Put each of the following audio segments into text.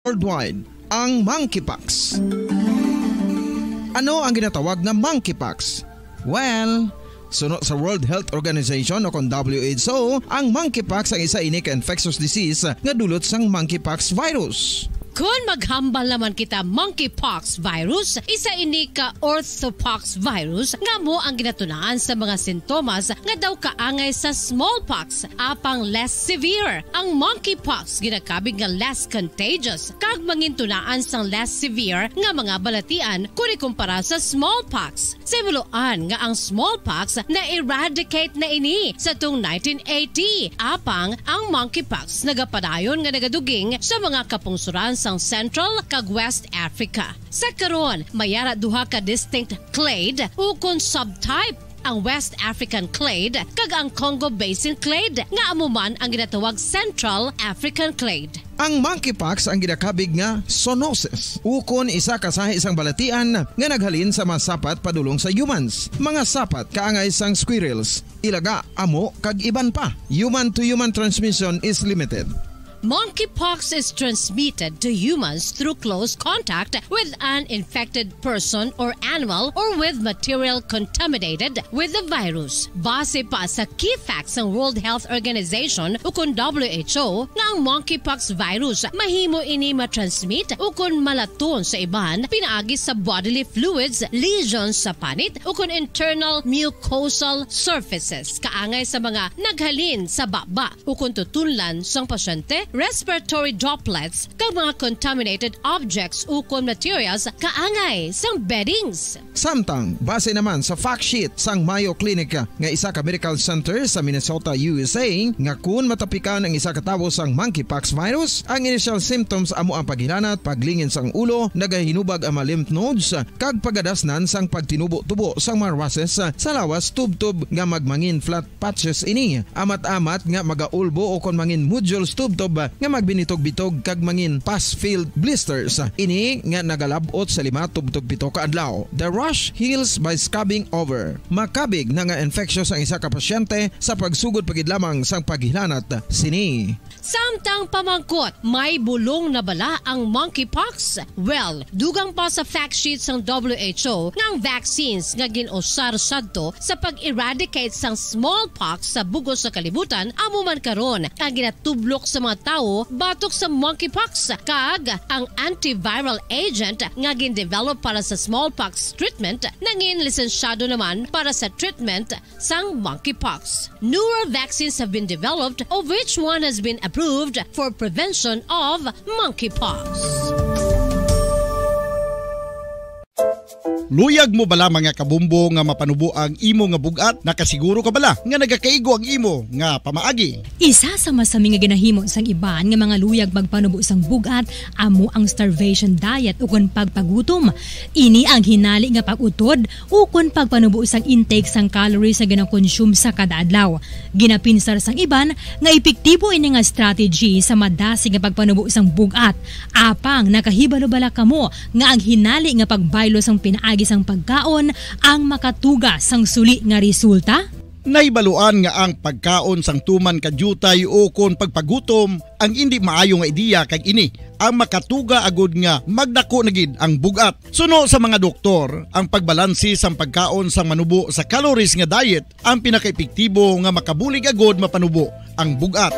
worldwide, ang monkeypox. Ano ang ginatawag na monkeypox? Well, sunod sa World Health Organization o kung WHO, ang monkeypox ang isa ini ka infectious disease nga dulot sang monkeypox virus. Kung maghambal naman kita monkeypox virus, isa ini ka orthopox virus nga mo ang ginatunaan sa mga sintomas nga daw kaangay sa smallpox, apang less severe. Ang monkeypox ginakabig nga less contagious kag mangintunaan sang less severe nga mga balatian kung ikumpara sa smallpox. Simuloan nga ang smallpox na eradicate na ini sa tung 1980, apang ang monkeypox nagapadayon nga nagaduging sa mga kapungsuran sa Central kag West Africa. Sa karon, mayara duha ka distinct clade ukon subtype, ang West African clade kag ang Congo Basin clade nga amuman ang ginatawag Central African clade. Ang monkeypox ang ginakabig nga zoonosis. Ukon isa ka sa isang balatian nga naghalin sa mga sapat padulong sa humans. Mga sapat kaangay sang squirrels, ilaga, amo kag iban pa. Human to human transmission is limited. Monkeypox is transmitted to humans through close contact with an infected person or animal or with material contaminated with the virus. Base pa sa key facts ng World Health Organization ukon WHO nga ang monkeypox virus mahimo ini matransmit ukon malaton sa iban pinaagi sa bodily fluids, lesions sa panit ukon internal mucosal surfaces kaangay sa mga naghalin sa baba ukon tutunlan sang pasyente, respiratory droplets kag mga contaminated objects ukon materials kaangay sang beddings. Samtang, base naman sa fact sheet sang Mayo Clinic nga isa ka medical center sa Minnesota, USA, nga kun matapikan ang isa ka tawo sang monkeypox virus, ang initial symptoms amo ang paghilanat, paglingin sang ulo, nagahinubag ang mga lymph nodes, kag pagadasnan sang pagtinubo-tubo sang mga rashes sa lawas tubtob nga magmangin flat patches ini. Amat-amat nga magaulbo o kon mangin nodules tubtob nga magbinitog-bitog kag mangin pus-filled blisters. Ini nga nagalabot sa 5 tubtog 7 ka adlaw. The rash heals by scabbing over. Makabig na nga infectious ang isa ka pasyente sa pagsugod pagid lamang sang paghilanat sini. Samtang pamangkot, may bulong na bala ang monkeypox? Well, dugang pa sa fact sheets ng WHO ng vaccines nga ginusar sadto sa pag-eradicate sang smallpox sa bugos sa kalibutan, amo man karon ang ginatublok sa mga tao batok sa monkeypox kag ang antiviral agent nga gin-develop para sa smallpox treatment nangin lisensyado naman para sa treatment sang monkeypox. Newer vaccines have been developed, of which one has been approved for prevention of monkeypox. Luyag mo bala mga kabumbo nga mapanubo ang imo nga bugat? Nakasiguro ka bala nga nagakaigo ang imo nga pamaagi? Isa sa masami nga ginahimo sang iban nga mga luyag magpanubo sang bugat amo ang starvation diet ukon pagpagutom. Ini ang hinali nga pag-utod ukon pagpanubo sang intake sang calories nga gina-consume sa kada adlaw. Ginapinsar sang iban nga epektibo ini nga strategy sa madasi nga pagpanubo sang bugat. Apang nakahibalo bala kamo nga ang hinali nga pagbaylo sang pinaagi sang pagkaon ang makatuga sang suli nga resulta? Naibaluan nga ang pagkaon sang tuman kadyutay o kon pagpagutom ang hindi maayo nga ideya kag ini ang makatuga agud nga magdako na gid ang bugat. Suno sa mga doktor, ang pagbalansi sang pagkaon sang manubo sa calories nga diet ang pinakaepektibo nga makabulig agud mapanubo ang bugat.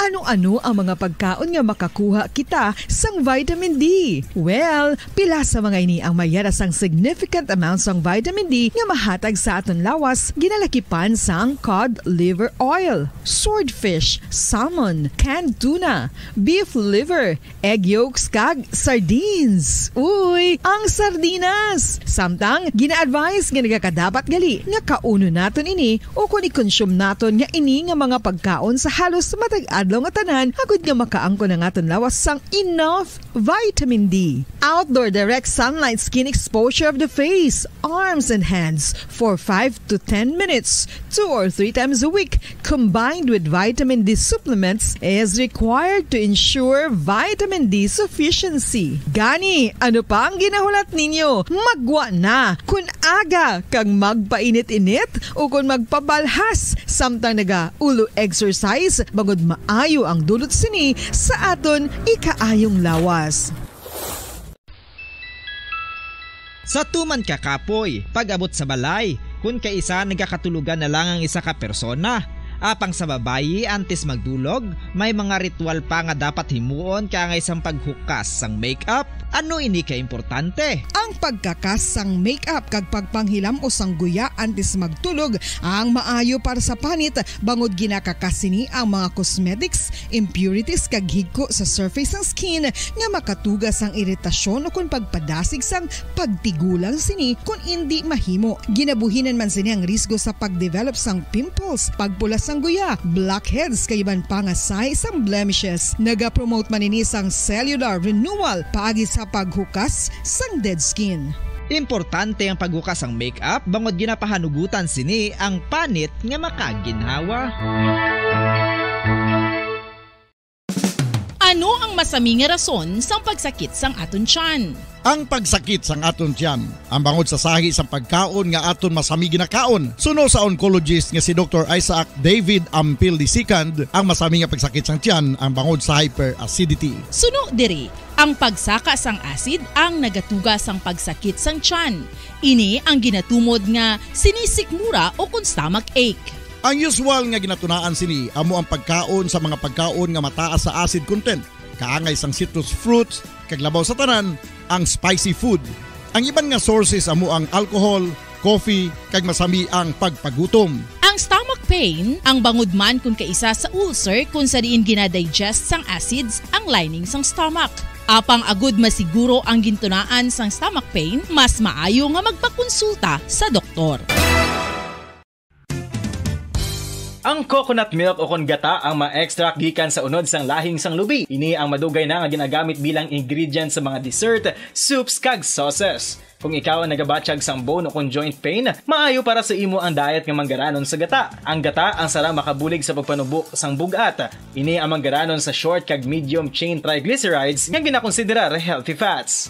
Ano-ano ang mga pagkaon nga makakuha kita sang vitamin D? Well, pila sa mga ini ang mayara sang significant amount sang vitamin D nga mahatag sa aton lawas ginalakipan sang cod liver oil, swordfish, salmon, canned tuna, beef liver, egg yolks kag sardines. Uy, ang sardinas! Samtang gina-advise nga nagakadapat gali nga kauno naton ini o kung i-consume naton nga ini nga mga pagkaon sa halos matag adlaw nga tanan agud nga makaangko na aton lawas sang enough vitamin D. Outdoor direct sunlight skin exposure of the face, arms and hands for 5 to 10 minutes 2 or 3 times a week combined with vitamin D supplements is required to ensure vitamin D sufficiency. Gani, ano pa ang ginahulat ninyo? Magwa na kun aga kang magpainit-init o kung magpabalhas samtang naga ulo exercise bagod maayo maayo ang dulot sini sa aton ikaayong lawas. Sa tuman ka kapoy, pag-abot sa balay, kung kaisa nagkakatulugan na lang ang isa ka persona. Apang sa babayi antes magdulog, may mga ritual pa nga dapat himuon kaya nga isang paghukas sang makeup. Ano ini ka importante? Ang pagkakas sang makeup kag pagpanghilam o sang guya antes magtulog ang maayo para sa panit bangod ginakakas sini ang mga cosmetics, impurities kag higko sa surface ng skin nga makatugas ang iritasyon o kung pagpadasig sang pagtigulang sini kung hindi mahimo. Ginabuhinan man sini ang risgo sa pagdevelop sang pimples, pagpula sang guya, blackheads kay iban pa nga size sang blemishes. Naga-promote man ini sang cellular renewal paagi sa paghukas sang dead skin. Importante ang paghukas ang makeup bangod ginapahanugutan sini ang panit nga makaginhawa. Ano ang masami nga rason sang pagsakit sang aton tiyan? Ang pagsakit sang aton tiyan, ang bangod sa sahi sang pagkaon nga aton masami ginakaon. Suno sa oncologist nga si Dr. Isaac David Ampil II, ang masami nga pagsakit sang tiyan ang bangod sa hyperacidity. Suno diri, ang pagsaka sang acid ang nagatuga sang pagsakit sang tiyan. Ini ang ginatumod nga sinisikmura o kung stomach ache. Ang usual nga ginatunaan sini amo ang pagkaon sa mga pagkaon nga mataas sa acid content, kaangay sang citrus fruits, kag labaw sa tanan ang spicy food. Ang iban nga sources amo ang alcohol, coffee, kag masami ang pagpagutom. Ang stomach pain ang bangod man kung kaisa sa ulcer kung sa diin ginadigest sang acids ang lining sang stomach. Apang agud masiguro ang gintunaan sang stomach pain, mas maayo nga magpakonsulta sa doktor. Ang coconut milk o kon gata ang ma-extract gikan sa unod sang lahing sang lubi. Ini ang madugay na nga ginagamit bilang ingredient sa mga dessert, soups kag sauces. Kung ikaw ang nagabatsyag sang bone o kung joint pain, maayo para sa imo ang diet nga manggaranon sa gata. Ang gata ang sara makabulig sa pagpanubo sang bugat. Ini ang manggaranon sa short kag medium chain triglycerides nga ginakonsiderar healthy fats.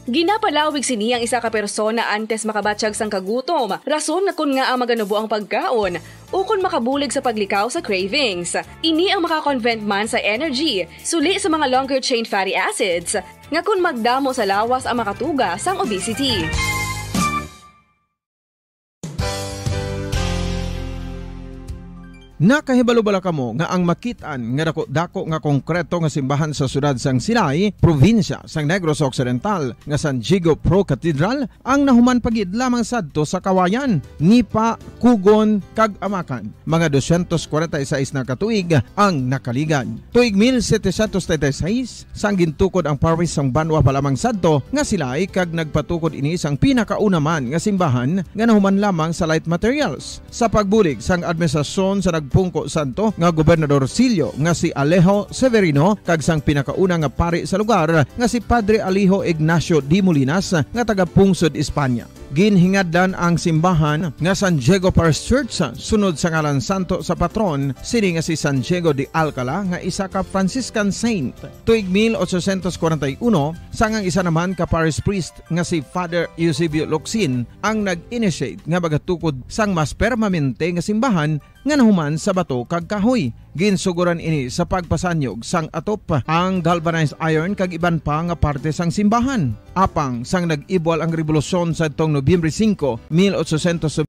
Ginapalawig sini ang isa ka persona antes makabatsyag sang kagutom. Rason na kun nga ang maganubo ang pagkaon o kun makabulig sa paglikaw sa cravings. Ini ang makakonvent man sa energy, suli sa mga longer chain fatty acids, nga kun magdamo sa lawas ang makatuga sang obesity. Nakahibalo-bala kamo nga ang makitaan nga dako nga konkreto nga simbahan sa sudad sang Sinay, probinsya sang Negros Occidental nga San Diego Pro Cathedral ang nahuman pagid lamang sadto sa kawayan, Ngipa, Kugon, kag Amakan. Mga 246 na katuig ang nakaligan. Tuig 1736 sang gintukod ang parish sang Banwa pa lamang sadto nga silay kag nagpatukod ini sang pinakauna man nga simbahan nga nahuman lamang sa light materials. Sa pagbulig sang administrasyon sa Pungko Santo nga Gobernador Silio nga si Alejo Severino kag sang pinakauna nga pari sa lugar nga si Padre Alijo Ignacio D. Molinas nga taga Pungsod, Espanya. Ginhingadlan ang simbahan nga San Diego Parish Church sunod sa ngalan santo sa patron sini nga si San Diego de Alcala nga isa ka Franciscan saint. Tuig 1841 sangang isa naman ka parish priest nga si Father Eusebio Locsin ang nag-initiate nga bagatukod sang mas permanente nga simbahan nga nahuman sa bato kag kahoy. Ginsuguran ini sa pagpasanyog sang atop ang galvanized iron kag iban pa nga parte sang simbahan. Apang sang nag-ibwal ang revolusyon sa tong Nobyembre 5, 1800.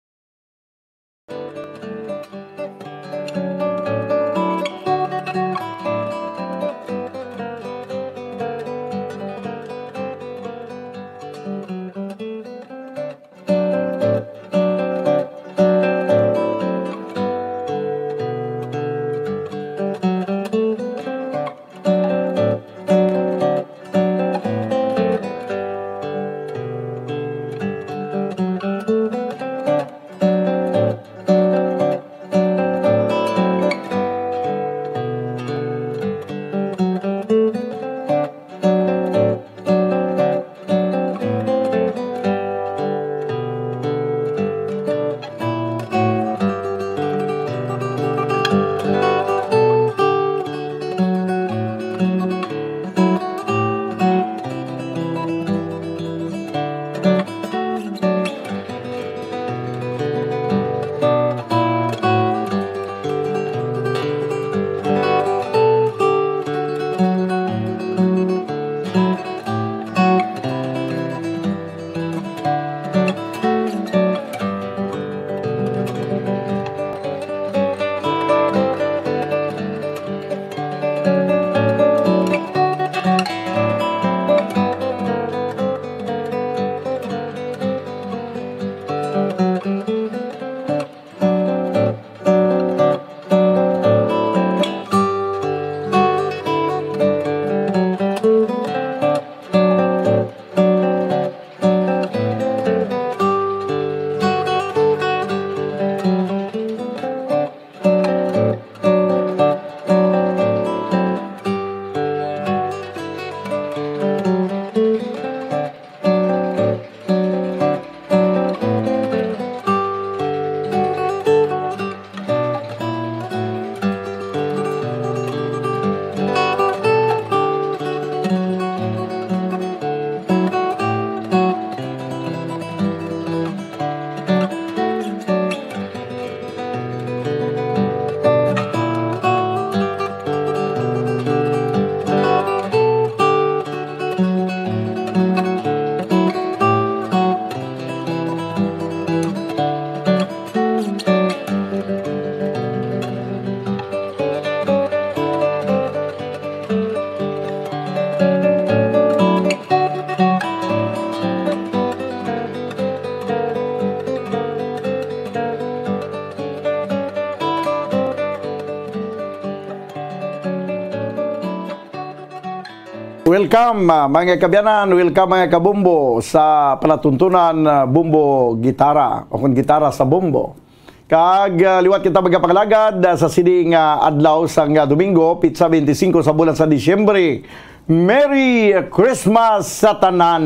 Welcome mga kabyanan, welcome mga kabumbo sa palatuntunan bumbo gitara o kung gitara sa bumbo. Kag liwat kita magpakalagad sa sining adlaw sang Domingo, Pitsa 25 sa bulan sa Disyembre. Merry Christmas sa tanan.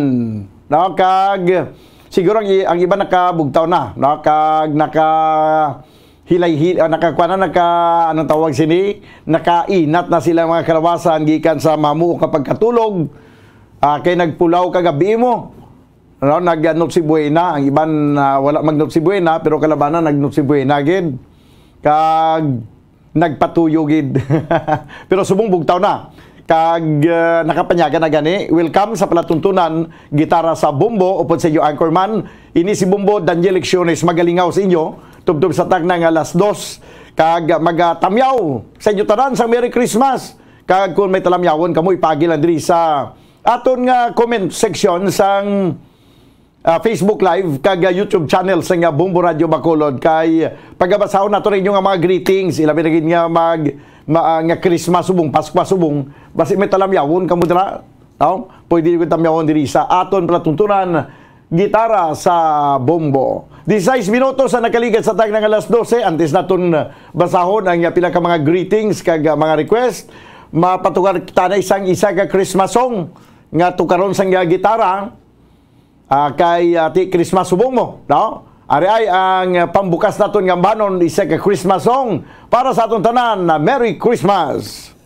No, kag siguro ang iba nakabugtaw na, no, kag anong tawag sini, nakainat na sila mga kalawasan gikan sa mamu kapag katulog, kay nagpulaw kagabi mo, no, nag-Noche Buena, ang iban wala mag-Noche Buena, pero kalabanan nag-Noche Buena gid, kag nagpatuyo gid. Pero subong bugtaw na, kag nakapanyaga na gani. Welcome sa palatuntunan gitara sa bumbo, upod sa iyo anchorman, ini si Bumbo Daniel Lecciones, magalingaw sa inyo tubtub sa tag ng alas 2 kag magatamyaw sa inyo tanan sa Merry Christmas. Kag kung may talamyawon kamo ipagi lang diri sa aton nga comment section sang Facebook Live kag YouTube channel sa nga Bumbo Radio Bacolod, kay pagabasahon nato rin yung mga greetings ilabi na gid nga nga Christmas subong, Pasko subong, basi may talamyawon kamo dira, no? Pwede ko tamyawon diri sa aton palatuntunan gitara sa bumbo. 16 minutos sa nakaligat sa tag ng alas 12, antes naton basahon ang pila ka mga greetings kag mga request. Mapatugar kita na isa ka Christmas song nga tukaron sang gitara kay ti Christmas subong mo, no? Ari ay ang pambukas naton nga banon, isa ka Christmas song para sa aton tanan. Merry Christmas.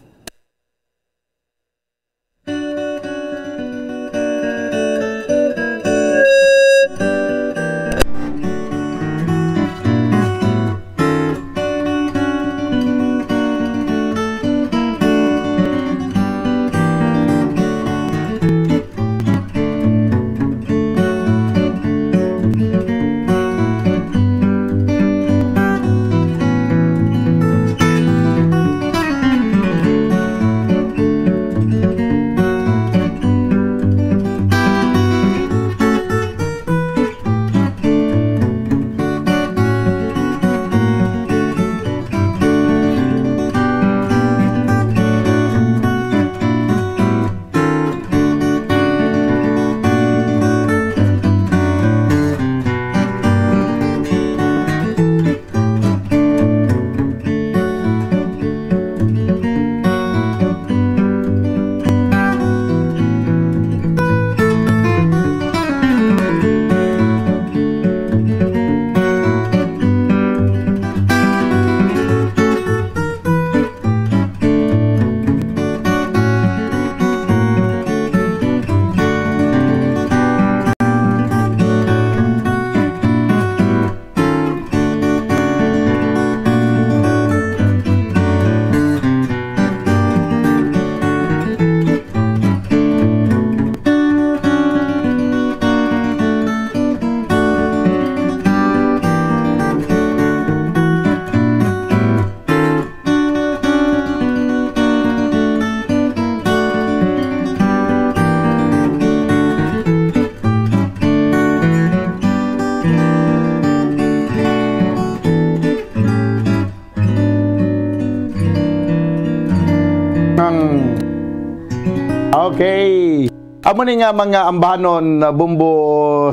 Okay. Amo ni nga mga ambanon Bumbo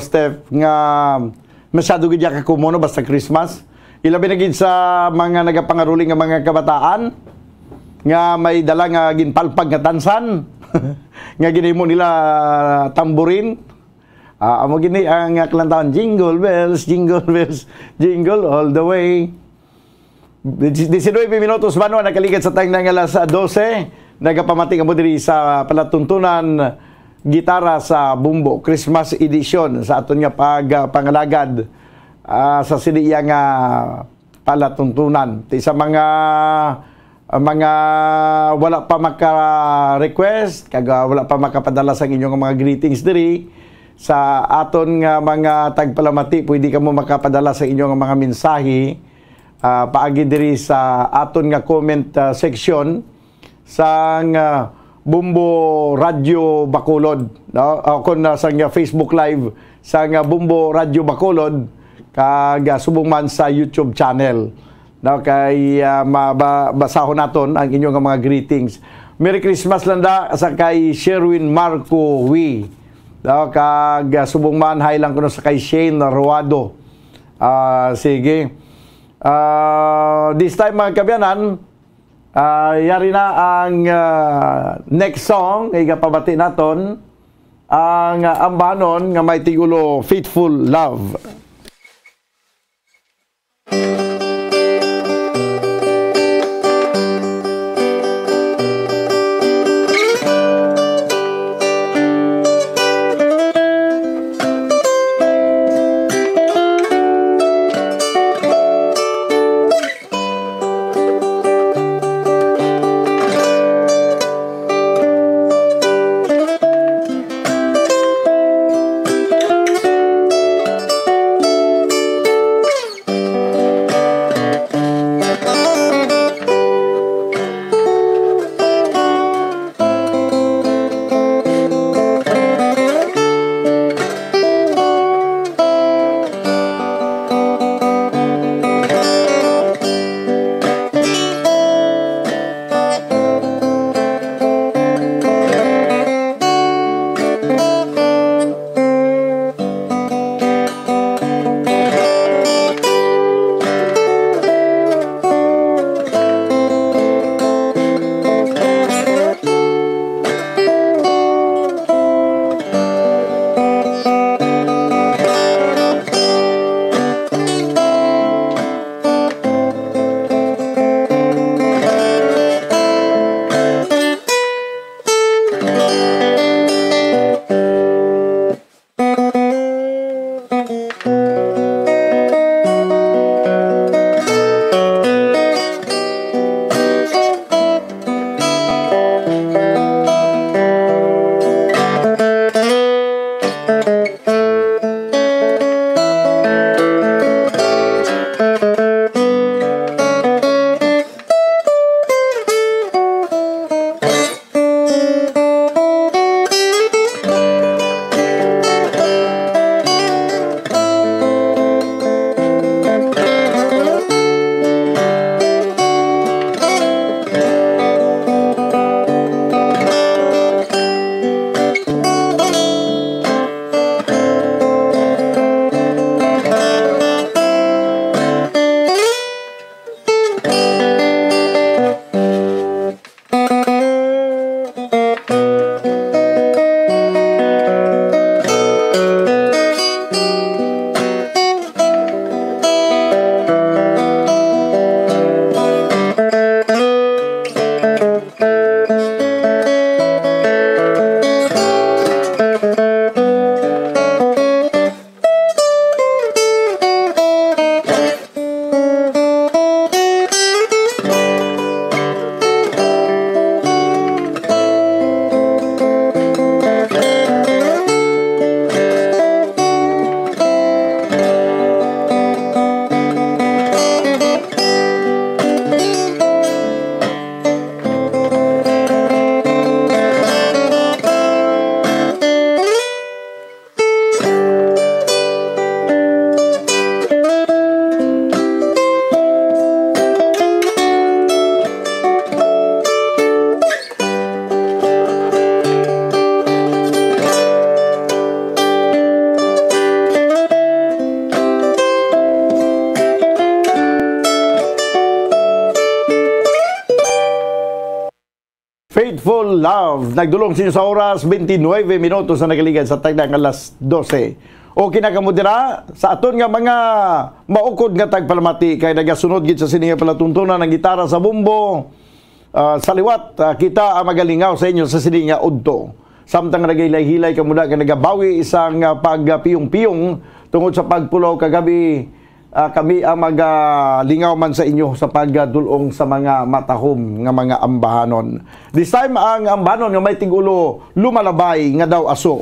Steph nga masyado gid ka kumuno basta Christmas. Ilabi na gid sa mga nagapangaruling nga mga kabataan nga may dala nga ginpalpag nga tansan nga ginimo nila tamburin. Amo gini ang kantaon, jingle bells, jingle all the way. 19 minutos mano nakalikat sa tayong ng alas 12. Nagapamating mo diri sa palatuntunan gitara sa bumbo Christmas edition sa aton nga pangalagad sa siniya nga palatuntunan. Sa mga wala pa maka-request kag wala pa makapadala sa inyong mga greetings diri sa aton nga mga tagpalamati, pwede ka mo makapadala sa inyong mga mensahe paagi diri sa aton nga comment section sang Bumbo Radio Bacolod, no? Kung sa Facebook Live sang Bumbo Radio Bacolod kag subong man sa YouTube channel. No, kay mabasahon naton ang inyong mga greetings. Merry Christmas landa sa kay Sherwin Marco Wi. No, kag subong man hay lang kuno sa kay Shane Ruado. Sige. This time mga kabyanan, yari na ang next song ay kapabati naton ang ambanon nga may tigulo Faithful Love. Faithful Love. Nagdulong sinyo sa oras 29 minutos na nagaligan sa tagdang alas 12. O kinakamudira sa aton nga mga maukod nga tagpalamati kay nagasunod gid sa sininga palatuntunan ng gitara sa bumbo. Sa liwat, kita magalingaw sa inyo sa sininga udto. Samtang nagahilay-hilay kamuda nga nagabawi isang pagpiyong-piyong tungod sa pagpulaw kagabi. Kami ang magalingaw man sa inyo sa pagdulong sa mga matahom nga mga ambahanon. This time ang ambahanon nga may tigulo lumalabay nga daw aso.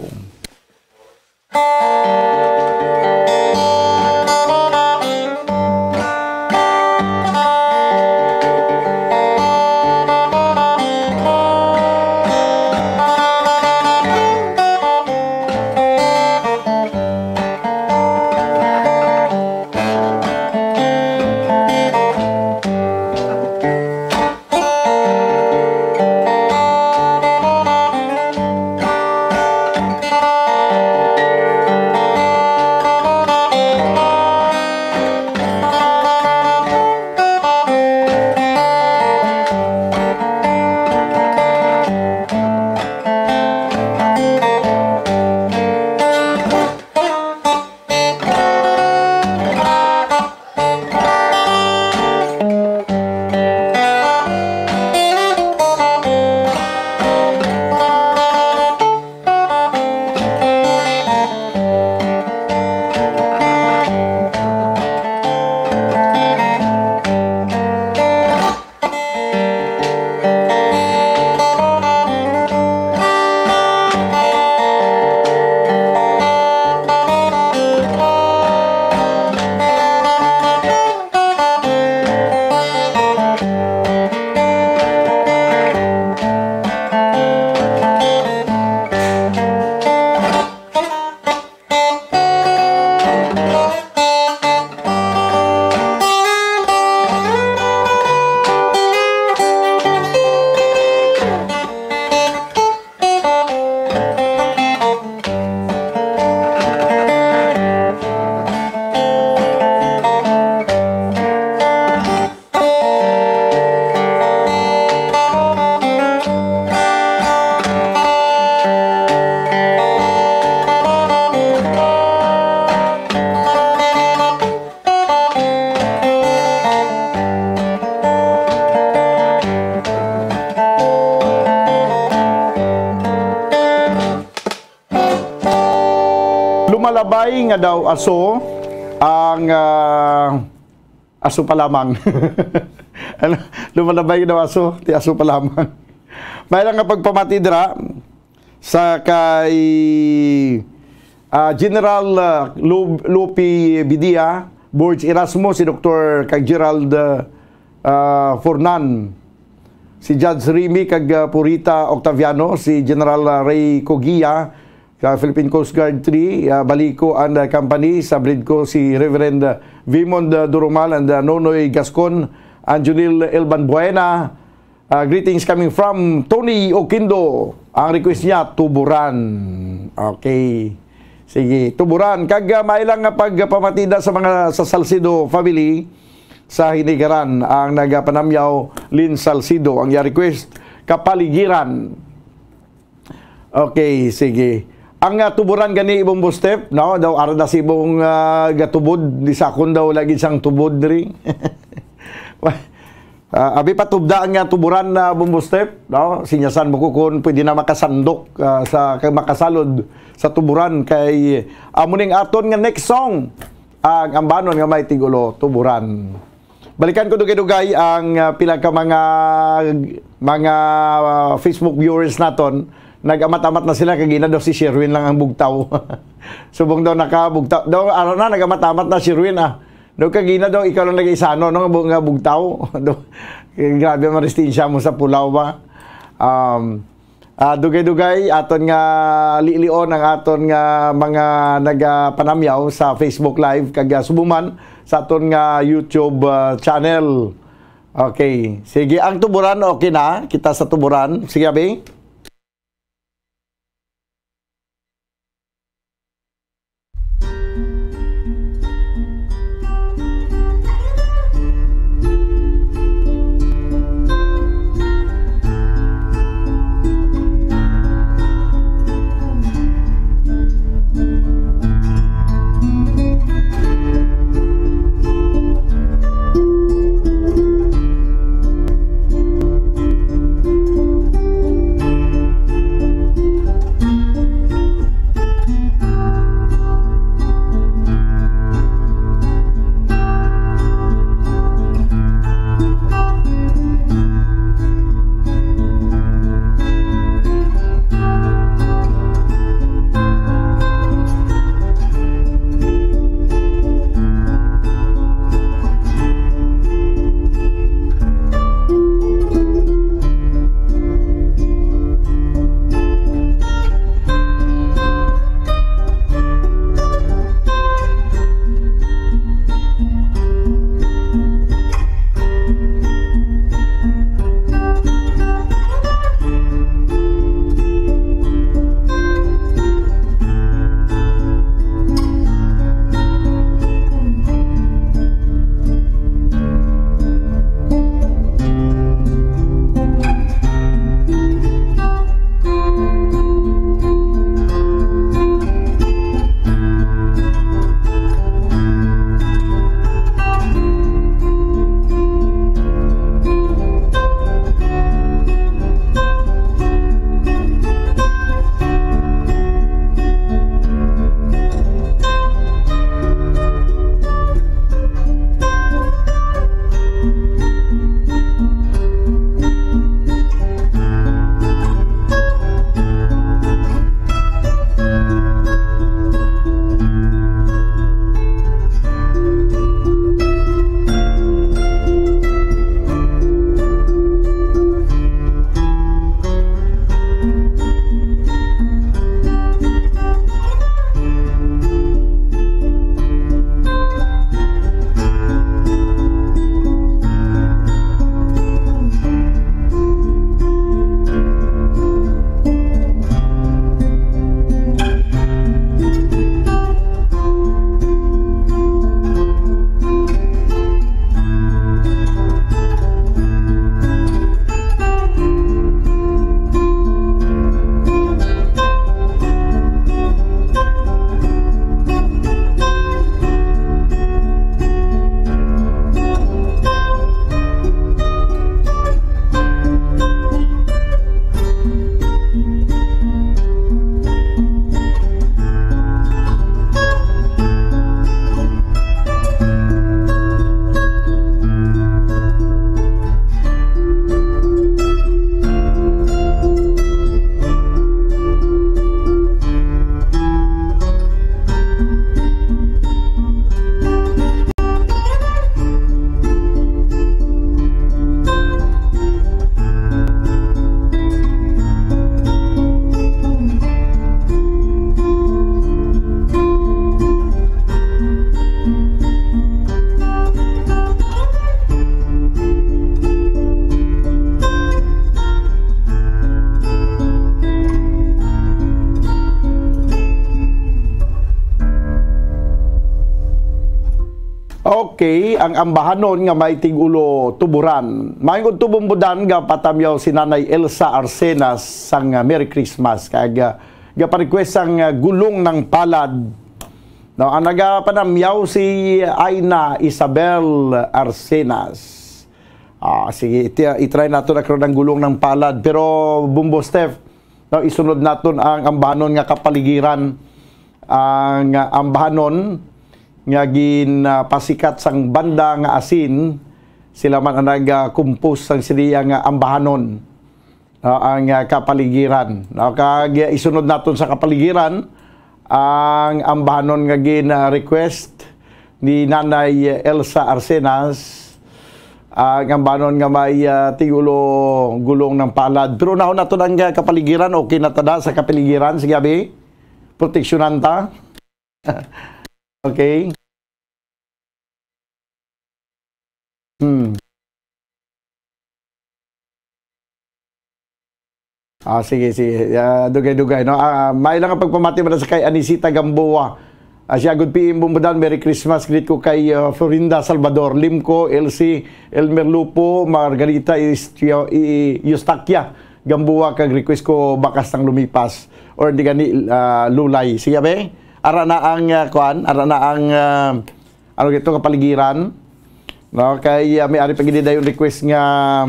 lumalabay nga daw aso ang aso pa lamang. Lumalabay daw aso, ti aso pa lamang. May lang nga pagpamatidra sa kay General Lupi Bidia, Borge Erasmo, si Dr. kag Gerald Fornan, si Judge Remy kag Purita Octaviano, si General Ray Cogia, Philippine Coast Guard 3, Balico and Company, sa Bridco si Reverend Vimond Durumal and Nonoy Gascon, Anjonil Elban Buena. Greetings coming from Tony Oquindo. Ang request niya, tuburan. Okay. Sige, tuburan. Kag mailang nga pagpamatida sa mga sa Salcido family sa Hinigaran, ang nagapanamyaw Lynn Salcido. Ang request, kapaligiran. Okay, sige. Ang tuburan gani ibong bustep, no? Daw ara si ibong gatubod, di sakon daw lagi siyang tubod ring. Abi patubdaan nga tuburan na bumbustep, no? Sinyasan mo ko kung pwede na makasandok sa makasalod sa tuburan kay amuning aton nga next song ang ambanon nga may tigulo tuburan. Balikan ko dugay-dugay ang pila ka mga Facebook viewers naton. Nag-amat-amat na sila kag ina daw si Sherwin lang ang bugtaw. Subong daw nakabugtaw. Daw araw na nag-amat-amat na Sherwin Daw kagina daw ikaw lang nag-isano no nga bugtaw. Grabe maristinsya mo sa pulaw ba. Dugay-dugay aton nga lilion ang aton nga mga nagapanamyaw sa Facebook Live kag subuman sa aton nga YouTube channel. Okay, sige ang tuburan okay na kita sa tuburan. Sige abi. Okay, ang ambahanon nga may tigulo tuburan. Maingod tubumbudan nga patamyaw si Nanay Elsa Arsenas sang Merry Christmas. Kaya pa-request ang gulong ng palad. No, ang nagapanamyaw si Aina Isabel Arsenas. Sige, itry nato na karon ang gulong ng palad. Pero Bumbo Steph, no, isunod naton ang ambahanon nga kapaligiran. Ang ambahanon nga pasikat sang banda nga asin, sila man ang nag-compose sang siliya nga ambahanon, ang kapaligiran. Kag isunod naton sa kapaligiran ang ambahanon nga request ni Nanay Elsa Arsenas, ang ambahanon nga may tigulo gulong ng palad. Pero naon naton ang kapaligiran, okay na tada sa kapaligiran, sige abi, proteksyonan ta. Okay. Sige. Dugay-dugay. No? May lang ang pagpamati mo na sa kay Anisita Gamboa. Siya, good PM Bumbudan. Merry Christmas. Greet ko kay Florinda Salvador, Limco, Elsie, Elmer Lupo, Margarita Eustaquia Gamboa. Kag-request ko bakas ng lumipas. Or hindi gani lulay. Sige, be? Ara na ang ano gito kapaligiran. No, kay may ari pagidi dayon request nga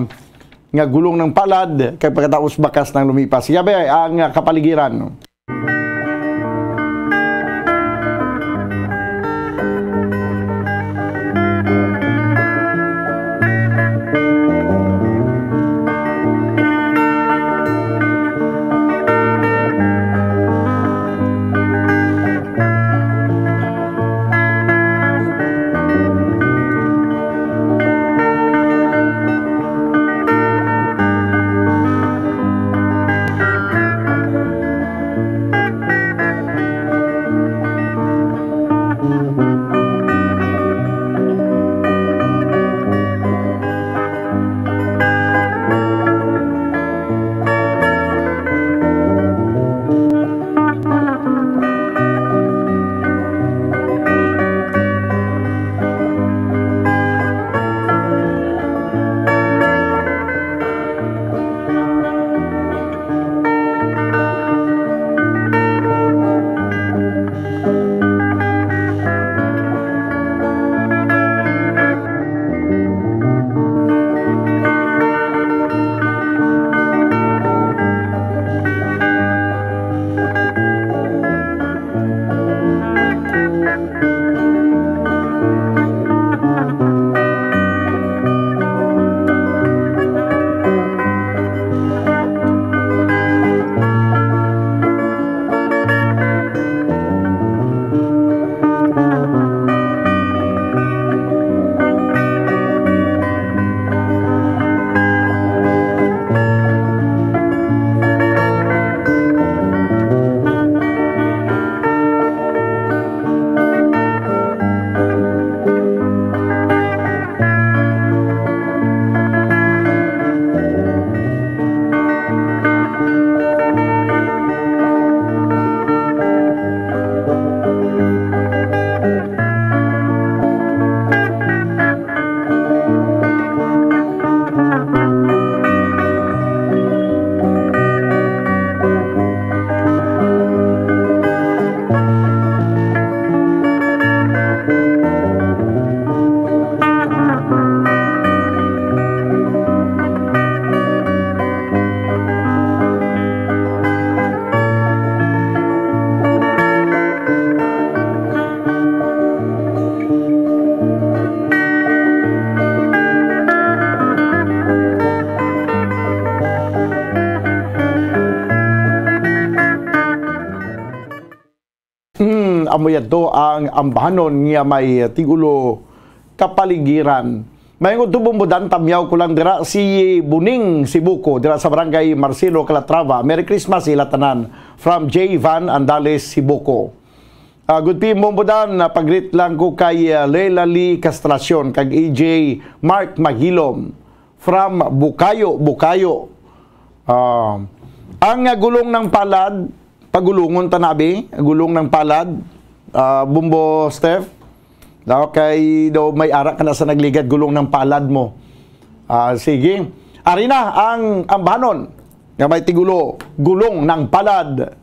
gulong ng palad kay pagkatapos bakas ng lumipas. Sige, be, ang kapaligiran. Amoy ato ang ambahanon nga may tigulo kapaligiran. Mayong tubumbudan tamyaw ko lang dira si Buning Sibuko dira sa barangay Marcelo Calatrava. Merry Christmas ila tanan from J. Van Andales Sibuko. Good PM Bumbudan, pag-greet lang ko kay Leila Lee Castracion kag AJ Mark Maghilom from Bukayo. Ang gulong ng palad, pagulungon tanabi, gulong ng palad, Bumbo Steph. Daw kay do may ara ka na sa nagligad gulong ng palad mo. Sige. Ari na ang ambanon nga may tigulo gulong ng palad.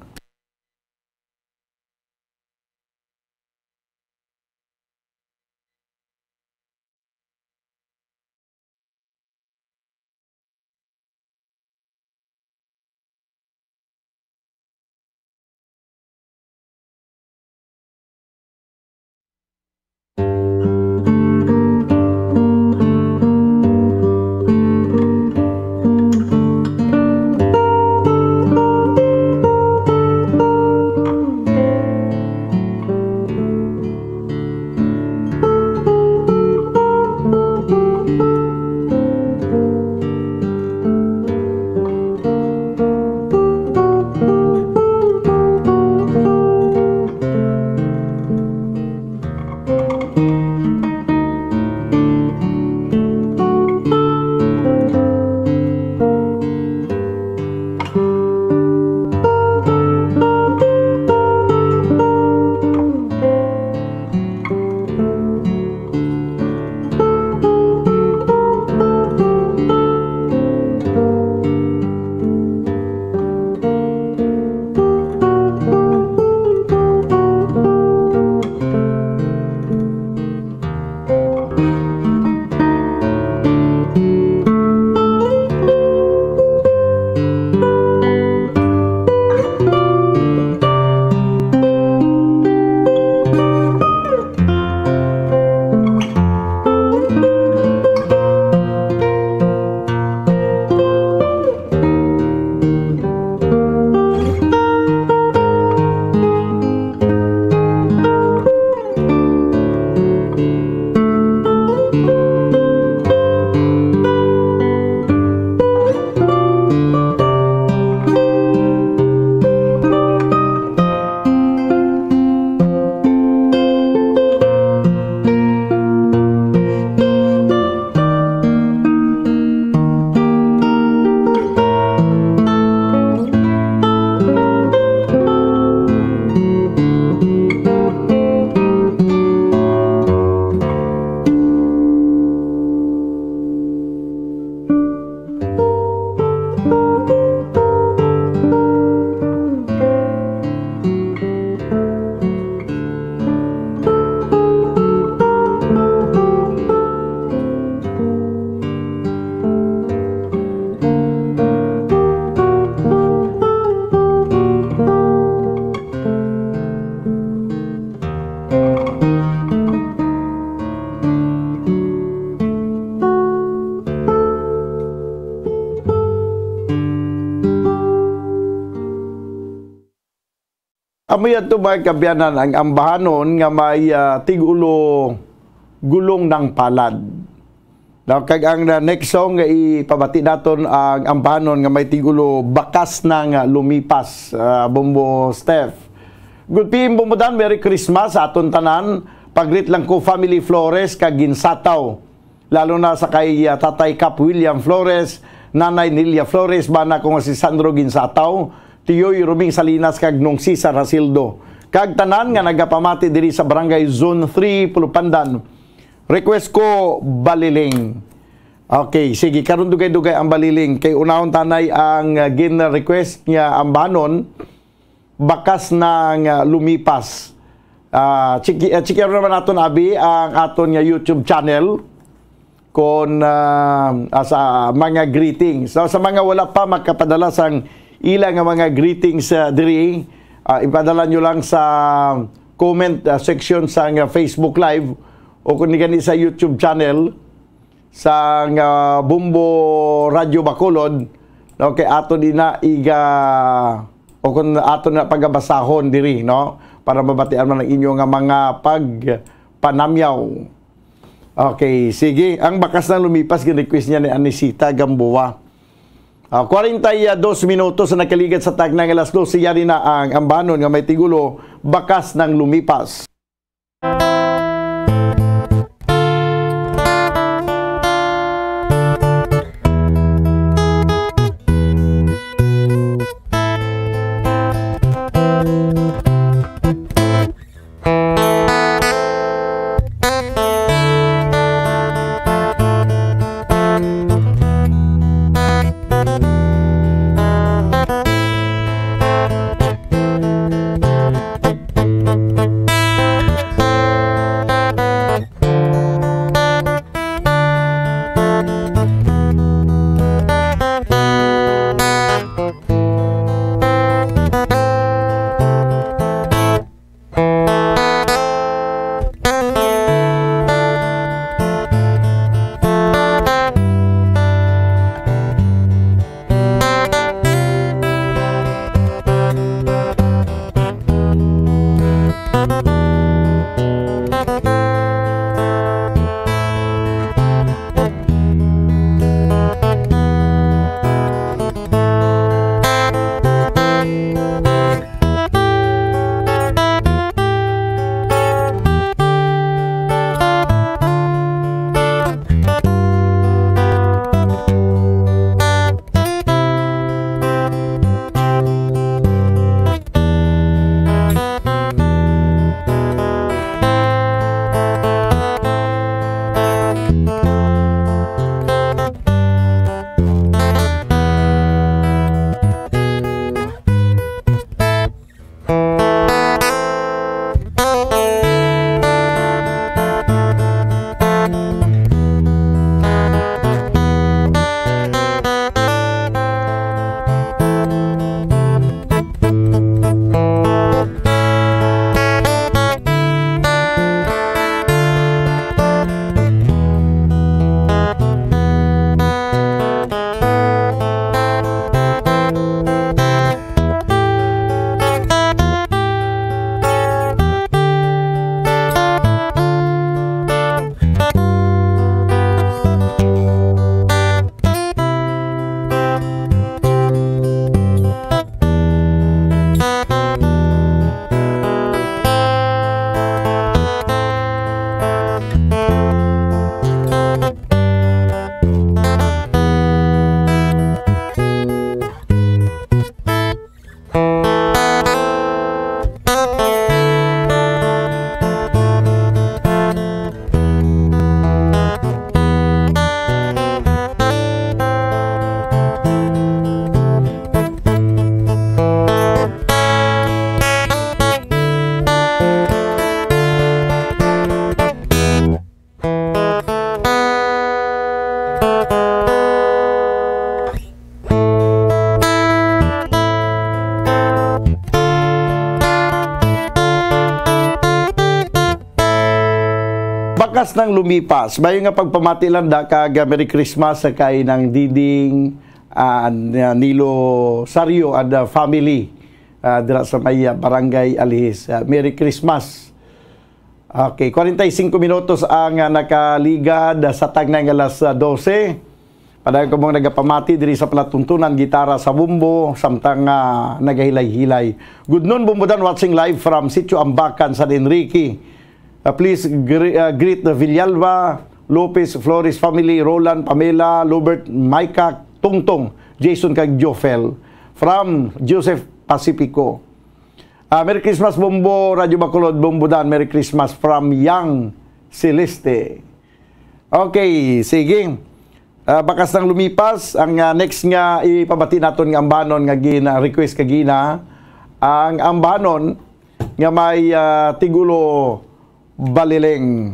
Amoy ato mga kabyanan ang ambahanon nga may tigulo gulong ng palad. Daw kag ang next song nga ipabati naton ang ambahanon nga may tigulo bakas ng lumipas. Bombo Steph. Good PM Bombodan, Merry Christmas sa aton tanan. Pagrit lang ko family Flores kag Ginsataw. Lalo na sa kay Tatay Cap William Flores, Nanay Nilia Flores, bana ko nga si Sandro Ginsataw, Tiyoy Ruming Salinas kag nung Cesar Hasildo. Kag tanan nga nagapamati diri sa Barangay Zone 3 Pulupandan. Request ko Baliling. Okay, sige karon dugay-dugay ang Baliling kay unahon tanay ang gin-request niya ambanon bakas ng lumipas. Chikiro naman naton abi ang aton nga YouTube channel kon sa mga greetings. So, sa mga wala pa magkapadala sang ilang mga greetings diri, ipadala nyo lang sa comment section sa Facebook Live o kung gani sa YouTube channel sa Bumbo Radio Bacolod. Okay, ato din na iga o kung ato na pagabasahon diri, no? Para mabatian man ang inyo nga mga pagpanamyaw. Okay, sige. Ang bakas na lumipas, gin-request niya ni Anisita Gamboa. 42 minutos na nakaligat sa tag ng alas 12, yari na ang ambanon nga may tigulo, bakas ng lumipas. bakas ng lumipas, bayo nga pagpamati lang da kag Merry Christmas sa kay ng Diding Nilo Sario and family dira sa may Barangay Alihis. Merry Christmas. Okay, 45 minutos ang nakaligad sa tagnay nga alas 12. Padayon ko mong nagapamati diri sa palatuntunan, gitara sa bumbo, samtang nagahilay-hilay. Good noon, Bumbudan, watching live from Sitio Ambacan, San Enrique. Please greet the Villalba, Lopez, Flores family, Roland, Pamela, Lubert, Maika, Tungtong, Jason kag Jofel from Joseph Pacifico. Merry Christmas, Bumbo, Radyo Bacolod, Bumbudan. Merry Christmas from Young Celeste. Okay, sige. Bakas nang lumipas, ang next nga ipabati naton nga ambanon nga request kagina, ang ambanon nga may tigulo balileng.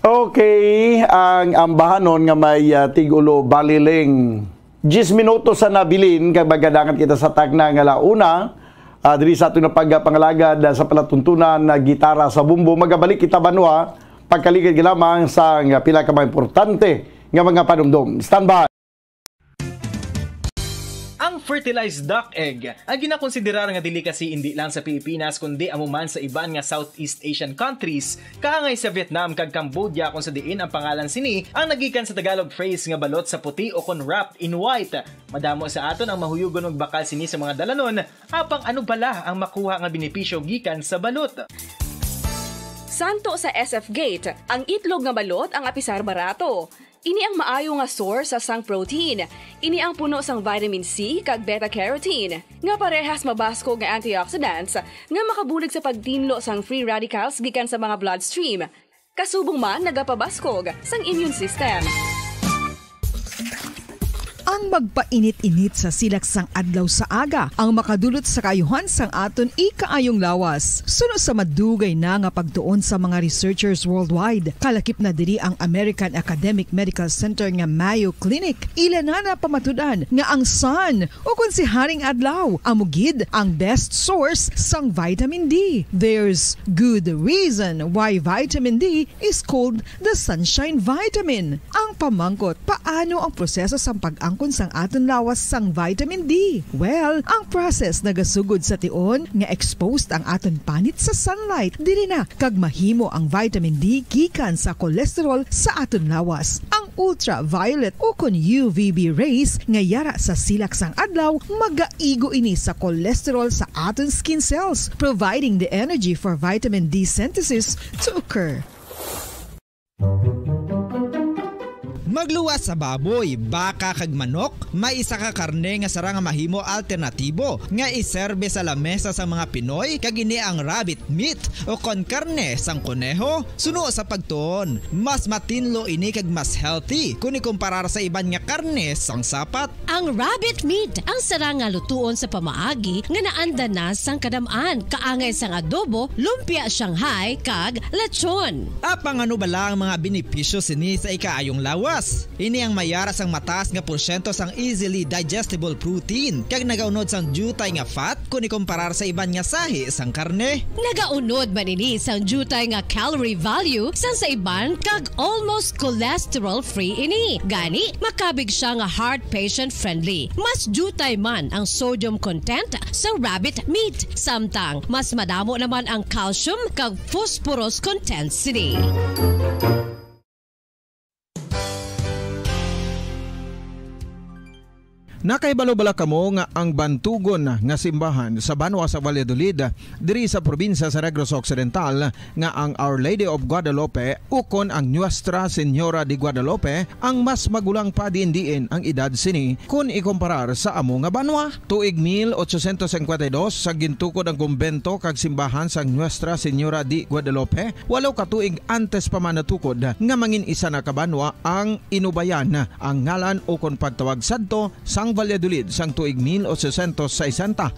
Okay, ang ambahanon nga may tigulo baliling 10 minutos sa nabilin kay bagadangan kita sa tagna nga launa diri sa ato na pagpangalagad sa palatuntunan na gitara sa bumbo. Magabalik kita banwa pagkaligid lamang sa pila ka mga importante nga mga panumdum. Stand by. Ang fertilized duck egg ang ginakonsiderar nga delicacy hindi lang sa Pilipinas kundi amuman sa iban nga Southeast Asian countries kaangay sa Vietnam kag Cambodia kung sa diin ang pangalan sini ang nagikan sa Tagalog phrase nga balot sa puti o kon wrapped in white. Madamo sa aton ang mahuyugon og bakal sini sa mga dalanon apang ano bala ang makuha nga benepisyo gikan sa balot. Santo sa SF Gate, ang itlog nga balot ang apisar barato. Ini ang maayo nga source sa sang protein. Ini ang puno sang vitamin C kag beta-carotene. Nga parehas mabasko nga antioxidants nga makabulig sa pagtinlo sang free radicals gikan sa mga bloodstream. Kasubong man nagapabaskog sang immune system. Ang magpainit-init sa silak sang adlaw sa aga ang makadulot sa kaayuhan sang aton ikaayong lawas. Suno sa madugay na nga pagtuon sa mga researchers worldwide, kalakip na diri ang American Academic Medical Center nga Mayo Clinic. Ilan na pamatudan nga ang sun o kung si Haring Adlaw amugid ang best source sang vitamin D. There's good reason why vitamin D is called the sunshine vitamin. Ang pamangkot, paano ang proseso sang pag-angkon sang aton lawas sang vitamin D? Well, ang process nagasugod sa tion nga exposed ang aton panit sa sunlight dili na kag mahimo ang vitamin D gikan sa cholesterol sa aton lawas. Ang ultraviolet o kon UVB rays nga yara sa silak sang adlaw magaigo ini sa cholesterol sa aton skin cells, providing the energy for vitamin D synthesis to occur. Magluwas sa baboy, baka kag manok, may isa ka karne nga sara nga mahimo alternatibo nga iserbe sa lamesa sa mga Pinoy kag ini ang rabbit meat o kon karne sang kuneho. Suno sa pagtuon, mas matinlo ini kag mas healthy kung ikumparar sa iban nga karne sang sapat. Ang rabbit meat ang sara nga lutuon sa pamaagi nga naanda na sang kadamaan kaangay sang adobo, lumpia Shanghai kag lechon. Apang ano bala ang mga benepisyo sini sa ikaayong lawas? Ini ang mayara sang mataas nga porsyento sang easily digestible protein kag nagaunod sang jutay nga fat kung ikumparar sa iban nga sahi sang karne. Nagaunod man ini sang jutay nga calorie value sang sa iban kag almost cholesterol free ini. Gani makabig siya nga heart patient friendly. Mas jutay man ang sodium content sa rabbit meat samtang mas madamo naman ang calcium kag phosphorus content sini. Nakaibalo-bala kamo nga ang bantugon nga simbahan sa Banwa sa Valladolid diri sa probinsya sa Negros Occidental nga ang Our Lady of Guadalupe ukon ang Nuestra Señora de Guadalupe ang mas magulang pa diin ang edad sini kung ikumparar sa amo nga banwa. Tuig 1852 sa gintukod ang kumbento kag simbahan sang Nuestra Señora de Guadalupe, walo ka tuig antes pa man natukod nga mangin isa na kabanwa ang inubayan ang ngalan ukon pagtawag sadto sang Valladolid sang tuig 1860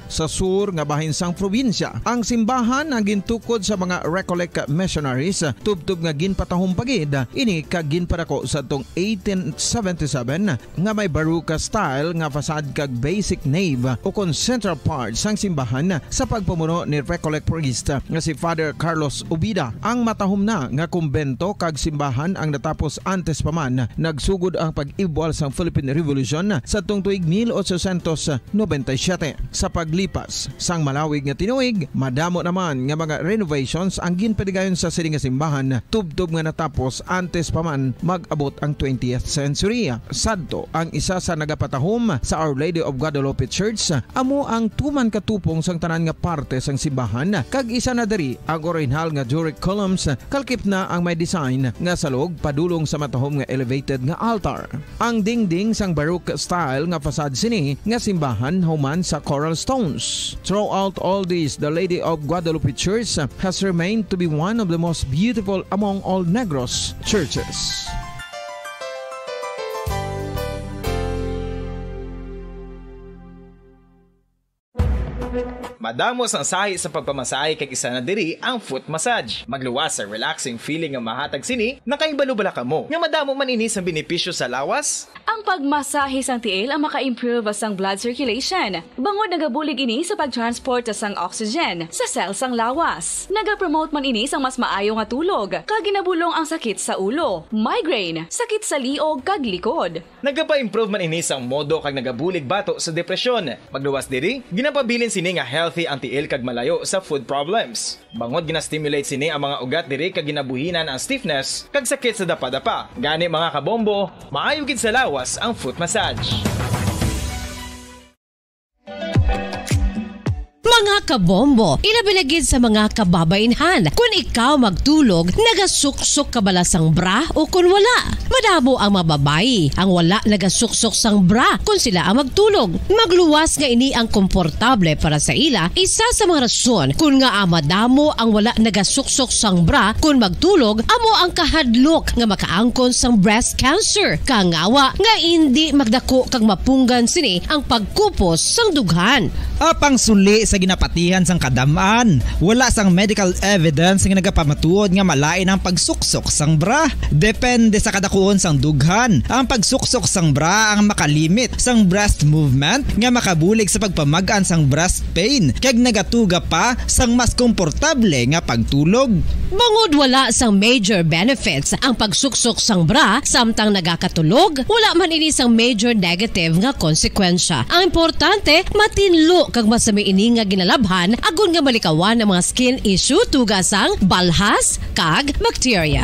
sa sur nga bahin sang probinsya. Ang simbahan ang gintukod sa mga Recollect missionaries tubtub nga ginpatahong pagid ini kag ginpadako sa tong 1877 nga may baruka style nga fasad kag basic nave o kon central part sang simbahan sa pagpamuno ni Recollect priest nga si Father Carlos Ubida. Ang matahom na nga kumbento kag simbahan ang natapos antes pa man nagsugod ang pag-ibwal sang Philippine Revolution sa tong tuig 1897. Sa paglipas sang malawig nga tinuig, madamo naman nga mga renovations ang ginpadigayon sa sining nga simbahan tubtob nga natapos antes pa man mag-abot ang 20th century. Sadto ang isa sa nagapatahom sa Our Lady of Guadalupe Church amo ang tuman katupong sang tanan nga parte sang simbahan kag isa na diri ang original nga Doric columns kalkip na ang may design nga salog padulong sa matahom nga elevated nga altar. Ang dingding sang Baroque style nga fasad sini nga simbahan human sa coral stones. Throughout all this, the Lady of Guadalupe Church has remained to be one of the most beautiful among all Negros churches. Madamos ang sahi sa pagpamasahe kag isa na diri ang foot massage. Magluwas sa relaxing feeling nga mahatag sini, nakaibalo-bala kamo. Nga madamo man ini sa benepisyo sa lawas. Ang pagmasahe sang tiil ang maka-improve sang blood circulation. Bangod nagabulig ini sa pagtransport sang oxygen sa cells sang lawas. Nagapromote man ini sang mas maayo nga tulog, kag ginabulong ang sakit sa ulo, migraine, sakit sa liog kag likod. Nagapa-improve man ini sang modo kag nagabulig bato sa depresyon. Magluwas diri, ginapabilin sini nga healthy ang tiil kag malayo sa food problems. Bangod ginastimulate sini ang mga ugat diri kag ginabuhinan ang stiffness kag sakit sa dapa-dapa. Gani mga kabombo, maayo gid sa lawas ang foot massage. Mga kabombo, ilabilagid sa mga kababainhan. Kung ikaw magtulog, nagasuksok ka bala sang bra o kung wala. Madamo ang mababayi ang wala nagasuksok sang bra kung sila ang magtulog. Magluwas nga ini ang komportable para sa ila. Isa sa mga rason kung nga madamo ang wala nagasuksok sang bra kung magtulog, amo ang kahadlok nga makaangkon sang breast cancer. Kangawa nga hindi magdako kag mapunggan sini ang pagkupos sang dughan. Apang suli sa ginapatihan sang kadamaan, wala sang medical evidence nga nagapamatuod nga malain ang pagsuksok sang bra. Depende sa kadakuon sang dughan. Ang pagsuksok sang bra ang makalimit sang breast movement nga makabulig sa pagpamagaan sang breast pain kag nagatuga pa sang mas komportable nga pagtulog. Bangod wala sang major benefits ang pagsuksok sang bra samtang nagakatulog, wala man ini sang major negative nga konsekwensya. Ang importante, matinlo kag masami ini nga ginalabhan agon nga malikawan ang mga skin issue tugas ang balhas kag bacteria.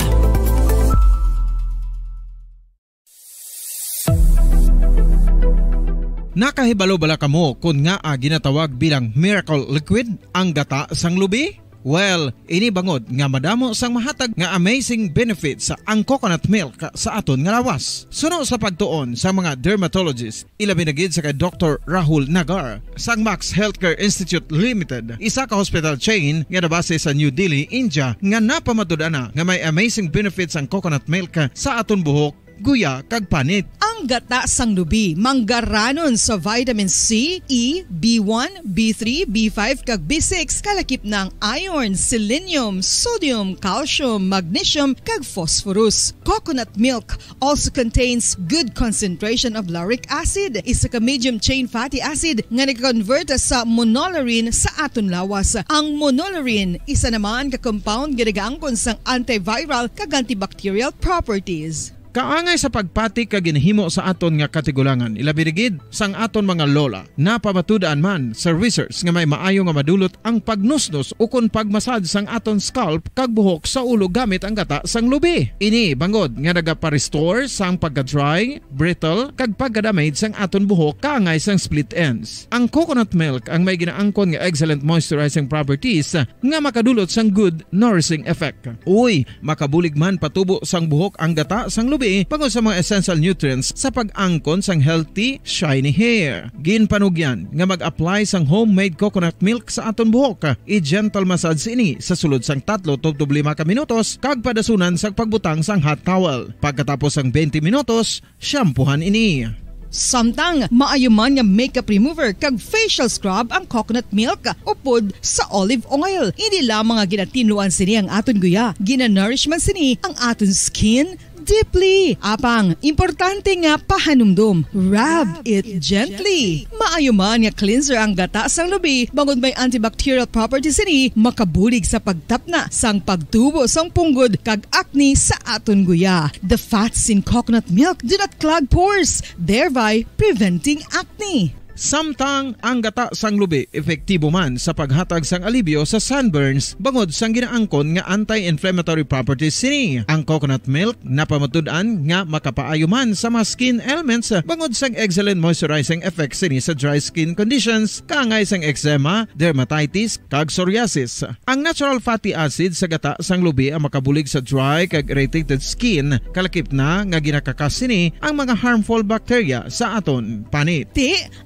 Nakahibalo bala kamo kung nga ginatawag bilang miracle liquid ang gata sang lubi? Well, ini bangod nga madamo sang mahatag nga amazing benefits sa ang coconut milk sa aton nga lawas. Suno sa pagtuon sa mga dermatologist, ilabi na gid sa kay Dr. Rahul Nagar sang Max Healthcare Institute Limited, isa ka hospital chain nga nabase sa New Delhi, India, nga napamatud-ana nga may amazing benefits ang coconut milk sa aton buhok, guya kag panit. Ang gata sang lubi manggaranon sa vitamin C, E, B1, B3, B5 kag B6 kalakip ng iron, selenium, sodium, calcium, magnesium kag phosphorus. Coconut milk also contains good concentration of lauric acid, isa ka medium chain fatty acid nga nag-convert sa monolarin sa aton lawas. Ang monolarin isa naman ka compound nga nagaangkon sang antiviral kag antibacterial properties. Kaangay sa pagpati kag ginhimo sa aton nga katigulangan, ilabirigid sang aton mga lola, napamatudan man sa research nga may maayo nga madulot ang pagnusnos o kon pagmasad sang aton scalp kag buhok sa ulo gamit ang gata sang lubi. Ini bangod nga nagapa-restore sang pagka-dry, brittle kag pagka-damage sang aton buhok kaangay sang split ends. Ang coconut milk ang may ginaangkon nga excellent moisturizing properties nga makadulot sang good nourishing effect. Uy, makabulig man patubo sang buhok ang gata sang lubi pangod sa mga essential nutrients sa pag-angkon sang healthy, shiny hair. Ginpanugyan nga mag-apply sang homemade coconut milk sa aton buhok. I-gentle massage ini sa sulod sang 3-5 ka minutos kag padasunan sa pagbutang sang hot towel. Pagkatapos sang 20 minutos, shampoohan ini. Samtang maayo man nga makeup remover kag facial scrub ang coconut milk upod sa olive oil. Hindi lamang nga ginatinluan sini ang aton guya, ginanourish man sini ang aton skin deeply. Apang, importante nga pahanumdum. Rub it gently. Maayo man nga cleanser ang gata sang lubi, bangod may antibacterial properties ini, makabulig sa pagtapna sang pagtubo sang punggod kag acne sa aton guya. The fats in coconut milk do not clog pores, thereby preventing acne. Samtang ang gata sang lubi epektibo man sa paghatag sang alibyo sa sunburns bangod sang ginaangkon nga anti-inflammatory properties sini. Ang coconut milk napamatud-an nga makapaayo man sa mga skin ailments bangod sang excellent moisturizing effect sini sa dry skin conditions kaangay sang eczema, dermatitis kag psoriasis. Ang natural fatty acid sa gata sang lubi ang makabulig sa dry kag irritated skin, kalakip na nga ginakakas sini ang mga harmful bacteria sa aton panit.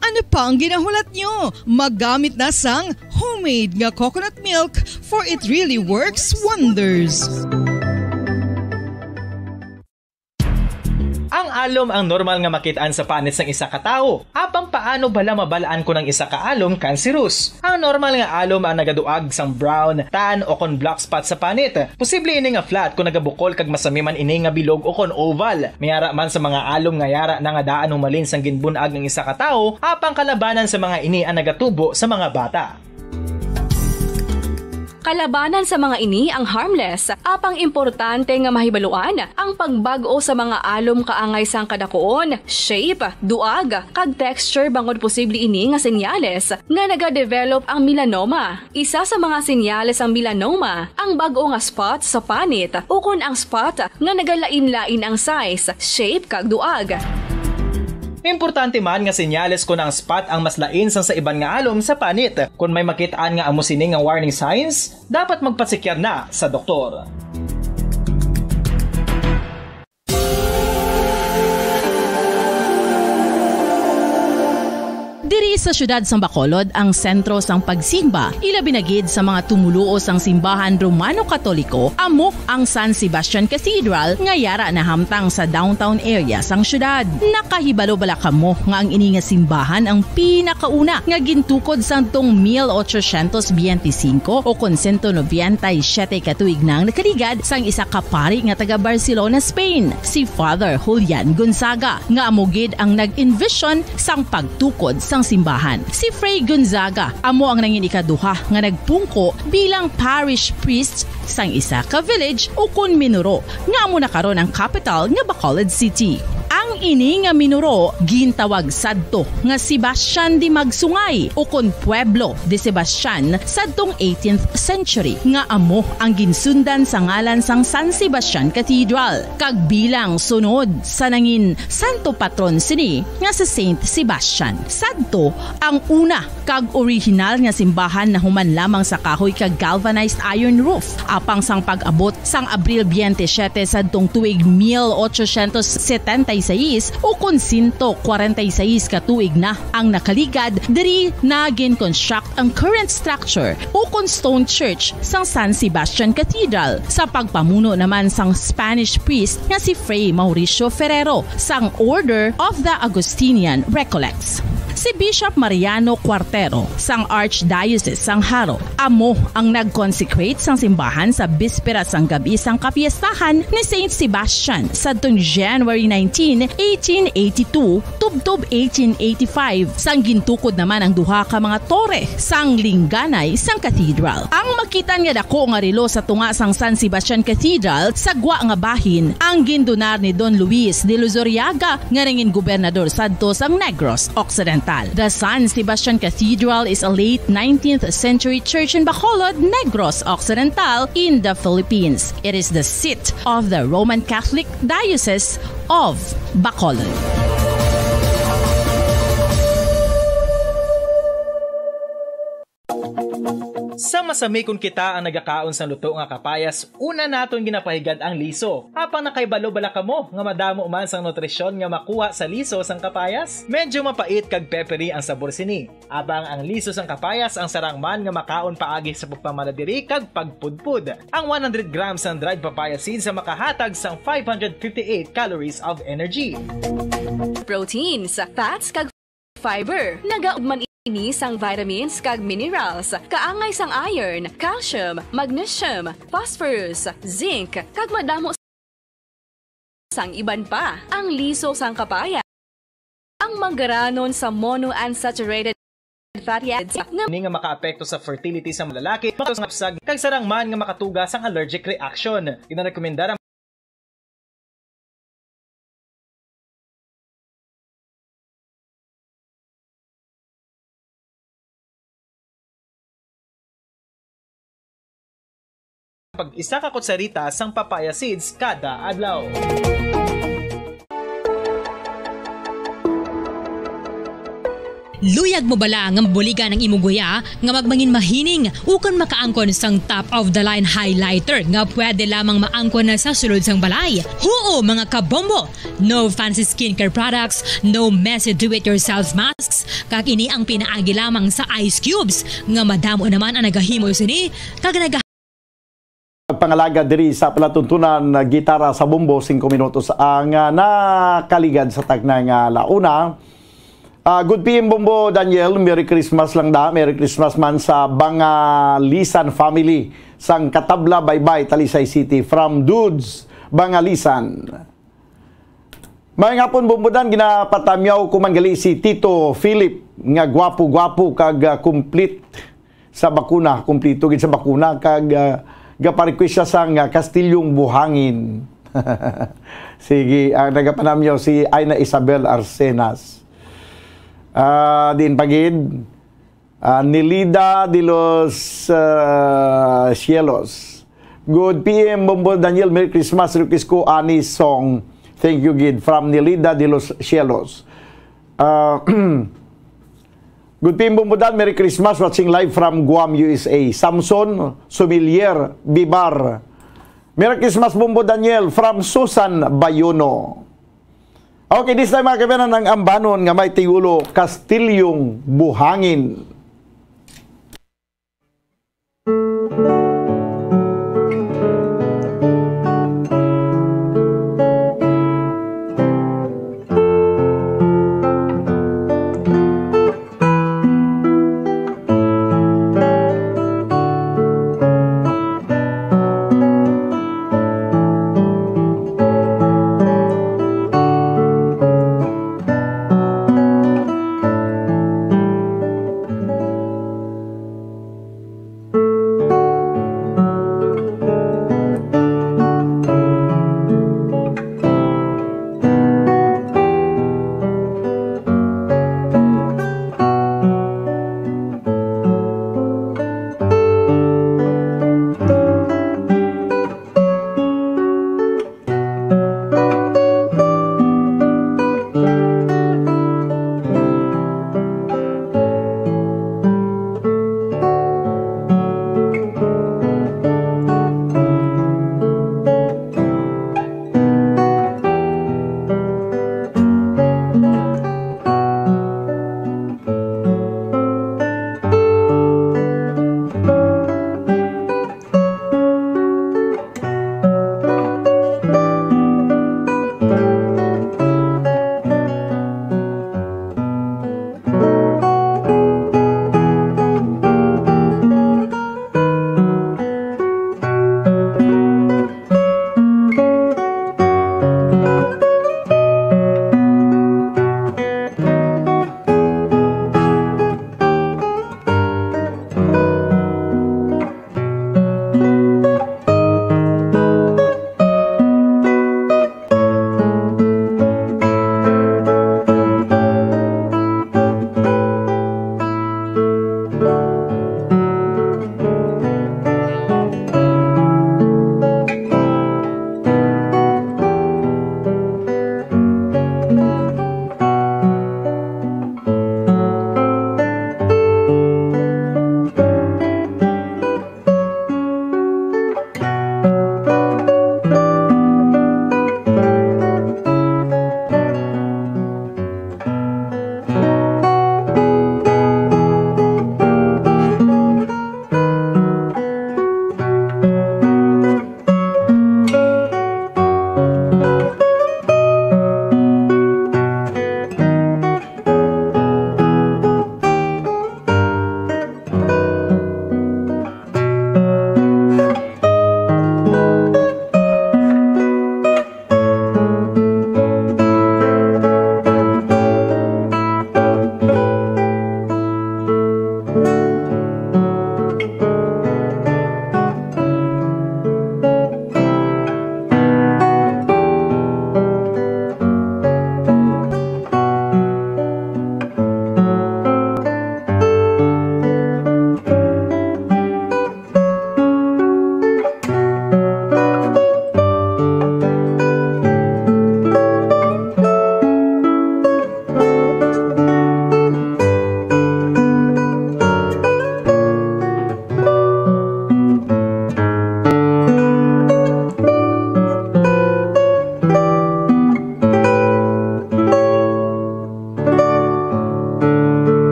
Ano pa ang ginahulat nyo? Maggamit na sang homemade nga coconut milk for it really works wonders. Ang alom ang normal nga makitaan sa panit sang isa ka tawo. Apang paano bala mabalaan ko ng isa ka alom cancerous? Ang normal nga alom ang nagaduag sang brown, tan o kon black spot sa panit. Posible ini nga flat kung nagabukol kag masami man ini nga bilog o kon oval. Mayara man sa mga alom nga yara na nga daan humalin sang ginbunag ng isa ka tawo, apang kalabanan sa mga ini ang nagatubo sa mga bata. Kalabanan sa mga ini ang harmless, apang importante nga mahibaluan ang pagbag-o sa mga alom kaangay sang kadakoon, shape, duag, kag texture bangod posible ini nga senyales nga nagadevelop ang melanoma. Isa sa mga senyales ang melanoma, ang bag-o nga spot sa panit o kun ang spot nga nagalain-lain ang size, shape kag duag. Importante man nga senyales kung ang spot ang mas lain sang sa iban nga alom sa panit. Kung may makitaan nga amo sini nga warning signs, dapat magpasikyar na sa doktor. Diri sa syudad sang Bacolod ang sentro sang pagsimba, ilabi na gid sa mga tumuluo sang simbahan Romano-Katoliko, amo ang San Sebastian Cathedral nga yara na hamtang sa downtown area sang syudad. Nakahibalo bala kamo nga ang ini nga simbahan ang pinakauna nga gintukod sang tong 1825 o kon 197 katuig nang nakaligad sang isa ka pari nga taga Barcelona, Spain, si Father Julian Gonzaga, nga amo gid ang nag-envision sang pagtukod sang simbahan. Si Fray Gonzaga amo ang nangin ikaduha nga nagpungko bilang parish priest sang isa ka village o kun Minuro nga amo na karon ang capital nga Bacolod City. Ang ini nga Minuro gintawag sadto nga Sebastian de Magsungay o kon Pueblo de Sebastian sadtong 18th century nga amo ang ginsundan sa ngalan sang San Sebastian Cathedral kag bilang sunod sa nangin santo patron sini nga si Saint Sebastian. Sadto ang una kag original nga simbahan na human lamang sa kahoy kag galvanized iron roof apang sang pag-abot sang Abril 27 sadtong tuig 1876 o kon 146 katuig na ang nakaligad diri na gin-construct ang current structure o kon stone church sang San Sebastian Cathedral sa pagpamuno naman sang Spanish priest nga si Fray Mauricio Ferrero sang Order of the Augustinian Recollects. Si Bishop Mariano Cuartero sang Archdiocese sang Haro amo ang nag-consecrate sang simbahan sa bispera sang gabi sang kapiestahan ni Saint Sebastian sadtong January 19, 1882 tubtob 1885 sang gintukod naman ang duha ka mga tore sang lingganay sang cathedral. Ang makitan nga dako nga relo sa tunga sang San Sebastian Cathedral sa gwa nga bahin ang gindonar ni Don Luis de Luzuriaga nga ringin gobernador sadto sang Negros Occidental. The San Sebastian Cathedral is a late 19th century church in Bacolod, Negros Occidental in the Philippines. It is the seat of the Roman Catholic Diocese of Bacolod. Sa masami kung kita ang nagakaon sa luto nga kapayas, una naton ginapahigad ang liso. Apang nakaibalo bala kamo nga madamo man sang nutrisyon nga makuha sa liso sang kapayas? Medyo mapait kag peppery ang sabor sini. Abang ang liso sang kapayas ang sarang man nga makaon paagi sa pagpamaladiri kag pagpudpud. Ang 100 grams ng dried papaya seeds sa makahatag sang 558 calories of energy. Proteins, fats kag fiber. Nagaugman ini sang vitamins kag minerals, kaangay sang iron, calcium, magnesium, phosphorus, zinc, kag madamo sang iban pa. Ang liso sang kapaya ang manggaranon sa monounsaturated fatty acids nga makaapekto sa fertility sa lalaki, makasangapsag kag sarang man nga makatuga sang allergic reaction. Ginarekomendar ang pag-isa ka kutsarita sang papaya seeds kada adlaw. Luyag mo bala nga mabuliga ng imuguya nga magmangin mahining ukan makaangkon sang top of the line highlighter nga pwede lamang maangkon na sa sulod sang balay. Huo mga kabombo! No fancy skincare products, no messy do-it-yourself masks, kag ini ang pinaagi lamang sa ice cubes nga madamo naman ang nagahimo sini kag pangalaga diri sa palatuntunan gitara sa bumbo 5 minutos ang nakaligad sa tagnang launa. Good PM Bombo Daniel, Merry Christmas lang da. Merry Christmas man sa Bangalisan family sang Katabla Baybay, Talisay City from Dudes Bangalisan. May nga pon bumbudan ginapatamyaw kumangali si Tito Philip nga gwapo-gwapo kag complete sa bakuna, kumplito gid sa bakuna kag gaparequest siya sang Kastilyong Buhangin. Sige, nagapanamyaw si Aina Isabel Arsenas. Din pagid Nilida de los Cielos. Good PM Bombo Daniel, Merry Christmas. Request ko ani song. Thank you, Gid, from Nilida de los Cielos. Good PM Bumbudan, Merry Christmas. Watching live from Guam, USA. Samson Sumilier Bibar. Merry Christmas, Bumbo Daniel, from Susan Bayuno. Okay, this time mga kabayan ng ambanon nga may tigulo, Kastilyong Buhangin.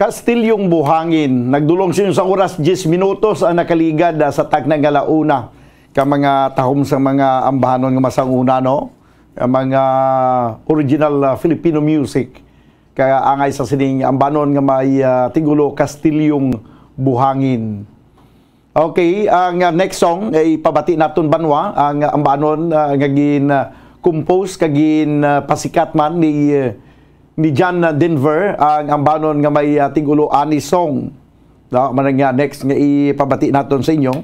Kastilyong Buhangin. Nagdulong siya sa oras 10 minutos ang nakaligad sa takna nga launa. Ka mga tahom sa mga ambahanon nga masanguna, no? Mga original Filipino music. Kaya angay sa sining ambanon nga may tigulo Kastilyong Buhangin. Okay, ang next song ay pabati naton banwa ang ambanon nga compose kagin pasikat man ni John Denver ang ambanon nga may tigulo ani song. No, man nga next nga ipabati naton sa inyo.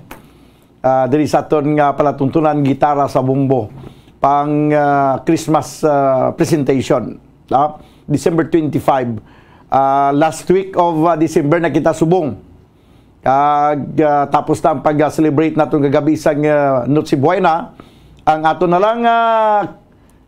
Diri sa aton nga palatuntunan gitara sa bumbo pang Christmas presentation. No? December 25. Last week of December na kita subong. Tapos na ang pag-celebrate natin kagabi sa Noche Buena. Ang ato na lang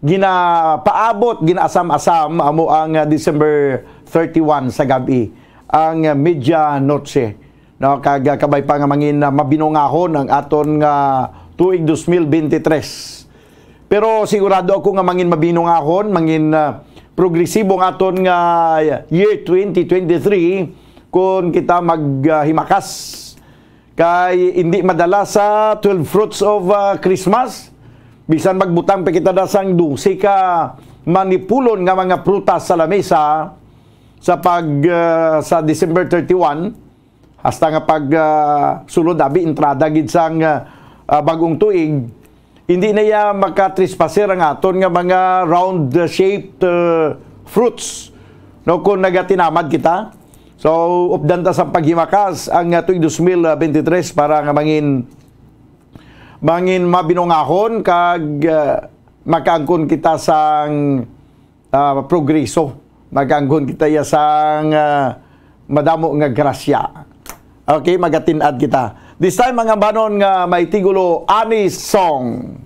ginapaabot, ginaasam-asam amo ang December 31 sa gabi. Ang Media Noche. No, kabay pa nga mangin mabinungahon ang aton nga tuig 2023. Pero sigurado ako nga mangin mabinungahon, mangin progresibo nga aton nga year 2023 kung kita maghimakas kay hindi madala sa 12 fruits of Christmas. Bisan magbutang pa kita dasang 12 ka manipulon nga mga prutas sa lamesa sa sa December 31 hasta nga pag sulod abi entrada gid sang bagong tuig. Hindi na ya makatrispasser ang aton nga mga round-shaped fruits. No, kung nagatinamad kita. So, updanta sa paghimakas ang tuig 2023 para nga mangin mabinungahon kag makaangkon kita sang progreso. Makaangkon kita ya sang madamo nga grasya. Okay, magatinad kita. This time, mga banon nga may tigulo ani song.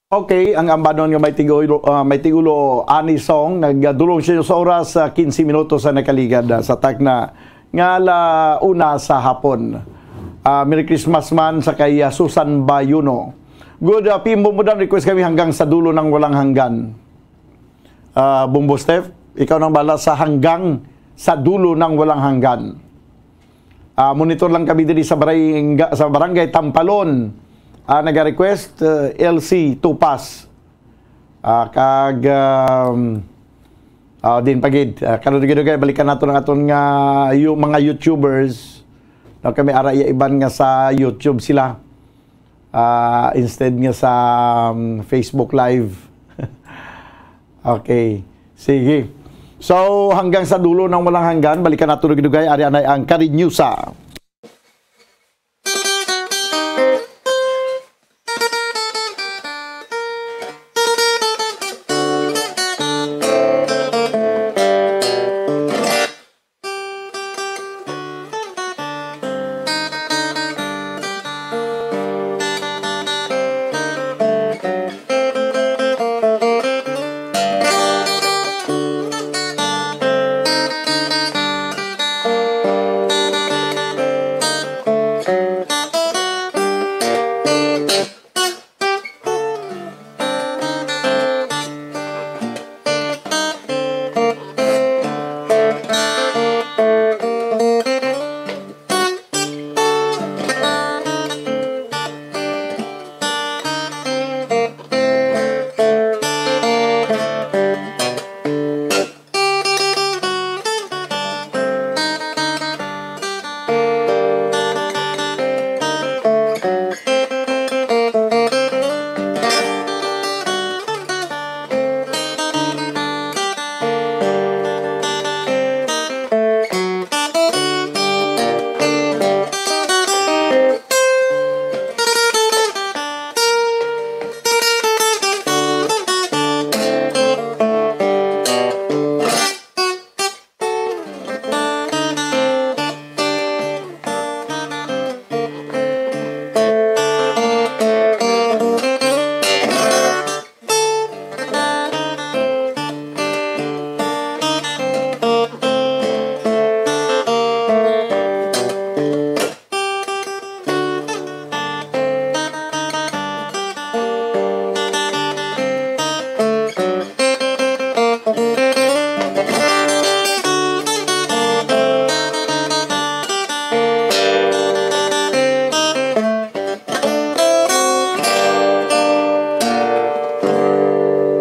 Okay, ang ambanon nga may tigulo ani song nagdulong siya sa oras 15 minutos sa nakaligad sa takna nga una sa hapon. Merry Christmas man sa kay Susan Bayuno. Good Pimbo Mudan, request kami hanggang sa dulo ng walang hanggan. Bumbo Steph, ikaw nang bala sa hanggang sa dulo ng walang hanggan. Monitor lang kami diri sa barangay Tampalon. Nag-request LC Tupas. Din pagid. Karon gid balikan nato ng aton nga yung mga YouTubers. Kami araya iban nga sa YouTube sila. Instead nga sa Facebook Live. Okay. Sige. So, hanggang sa dulo ng walang hanggan, balikan nato ng dugay, ari anay ang Karinyusa.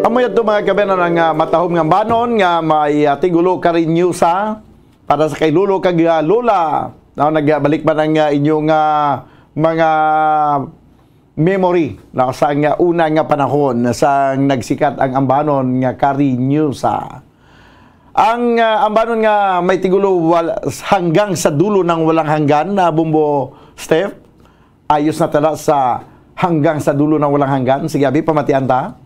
Amoy ito mga kabena ng matahom ng banon nga may tigulo Karinyusa para sa kay Lulo kag Lola. Nagbalik ba ng inyong mga memory na sa una nga panahon sa nagsikat ang ambanon nga Karinyusa. Ang ambanon nga may tigulo hanggang sa dulo ng walang hanggan na Bumbo Steph. Ayos na tala sa hanggang sa dulo ng walang hanggan. Sige, abi, pamatian ta.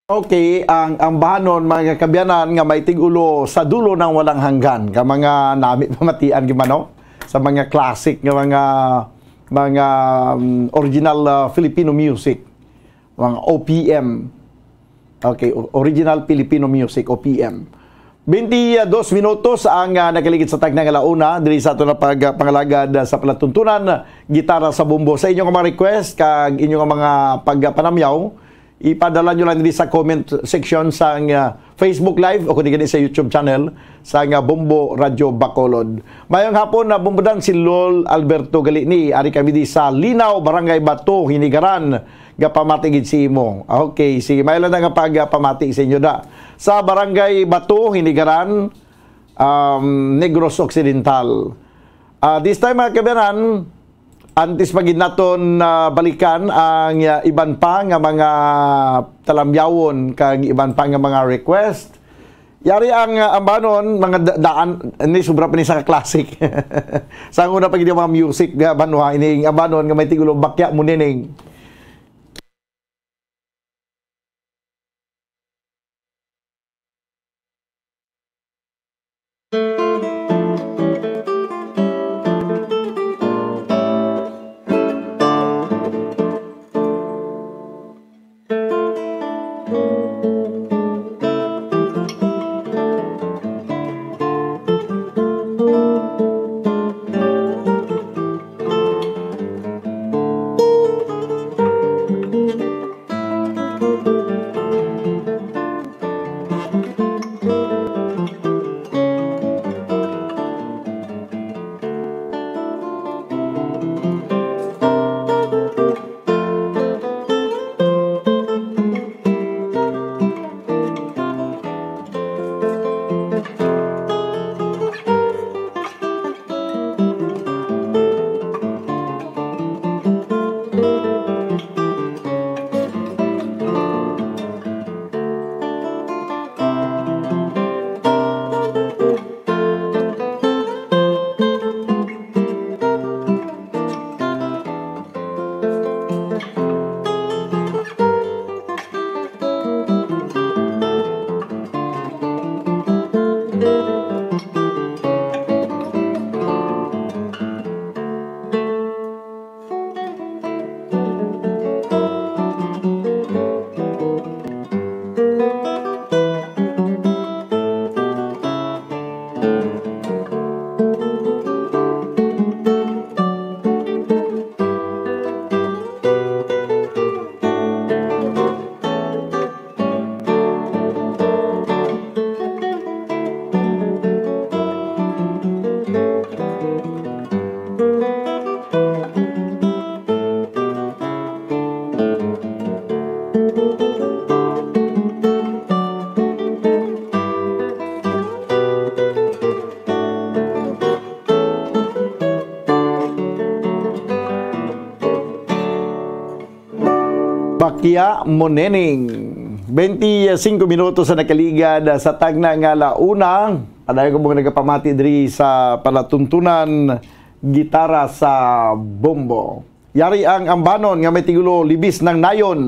Okay, ang bahanon mga kabyanan nga may tigulo sa dulo ng walang hanggan ka mga nami pamatian gimano sa mga classic nga mga original Filipino music, mga OPM. Okay, original Filipino music, OPM. 22 minutos ang nakaligid sa tagna nga launa diri sa ato na pangalagad sa palatuntunan gitara sa bumbo. Sa inyong mga request kag inyong mga pagpanamyaw, ipadala nyo lang dito sa comment section sa Facebook Live o kundi sa YouTube channel sa Bombo Radio Bacolod. Mayong hapon na bumbudan si Lol Alberto Galini. Ari kami di sa Linaw, Barangay Bato, Hinigaran. Gapamatigid si Imo. Okay, sige. Mayroon na nga pagpamati sa inyo da. Sa Barangay Bato, Hinigaran, Negros Occidental. This time mga kabayan, antes pagid naton balikan ang iban pa nga mga talamyawon kag iban pa nga mga request. Yari ang ambanon mga daan ni sobra pa ni sa classic. Sa una pagid mga music nga banwa ini ambanon nga may tigulo bakya munening. Bakya Monening. 25 minutos sa nakaligad sa tagna nga launa. Aday ko mga nagapamati diri sa palatuntunan gitara sa bombo. Yari ang ambanon nga may tigulo libis ng nayon.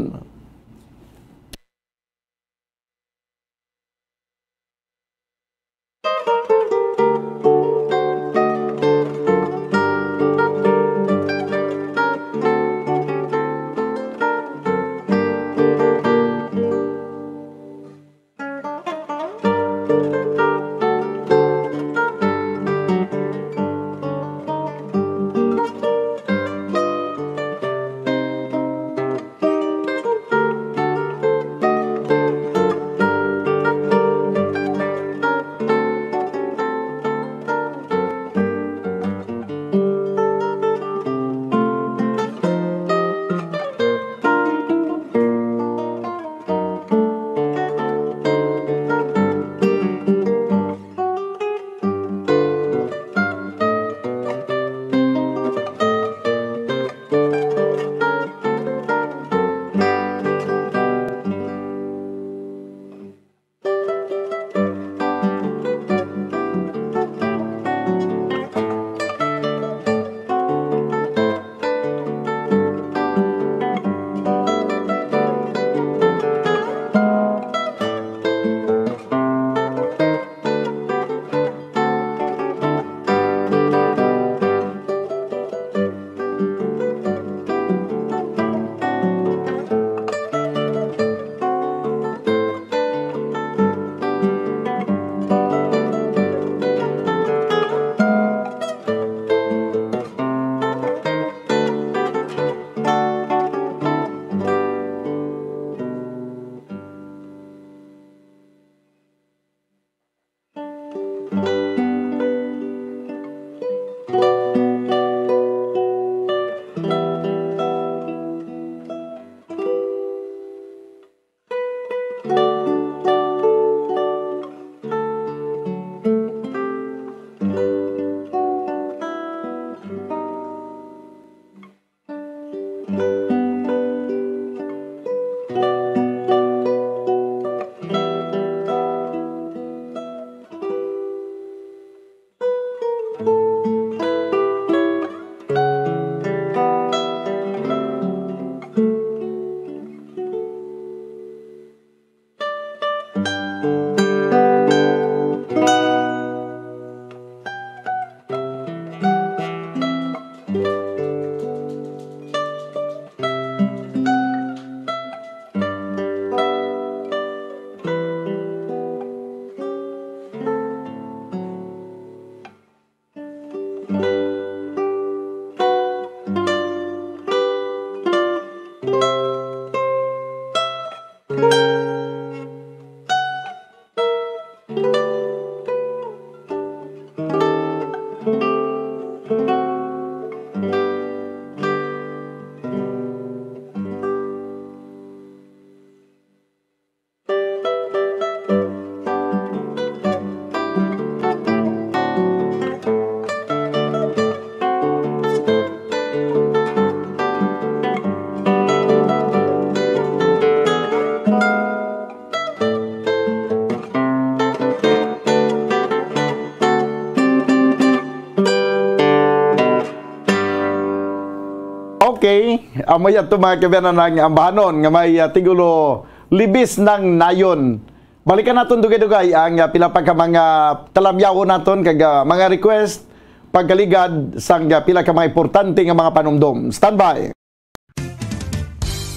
Okay, amay ato mga kabayan ng ambahanon nga may tigulo libis ng nayon. Balikan naton dugay-dugay ang pila pa ka mga talamyaw naton kag mga request pagkaligad sang pila ka mga importante nga mga panumdom. Standby.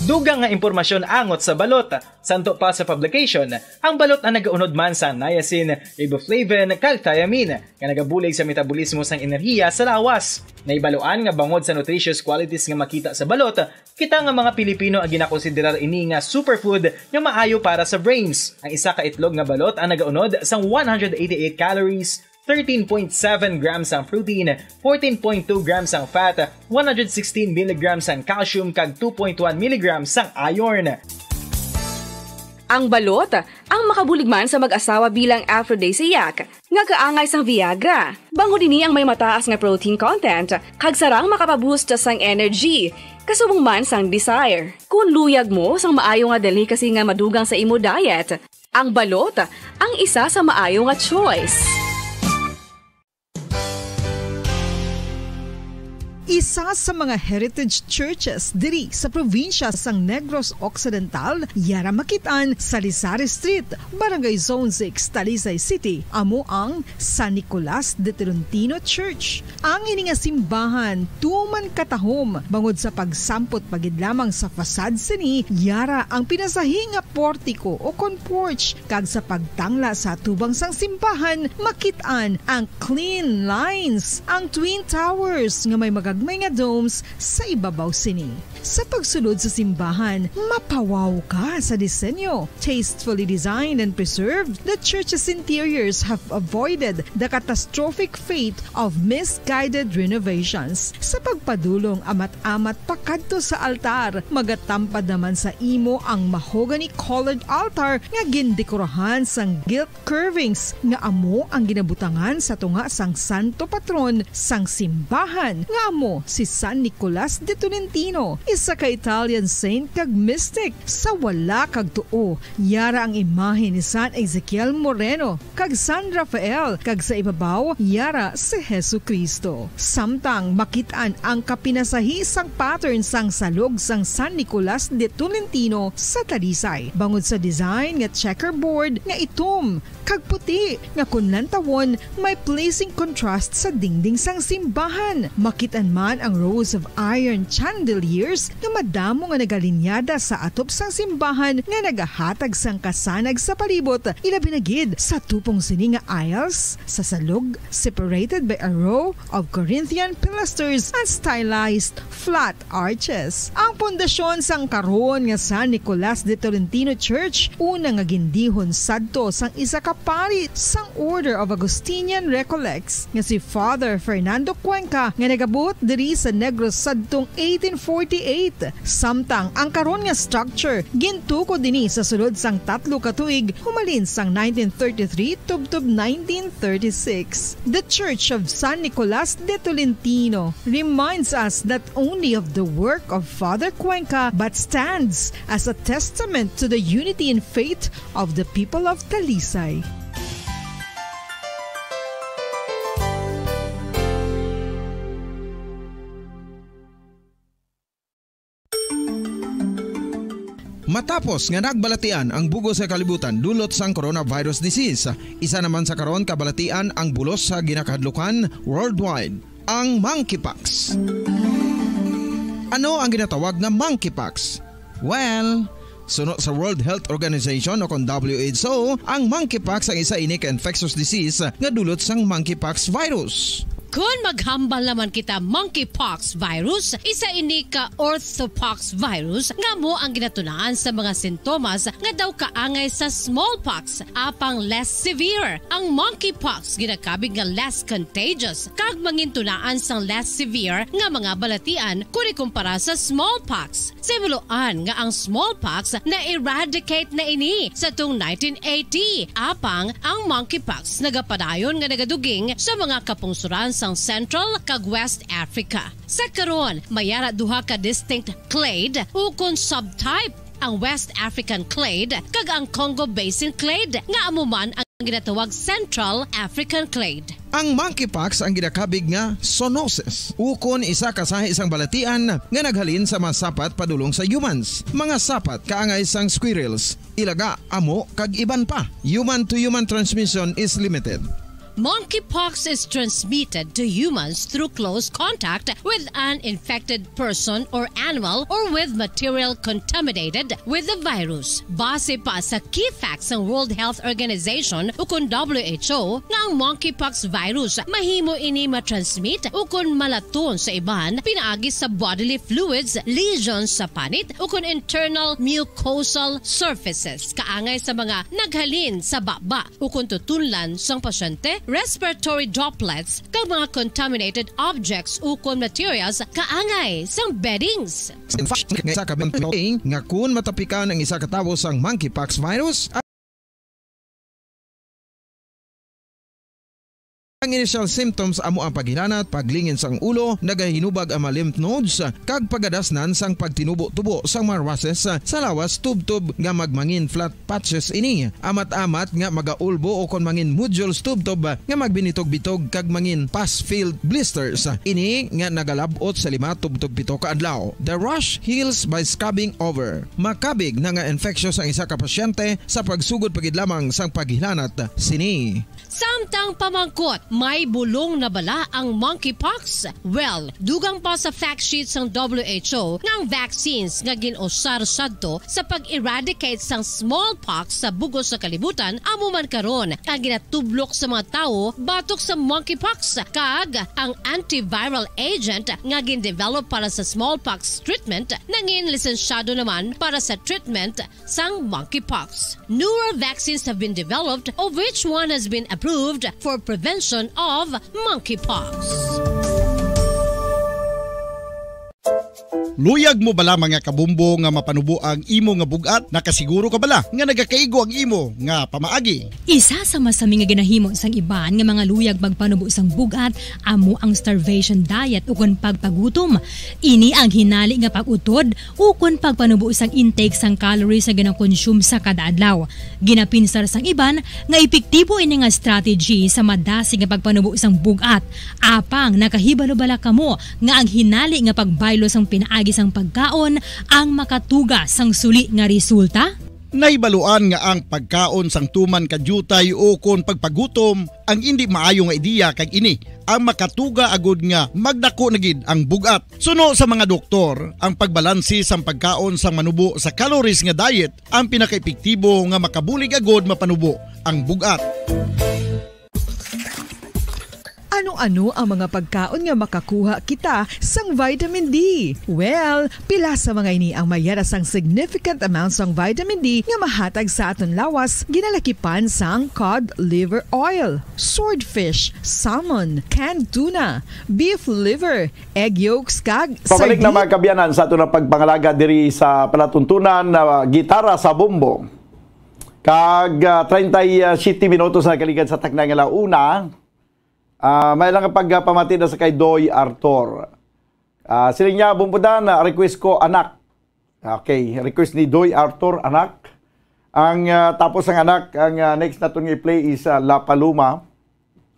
Dugang nga impormasyon angot sa balot. Santo pa sa publication, ang balot ang nagaunod man sa niacin, riboflavin, kag thiamine, nga nagabulig sa metabolismo sang enerhiya sa lawas. Naibaluan nga bangod sa nutritious qualities nga makita sa balot, kita nga mga Pilipino ang ginakonsiderar ini nga superfood nga maayo para sa brains. Ang isa ka itlog nga balot ang nagaunod sang 188 calories, 13.7 grams ang protein, 14.2 grams ang fat, 116 mg ang calcium kag 2.1 mg ang iron. Ang balot, ang makabulig man sa mag-asawa bilang aphrodisiac, nga kaangay sang Viagra. Bangod ini ang may mataas nga protein content, kag sarang makapaboost sang energy, kasubong man sang desire. Kung luyag mo sang maayo nga delicacy nga madugang sa imo diet, ang balot ang isa sa maayo nga choice. Isa sa mga heritage churches diri sa probinsya sang Negros Occidental, yara makitaan sa Rizal Street, Barangay Zone 6, Talisay City, amo ang San Nicolas de Tolentino Church. Ang ini nga simbahan tuman katahom bangod sa pagsampot pagid lamang sa fasad sini, yara ang pinasahi nga portiko o kon porch, kag sa pagtangla sa tubang sang simbahan makitaan ang clean lines, ang twin towers nga may magagmay nga domes sa ibabaw sini. Sa pagsulod sa simbahan, mapawaw ka sa disenyo. Tastefully designed and preserved, the church's interiors have avoided the catastrophic fate of misguided renovations. Sa pagpadulong amat-amat pakadto sa altar, magatampad naman sa imo ang mahogany colored altar nga gindekorahan sang gilt curvings nga amo ang ginabutangan sa tunga sang santo patron sang simbahan nga amo si San Nicolas de Tolentino, isa ka Italian saint kag mystic. Sa wala kag tuo, yara ang imahe ni San Ezekiel Moreno kag San Rafael, kag sa ibabaw yara si Jesucristo. Samtang makitaan ang kapinasahi sang pattern sang salog sang San Nicolas de Tolentino sa Talisay, bangod sa design nga checkerboard nga itom kag puti nga kunlantawon may pleasing contrast sa dingding sang simbahan. Makitaan man ang rows of iron chandeliers nga madamo nga nagalinyada sa atop sang simbahan nga nagahatag sang kasanag sa palibot, ilabi na gid sa tupong sini nga aisles sa salog, separated by a row of Corinthian pilasters and stylized flat arches. Ang pundasyon sang karon nga San Nicolas de Tolentino Church una nga gindihon sadto sang isa ka pari sang Order of Augustinian Recollects nga si Father Fernando Cuenca nga nagabot diri sa Negros sadtong 1848. Samtang ang karon nga structure gintuko dinhi sa sulod sang 3 ka tuig humalin sang 1933 tubtob 1936. The Church of San Nicolas de Tolentino reminds us not only of the work of Father Cuenca but stands as a testament to the unity and faith of the people of Talisay. Matapos nga nagbalatian ang bugos sa kalibutan dulot sang coronavirus disease, isa naman sa karon kabalatian ang bulos sa ginakahadlukan worldwide, ang monkeypox. Ano ang ginatawag na monkeypox? Well, suno sa World Health Organization o kon WHO, ang monkeypox ang isa ini ka infectious disease nga dulot sang monkeypox virus. Kung maghambal naman kita monkeypox virus, isa ini ka orthopox virus nga mo ang ginatunaan sa mga sintomas nga daw kaangay sa smallpox, apang less severe. Ang monkeypox ginakabig nga less contagious, kag mangintunaan sang less severe nga mga balatian kung ikumpara sa smallpox. Simuloan nga ang smallpox na eradicate na ini sa tung 1980, apang ang monkeypox nagapadayon nga nagaduging sa mga kapungsuran sang Central kag West Africa. Sa karon, mayara duha ka distinct clade ukon subtype, ang West African clade kag ang Congo Basin clade nga amo man ang ginatawag Central African Clade. Ang monkeypox ang ginakabig nga zoonosis. Ukon isa kasahi isang balatian nga naghalin sa mga sapat padulong sa humans. Mga sapat kaangay sang squirrels, ilaga, amo kag iban pa. Human to human transmission is limited. Monkeypox is transmitted to humans through close contact with an infected person or animal or with material contaminated with the virus. Base pa sa key facts ng World Health Organization ukon WHO nga ang monkeypox virus mahimo ini matransmit ukon malaton sa iban pinaagi sa bodily fluids, lesions sa panit ukon internal mucosal surfaces kaangay sa mga naghalin sa baba ukon tutunlan sang pasyente, respiratory droplets kag mga contaminated objects ukon materials kaangay sang beddings. Sa kabintay nga kun matapikan ang isa ka tawo sang monkeypox virus, ang initial symptoms amo ang paghilanat, paglingin sang ulo, nagahinubag ang mga lymph nodes, kag pagadasnan sang pagtinubo-tubo sang mga rashes sa lawas tubtob nga magmangin flat patches ini. Amat-amat nga magaulbo o kon mangin nodules tubtob nga magbinitog-bitog kag mangin pus-filled blisters. Ini nga nagalabot sa 5 tubtob 7 ka adlaw. The rash heals by scabbing over. Makabig na nga infectious ang isa ka pasyente sa pagsugod pagid lamang sang paghilanat sini. Samtang pamangkot, may bulong na bala ang monkeypox? Well, dugang pa sa fact sheet ng WHO ng vaccines nga ginusar sadto sa pag-eradicate sang smallpox sa bugos sa kalibutan amo man karon ang ginatublok sa mga tao batok sa monkeypox kag ang antiviral agent nga gin-develop para sa smallpox treatment nangin lisensyado naman para sa treatment sang monkeypox. Newer vaccines have been developed of which one has been approved for prevention of monkeypox. Luyag mo bala mga kabumbo nga mapanubo ang imo nga bugat? Nakasiguro ka bala nga nagakaigo ang imo nga pamaagi? Isa sa masami nga ginahimo sang iban nga mga luyag magpanubo sang bugat amo ang starvation diet ukon pagpagutom. Ini ang hinali nga pag-utod ukon pagpanubo sang intake sang calories sa gina-consume sa kada adlaw. Ginapinsar sang iban nga epektibo ini nga strategy sa madasi nga pagpanubo sang bugat. Apang nakahibalo bala kamo nga ang hinali nga pagbaylo sang pinaagi sang pagkaon ang makatuga sang suli nga resulta? Naibaluan nga ang pagkaon sang tuman kadyutay o kon pagpagutom ang hindi maayo nga ideya kag ini ang makatuga agud nga magdako na gid ang bugat. Suno sa mga doktor, ang pagbalansi sang pagkaon sang manubo sa calories nga diet ang pinakaepektibo nga makabulig agud mapanubo ang bugat. Ano-ano ang mga pagkaon nga makakuha kita sang vitamin D? Well, pila sa mga ini ang mayara sang significant amounts sang vitamin D nga mahatag sa aton lawas ginalakipan sang cod liver oil, swordfish, salmon, canned tuna, beef liver, egg yolks kag Pabalik na mga kabyanan sa ato na pagpangalaga diri sa palatuntunan na gitara sa bumbo. Kag 37 minutos na kaligad sa takna nga launa. May lang pagpamati na sa kay Doy Arthur. Siling niya, bumpudan, request ko, anak. Okay, request ni Doy Arthur, anak. Ang tapos ang anak, ang next na itong i-play is La Paloma.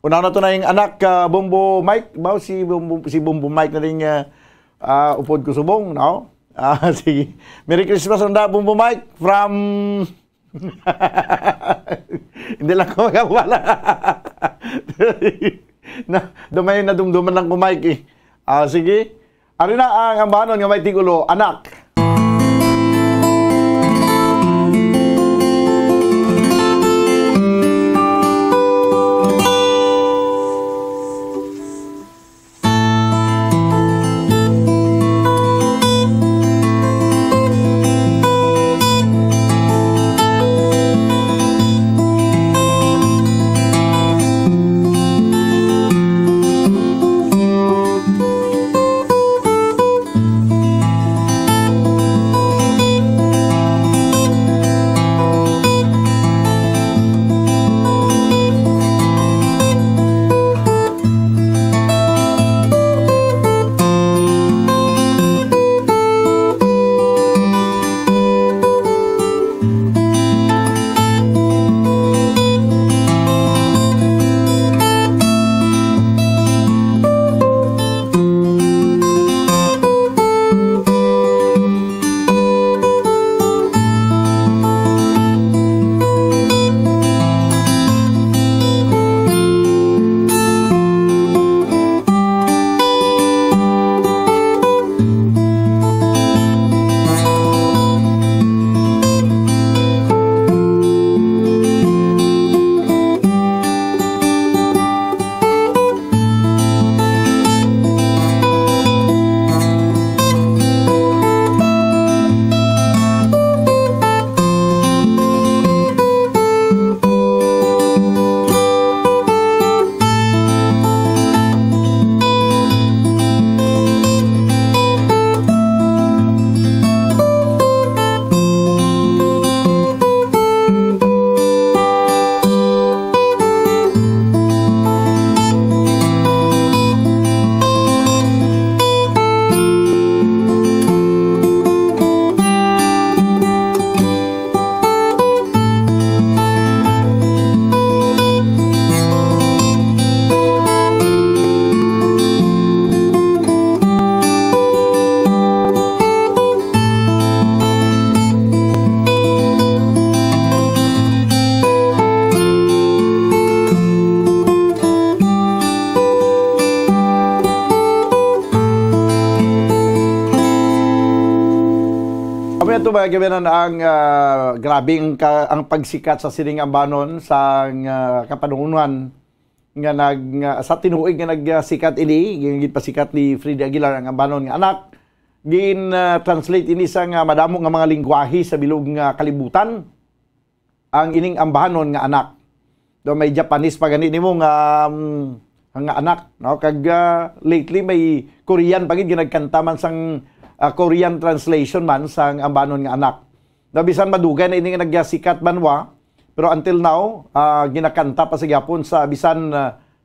Una na ito na yung anak, Bumbo Mike. Ba, si Bumbo Mike na rin upod ko subong, no? Sige. Merry Christmas on Bumbo Mike from... Hindi lang ko magkawala. Dumayon na dumduman lang ko, Mike. Sige. Ari na ang ambanon nga may tigulo, anak. mga kaibigan ang grabing ang pagsikat sa sining ambanon sa kapanununan nga sa tinuig nga nagsikat ini gid pasikat ni Freddy Aguilar ang ambanon nga anak gin translate ini sa madamo nga mga lingwahe sa bilog nga kalibutan ang ining ambanon nga anak. Do may Japanese pa gani nimo nga anak no kag lately may Korean pagid ginagkantaman sang Korean translation man sang ambanon nga anak. Nabisan madugay na ini nga nagyasikat banwa pero until now ginakanta pa sa gyapon sa bisan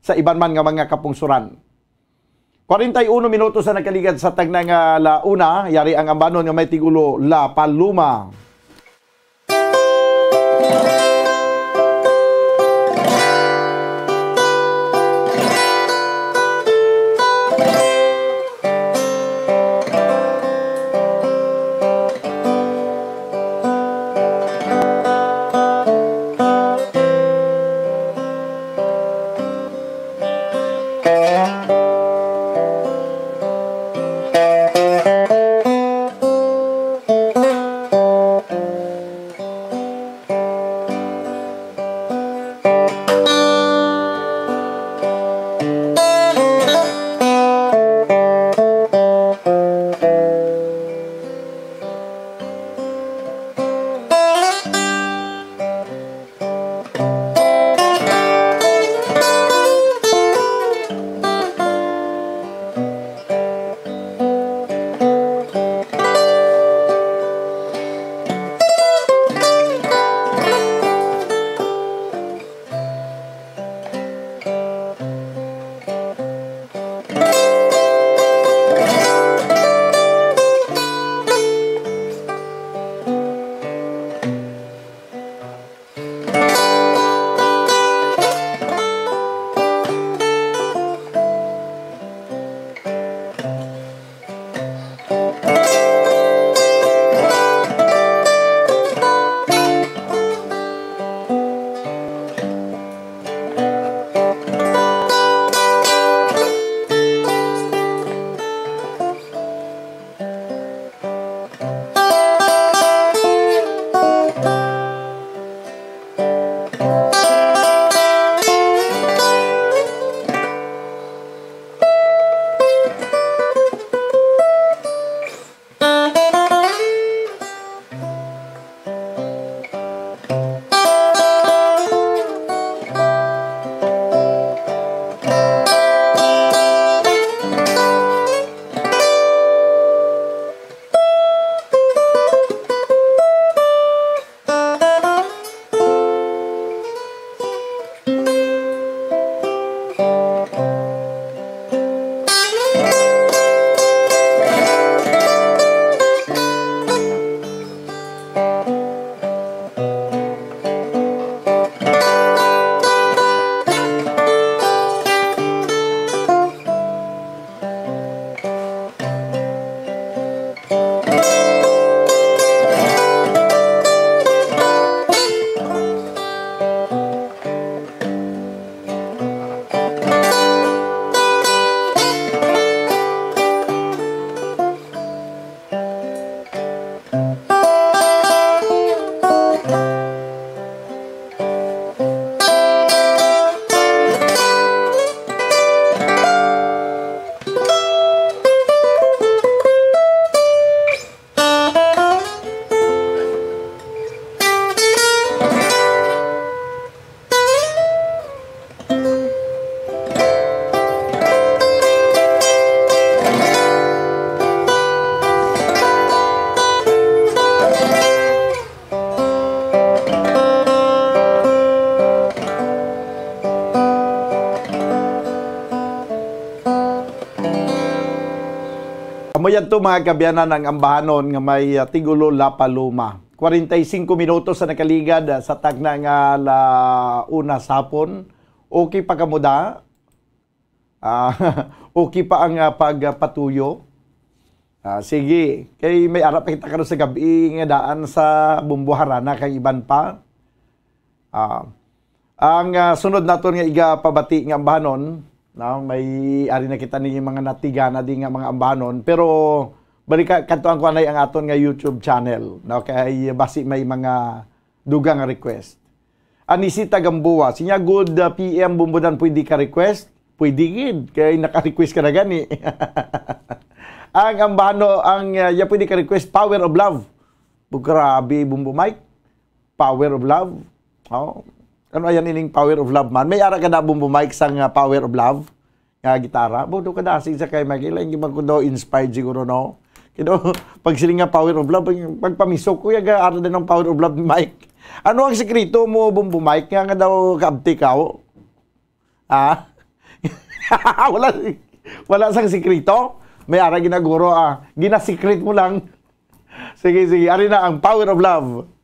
sa iban man nga mga kapungsuran. 41 minutos na nakaligad sa tagna nga launa yari ang ambanon nga may tigulo La Paloma. Amo yan to mga kabyanan ng ambahanon nga may tigulo La Paloma. 45 minutos sa nakaligad sa tagna nga una sapon. Okay pa kamuda? Okay pa ang pagpatuyo? Sige, kay may arap kita karon sa gabi nga daan sa Bumbuharana kay iban pa. Ang sunod naton nga iga pabati nga ambahanon, may ari na kita ni mga natigana di nga mga ambahanon, pero balik kantuan ko anay ang aton nga YouTube channel. No? Kaya basi may mga dugang request. Anisita Gamboa, sinya good PM bumbudan pwede ka request? Pwede gid, kaya naka-request ka na gani. Ang ambano, ya pwede ka request, Power of Love. Grabe, Bumbo Mike. Power of Love. Oh. Ano ayan ining Power of Love man? May ara ka na Bumbo Mike sang Power of Love nga gitara. Bodo ka na sa kay Mike. Ilang gimang ko daw inspired siguro, no? Kino, pag siling nga Power of Love, pagpamisok ko, yaga ara din ng Power of Love ni Mike. Ano ang sekreto mo, Bumbo Mike? Nga daw kaabti ka, oh? Ah? wala sang sekreto? May ara ginaguro, ginasekret mo lang. Sige, ari na ang Power of Love.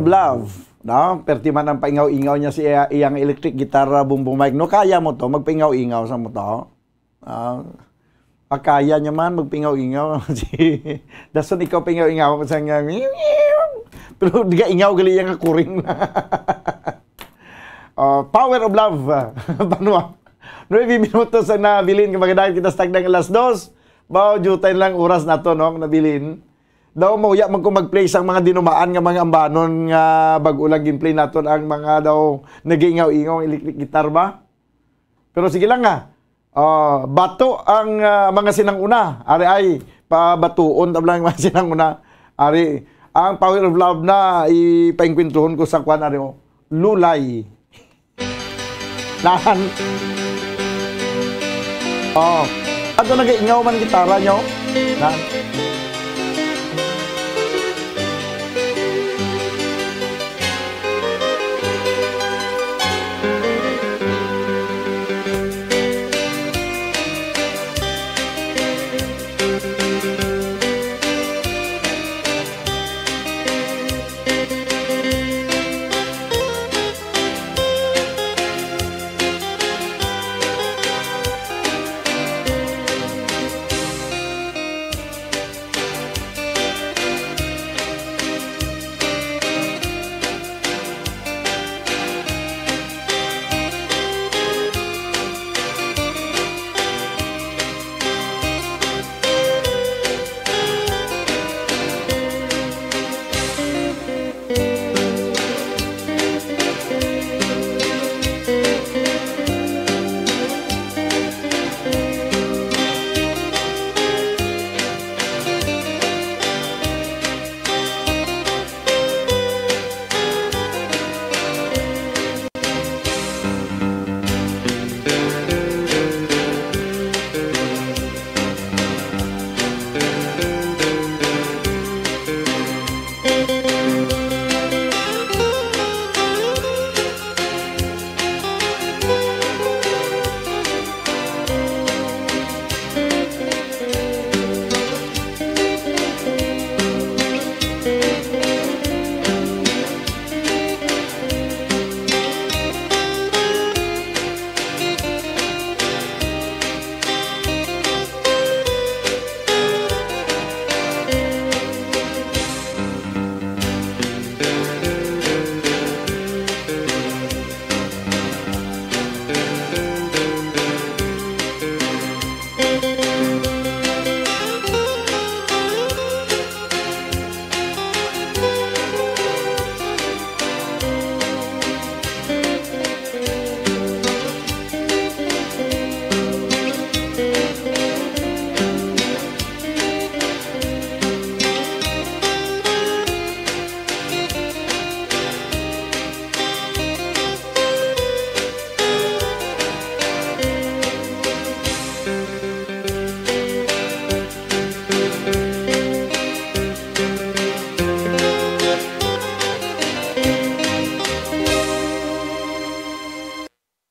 Love. No? Perti man ang paingaw-ingaw niya si iyang electric guitar bumbong mic. No, kaya mo to, magpaingaw-ingaw sa mo to. Kaya niya man, magpaingaw-ingaw. Dason ikaw paingaw-ingaw. Pero di ka ingaw gali yung kuring. Power of Love. Banwa. 9 minutos ang nabilin. Kapag kita stag ng alas 2. Bao, jutay lang oras na to, no? Nabilin. Daw mauya man kung mag-play sang mga dinumaan nga mga ambanon nga bago lang gameplay naton ang mga daw nagingaw-ingaw electric guitar ba. Pero sige lang nga. Bato ang mga sinanguna. Ari ay pabatuon tablang mga sinanguna. Ari ang Power of Love na ipaingkwentuhon ko sa kwan ari Lulay. Nahan. Ato nagaingaw man gitara nyo. Nahan.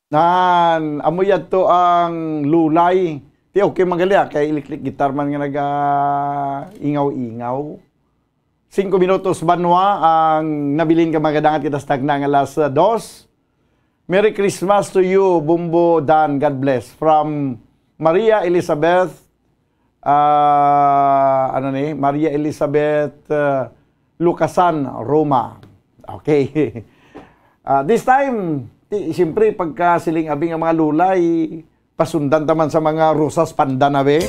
Nan, amoy to ang Lulay. Ti okay magali kay electric guitar man nga ingaw-ingaw. 5 minutos banwa ang nabilin ka magadangat kita stag na nga alas 2. Merry Christmas to you, Bumbo Dan. God bless. From Maria Elizabeth Maria Elizabeth Lucasan, Roma. Okay. This time siyempre, pagka siling abing ang mga Lulay, pasundan taman sa mga Rosas Pandanabe.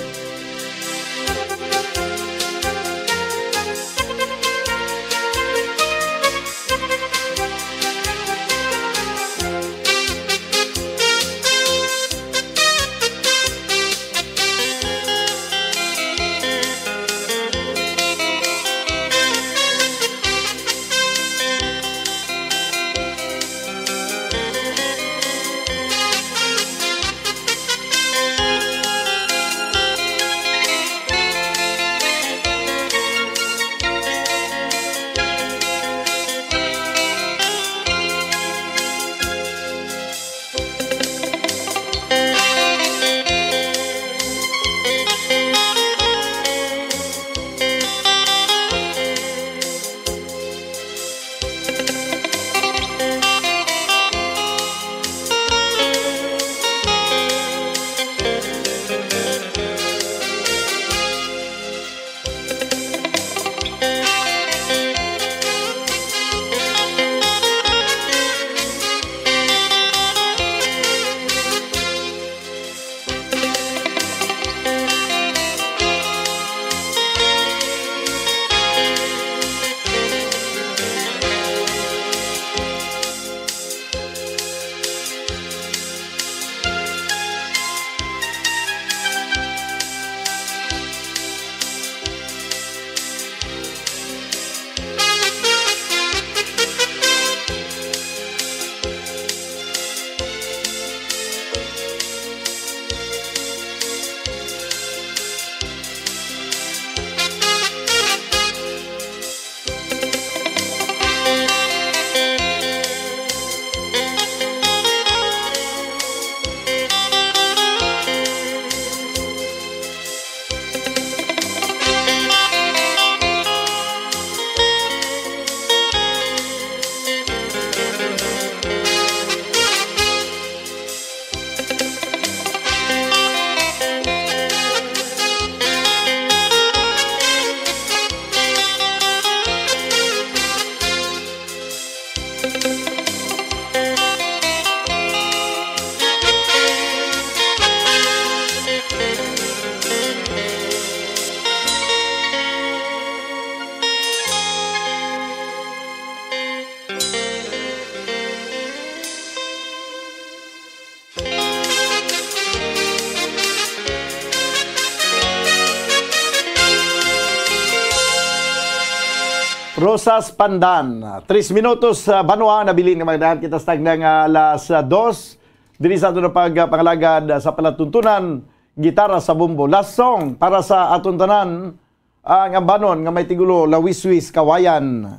Rosas Pandan. 3 minutos banwa nabilin nga magdahan kita stag ng alas 2. Diri sa ato na pagpangalagad sa palatuntunan, gitara sa bumbo. Last song para sa aton tanan ang ambanon nga may tigulo Lawiswis Kawayan.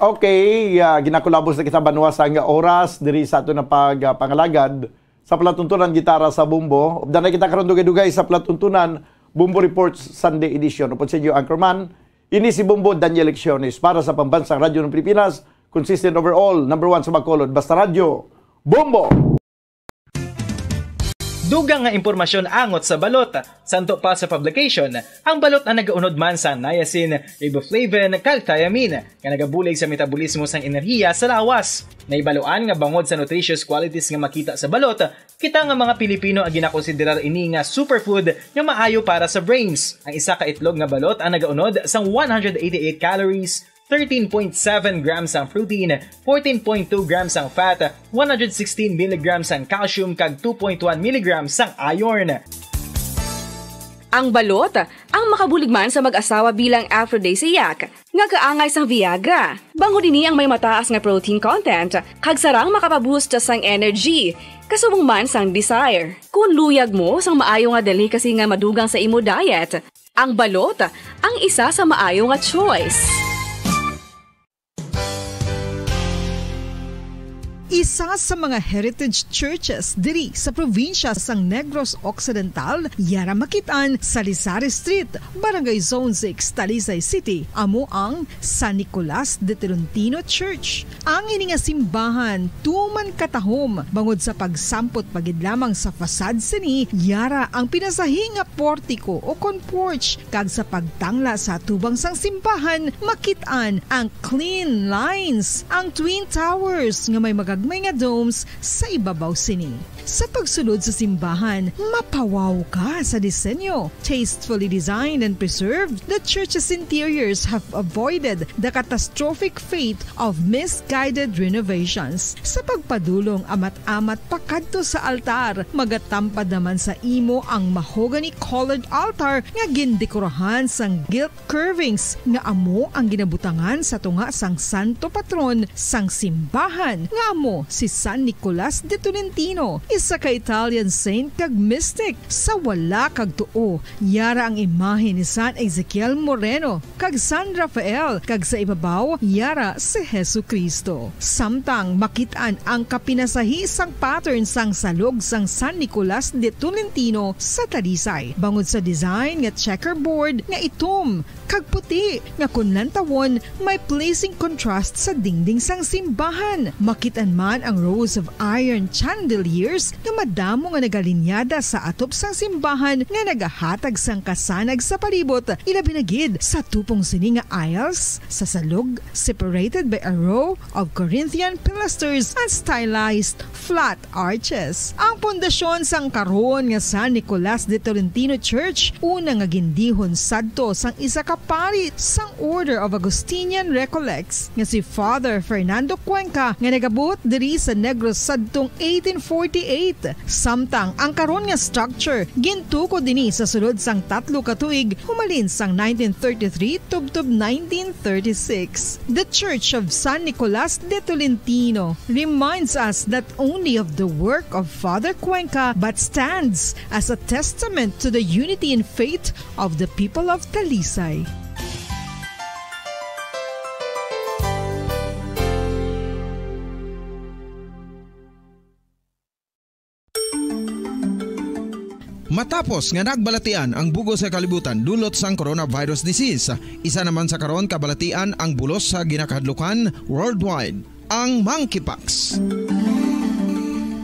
Okay, ginakulabos na kita banwa sa nga oras diri sa ato na pagpangalagad sa palatuntunan gitara sa bumbo. Ubdan na kita karon dugay-dugay sa palatuntunan Bumbo Reports Sunday Edition. Upod sa inyo, Anchorman, ini si Bumbo Daniel Lecciones para sa Pambansang Radyo ng Pilipinas, consistent overall, #1 sa Bacolod, Basta Radyo, Bumbo! Dugang nga impormasyon angot sa balot. Santo pa sa publication, ang balot ang nagaunod man sa niacin, riboflavin, calthiamine, nga nagabulig sa metabolismo sang enerhiya sa lawas. Naibaloan nga bangod sa nutritious qualities nga makita sa balot, kita nga mga Pilipino ang ginakonsiderar ini nga superfood nga maayo para sa brains. Ang isa ka itlog nga balot ang nagaunod sang 188 calories, 13.7 grams ang protein, 14.2 grams ang fat, 116 mg ang calcium kag 2.1 mg ang iron. Ang balot, ang makabuligman sa mag-asawa bilang aphrodisiac, nga kaangay sang Viagra. Bango dini ang may mataas nga protein content, kag sarang makapaboost sang energy, kasubong man sang desire. Kung luyag mo sang maayo nga delicacy nga madugang sa imo diet, ang balot, ang isa sa maayo nga choice. Isa sa mga heritage churches diri sa probinsya sang Negros Occidental, yara makitaan sa Lizari Street, Barangay Zone 6, Talisay City, amo ang San Nicolas de Tolentino Church. Ang ini nga simbahan tuman katahom bangod sa pagsampot pagid lamang sa fasad sini, yara ang pinasahi nga portiko o kon porch, kag sa pagtangla sa tubang sang simbahan makitaan ang clean lines, ang twin towers nga may magagmay nga domes sa ibabaw sini. Sa pagsulod sa simbahan, mapawaw ka sa disenyo. Tastefully designed and preserved, the church's interiors have avoided the catastrophic fate of misguided renovations. Sa pagpadulong amat-amat pakadto sa altar, magatampad naman sa imo ang mahogany colored altar nga gindekorahan sang gilt curvings nga amo ang ginabutangan sa tunga sang santo patron sang simbahan nga amo si San Nicolas de Tolentino, isa ka Italian saint kag mystic. Sa wala kag tuo, yara ang imahe ni San Ezekiel Moreno kag San Rafael, kag sa ibabaw yara si Jesucristo. Samtang makitaan ang kapinasahi sang pattern sang salog sang San Nicolas de Tolentino sa Talisay, bangod sa design nga checkerboard nga itom kag puti nga kunlantawon may pleasing contrast sa dingding sang simbahan. Makitan man ang rows of iron chandeliers nga madamo nga nagalinyada sa atop sang simbahan nga nagahatag sang kasanag sa palibot, ilabi na gid sa tupong sini nga aisles sa salog, separated by a row of Corinthian pilasters and stylized flat arches. Ang pundasyon sang karon nga San Nicolas de Tolentino Church una nga gindihon sadto sang isa ka pari sang Order of Augustinian Recollects nga si Father Fernando Cuenca nga nagabot diri sa Negros sadtong 1848. Samtang ang karon nga structure gintuko dinhi sa sulod sang 3 ka tuig humalin sang 1933 tubtob 1936. The Church of San Nicolas de Tolentino reminds us not only of the work of Father Cuenca but stands as a testament to the unity and faith of the people of Talisay. Matapos nga nagbalatian ang bugo sa kalibutan dulot sang coronavirus disease, isa naman sa karon kabalatian ang bulos sa ginakahadlukan worldwide, ang monkeypox.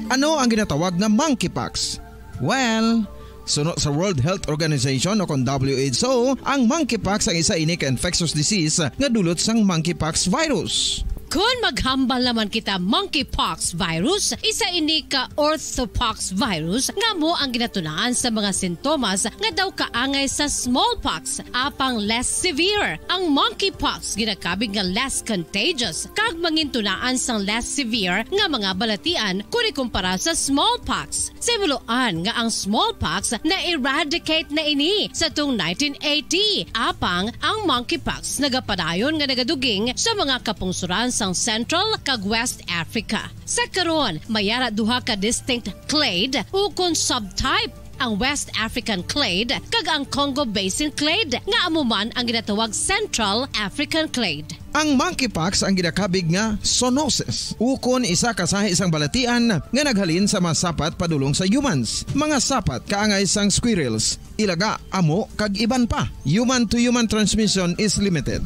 Ano ang ginatawag na monkeypox? Well, sunod sa World Health Organization o kon WHO, ang monkeypox ang isa ini ka infectious disease nga dulot sang monkeypox virus. Kung maghambal naman kita monkeypox virus, isa ini ka orthopox virus nga mo ang ginatunaan sa mga sintomas nga daw kaangay sa smallpox apang less severe. Ang monkeypox ginakabig nga less contagious kag mangintunaan sang less severe nga mga balatian kung ikumpara sa smallpox. Simuloan nga ang smallpox na eradicate na ini sa tung 1980 apang ang monkeypox nagapadayon nga nagaduging sa mga kapungsuran sang Central kag West Africa. Sa karon, mayara duha ka distinct clade ukon subtype, ang West African clade kag ang Congo Basin clade nga amuman ang ginatawag Central African clade. Ang monkeypox ang ginakabig nga zoonosis ukon isa kasahi isang balatian nga naghalin sa mga sapat padulong sa humans. Mga sapat kaangay sang squirrels, ilaga, amo kag iban pa. Human to human transmission is limited.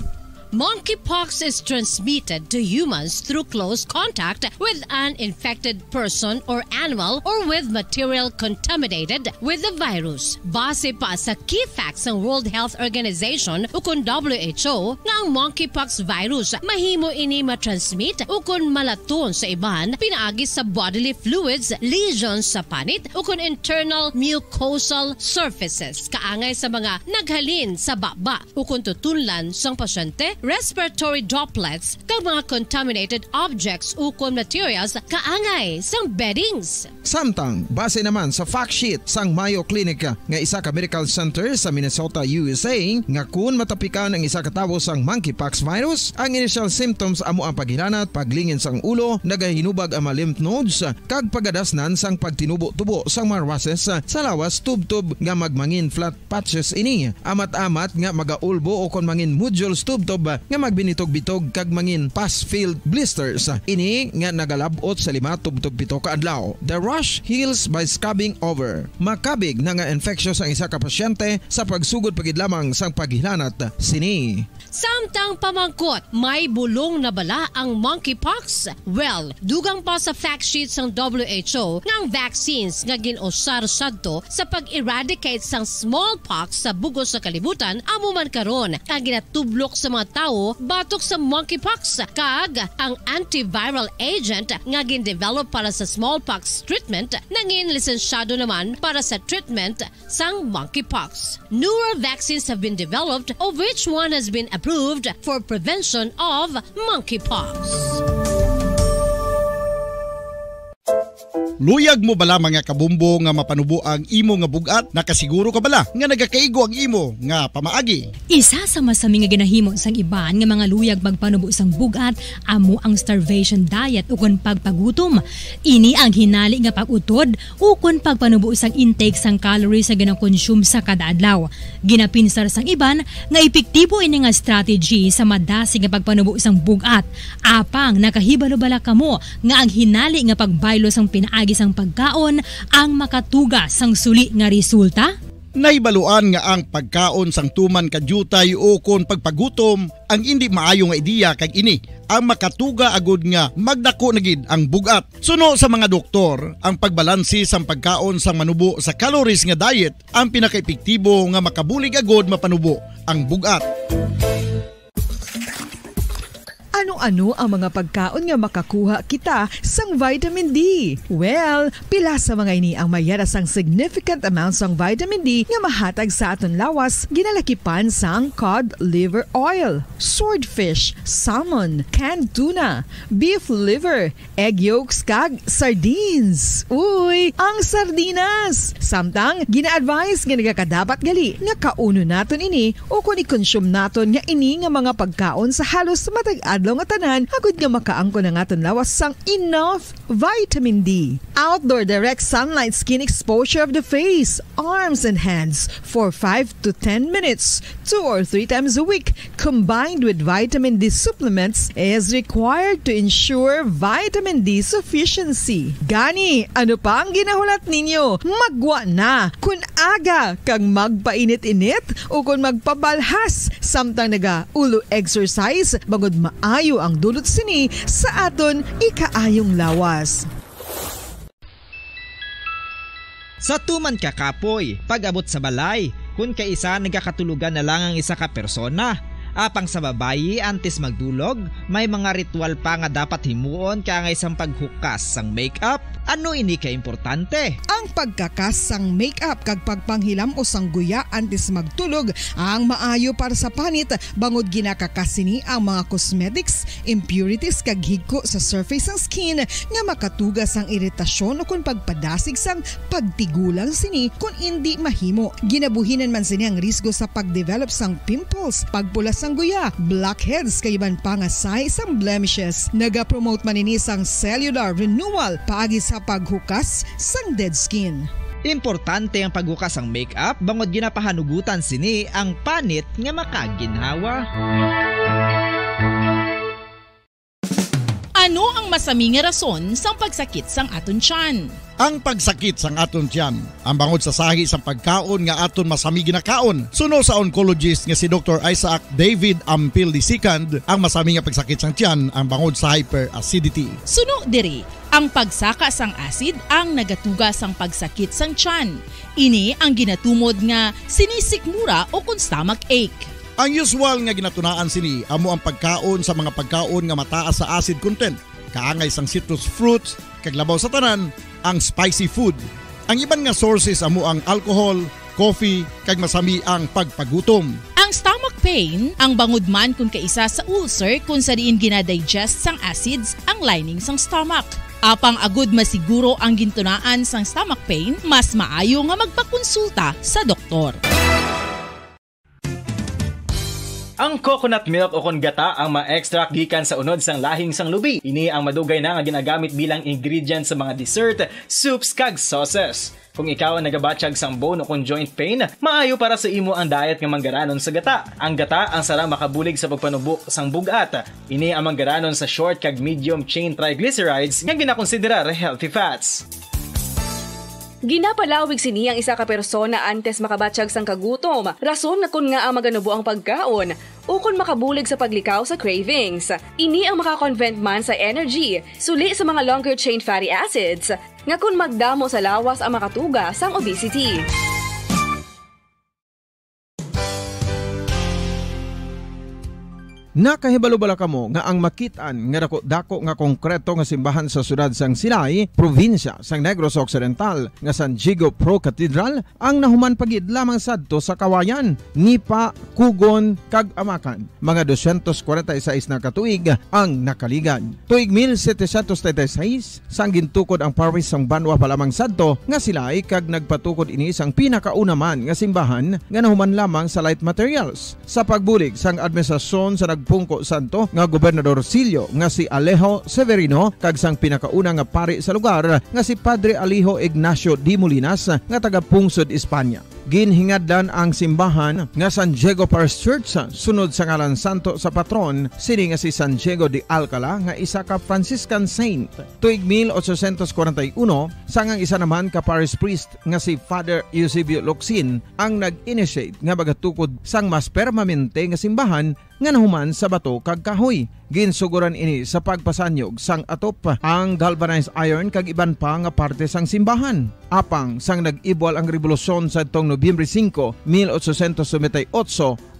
Monkeypox is transmitted to humans through close contact with an infected person or animal or with material contaminated with the virus. Base pa sa key facts ng World Health Organization ukon WHO nga ang monkeypox virus mahimo ini matransmit ukon malaton sa iban pinaagi sa bodily fluids, lesions sa panit ukon internal mucosal surfaces kaangay sa mga naghalin sa baba ukon tutunlan sang pasyente, respiratory droplets kag mga contaminated objects ukon materials kaangay sang beddings. Samtang base naman sa fact sheet sang Mayo Clinic nga isa ka medical center sa Minnesota, USA, nga kun matapikan ang isa ka tawo sang monkeypox virus, ang initial symptoms amo ang paghilanat, paglingin sang ulo, nagahinubag ang mga lymph nodes kag pagadasnan sang pagtinubo-tubo sang mga rashes sa lawas tubtob nga magmangin flat patches ini. Amat-amat nga magaulbo o kon mangin nodules tubtob nga magbinitog-bitog kag mangin pus-filled blisters. Ini nga nagalabot sa 5 tubtob 7 ka adlaw. The rash heals by scabbing over. Makabig na nga infectious ang isa ka pasyente sa pagsugod pagid lamang sang paghilanat sini. Samtang pamangkot, may bulong na bala ang monkeypox? Well, dugang pa sa fact sheet sang WHO nga ang vaccines nga ginusar sadto sa pag-eradicate sang smallpox sa bugos sa kalibutan amo man karon ang ginatublok sa mga tawo batok sa monkeypox kag ang antiviral agent nga gin-develop para sa smallpox treatment nangin lisensyado naman para sa treatment sang monkeypox. Newer vaccines have been developed of which one has been approved for prevention of monkeypox. Luyag mo bala mga kabumbo nga mapanubo ang imo nga bugat? Nakasiguro ka bala nga nagakaigo ang imo nga pamaagi? Isa sa masami nga ginahimo sang iban nga mga luyag magpanubo sang bugat amo ang starvation diet ukon pagpagutom. Ini ang hinali nga pag-utod ukon pagpanubo sang intake sang calories sa gina-consume sa kada adlaw. Ginapinsar sang iban nga epektibo ini nga strategy sa madasig nga pagpanubo sang bugat. Apang nakahibalo bala kamo nga ang hinali nga pagbaylo sang pinaagi sang pagkaon ang makatuga sang suli nga resulta? Naibaluan nga ang pagkaon sang tuman kadyutay o kon pagpagutom ang hindi maayo nga ideya kag ini ang makatuga agud nga magdako na gid ang bugat. Suno sa mga doktor, ang pagbalansi sang pagkaon sang manubo sa calories nga diet ang pinakaepektibo nga makabulig agud mapanubo ang bugat. Ano-ano ang mga pagkaon nga makakuha kita sang vitamin D? Well, pila sa mga ini ang mayara sang significant amounts sang vitamin D nga mahatag sa aton lawas ginalakipan sang cod liver oil, swordfish, salmon, canned tuna, beef liver, egg yolks kag sardines. Uy, ang sardinas! Samtang gina-advise nga nagakadapat gali nga kauno naton ini o kung i-consume naton nga ini nga mga pagkaon sa halos matag adlaw nga tanan agud nga makaangko na nga lawas sang enough vitamin D. Outdoor direct sunlight skin exposure of the face, arms and hands for 5 to 10 minutes 2 or 3 times a week combined with vitamin D supplements is required to ensure vitamin D sufficiency. Gani, ano pa ang ginahulat ninyo? Magwa na kun aga kang magpainit-init o kun magpabalhas samtang naga ulo exercise bangod maayo ang dulot sini sa aton ikaayong lawas. Sa tuman ka kapoy, pag-abot sa balay, kun kaisa nagakatulugan na lang ang isa ka persona. Apang sa babayi antes magdulog, may mga ritual pa nga dapat himuon kaya nga isang paghukas sang makeup. Ano ini ka importante? Ang pagkakas sang makeup kag pagpanghilam o sang guya antes magtulog ang maayo para sa panit bangod ginakakasini ang mga cosmetics, impurities kag higko sa surface sang skin nga makatugas ang iritasyon o kung pagpadasig sang pagtigulang sini kung hindi mahimo. Ginabuhinan man sini ang risgo sa pagdevelop sang pimples, pagpula sang guya, blackheads kay iban pa nga size sang blemishes. Naga-promote man ini sang cellular renewal paagi sa paghukas sang dead skin. Importante ang paghukas sang makeup bangod ginapahanugutan sini ang panit nga makaginhawa. Ano ang masami nga rason sang pagsakit sang aton tiyan? Ang pagsakit sang aton tiyan, ang bangod sa sahi sang pagkaon nga aton masami ginakaon. Suno sa oncologist nga si Dr. Isaac David Ampil II, ang masami nga pagsakit sang tiyan ang bangod sa hyperacidity. Suno diri, ang pagsaka sang acid ang nagatuga sang pagsakit sang tiyan. Ini ang ginatumod nga sinisikmura o kung stomach ache. Ang usual nga ginatunaan sini amo ang pagkaon sa mga pagkaon nga mataas sa acid content, kaangay sang citrus fruits, kag labaw sa tanan ang spicy food. Ang iban nga sources amo ang alcohol, coffee, kag masami ang pagpagutom. Ang stomach pain ang bangod man kung kaisa sa ulcer kung sa diin ginadigest sang acids ang lining sang stomach. Apang agud masiguro ang gintunaan sang stomach pain, mas maayo nga magpakonsulta sa doktor. Ang coconut milk o kon gata ang ma-extract gikan sa unod sang lahing sang lubi. Ini ang madugay na nga ginagamit bilang ingredient sa mga dessert, soups kag sauces. Kung ikaw ang nagabatsyag sang bone o kung joint pain, maayo para sa imo ang diet nga manggaranon sa gata. Ang gata ang sara makabulig sa pagpanubo sang bugat. Ini ang manggaranon sa short kag medium chain triglycerides nga ginakonsiderar healthy fats. Ginapalawig sini ang isa ka persona antes makabatsyag sang kagutom. Rason na kun nga ang maganubo ang pagkaon o kung makabulig sa paglikaw sa cravings. Ini ang makakonvent man sa energy, suli sa mga longer chain fatty acids, nga kun magdamo sa lawas ang makatuga sang obesity. Nakahibalo bala kamo nga ang makitaan nga dako nga konkreto nga simbahan sa sudad sang Sinay, probinsya sang Negros Occidental nga San Diego Pro Cathedral ang nahuman pagid lamang sadto sa kawayan ni pa Kugon kag Amakan. Mga 246 na katuig ang nakaligan. Tuig 1736 sang gintukod ang parish sang Banwa pa lamang sadto nga sila ay kag nagpatukod ini sang pinakauna man nga simbahan nga nahuman lamang sa light materials. Sa pagbulig sang administrasyon sa pungko santo nga Gobernador Silio nga si Alejo Severino kag sang pinakauna nga pari sa lugar nga si Padre Alijo Ignacio Di Molinas nga taga Pungsod, Espanya. Ginhingadlan ang simbahan nga San Diego Parish Church sunod sa ngalan santo sa patron sini nga si San Diego de Alcala nga isa ka Franciscan saint. Tuig 1841 sangang isa naman ka parish priest nga si Father Eusebio Locsin ang nag-initiate nga bagatukod sang mas permanente nga simbahan nga nahuman sa bato kag kahoy. Ginsuguran ini sa pagpasanyog sang atop ang galvanized iron kag iban pa nga parte sang simbahan. Apang sang nag-ibwal ang revolusyon sa tong Nobyembre 5, 1898,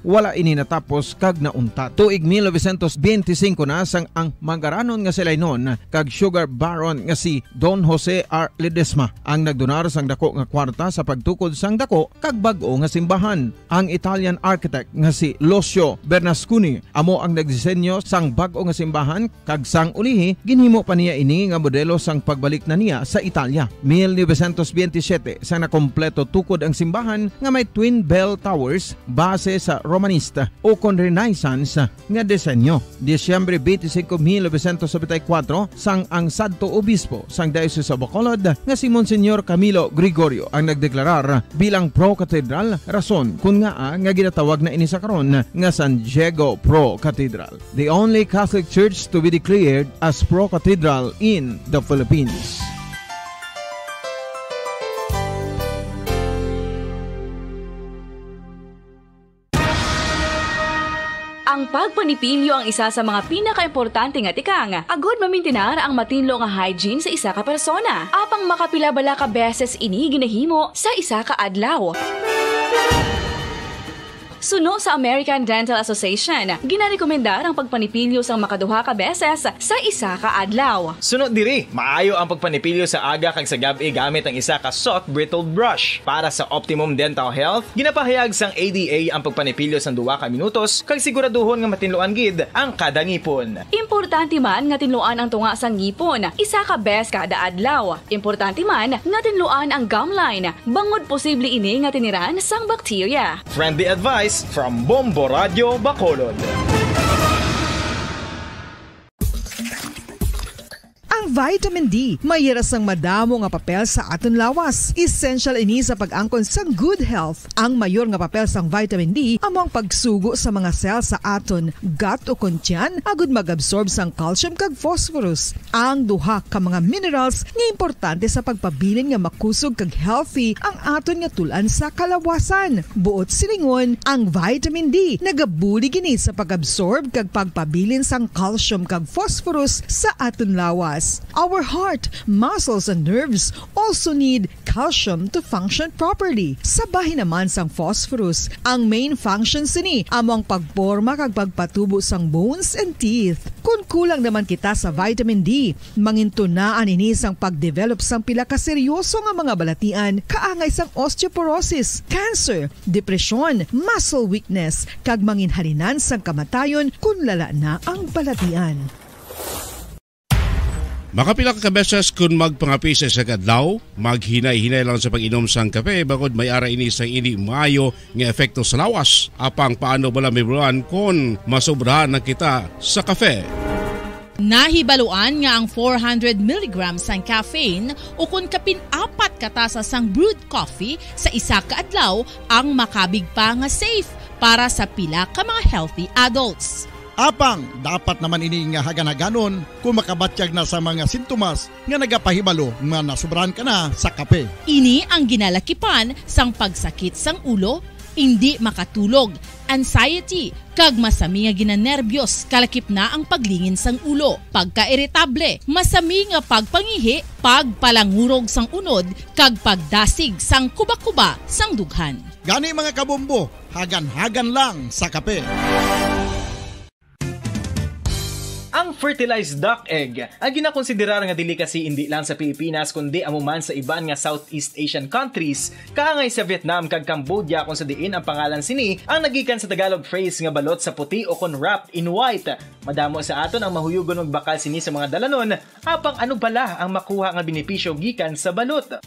wala ini natapos kag naunta. Tuig 1925 na sang ang mangaranon nga sila noon kag sugar baron nga si Don Jose R. Ledesma ang nagdonar sang dako nga kwarta sa pagtukod sang dako kag bag-o nga simbahan. Ang Italian architect nga si Lucio Bernasconi amo ang nagdisenyo sang bag-o nga simbahan kag sang ulihi ginhimo pa niya ini nga modelo sang pagbalik na niya sa Italia. 1927 sang nakompleto tukod ang simbahan nga may twin bell towers base sa Romanista o kon Renaissance nga disenyo. Disyembre 25, 1974 sang ang sadto obispo sang Diocese of Bacolod nga si Monsignor Camilo Gregorio ang nagdeklarar bilang pro-cathedral, rason kung nga ginatawag na ini sa karon nga San Diego Pro-Cathedral, the only Catholic Church to be declared as pro-cathedral in the Philippines. Ang pagpanipilyo ang isa sa mga pinaka-importante nga tikang. Agod mamintinar ang matinlo nga hygiene sa isa ka persona. Apang makapilabala ka beses ini ginahimo sa isa ka adlaw. Suno sa American Dental Association, ginarekomendar ang pagpanipilyo sang makaduha ka beses sa isa ka adlaw. Suno diri, maayo ang pagpanipilyo sa aga kag sa gabi gamit ang isa ka soft brittle brush. Para sa optimum dental health, ginapahayag sang ADA ang pagpanipilyo sang 2 ka minutos kag siguraduhon nga matinloan gid ang kada ngipon. Importante man nga tinluan ang tunga sang ngipon, isa ka bes kada adlaw. Importante man nga tinluan ang gum line, bangod posible ini nga tiniran sang bakterya. Friendly advice from Bombo Radio Bacolod. Ang vitamin D mayra sang madamo nga papel sa aton lawas. Essential ini sa pag-angkon sang good health. Ang mayor nga papel sang vitamin D among pagsugo sa mga cell sa aton gut o kuntyan agud mag-absorb sang calcium kag phosphorus. Ang duha ka mga minerals nga importante sa pagpabilin nga makusog kag healthy ang aton nga tulan sa kalawasan. Buot silingon, ang vitamin D nagabuli gini sa pag-absorb kag pagpabilin sang calcium kag phosphorus sa aton lawas. Our heart, muscles, and nerves also need calcium to function properly. Sabahin naman sang phosphorus, ang main function sini among pagporma kag pagpatubo sang bones and teeth. Kung kulang naman kita sa vitamin D, mangintunaan ini sang pagdevelop sang pila ka seryoso nga mga balatian kaangay sang osteoporosis, cancer, depression, muscle weakness, kag manginhalinan sang kamatayon kung lala na ang balatian. Makapila ka beses kung magpangapisa sa kadlaw, maghinay-hinay lang sa pag-inom sang kape bakod may ara ini sang ini maayo nga epekto sa lawas. Apang paano bala mibuan kung masobrahan na kita sa kape? Nahibaluan nga ang 400 mg sang caffeine o kung kapin-4 katasa sang brewed coffee sa isa ka adlaw ang makabig pa nga safe para sa pila ka mga healthy adults. Apang, dapat naman ini nga hagan-haganon kung makabatyag na sa mga sintomas nga nagapahibalo nga nasubrahan ka na sa kape. Ini ang ginalakipan sang pagsakit sang ulo, hindi makatulog, anxiety, kag masami nga ginanerbiyos, kalakip na ang paglingin sang ulo, pagka-irritable, masami nga pagpangihi, pagpalangurog sang unod, kag pagdasig sang kuba-kuba sang dughan. Gani mga kabombo, hagan-hagan lang sa kape. fertilized duck egg ang ginakonsiderar nga delicacy hindi lang sa Pilipinas kundi amuman sa iban nga Southeast Asian countries kaangay sa Vietnam kag Cambodia kung sa diin ang pangalan sini ang nagikan sa Tagalog phrase nga balot sa puti o kon wrapped in white. Madamo sa aton ang mahuyugon og bakal sini sa mga dalanon apang ano bala ang makuha nga benepisyo gikan sa balot.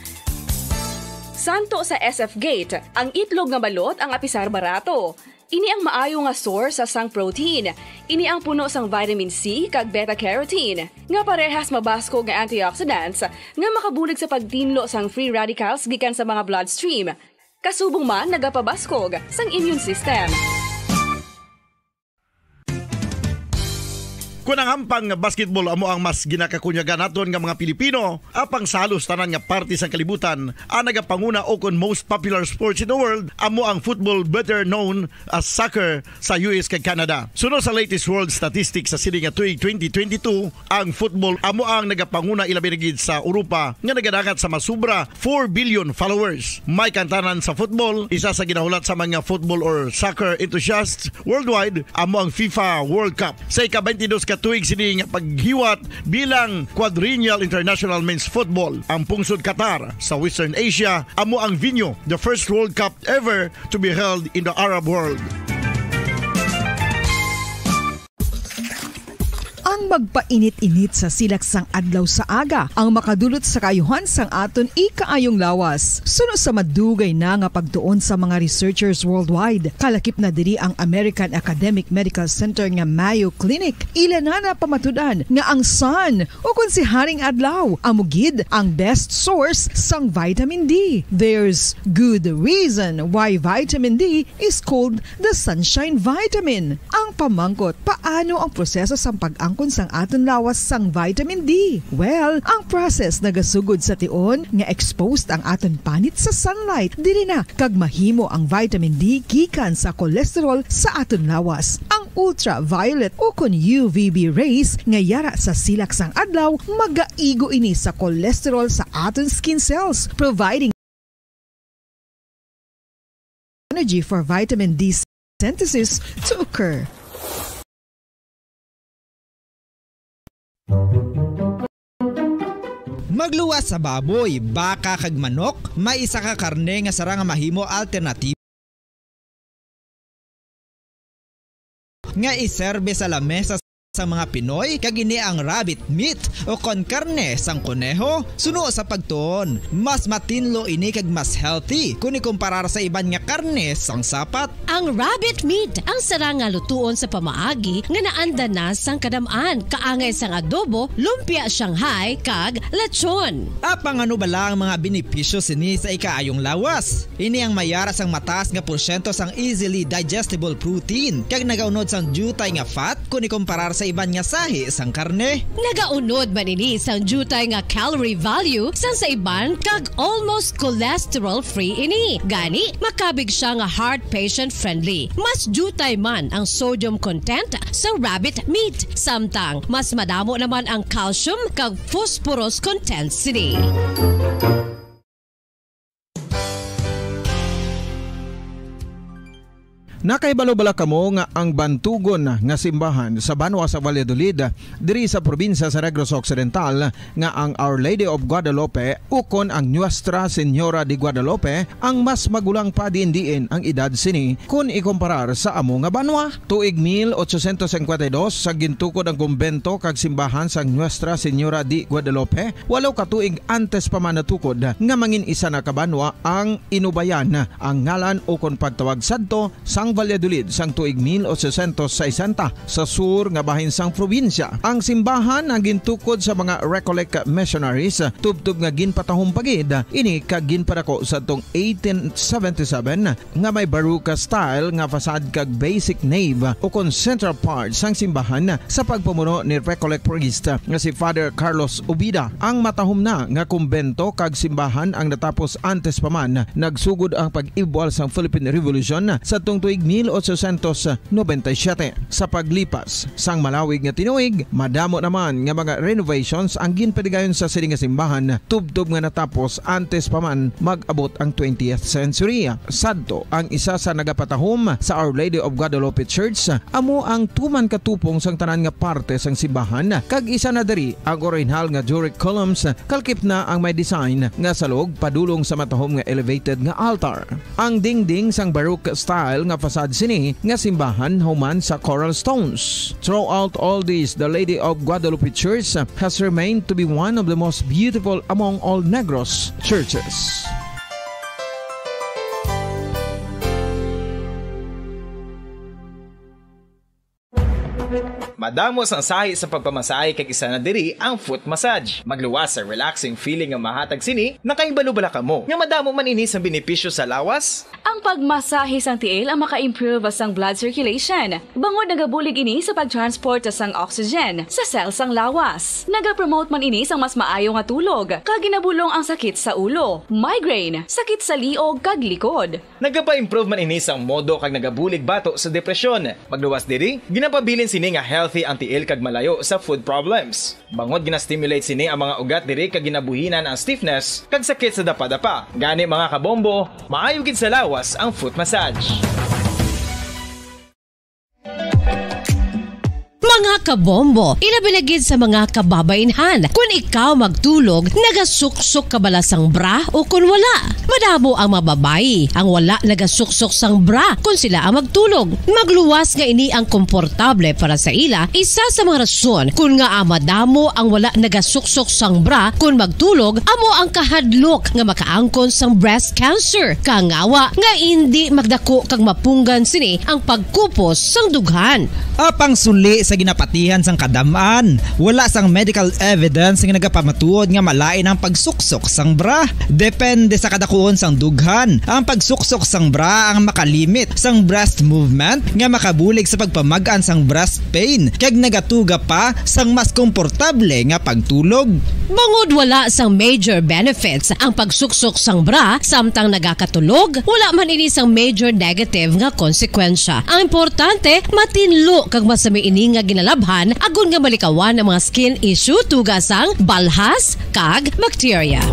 Santo sa SF Gate, ang itlog nga balot ang apisar barato. Ini ang maayo nga source sa sang protein. Ini ang puno sang vitamin C kag beta-carotene. Nga parehas mabasko nga antioxidants nga makabulig sa pagtinlo sang free radicals gikan sa mga bloodstream. Kasubong man nagapabaskog sang immune system. Kung ang ampang basketball amo ang mas ginakakunyagan naton nga mga Pilipino, apang salos tanan nga parte sa kalibutan, ang nagapanguna o kon most popular sports in the world, amo ang football better known as soccer sa US kag Canada. Sunod sa latest world statistics sa sini nga tuig 2022, ang football amo ang nagapanguna ilabi na gid sa Europa nga nagadagat sa masubra 4 billion followers. May kantanan sa football, isa sa ginahulat sa mga football or soccer enthusiasts worldwide, amo ang FIFA World Cup. Sa ika-22 tuig sini nga paghiwat bilang quadrennial international men's football. Ang pungsod Qatar sa Western Asia amo ang venue, the first World Cup ever to be held in the Arab world. Ang magpainit-init sa silaksang adlaw sa aga ang makadulot sa kayuhan sang aton ikaayong lawas. Sunod sa madugay na nga pagtuon sa mga researchers worldwide, kalakip na diri ang American Academic Medical Center nga Mayo Clinic. Ila na pamatudan nga ang sun o kung si haring adlaw amugid ang best source sang vitamin D. There's good reason why vitamin D is called the sunshine vitamin. Ang pamangkot, paano ang proseso sa pag-angkon sang aton lawas sang vitamin D? Well, ang process nagasugod sa tion nga exposed ang aton panit sa sunlight dili na kag mahimo ang vitamin D gikan sa cholesterol sa aton lawas. Ang ultraviolet o kon UVB rays nga yara sa silak sang adlaw magaigo ini sa cholesterol sa aton skin cells, providing energy for vitamin D synthesis to occur. Magluwas sa baboy, baka kag manok, may isa ka karne nga sara nga mahimo alternative nga iserbe sa lamesa sa mga Pinoy kag ini ang rabbit meat o kon karne sang kuneho. Suno sa pagtuon, mas matinlo ini kag mas healthy kung ikumparar sa iban nga karne sang sapat. Ang rabbit meat ang sara nga lutuon sa pamaagi nga naanda na sang kadamaan, kaangay sang adobo, lumpia Shanghai kag lechon. Apang ano bala ang mga benepisyo sini sa ikaayong lawas? Ini ang mayara sang mataas nga porsyento sang easily digestible protein kag nagaunod sang jutay nga fat kung ikumparar sa iban nga sahi sang karne. Nagaunod man ini sang jutay nga calorie value sang sa iban kag almost cholesterol free ini. Gani makabig siya nga heart patient friendly. Mas jutay man ang sodium content sa rabbit meat, samtang mas madamo naman ang calcium kag phosphorus content sini. Nakaibalo-bala kamo nga ang bantugon nga simbahan sa Banwa sa Valladolid diri sa probinsya sa Negros Occidental nga ang Our Lady of Guadalupe ukon ang Nuestra Señora de Guadalupe ang mas magulang pa diin ang edad sini kung ikumparar sa amo nga banwa. Tuig 1852 sa gintukod ang kumbento kag simbahan sa Nuestra Señora de Guadalupe, walo ka tuig antes pa man natukod nga mangin isa na kabanwa ang inubayan ang ngalan ukon pagtawag sadto sang Valladolid sang tuig 1860 sa sur nga bahin sang probinsya. Ang simbahan ang gintukod sa mga Recollect missionaries tubtub nga ginpatahong pagid ini kag ginpadako sa tong 1877 nga may baroque style nga fasad kag basic nave o kon central part sang simbahan sa pagpamuno ni Recollect priest nga si Father Carlos Ubida. Ang matahom na nga kumbento kag simbahan ang natapos antes pa man nagsugod ang pag-ibwal sang Philippine Revolution sa tong tuig tuig 1897. Sa paglipas sang malawig nga tinuig, madamo naman nga mga renovations ang ginpadigayon sa sining nga simbahan, tubtob nga natapos antes pa man mag-abot ang 20th century. Sadto ang isa sa nagapatahom sa Our Lady of Guadalupe Church, amo ang tuman katupong sang tanan nga parte sang simbahan, kag isa na diri ang original nga Doric columns, kalkip na ang may design nga salog padulong sa matahom nga elevated nga altar. Ang dingding sang Baroque style nga facade sini nga simbahan human sa coral stones. Throughout all this, the Lady of Guadalupe Church has remained to be one of the most beautiful among all Negros churches. Madamos ang sahi sa pagpamasahe kag isa na diri ang foot massage. Magluwas sa relaxing feeling nga mahatag sini, nakaibalo-bala ka mo. Nga madamo man ini sa benepisyo sa lawas. Ang pagmasahe sang tiil ang maka-improve sang blood circulation. Bangod nagabulig ini sa pagtransport sang oxygen sa cells sang lawas. Nagapromote man ini sang mas maayo nga tulog, kag ginabulong ang sakit sa ulo, migraine, sakit sa liog kag likod. Nagapa-improve man ini sang modo kag nagabulig bato sa depresyon. Magluwas diri, ginapabilin sini nga healthy ang tiil kag malayo sa food problems. Bangod gina-stimulate sini ang mga ugat diri kag ginabuhinan ang stiffness kag sakit sa dapa-dapa. Gani mga kabombo, maayo gid sa lawas ang foot massage. Mga kabombo, ilabilagid sa mga kababainhan. Kung ikaw magtulog, nagasuksok ka bala sang bra o kung wala. Madamo ang mababayi ang wala nagasuksok sang bra kung sila ang magtulog. Magluwas nga ini ang komportable para sa ila. Isa sa mga rason kung nga madamo ang wala nagasuksok sang bra kung magtulog, amo ang kahadlok nga makaangkon sang breast cancer. Kangawa nga hindi magdako kag mapunggan sini ang pagkupos sang dughan. Apang suli sa ginapatihan sang kadamaan, wala sang medical evidence nga nagapamatuod nga malain ang pagsuksok sang bra. Depende sa kadakuon sang dughan. Ang pagsuksok sang bra ang makalimit sang breast movement nga makabulig sa pagpamagaan sang breast pain kag nagatuga pa sang mas komportable nga pagtulog. Bangod wala sang major benefits ang pagsuksok sang bra samtang nagakatulog, wala man ini sang major negative nga konsekwensya. Ang importante, matinlo kag masami ini nga ginalabhan agon nga malikawan ang mga skin issue tugasang balhas kag bacteria.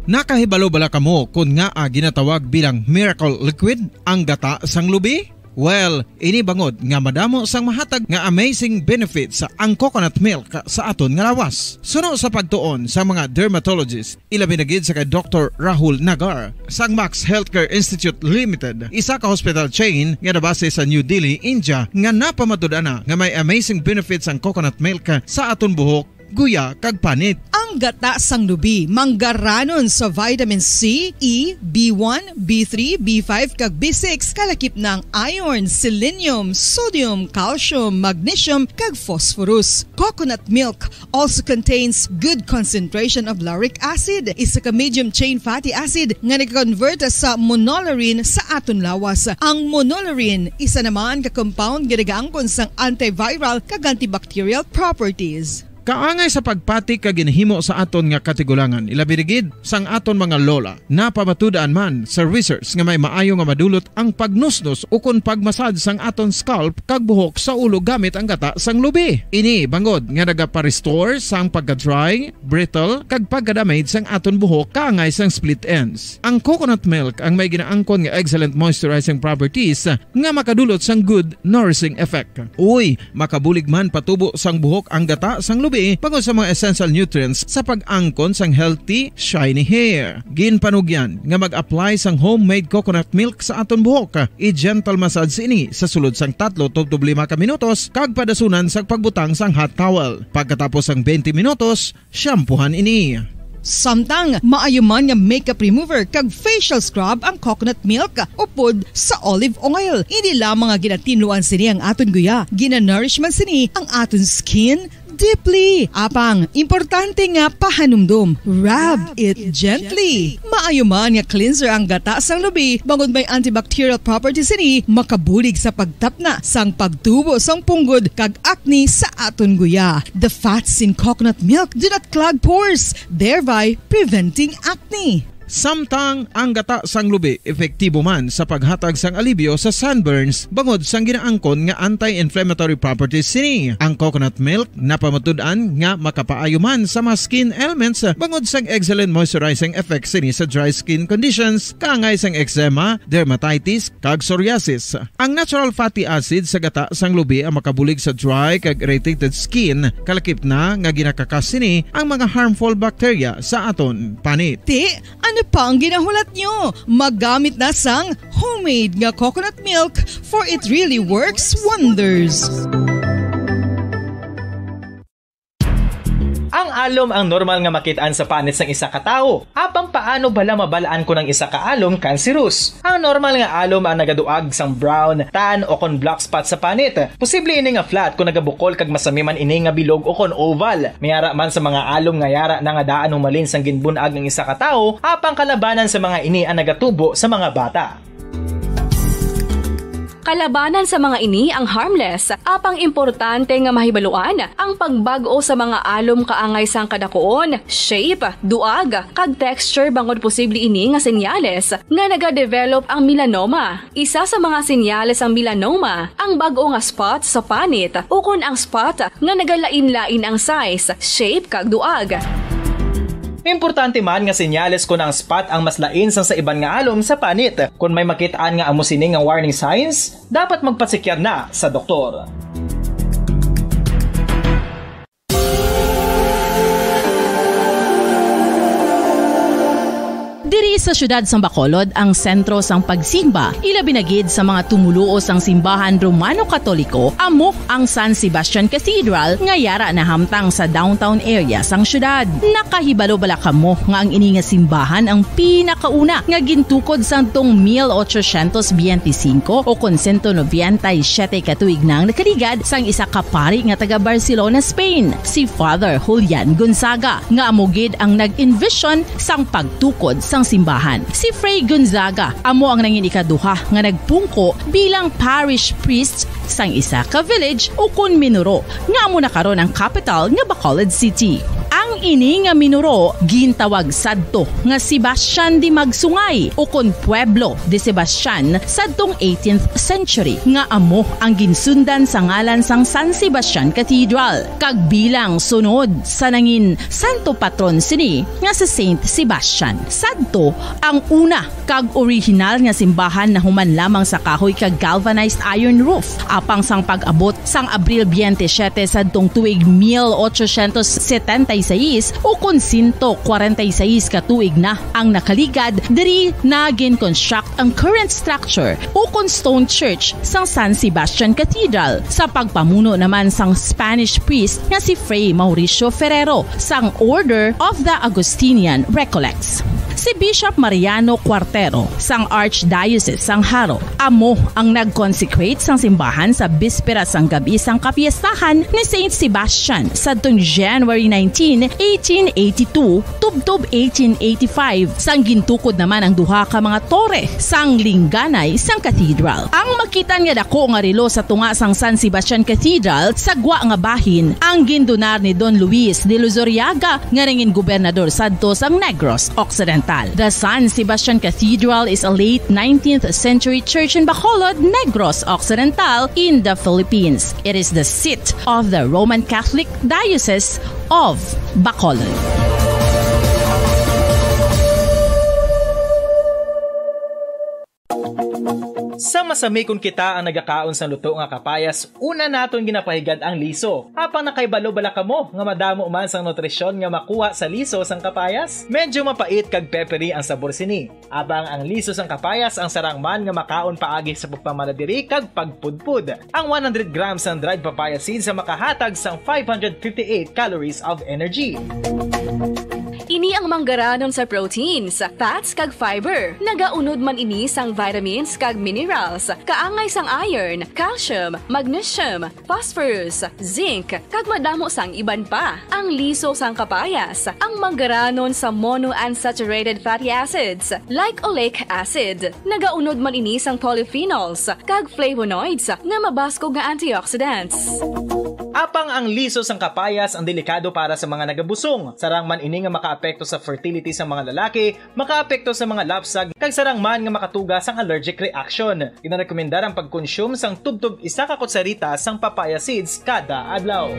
Nakahibalo bala kamo kung nga ginatawag bilang miracle liquid ang gata sang lubi? Well, ini bangod nga madamo sang mahatag nga amazing benefit sa ang coconut milk sa aton nga lawas. Suno sa pagtuon sa mga dermatologist, ilabi na gid sa kay Dr. Rahul Nagar sang Max Healthcare Institute Limited, isa ka hospital chain nga nabase sa New Delhi, India, nga napamatud-ana nga may amazing benefits ang coconut milk sa aton buhok, guya kag panit. Ang gata sang lubi manggaranon sa vitamin C, E, B1, B3, B5 kag B6 kalakip ng iron, selenium, sodium, calcium, magnesium kag phosphorus. Coconut milk also contains good concentration of lauric acid, isa ka medium chain fatty acid nga nag-convert sa monolaurin sa aton lawas. Ang monolaurin isa naman ka compound nga nagaangkon sang antiviral kag antibacterial properties. Kaangay sa pagpati ka ginhimo sa aton nga katigulangan, ilabirigid sang aton mga lola. Napamatudaan man sa research nga may maayo nga madulot ang pagnusnos o kun pagmasad sang aton scalp kag buhok sa ulo gamit ang gata sang lubi. Ini bangod nga nagapa-restore sang pagka-dry, brittle kag pagka-damage sang aton buhok kaangay sang split ends. Ang coconut milk ang may ginaangkon nga excellent moisturizing properties nga makadulot sang good nourishing effect. Uy, makabulig man patubo sang buhok ang gata sang lubi pagod sa mga essential nutrients sa pag-angkon sang healthy, shiny hair. Ginpanugyan nga mag-apply sang homemade coconut milk sa aton buhok. I-gentle massage ini sa sulod sang 3 to 5 ka minutos kag padasunan sang pagbutang sang hot towel. Pagkatapos sang 20 minutos, shampoohan ini. Samtang maayo man nga makeup remover kag facial scrub ang coconut milk upod sa olive oil. Hindi lamang nga ginatinluan sini ang aton guya, gina-nourish man sini ang aton skin, deeply. Apang importante nga pahanumdum, rub it gently. Maayo man nga cleanser ang gata sang lubi bangod may antibacterial properties ini makabulig sa pagtapna sang pagtubo sang punggod kag acne sa aton guya. The fats in coconut milk do not clog pores, thereby preventing acne. Samtang ang gata sang lubi epektibo man sa paghatag sang alibyo sa sunburns bangod sang ginaangkon nga anti-inflammatory properties sini. Ang coconut milk napamatud-an nga makapaayo man sa mga skin ailments bangod sang excellent moisturizing effects sini sa dry skin conditions kaangay sang eczema, dermatitis kag psoriasis. Ang natural fatty acid sa gata sang lubi ang makabulig sa dry kag irritated skin kalakip na nga ginakakas sini ang mga harmful bacteria sa aton panit. Ano pa ang ginahulat nyo? Maggamit na sang homemade nga coconut milk for it really works wonders. Ang alom ang normal nga makitaan sa panit sang isa ka tawo. Apang paano bala mabalaan ko ng isa ka alom cancerous? Ang normal nga alom ang nagaduag sang brown, tan o kon black spot sa panit. Posible ini nga flat kung nagabukol kag masami man ini nga bilog o kon oval. Mayara man sa mga alom nga yara na nga daan humalin sang ginbunag ng isa ka tawo, apang kalabanan sa mga ini ang nagatubo sa mga bata. Kalabanan sa mga ini ang harmless, apang importante nga mahibaluan ang pagbago sa mga alom kaangay sang kadakuon, shape, duag, kag texture bangod posible ini nga senyales nga nagadevelop ang melanoma. Isa sa mga senyales ang melanoma, ang bago nga spot sa panit o kun ang spot nga nagalain-lain ang size, shape, kag duag. Importante man nga senyales kung ang spot ang mas lain sang sa iban nga alom sa panit. Kung may makitaan nga amo sini nga warning signs, dapat magpasikyar na sa doktor. Diri sa syudad sang Bacolod ang sentro sang pagsimba, ilabi na gid sa mga tumuluo sang simbahan Romano-Katoliko, amo ang San Sebastian Cathedral nga yara na hamtang sa downtown area sang syudad. Nakahibalo bala kamo nga ang ini nga simbahan ang pinakauna nga gintukod sang tong 1825 o kon 197 katuig nang nakaligad sang isa ka pari nga taga Barcelona, Spain, si Father Julian Gonzaga, nga amo gid ang nag-envision sang pagtukod sang simbahan. Si Fray Gonzaga amo ang nangin ikaduha nga nagpungko bilang parish priest sang isa ka village o kun Minuro nga amo na karon ang capital nga Bacolod City. Ang ini nga Minuro gintawag sadto nga Sebastian de Magsungay o kun Pueblo de Sebastian sadtong 18th century nga amo ang ginsundan sa ngalan sang San Sebastian Cathedral kag bilang sunod sa nangin santo patron sini nga sa Saint Sebastian. Sadto ang una kag original nga simbahan na human lamang sa kahoy kag galvanized iron roof apang sang pag-abot sang Abril 27 sadtong tuig 1876 o kun 146 katuig na ang nakaligad diri na gin-construct ang current structure o kun stone church sang San Sebastian Cathedral sa pagpamuno naman sang Spanish priest nga si Fray Mauricio Ferrero sang Order of the Augustinian Recollects. Si Bishop Mariano Cuartero sang Archdiocese sang Haro amo ang nag-consecrate sang simbahan sa bispera sang gabi sang kapiestahan ni Saint Sebastian sadtong January 19, 1882 tubtob 1885 sang gintukod naman ang duha ka mga tore sang lingganay sang cathedral. Ang makitan nga dako nga relo sa tunga sang San Sebastian Cathedral sa gwa nga bahin ang gindonar ni Don Luis de Luzuriaga nga nangin gobernador sadto sang Negros Occidental. The San Sebastian Cathedral is a late 19th century church in Bacolod, Negros Occidental in the Philippines. It is the seat of the Roman Catholic Diocese of Bacolod. Sa masami kung kita ang nagakaon sa luto nga kapayas, una naton ginapahigad ang liso. Apang nakaibalo bala kamo nga madamo man sang nutrisyon nga makuha sa liso sang kapayas. Medyo mapait kag peppery ang sabor sini. Abang ang liso sang kapayas ang sarangman nga makaon paagi sa pagpamaladiri kag pagpudpud. Ang 100 grams ng dried papaya seeds sa makahatag sang 558 calories of energy. Ini ang ang manggaranon sa proteins, fats kag fiber. Nagaunod man ini sang vitamins kag minerals, kaangay sang iron, calcium, magnesium, phosphorus, zinc, kag madamo sang iban pa. Ang liso sang kapayas, ang manggaranon sa monounsaturated fatty acids like oleic acid. Nagaunod man ini sang polyphenols kag flavonoids nga mabaskog nga antioxidants. Apang ang liso sang kapayas ang delikado para sa mga nagabusong. Sarang man ini nga makaapekto sa fertility sa mga lalaki, makaapekto sa mga lapsag, kag sarang man nga makatuga sang allergic reaction. Ginarekomendar ang pagkonsume sang tubtog 1 ka kutsarita sang papaya seeds kada adlaw.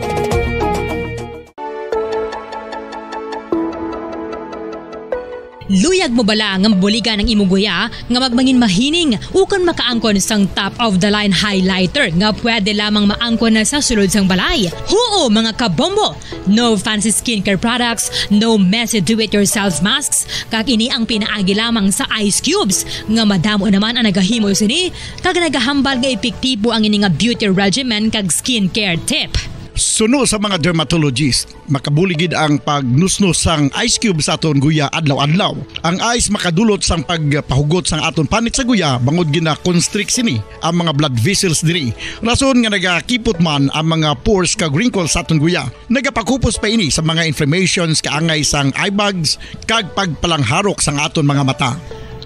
Luyag mo bala nga mabuligan ang imuguya nga magmangin mahining ukon makaangkon sang top of the line highlighter nga pwede lamang maangkon na sa sulod sang balay. Huo mga kabombo! No fancy skincare products, no messy do-it-yourself masks, kag ini ang pinaagi lamang sa ice cubes nga madamo naman ang nagahimo sini kag nagahambal nga epektibo ang ini nga beauty regimen kag skincare tip. Suno sa mga dermatologist, makabuligid ang pagnusnos sang ice cube sa aton guya adlaw-adlaw. Ang ice makadulot sang pagpahugot sang aton panit sa guya bangod gina-constrict sini ang mga blood vessels diri. Rason nga nagakipot man ang mga pores kag wrinkles sa aton guya. Nagapakupos pa ini sa mga inflammations kaangay sang eye bags kag pagpalangharok sang aton mga mata.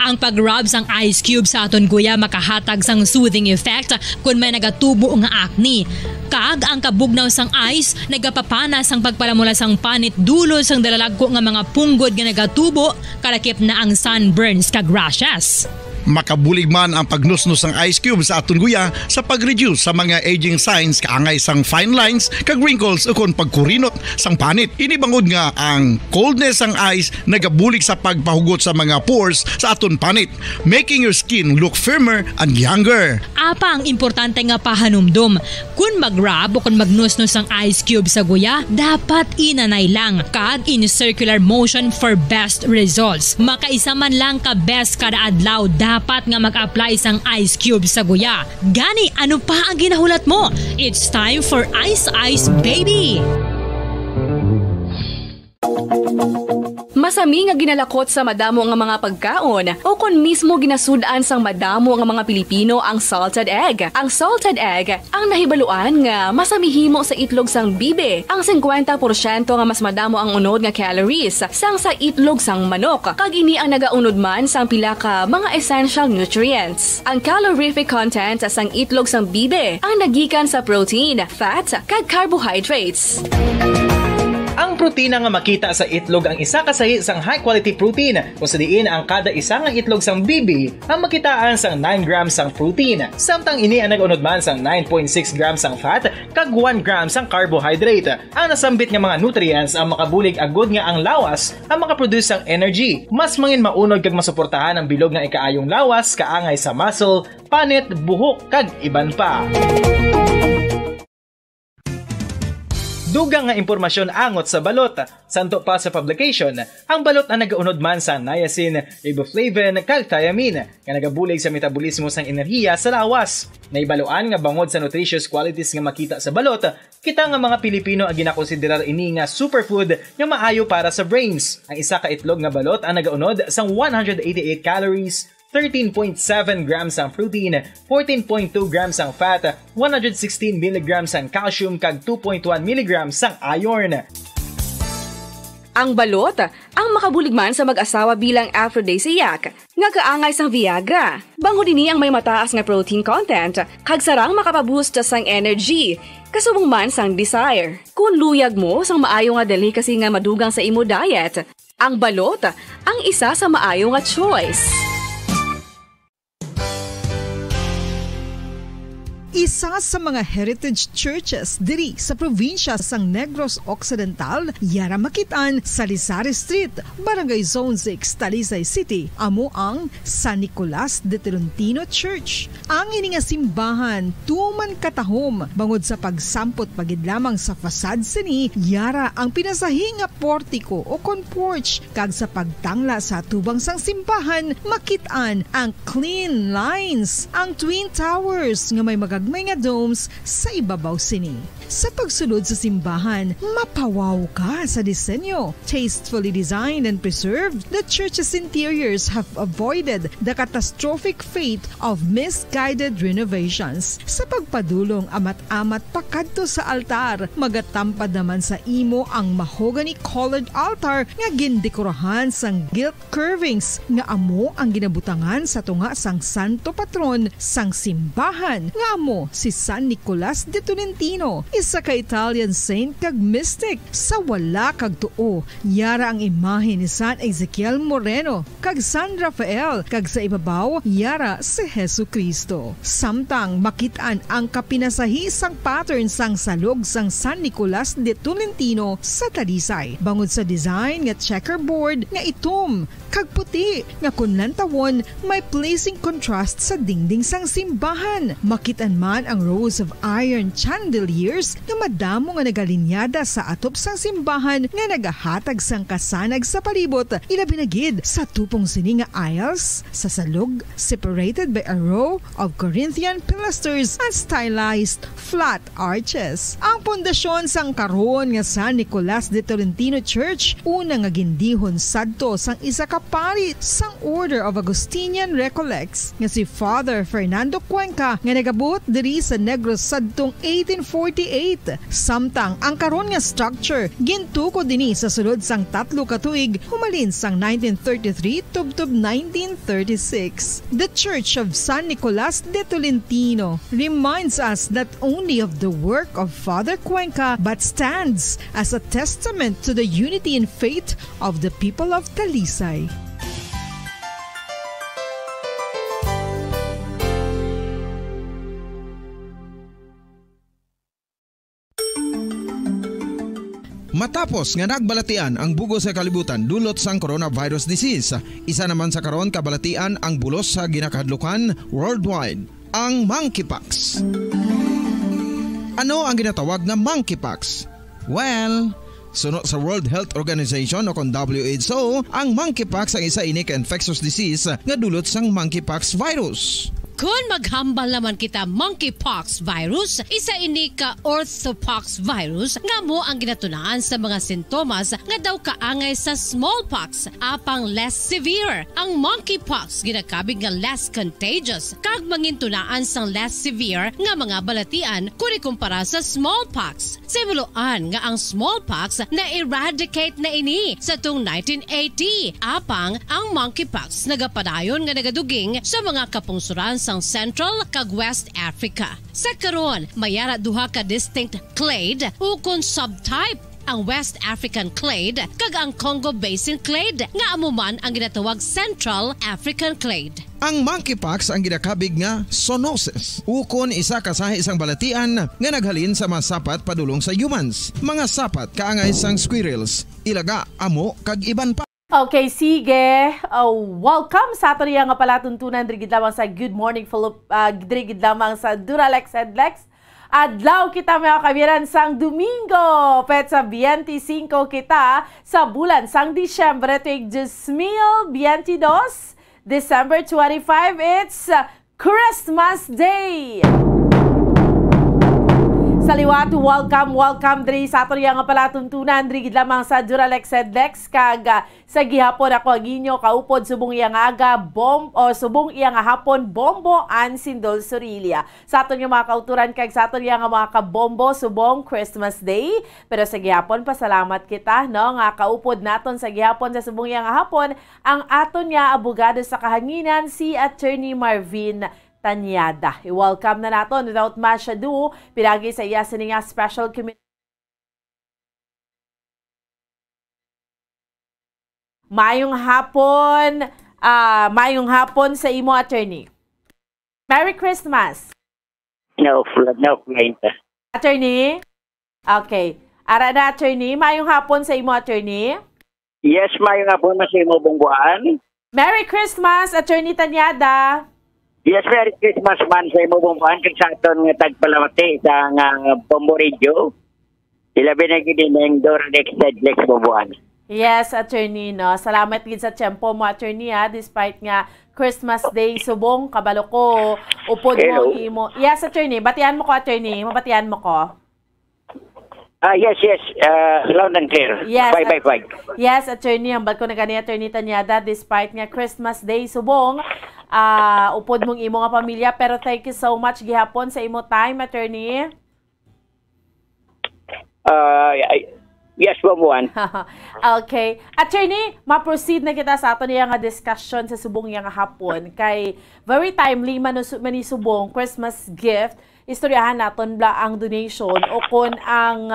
Ang pag-rub sang ice cube sa aton guya makahatag sang soothing effect kung may nagatubo nga acne. Kag ang kabugnaw sang ice nagapapanas ang pagpalamula sang panit dulo sang dalalagko nga mga punggod nga nagatubo kalakip na ang sunburns kag rashes. Makabulig man ang pagnusnos ng ice cube sa aton guya sa pag-reduce sa mga aging signs kaangay sang fine lines kag wrinkles ukon pagkurinot sang panit. Ini bangod nga ang coldness sang ice nagabulig sa pagpahugot sa mga pores sa aton panit, making your skin look firmer and younger. Apa ang importante nga pahanumdum, kung mag-rub o kung magnusnos ang ice cube sa guya, dapat inanay lang kag in circular motion for best results. Makaisa man lang ka best kada adlaw dapat nga mag-apply sang ice cube sa guya. Gani, ano pa ang ginahulat mo? It's time for Ice Ice Baby! Masami nga ginalakot sa madamo nga mga pagkaon o kung mismo ginasudaan sang madamo nga mga Pilipino ang salted egg. Ang salted egg ang nahibaluan nga masamihimo sa itlog sang bibe. Ang 50% nga mas madamo ang unod nga calories sang sa itlog sang manok. Kag ini ang nagaunod man sang pila ka mga essential nutrients. Ang calorific content sang itlog sang bibe ang nagikan sa protein, fat, kag carbohydrates. Ang protina nga makita sa itlog ang isa kasahi sang high quality protein kung sa diin ang kada isa nga itlog sang bibi ang makitaan sang 9 grams sang protein. Samtang ini ang nag-unod man sang 9.6 grams sang fat kag 1 gram sang carbohydrate. Ang nasambit nga mga nutrients ang makabulig agud nga ang lawas ang makaproduce sang energy. Mas mangin maunod kag masuportahan ang bilog nga ikaayong lawas kaangay sa muscle, panit, buhok kag iban pa. Dugang nga impormasyon angot sa balot. Santo pa sa publication, ang balot ang nagaunod man sa niacin, riboflavin, kag thiamine, nga nagabulig sa metabolismo sang enerhiya sa lawas. Naibaluan nga bangod sa nutritious qualities nga makita sa balot, kita nga mga Pilipino ang ginakonsiderar ini nga superfood nga maayo para sa brains. Ang isa ka itlog nga balot ang nagaunod sang 188 calories, 13.7 grams ang protein, 14.2 grams ang fat, 116 mg ang calcium kag 2.1 mg ang iron. Ang balot ang makabulig man sa mag-asawa bilang aphrodisiac nga kaangay sang Viagra. Bangod ini ang may mataas nga protein content kag sarang makapaboost sang energy kasubong man sang desire. Kung luyag mo sang maayo nga delicacy nga madugang sa imo diet, ang balot ang isa sa maayo nga choice. Isa sa mga heritage churches diri sa probinsya sang Negros Occidental, yara makitaan sa Lizares Street, Barangay Zone 6, Talisay City, amo ang San Nicolas de Tolentino Church. Ang ini nga simbahan tuman katahom bangod sa pagsampot pagid lamang sa fasad sini, yara ang pinasahi nga portico o kon porch kag sa pagtangla sa tubang sang simbahan makitaan ang clean lines, ang twin towers nga may may nga domes sa ibabaw sini. Sa pagsunod sa simbahan, mapawaw ka sa disenyo. Tastefully designed and preserved, the church's interiors have avoided the catastrophic fate of misguided renovations. Sa pagpadulong amat-amat pakadto sa altar, magatampad naman sa imo ang mahogany colored altar nga gindekorahan sang gilt curvings nga amo ang ginabutangan sa tunga sang santo patron sang simbahan nga amo si San Nicolas de Tolentino, isa ka Italian saint kag mystic. Sa wala kag tuo, yara ang imahe ni San Ezekiel Moreno kag San Rafael, kag sa ibabaw yara si Hesu Kristo. Samtang makitaan ang kapinasahi sang pattern sang salog sang San Nicolas de Tolentino sa Talisay. Bangod sa design nga checkerboard nga itom kag puti nga kunlantawon may placing contrast sa dingding sang simbahan. Makitaan man ang rows of iron chandeliers nga madamo nga nagalinyada sa atop sang simbahan nga nagahatag sang kasanag sa palibot, ilabi na gid sa tupong sini nga aisles sa salog, separated by a row of Corinthian pilasters and stylized flat arches. Ang pundasyon sang karon nga San Nicolas de Tolentino Church una nga gindihon sadto sang isa ka pari sang Order of Augustinian Recollects nga si Father Fernando Cuenca nga nagabot diri sa Negros sadtong 1848. Samtang ang karon nga structure gintuko dinhi sa sulod sang 3 ka tuig humalin sang 1933 tubtob 1936. The Church of San Nicolas de Tolentino reminds us not only of the work of Father Cuenca but stands as a testament to the unity and faith of the people of Talisay. Matapos nga nagbalatian ang bugos sa kalibutan dulot sang coronavirus disease, isa naman sa karon kabalatian ang bulos sa ginakahadlukan worldwide, ang monkeypox. Ano ang ginatawag na monkeypox? Well, sunod sa World Health Organization o kung WHO, ang monkeypox ang isa ini ka infectious disease nga dulot sang monkeypox virus. Kung maghambal naman kita monkeypox virus, isa ini ka orthopox virus nga mo ang ginatunaan sa mga sintomas nga daw kaangay sa smallpox, apang less severe. Ang monkeypox ginakabig nga less contagious kag mangintunaan sang less severe nga mga balatian kung ikumpara sa smallpox. Simuloan nga ang smallpox na eradicate na ini sa tung 1980, apang ang monkeypox nagapadayon nga nagaduging sa mga kapungsuran sang Central kag West Africa. Sa karon, mayara duha ka distinct clade ukon subtype, ang West African clade kag ang Congo Basin clade nga amuman ang ginatawag Central African clade. Ang monkeypox ang ginakabig nga zoonosis, ukon isa ka sa isang balatian nga naghalin sa mga sapat padulong sa humans. Mga sapat kaangay sang squirrels, ilaga, amo kag iban pa. Okay, sige. Welcome sa ato nga palatuntunan drigid lamang sa Good Morning Philip, drigid lamang sa Duralex Headlex. Adlaw kita mga kabiran sang Domingo, petsa 25 kita sa bulan sang Disyembre tuig 2022, December 25, it's Christmas Day. Sa liwat, welcome diri sa ato nga palatuntunan drigid lamang sa Duralex Headlex kag sa gihapon ako ginyo kaupod subong iyang aga subong iyang hapon Bombo an Sindol Sorilia. Sa ato nga mga kauturan kag sa ato nga mga kabombo subong Christmas Day. Pero sa gihapon pasalamat kita no nga kaupod naton sa gihapon sa subong iyang hapon ang aton nga abogado sa kahanginan si Attorney Marvin Tanyada. I-welcome na naton without much ado, pinagi sa iya sininga special committee. Mayong hapon sa imo, attorney. Merry Christmas. No, attorney? Okay. Ara na, attorney. Mayong hapon sa imo, attorney. Yes, mayong hapon sa imo, bungguan. Merry Christmas, Attorney Tanyada. Yes, Merry Christmas man sa imo bumpuan kag sa aton nga tagpalamati sa nga Bombo Radio. Ilabi na gid ning Duralex Headlex bumpuan. Yes, Attorney, no. Salamat gid sa tiyempo mo, Attorney, ha, despite nga Christmas Day subong kabalo ko upod mo imo. Yes, Attorney, batian mo ko, Attorney. Mabatian mo ko. Yes. Loud and clear. Yes. 5 by 5. Yes, attorney, ang ko na kani Attorney Tanyada, despite nga Christmas Day subong, upod mong imo nga pamilya, pero thank you so much gihapon sa imo time, attorney. Yes, Bubuan. Okay. Attorney, ma-proceed na kita sa ato niya nga discussion sa subong nga hapon. Kay very timely manisubong Christmas gift, istoryahan naton bla ang donation o kung ang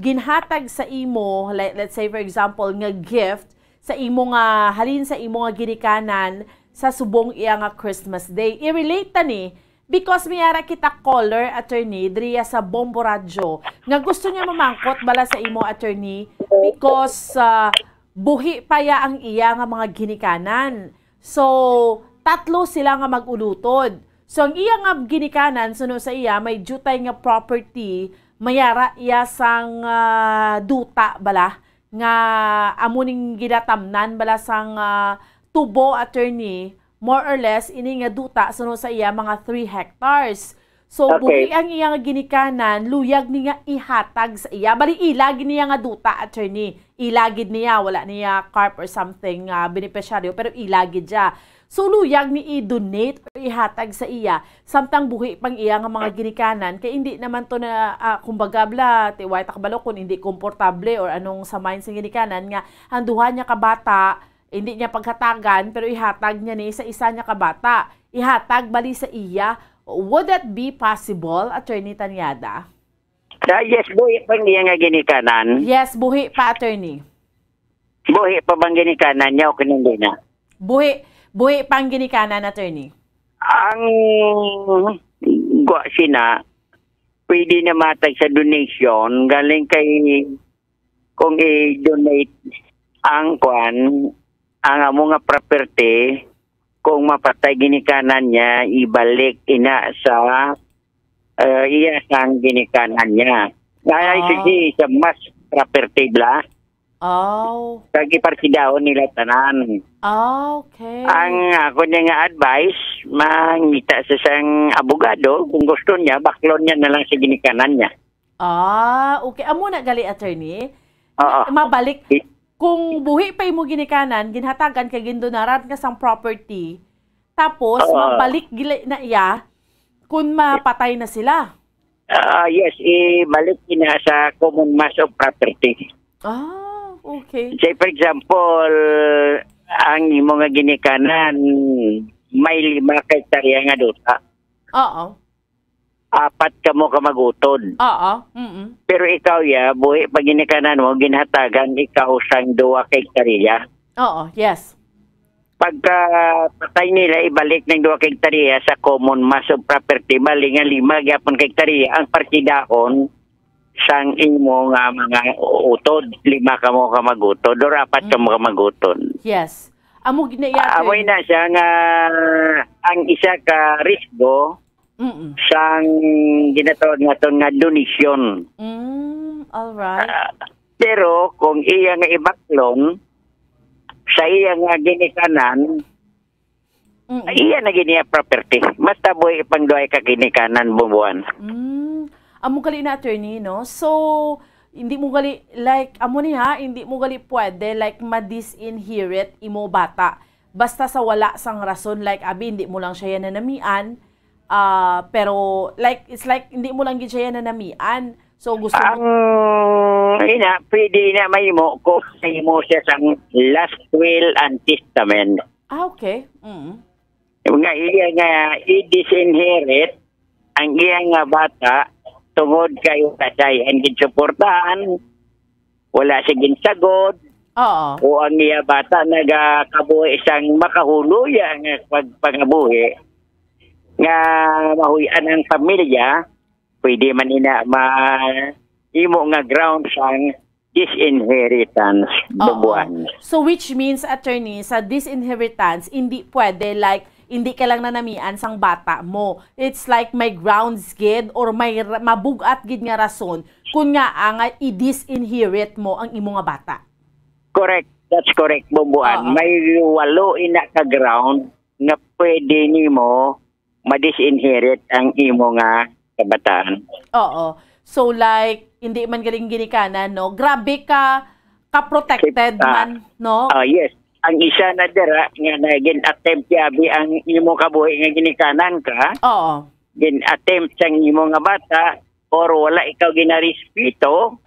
ginhatag sa imo, let's say for example, nga gift sa imo nga halin sa imo nga ginikanan sa subong iya nga Christmas Day. I-relate ta ni because miyara kita caller, attorney, driya sa Bombo Radio, nga gusto niya mamangkot bala sa imo, attorney, because buhi pa ya ang iya nga mga ginikanan. So, tatlo sila nga mag-ulutod. So, ang iya nga ginikanan, suno sa iya, may jutay nga property, mayara iya sang duta bala, nga amuning ginatamnan bala sang tubo, attorney, more or less, ini nga duta, suno sa iya, mga 3 hectares. So, buhi ang iya nga ginikanan, luyag niya ihatag sa iya. Bali, ilagid niya nga duta, attorney. Ilagid niya, wala niya carp or something beneficiaryo, pero ilagid siya. So, luyag ni i-donate or ihatag sa iya. Samtang buhi pang iya nga mga ginikanan, kaya hindi naman to na, kumbaga bla, tiway takbalo kung hindi komportable or anong sa mind sa ginikanan, nga ang duha niya kabata, hindi niya paghatagan, pero ihatag niya ni sa isa niya kabata. Ihatag bali sa iya. Would that be possible, Attorney Tanyada? Yes, buhi pa niya nga ginikanan. Yes, buhi pa, attorney. Buhi pa bang ginikanan niya o hindi na? Buhi pa ang ginikanan, attorney. Ang sina, pwede na matag sa donation, galing kay kung i-donate ang ang mga property, kung mapatay ginikanan niya, ibalik ina sa iya sang ginikanan niya. Kaya sige sa mas property bla. Kagi partidaon nila tanan. Okay. Ang ako niya nga advice, mangita sa sang abogado, kung gusto niya, baklon niya na lang sa ginikanan niya. Okay. Amo na gali, attorney. Oo. Mabalik. Kung buhi pa mo ginikanan, ginhatagan kay gindonaran ka sang property, tapos mabalik gila na iya kung mapatay na sila. Yes, ibalik na sa common mass of property. Okay. Say for example, ang imo nga ginikanan may 5 hektarya nga duta. Oo. 4 ka mo ka magutod. Oo. Pero ikaw buhi pag ginikanan mo, ginhatagan ikaw sang 2 hektarya. Oo, yes. Pagka patay nila, ibalik ng 2 hektarya sa common mass of property, bali nga 5 gyapon hektarya ang partidahon sang imo nga mga utod. 5 ka mo ka magutod o 4 ka mo ka magutod. Yes. Amo ginaya. Amoy na siya nga ang isa ka risgo sang ginatawag nga donation. Alright. Pero kung iya nga ibaklon sa iya nga ginikanan, iya na giniya property. Basta boy pang 2 ka ginikanan bubuan. Amo gali na, attorney, no? So, hindi mo gali, like, amo niya, hindi mo gali pwede, like, ma-disinherit imo bata. Basta sa wala sang rason, like, abi, hindi mo lang siya nanamian, pero, like, it's like, hindi mo lang siya nanamian. So, gusto mo... pwede na may mo ko sa imo siya sang last will and testament. Okay. Nga iya nga, i-disinherit ang iya nga bata tungod kayo kasay ang ginsuportahan, wala siya ginsagod, o ang iya bata nagakabuhi isang makahuluya nga pagpangabuhi nga mahuyan ang pamilya, pwede man ina imo nga ground sang disinheritance bubuan. So which means, attorney, sa disinheritance, hindi pwede like hindi ka lang nanamian sang bata mo. It's like may grounds gid or may mabugat gid nga rason kung nga nga i-disinherit mo ang imo nga bata. Correct. That's correct, bubuan. May 8 ina ka ground na pwede nimo ma-disinherit ang imo nga kabataan. Oo. So like, hindi man galing ginikanan, no? Grabe ka-protected man, no? Yes. Ang isa na dira nga naging attempt yabi ang imo kabuhi nga ginikanan ka. Oo. Gin attempt sang imo nga bata or wala ikaw ginarespeto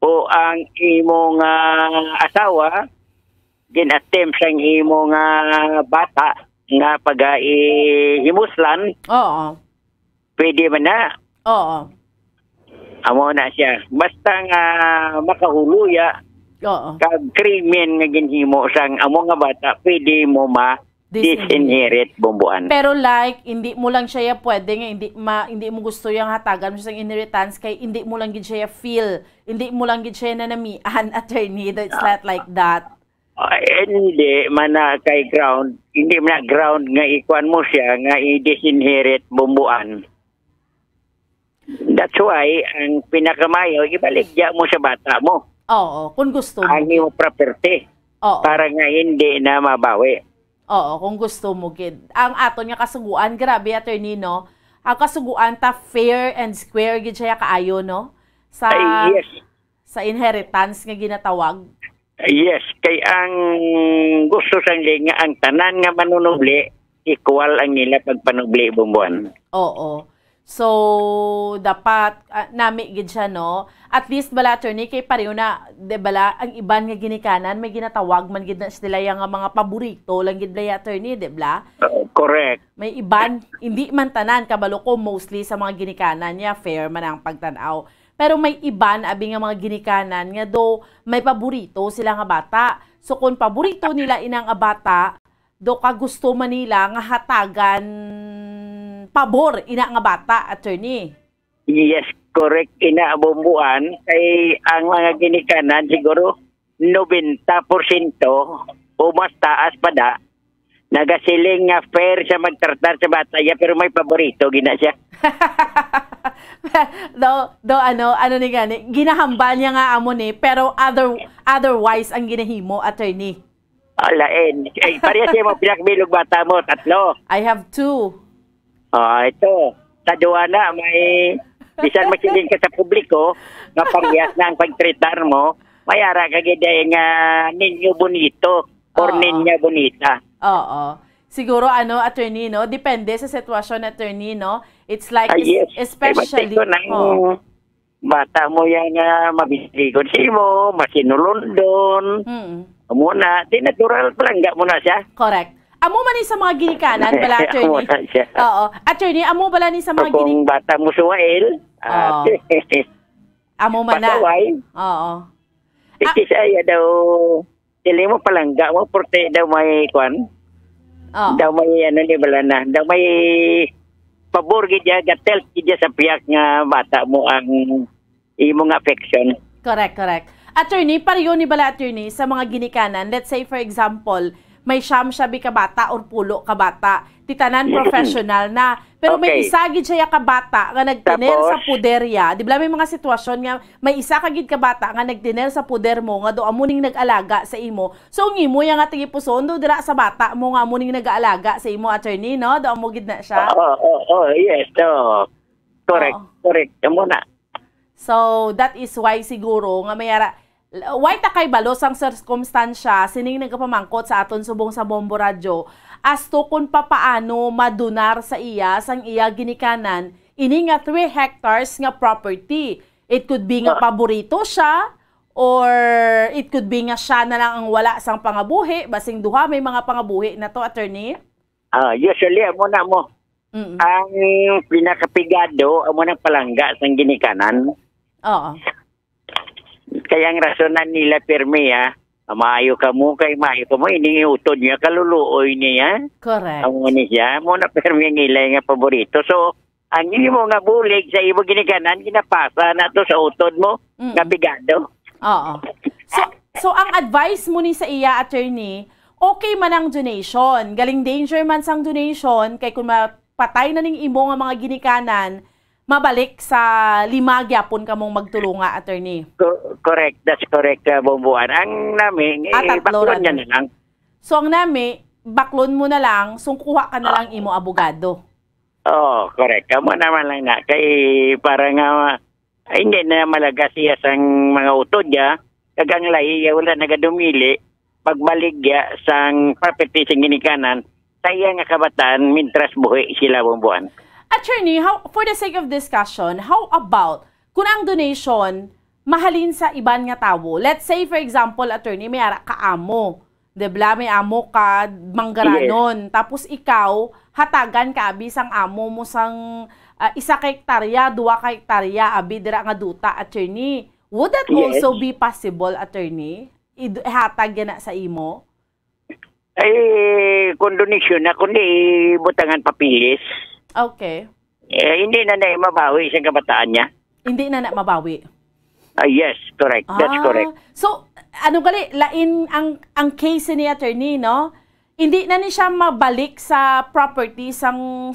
o ang imo nga asawa gin attempt sang imo nga bata nga pag-himuslan. Oo. Pwede man na. Oo. Amo na siya. Basta nga makahuluya. Oo. Kag krimen nga ginhimo sang amo nga bata, pwede mo disinherit bumbuan. Pero like, hindi mo lang siya pwede nga, hindi mo gusto yung hatagan mo sa inheritance kay hindi mo lang gid siya feel. Hindi mo lang gid siya nanamian, attorney. It's not like that. Hindi man na kay ground. Hindi man na ground nga ikuan mo siya nga i-disinherit bumbuan. That's why, ang pinakamayo, ibalik mo sa bata mo. Oo, kung gusto mo. Ang iyong property. Oo. Para nga hindi na mabawi. Oo, kung gusto mo, gid. Ang ato niya kasuguan, grabe, attorney, no? Ang kasuguan ta fair and square, gid siya kaayo, no? Sa, yes. Sa inheritance nga ginatawag. Yes, kay ang gusto sang nga ang tanan nga manunubli, equal ang nila pagpanubli bumbuan. Oo. So, dapat nami gid siya, no? At least bala, attorney, kay pareho na, de bala, ang iban nga ginikanan, may ginatawag man gid na sila yung mga paborito lang gid lay, attorney, de bala? Correct. May iban, hindi man tanan, kabalo ko mostly sa mga ginikanan niya, fair man ang pagtanaw. Pero may iban, abi nga mga ginikanan, nga do may paborito sila nga bata. So, kung paborito nila inang bata, do ka gusto man nila nga hatagan pabor ina nga bata, attorney. Yes, correct. Inaabumbuan kay ang mga ginikanan siguro 90% o mas taas pa da nagasiling nga fair sa magtratar sa bata ya, pero may paborito gina siya. ano ni gani, ginahambal niya nga amo ni, pero otherwise ang ginahimo, attorney. Alain. Ay, pareha siya mo pinakbilog bata mo, 3. I have 2. Ito. Sa duwana, may bisan masilin ka sa publiko, nga pangyas na ang pagtritar mo, mayara ka gida nga ninyo bonito or ninya bonita. Oo. Siguro, attorney, no? Depende sa sitwasyon, attorney, no? It's like, yes. especially... Bata mo yan nga mabisigon si mo, masinulundon. Muna, di natural palangga mo na siya. Correct. Amo man ni sa mga ginikanan, bala, attorney. Oo. Attorney, amo bala ni sa mga ginikanan. Kung bata mo suwail, amo man na. Oo. Ikisaya daw, sili mo palangga mo, porte daw may kwan. Daw may bala na. Daw may pabor gidya, gatel gidya sa piyak nga bata mo ang imong affection. Correct. Attorney, pareho ni bala, attorney, sa mga ginikanan, let's say for example, may siyam-sabi ka bata or pulo ka bata. Titanan professional na. Pero may isa gid siya ka bata nga nagtiner sa puderya. Di ba may mga sitwasyon nga may isa ka gid ka bata nga nagtiner sa puder mo nga do amuning nag-alaga sa imo. So ang imo yang ating ipuson do dira sa bata mo nga amuning nag-aalaga sa imo, attorney, no? Do amo gid na siya. Yes. Correct. Amo na. So that is why siguro nga mayara why takay balos ang circumstansya sining nagapamangkot sa aton subong sa Bombo Radio as to kung papaano madunar sa iya sang iya ginikanan ini nga 3 hectares nga property. It could be nga paborito siya or it could be nga siya na lang ang wala sang pangabuhi, basing duha may mga pangabuhi na to, attorney. Usually amo na mo. Ang pinakapigado amo nang palangga sang ginikanan. Oo. Kaya ang rasonan nila pirmi maayo ka mo kay maayo ka mo, iniutod niya, kaluluoy niya. Correct. Amo ni siya, mo na pirmi ang ilay nga paborito. So, ang imo nga bulig sa imo ginikanan, ginapasa na to sa utod mo, nga bigado. Oo. So, ang advice mo ni sa iya, attorney, okay man ang donation. Galing danger man sang donation, kay kung mapatay na ning imo nga mga ginikanan, mabalik sa 5 gyapon ka mong magtulunga, attorney. Correct. That's correct, Bumbuan. Ang namin, baklon niya na lang. So, ang namin, baklon mo na lang, sungkuha ka na lang imo abogado. Correct. Amo naman lang na. Kay para nga Ay, hindi na malaga siya sang mga utod ya. Kagang lahi, wala nagadumili. Pagbalik ya sang property sa ginikanan, saya nga kabataan, mintras buhi sila bumbuan. Attorney, for the sake of discussion, how about kung ang donation mahalin sa iban nga tawo? Let's say, for example, attorney, may ara ka amo. Debla, may amo ka, manggaranon. Yes. Tapos ikaw, hatagan ka, abi, sang amo mo sang 1 hektarya, 2 hektarya, abi, dira nga duta, attorney. Would that also be possible, attorney? Ihatag yan na sa imo? Ay, kung donation na, kundi butangan papilis. Okay. Hindi na mabawi sa kabataan niya. Hindi na mabawi? Yes, correct. That's correct. So, ano gali, lain ang case ni attorney, no? Hindi na ni siya mabalik sa property sang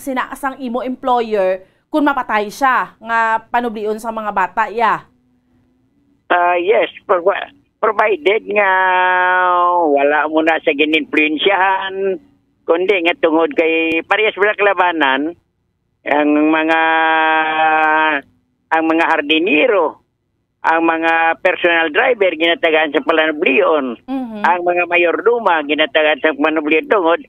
imo employer kung mapatay siya nga panublion sa mga bata, yeah. Yes, provided nga wala mo na sa gininfluensyahan, kundi nga tungod kay parehas wala kalabanan ang mga hardinero, ang mga personal driver ginatagaan sa palanublion, ang mga mayorduma ginatagaan sa palanublion tungod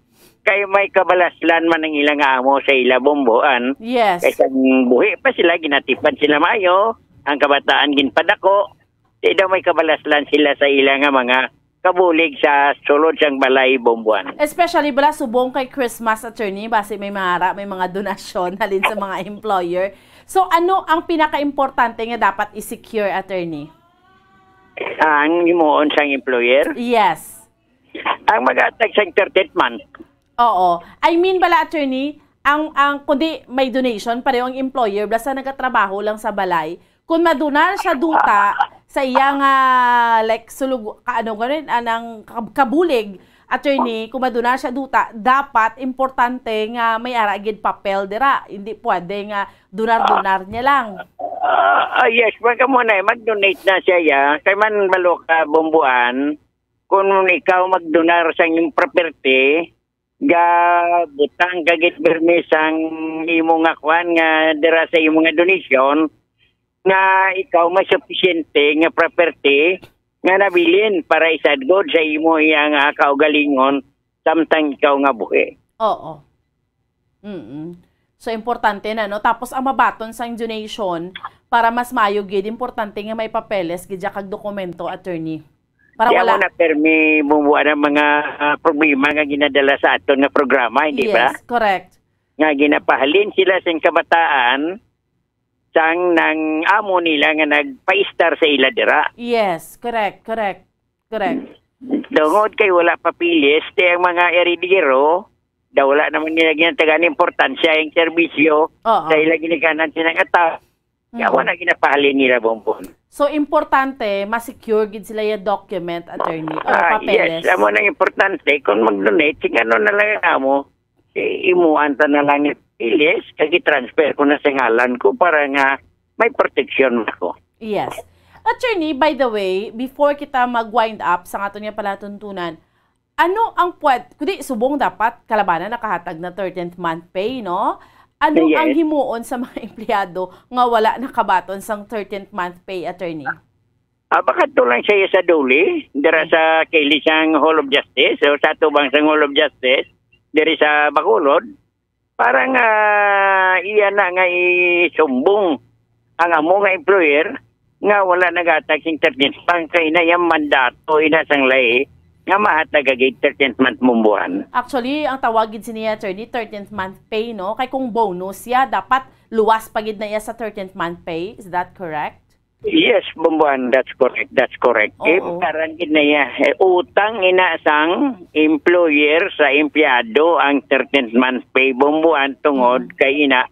kay may kabalaslan man ang ilang amo sa ila bomboan. Yes. Kaysa buhi pa sila, ginatipan sila mayo, ang kabataan ginpadako, daw may kabalaslan sila sa ilang mga kabulig sa sulod sang balay bombuan. Especially bala subong kay Christmas, attorney, base may mga donasyon halin sa mga employer. So ano ang pinaka-importante nga dapat i-secure, attorney? Ang himuon sang employer? Yes. Ang mag-atag sang 30th month. Oo. I mean bala, attorney, ang kundi may donation, pareho ang employer, basta nagatrabaho lang sa balay, kung madunar siya duta sa iyang like sulug kaano ganin anang kabulig, attorney, kung madunar siya duta, dapat importante nga may ara gid papel dira, hindi pwede nga donar niya lang. Yes, wag mo na mag-donate na siya ya, kay man balo ka bombuan, kung ikaw mag-donar sa iyong property, ga butang kagit permis ang imo nga kwan nga dira sa imo nga donation, nga ikaw may sufficiente nga property nga nabilin para isadgod sa imo yang kaugalingon samtang ikaw nga buhi. Oo. So importante na, no? Tapos ang mabaton sa donation para mas mayo gid, importante nga may papeles gid kag dokumento, attorney. Para wala na permi bumubuan ang mga problema nga ginadala sa aton nga programa, hindi ba? Yes, correct. Nga ginapahalin sila sa kabataan sang nang amo nila nga nagpa-star sa ila dira. Yes, correct. Dungod kay wala papilis, ang mga eridero, daw wala naman nila ginatagan importansya yung serbisyo sa ila ginikanan sinang ata. Kaya wala ginapahalin nila bombon. So, importante, ma-secure gid sila yung document, attorney, o papeles. Yes, amo nang importante, kung mag-donate, ano na lang amo, imuan ta na lang ilis, kagi transfer ko na sa ngalan ko para nga may protection ako. Yes. Attorney, by the way, before kita mag-wind up sa ato niya palatuntunan, ano ang kundi subong dapat kalabanan nakahatag na 13th month pay, no? Ano ang himuon sa mga empleyado nga wala nakabaton sang 13th month pay, attorney? Baka lang siya sa duli, dira sa Kilisang Hall of Justice, o sa tubang sa Hall of Justice, diri sa Bacolod, parang iyan na nga isumbong ang amo nga employer nga wala nagatag sing 13th month kay na yung mandato inasang lay nga mahatag agad 13th month mumbuhan. Actually, ang tawagid siya, attorney, 13th month pay, no? Kay kung bonus ya, dapat luwas pagid na iya sa 13th month pay. Is that correct? Yes, bumbuhan. That's correct. Parang ginaya. Utang inasang employer sa empleyado ang 13th month pay bumbuhan tungod kay ina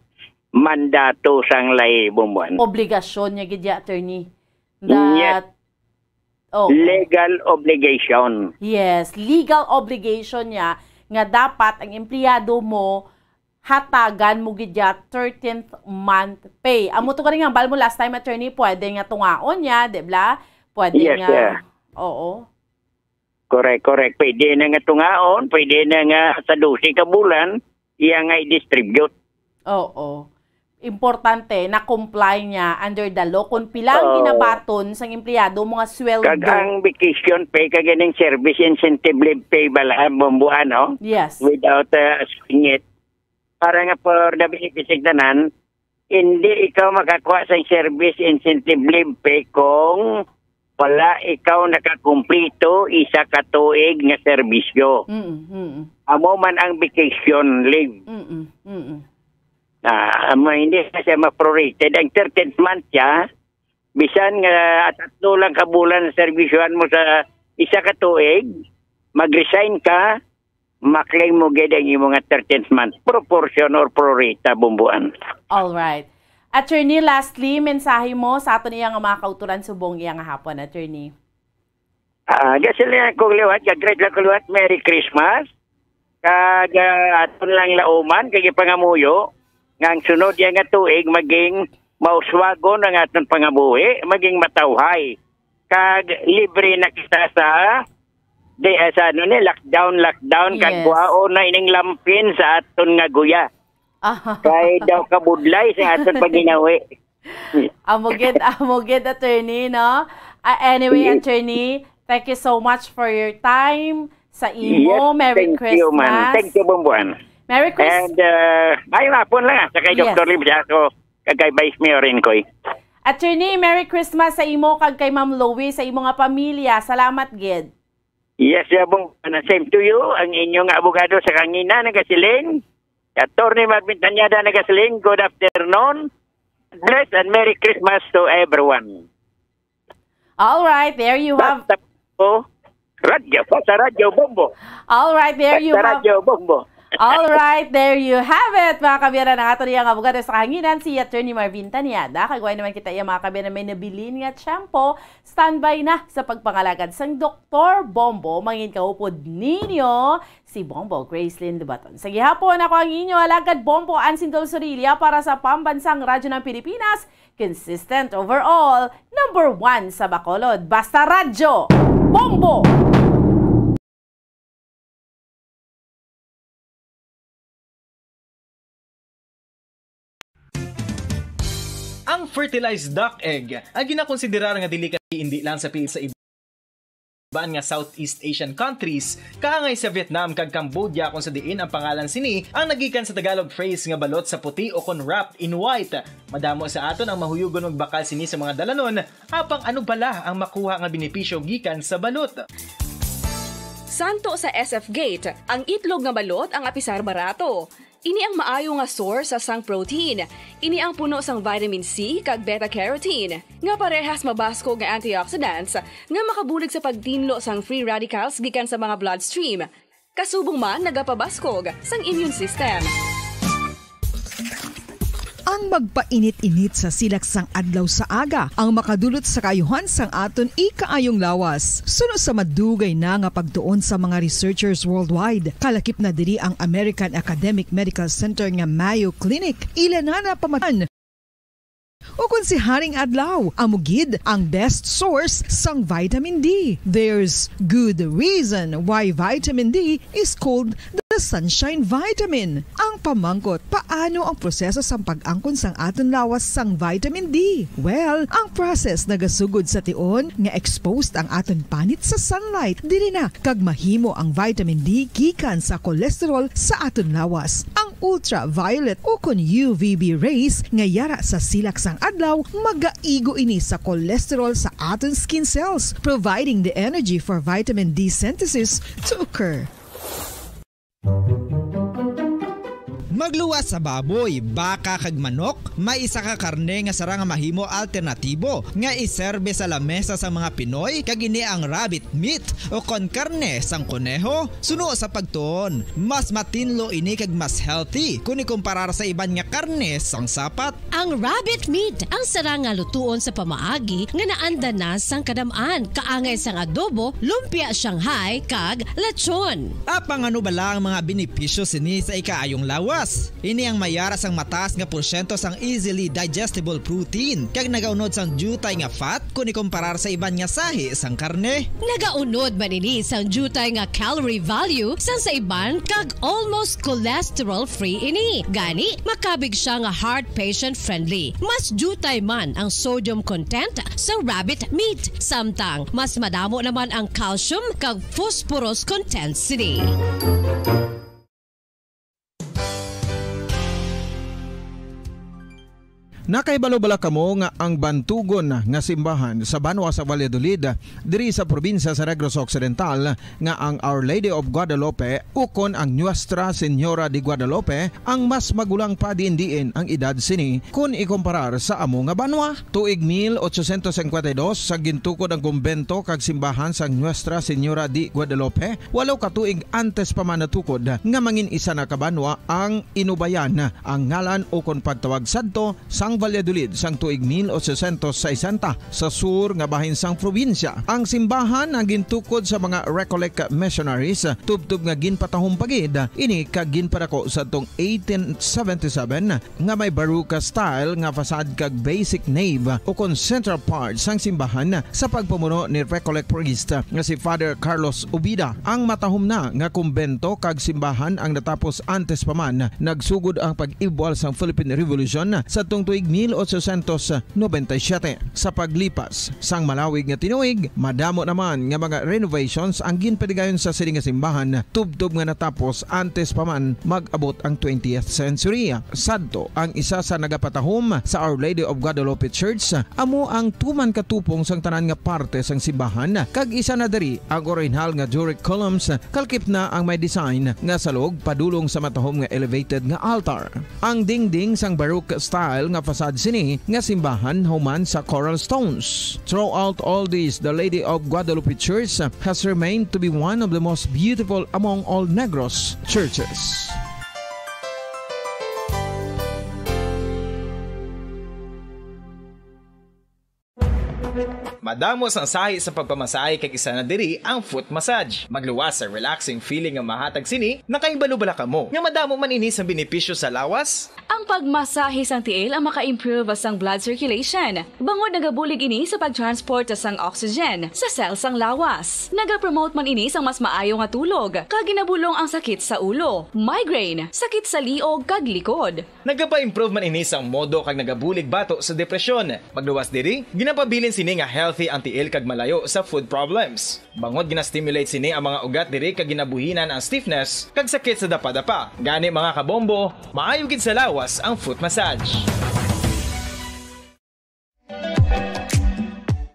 mandato sang lay bumbuhan. Obligasyon niya gid, attorney. Legal obligation. Yes, legal obligation niya nga dapat ang empleyado mo hatagan mo gidya 13th month pay. Amo to nga bal mo last time, attorney, pwede nga tungaon niya, di ba? Pwede nga. Yeah. Oo. Correct. Pwede na nga tungaon, pwede na nga sa 12 ka bulan, iya nga i-distribute. Oo. importante na comply niya under the law kung pilang ginabaton sang empleyado mga sweldo. Kag ang vacation pay kag ganing service incentive leave pay bala bumbuan no? Yes. Without asking it. Para nga for the benefit tanan, hindi ikaw makakuha sa service incentive leave pay kung wala ikaw nakakumplito isa ka tuig nga serbisyo. Amo man ang vacation leave. Hindi na siya ma-prorated. Ang 13th month siya, bisan nga 3 lang ka bulan na servisyoan mo sa isa ka tuig, mag-resign ka, maklaim mo gid ang imong 13th month. Proportion or prorata bumbuan. Alright. Attorney, lastly, mensahe mo sa ato niya nga mga kauturan subong iya nga hapon, Attorney. Gasilin kong liwat, great lang kong liwat, Merry Christmas. Kag aton lang lauman, kag ipangamuyo, nga ang sunod yan nga tuig maging mauswagon ang atong pangabuhi, maging matawhay. Kag libre na kita sa lockdown, yes. Kag kuhao na ining lampin sa aton nga guya. Kay daw kabudlay sa aton paginawi. Amugid, Attorney, no? Anyway, Attorney, thank you so much for your time sa imo. Yes, Merry Christmas. You, man. Thank you, Bumbuan. Merry Christmas. And ngayong hapon lang sa kay Dr. Libjaso, kay Vice Mayor Rincoy. Attorney, Merry Christmas sa imo kag kay Ma'am Louie, sa imo nga pamilya. Salamat, Gid. Yes, Bumbuan. Same to you. Ang inyong abogado sa kangina nagasiling. Attorney Marvin Tanyada nagasiling. Good afternoon. Bless and Merry Christmas to everyone. All right, there you have. Radyo Bombo. All right, there you have. Radyo Bombo. All right, there you have it, mga kabiyara ng ato niyang abogado sa kahanginan, si Attorney Marvin Tanyada. Kagawin naman kita yung mga kabiyara may nabilin nga tiyempo. Standby na sa pagpangalagad sang Dr. Bombo. Mangin kaupod ninyo si Bombo Gracelyn Lubaton. Sa gihapon, ako ang inyo alagad Bombo Ansindol Sorilia para sa Pambansang Radyo ng Pilipinas. Consistent overall, number 1 sa Bacolod. Basta Radyo Bombo! Ang fertilized duck egg ang ginakonsiderar nga dili kay hindi lang sa sa ibaan nga Southeast Asian countries, kaangay sa Vietnam kag Cambodia kung sa diin ang pangalan sini ang nagikan sa Tagalog phrase nga balot sa puti o kon wrapped in white. Madamo sa aton ang mahuyugon magbakal sini sa mga dalanon, apang ano bala ang makuha nga benepisyo gikan sa balot. Santo sa SF Gate, ang itlog nga balot ang apisar barato. Ini ang maayo nga source sa sang protein. Ini ang puno sang vitamin C kag beta-carotene. Nga parehas mabasko nga antioxidants nga makabulig sa pagtinlo sang free radicals gikan sa mga bloodstream. Kasubong man nagapabaskog sang immune system. Ang magpainit-init sa silaksang adlaw sa aga ang makadulot sa kayuhan sang aton ikaayong lawas. Suno sa madugay na nga pagtuon sa mga researchers worldwide, kalakip na diri ang American Academic Medical Center nga Mayo Clinic. Ilan na pamatan o kung si Haring Adlaw, amugid ang best source sang vitamin D. There's good reason why vitamin D is called the sunshine vitamin. Ang pamangkot, paano ang proseso sang pag-angkon sang aton lawas sang vitamin D? Well, ang process nagasugod sa tion nga exposed ang aton panit sa sunlight. Dili na kag mahimo ang vitamin D gikan sa cholesterol sa aton lawas. Ang ultraviolet o kon UVB rays nga yara sa silak sang adlaw magaigo ini sa cholesterol sa aton skin cells, providing the energy for vitamin D synthesis to occur. Magluwas sa baboy, baka kag manok, may isa ka karne nga sara nga mahimo alternatibo nga iserbe sa lamesa sa mga Pinoy kag ini ang rabbit meat o kon karne sang kuneho. Suno sa pagtuon, mas matinlo ini kag mas healthy kung ikumparar sa iban nga karne sang sapat. Ang rabbit meat ang sara nga lutuon sa pamaagi nga naanda na sang kadamaan, kaangay sang adobo, lumpia Shanghai kag lechon. Apang ano bala ang mga benepisyo sini sa ikaayong lawas? lawas. Ini ang mayara sang mataas nga porsyento sang easily digestible protein kag nagaunod sang jutay nga fat kung ikumparar sa iban nga sahi sang karne. Nagaunod man ini sang jutay nga calorie value sang sa iban kag almost cholesterol free ini. Gani makabig siya nga heart patient friendly. Mas jutay man ang sodium content sa rabbit meat. Samtang mas madamo naman ang calcium kag phosphorus content sini. Nakaibalo-bala kamo nga ang bantugon nga simbahan sa Banwa sa Valladolid diri sa probinsya sa Negros Occidental nga ang Our Lady of Guadalupe ukon ang Nuestra Señora de Guadalupe ang mas magulang pa diin ang edad sini kung ikumparar sa amo nga banwa. Tuig 1852 sa gintukod ang kumbento kag simbahan sa Nuestra Señora de Guadalupe, walaw ka tuig antes pa man natukod nga mangin isa na kabanwa ang inubayan ang ngalan ukon pagtawag sadto sang Valladolid sang tuig 1860 sa sur nga bahin sang probinsya. Ang simbahan ang gintukod sa mga Recollect missionaries tubtub nga ginpatahong pagid ini kag ginpadako sa tong 1877 nga may baroque style nga fasad kag basic nave o kon central part sang simbahan sa pagpamuno ni Recollect priest nga si Father Carlos Ubida. Ang matahom na nga kumbento kag simbahan ang natapos antes pa man nagsugod ang pag-ibwal sang Philippine Revolution sa tong tuig 1897. Sa paglipas sang malawig nga tinuig, madamo naman nga mga renovations ang ginpadigayon sa sining nga simbahan tubtob nga natapos antes pa man mag-abot ang 20th century. Sadto ang isa sa nagapatahom sa Our Lady of Guadalupe Church amo ang tuman katupong sang tanan nga parte sang simbahan kag isa na diri ang original nga Doric columns kalkip na ang may design nga salog padulong sa matahom nga elevated nga altar. Ang dingding sang baroque style nga fasad sini nga simbahan human sa coral stones. Throughout all this, the Lady of Guadalupe Church has remained to be one of the most beautiful among all Negros churches. Madamos ang sahi sa pagpamasahe kag isa na diri ang foot massage. Magluwas sa relaxing feeling nga mahatag sini, nakaibalo-bala kamo. Nga madamo man ini sa benepisyo sa lawas. Ang pagmasahe sang tiil ang maka-improve sang blood circulation. Bangod nagabulig ini sa pagtransport sang oxygen sa cells sang lawas. Nagapromote man ini sang mas maayo nga tulog, kag ginabulong ang sakit sa ulo, migraine, sakit sa liog kag likod. Nagapa-improve man ini sang modo kag nagabulig bato sa depresyon. Magluwas diri, ginapabilin sini nga healthy ang tiil kag malayo sa food problems. Bangod gina-stimulate sini ang mga ugat diri kag ginabuhinan ang stiffness kag sakit sa dapa-dapa. Gani mga kabombo, maayo gid sa lawas ang foot massage.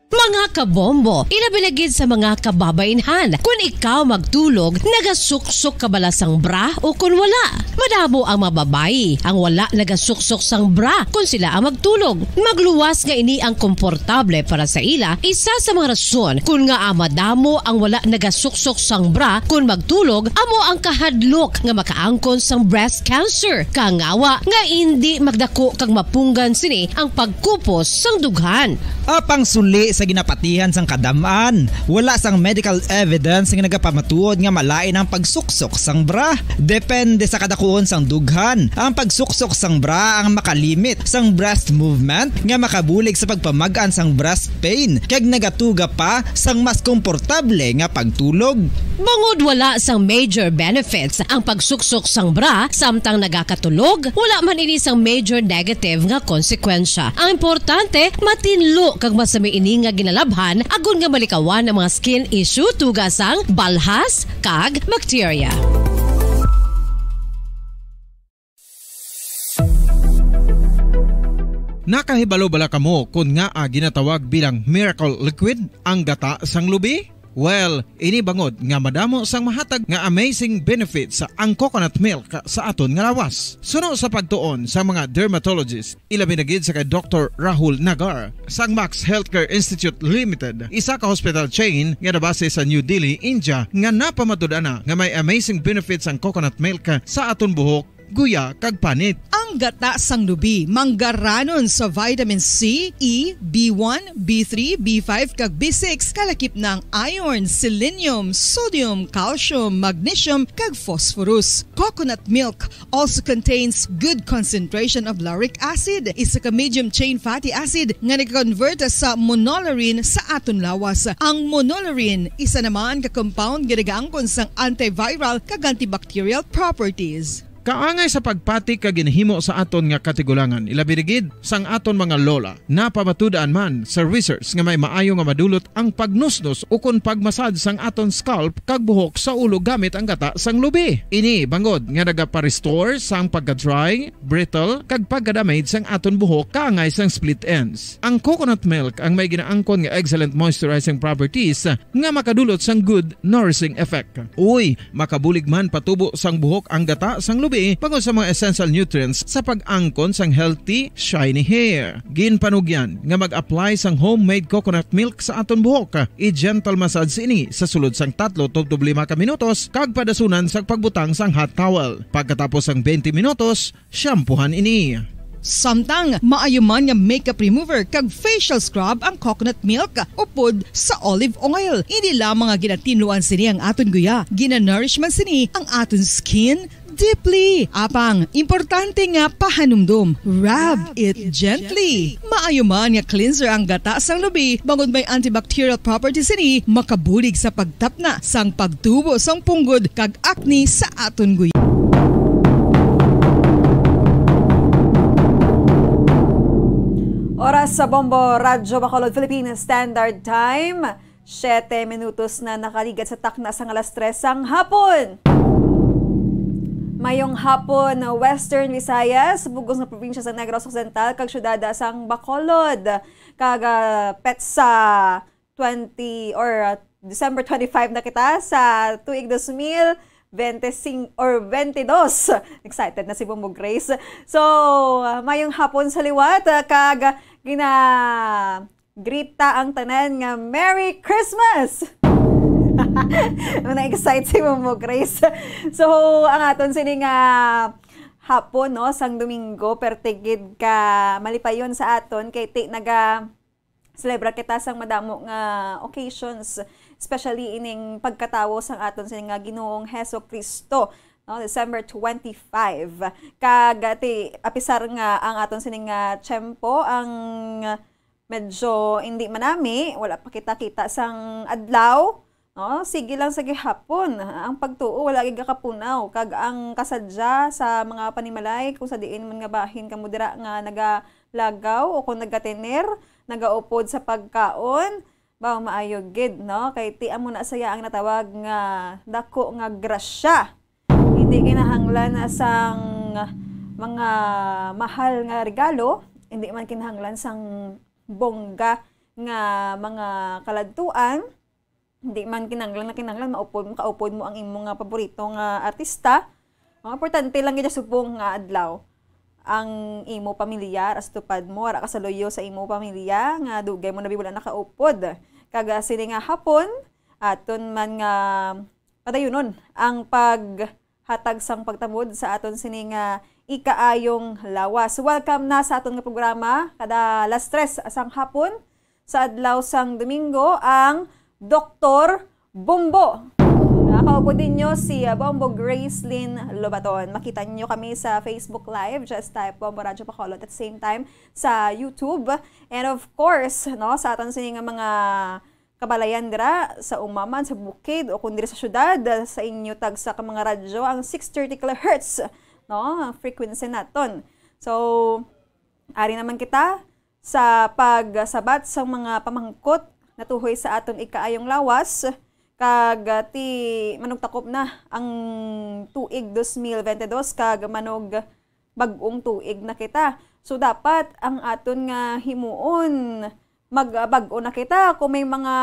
Mga kabombo, ilabilagid sa mga kababainhan. Kung ikaw magtulog, nagasuksok ka bala sang bra o kung wala. Madamo ang mababayi ang wala nagasuksok sang bra kung sila ang magtulog. Magluwas nga ini ang komportable para sa ila. Isa sa mga rason kung nga madamo ang wala nagasuksok sang bra kung magtulog, amo ang kahadlok nga makaangkon sang breast cancer. Kangawa nga hindi magdako kag mapunggan sini ang pagkupos sang dughan. Apang suli sa ginapatihan sang kadamaan, wala sang medical evidence nga nagapamatuod nga malain ang pagsuksok sang bra. Depende sa kadakuon sang dughan. Ang pagsuksok sang bra ang makalimit sang breast movement nga makabulig sa pagpamagaan sang breast pain kag nagatuga pa sang mas komportable nga pagtulog. Bangod wala sang major benefits ang pagsuksok sang bra samtang nagakatulog, wala man ini sang major negative nga konsekwensya. Ang importante, matinlo kag masami ini nga ginalabhan agon nga malikawan ang mga skin issue tugasang balhas kag bacteria. Nakahibalo-bala kamo kung nga ginatawag bilang miracle liquid ang gata sang lubi? Well, ini bangod nga madamo sang mahatag nga amazing benefit sa ang coconut milk sa aton nga lawas. Suno sa pagtuon sa mga dermatologist, ilabi na gid sa kay Dr. Rahul Nagar sang Max Healthcare Institute Limited, isa ka hospital chain nga nabase sa New Delhi, India, nga napamatud-ana nga may amazing benefits ang coconut milk sa aton buhok guya kag panit. Ang gata sang lubi manggaranon sa vitamin C, E, B1, B3, B5 kag B6 kalakip ng iron, selenium, sodium, calcium, magnesium kag phosphorus. Coconut milk also contains good concentration of lauric acid, isa ka medium chain fatty acid nga nag-convert sa monolaurin sa aton lawas. Ang monolaurin isa naman ka compound ginagaangkon sang antiviral kag antibacterial properties. Kaangay sa pagpati ka ginhimo sa aton nga katigulangan, ilabirigid sang aton mga lola. Napamatudaan man sa research nga may maayo nga madulot ang pagnusnos o kon pagmasad sang aton scalp kag buhok sa ulo gamit ang gata sang lubi. Ini bangod nga nagapa-restore sang pagka-dry, brittle kag pagka-damage sang aton buhok kaangay sang split ends. Ang coconut milk ang may ginaangkon nga excellent moisturizing properties nga makadulot sang good nourishing effect. Uy, makabulig man patubo sang buhok ang gata sang lubi pagod sa mga essential nutrients sa pag-angkon sang healthy, shiny hair. Ginpanugyan nga mag-apply sang homemade coconut milk sa aton buhok. I-gentle massage ini sa sulod sang 3 to 5 ka minutos kag padasunan sang pagbutang sang hot towel. Pagkatapos sang 20 minutos, shampoohan ini. Samtang maayo man nga makeup remover kag facial scrub ang coconut milk upod sa olive oil. Hindi lamang nga ginatinluan sini ang aton guya, ginanourishman sini ang aton skin deeply. Apang, importante nga pahanumdum. Rub it gently. Maayo man nga cleanser ang gata sang lubi, bangod may antibacterial properties ini, makabulig sa pagtapna sang pagtubo sang punggod kag acne sa aton guya. Oras sa Bombo Radyo Bacolod Philippine Standard Time. 7 minutos na nakaligat sa takna sang alas 3 sang hapon. Mayong hapon na Western Visayas, bugos na probinsya sa Negros Occidental, kag syudada sang Bacolod, kag petsa 20 or December 25 na kita sa tuig 2025 or 22. Excited na si Bombo Grace. So, mayong hapon sa liwat, kag grita ang tanan nga Merry Christmas! Na-excite si Momo Grace. So, ang aton sining hapon, no, sang Domingo, pertigid ka malipayon sa aton, kay naga-celebra kita sang madamo nga occasions, especially ining pagkatawo sang aton sining Ginoong Heso Kristo, no, December 25. Kagati, apisar nga ang aton sining tiyempo, ang medyo hindi manami, wala pa kita-kita sang adlaw. No, sige lang sa gihapon. Ang pagtuo wala gyud kapunaw kag ang kasadya sa mga panimalay kung sa diin man nga bahin kamo dira nga nagalagaw o kung nagatener, nagaupod sa pagkaon, ba maayo gid, no? Kay ti amo na saya ang natawag nga dako nga grasya. Hindi kinahanglan sang mga mahal nga regalo, hindi man kinahanglan sang bongga nga mga kaladtuan. Hindi man kinanglan makaupod mo ang imong nga paborito nga artista. Ang importante lang gid subong nga adlaw ang imo pamilya, as tupad mo ara kasaluyo sa imo pamilya nga dugay mo nabi wala nakaupod. Kag sini nga hapon aton man nga padayunon ang paghatag sang pagtamod sa aton sini nga ikaayong lawas. Welcome na sa aton nga programa kada alas 3 asang hapon sa adlaw sang Domingo ang Dr. Bombo. Nakaupo din nyo si Bombo Gracelyn Lobaton. Makita nyo kami sa Facebook Live. Just type Bombo Radyo Bacolod at the same time sa YouTube. And of course, no, sa aton sining mga kabalayan dira sa umaman, sa bukid o kundi sa syudad, sa inyo tag sa mga radyo, ang 630 kHz, no, ang frequency naton. So, ari naman kita sa pagsabat sa mga pamangkot natuhoy sa aton ikaayong lawas, kag ti manugtakop na ang tuig 2022 kag manog bag-ong tuig na kita. So dapat ang aton nga himuon magbag-o na kita kung may mga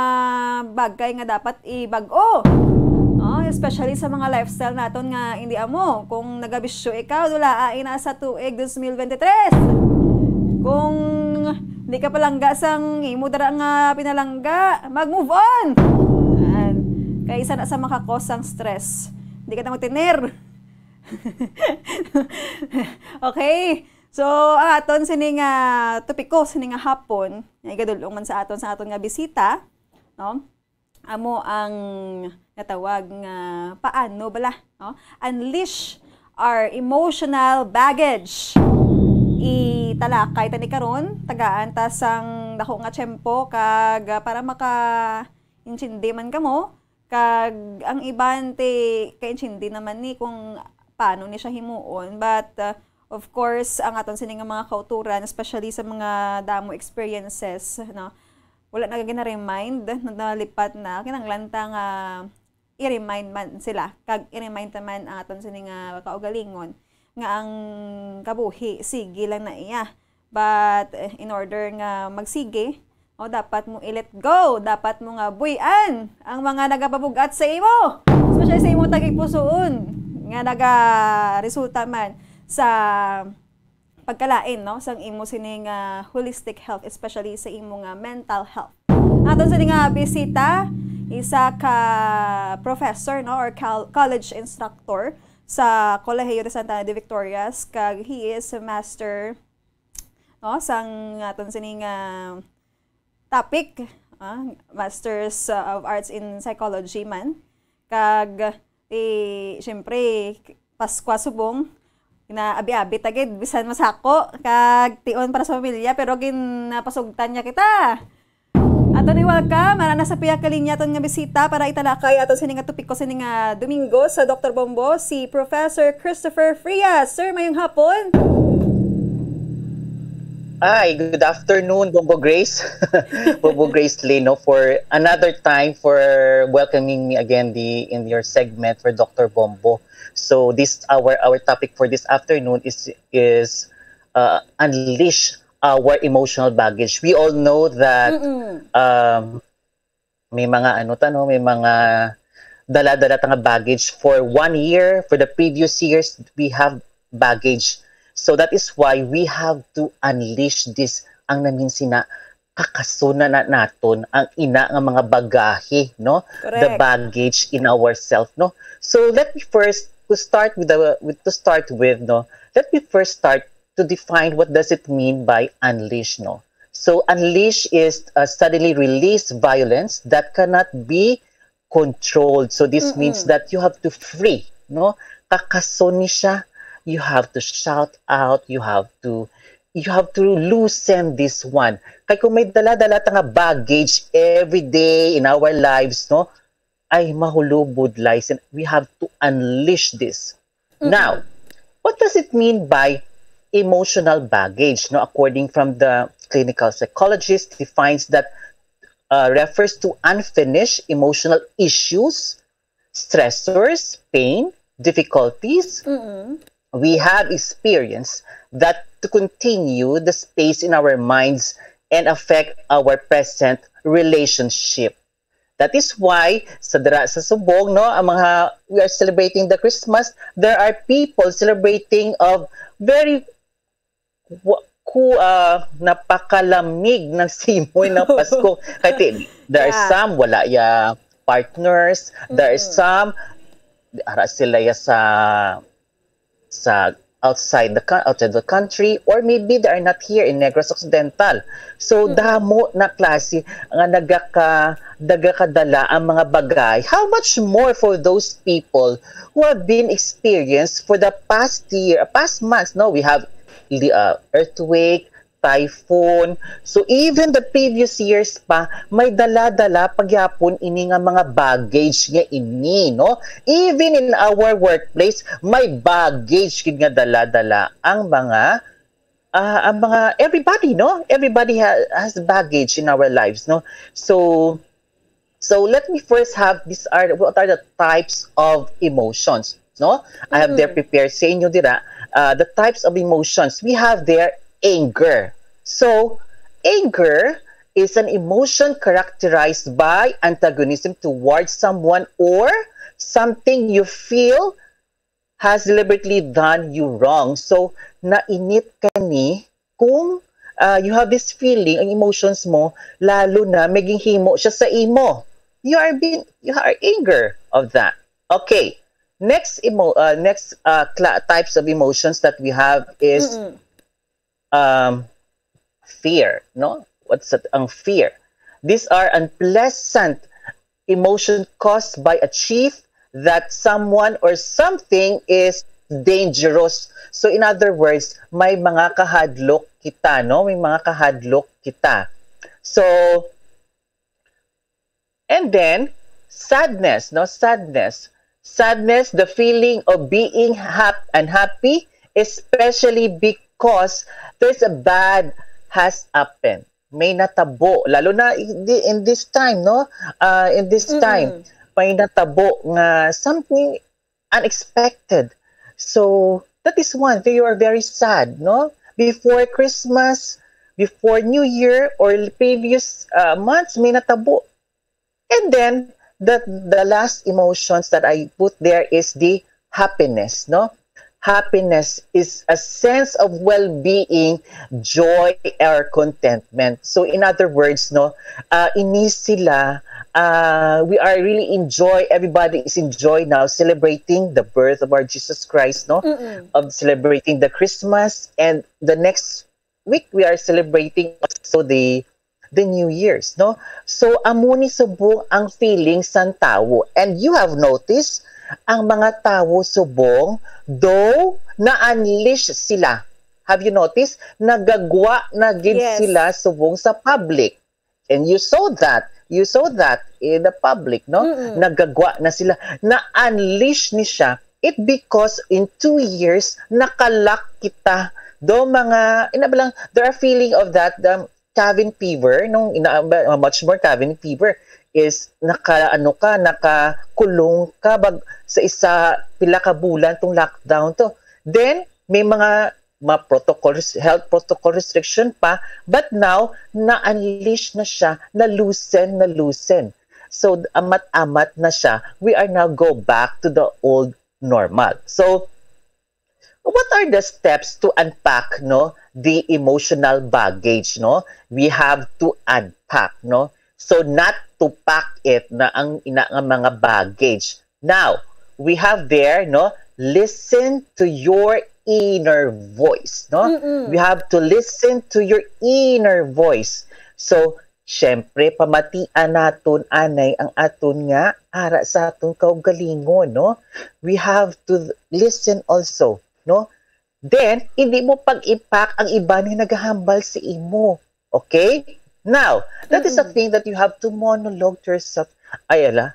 bagay nga dapat ibag-o. Especially sa mga lifestyle naton nga hindi amo. Kung nagabisyo ikaw, dulaain na sa tuig 2023. Kung di ka palangga sang imo dara nga pinalangga, mag-move on. Kaya isa na sa makakosang stress. Di ka na magtiner. Okay. So, aton sining topiko sining hapon, igadulong man sa aton nga bisita, no? Amo ang natawag nga paano bala, no? Unleash our emotional baggage. Italakay tani karon tagaan ta sang dako nga tiyempo kag para maka-intindi man kamo kag ang iban te kaintindi naman ni kung paano ni siya himuon, but of course ang aton sining mga kauturan, especially sa mga damo experiences, no, wala na gina-remind na nalipat na kinanglanta nga i-remind man sila kag i-remind naman ang aton sining kaugalingon nga ang kabuhi sige lang na iya, but in order nga magsige, o dapat mo i-let go, dapat mo nga buyan ang mga nagapabugat sa imo, especially sa imo tagigpusoon nga naga-resulta man sa pagkalain, no, sang imo sining holistic health, especially sa imo nga mental health. Aton sining bisita, isa ka professor, no, or college instructor sa Colegio de Santa Ana de Victorias, kag he is a master, no, sang aton sining topic, Masters of Arts in Psychology man, kag syempre Paskwa subong na abi-abi tagid bisan masako kag tion para sa pamilya, pero ginapasugtan niya kita. Ato ni welcome ana sa piya ka linya aton nga bisita para italakay aton sining topiko sining Domingo sa Dr. Bombo, si Professor Christopher Frias. Sir, mayong hapon. Hi, good afternoon, Bombo Grace. Bombo Grace Leno, for another time for welcoming me again in your segment for Dr. Bombo. So this our topic for this afternoon is unleash our emotional baggage. We all know that may mga may mga dala-dala tanga baggage for 1 year. For the previous years, we have baggage. So that is why we have to unleash this, ang namin sina kakasuna na naton ang ina nga mga bagahe, no? Correct. The baggage in ourselves, no? So let me first start with to define what does it mean by unleash, no? So unleash is suddenly release violence that cannot be controlled. So this means that you have to free, no? Kakasoni siya. You have to shout out, you have to loosen this one. Kaya kung may dala-dala nga baggage every day in our lives, no, ay mahulubod lies, and we have to unleash this. Now, what does it mean by emotional baggage? No, according from the clinical psychologist, defines that refers to unfinished emotional issues, stressors, pain, difficulties. We have experienced that to continue the space in our minds and affect our present relationship. That is why sa subong, no, we are celebrating the Christmas. There are people celebrating of very napakalamig ng simoy ng Pasko. Kahit there are some wala ya partners, there are some ara sila ya sa outside the country, or maybe they are not here in Negros Occidental. So damo na klase nga nagakadala ang mga bagay. How much more for those people who have been experienced for the past months? No, we have earthquake, typhoon. So even the previous years pa, may dala-dala pagyapon ini nga mga baggage nga ini, no? Even in our workplace, may baggage nga dala-dala ang mga everybody, no? Everybody has baggage in our lives, no? So let me first have what are the types of emotions, no? I have there prepared sa inyo dira the types of emotions. We have there anger. So, anger is an emotion characterized by antagonism towards someone or something you feel has deliberately done you wrong. So, nainit ka ni kung you have this feeling, ang emotions mo, lalo na maging himo siya sa imo. You are anger of that. Okay. types of emotions that we have is fear, no? What's that? Ang fear. These are unpleasant emotion caused by a chief that someone or something is dangerous. So in other words, may mga kahadlok kita, no? May mga kahadlok kita. So, and then, sadness, no? Sadness. Sadness, the feeling of being unhappy, especially because there's a bad has happened. May natabo, lalo na in this time, no? In this time, may natabo nga something unexpected. So, that is one thing. You are very sad, no? Before Christmas, before New Year, or previous months, may natabo. And then, the last emotions that I put there is the happiness, no? Happiness is a sense of well-being, joy, or contentment. So in other words, no, inis sila, we are really enjoy, everybody is enjoy now celebrating the birth of our Jesus Christ, no? Of celebrating the Christmas, and the next week we are celebrating also the New Year's, no? So amuni subong ang feelings ng tao. And you have noticed, ang mga tao subong, though na-unleash sila. Have you noticed? Nagagwa na gid sila subong sa public. And you saw that in the public, no? Nagagwa na sila. Na-unleash ni siya. It because in 2 years, nakalak kita. Do mga, there are feeling of that, cabin fever, much more cabin fever, is nakakulong ka sa isa pila ka bulan tong lockdown to. Then may mga protocols, health protocol restriction pa, but now na-unleash na siya, na-loosen. So amat-amat na siya. We are now go back to the old normal. So what are the steps to unpack, no, the emotional baggage, no? We have to unpack, no? So not to pack it na ang ina nga mga baggage. Now, we have there, no, listen to your inner voice, no? We have to listen to your inner voice. So, syempre pamatian naton anay ang aton nga ara sa aton kaugalingon, no? We have to listen also, no? Then, hindi mo pag-impact ang iba ni naghahambal sa imo. Okay? Now, that is a thing that you have to monologue to yourself. Ay, ala,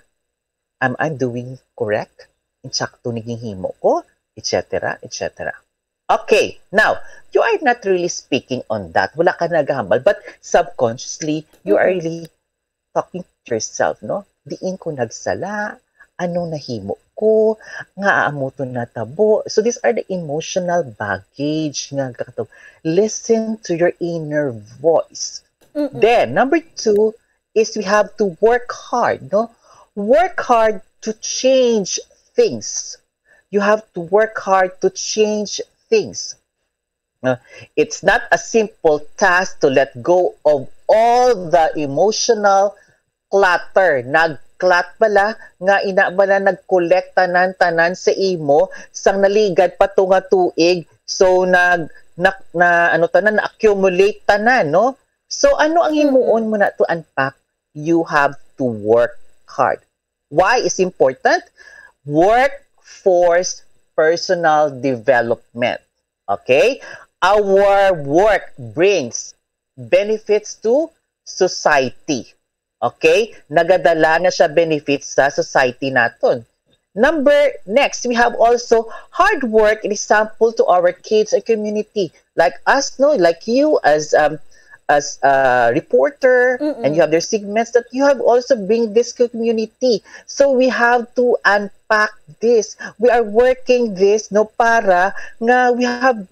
am I doing correct? Insakto naging himo ko, etc., etc. Okay, now, you are not really speaking on that. Wala ka naghahambal, but subconsciously, you are really talking to yourself, no? Diin ko nagsala, anong nahimo ko, nga amo to natabo. So these are the emotional baggage nga kakatog. Listen to your inner voice. Then, number 2 is we have to work hard, no? Work hard to change things. You have to work hard to change things. It's not a simple task to let go of all the emotional clutter. Nag-clat bala, nga ina bala nag-collect tanan-tanan sa imo, sang naligad pa to nga tuig, so na-accumulate tanan, no? So, ano ang himuon mo na to unpack? You have to work hard. Why is important? Workforce personal development. Okay? Our work brings benefits to society. Okay? Nagadala na siya benefits sa society naton. Next, we have also hard work, an example to our kids and community. Like us, no? Like you as a reporter, and you have their segments that you have also bring this community. So we have to unpack this. We are working this, no, para nga we have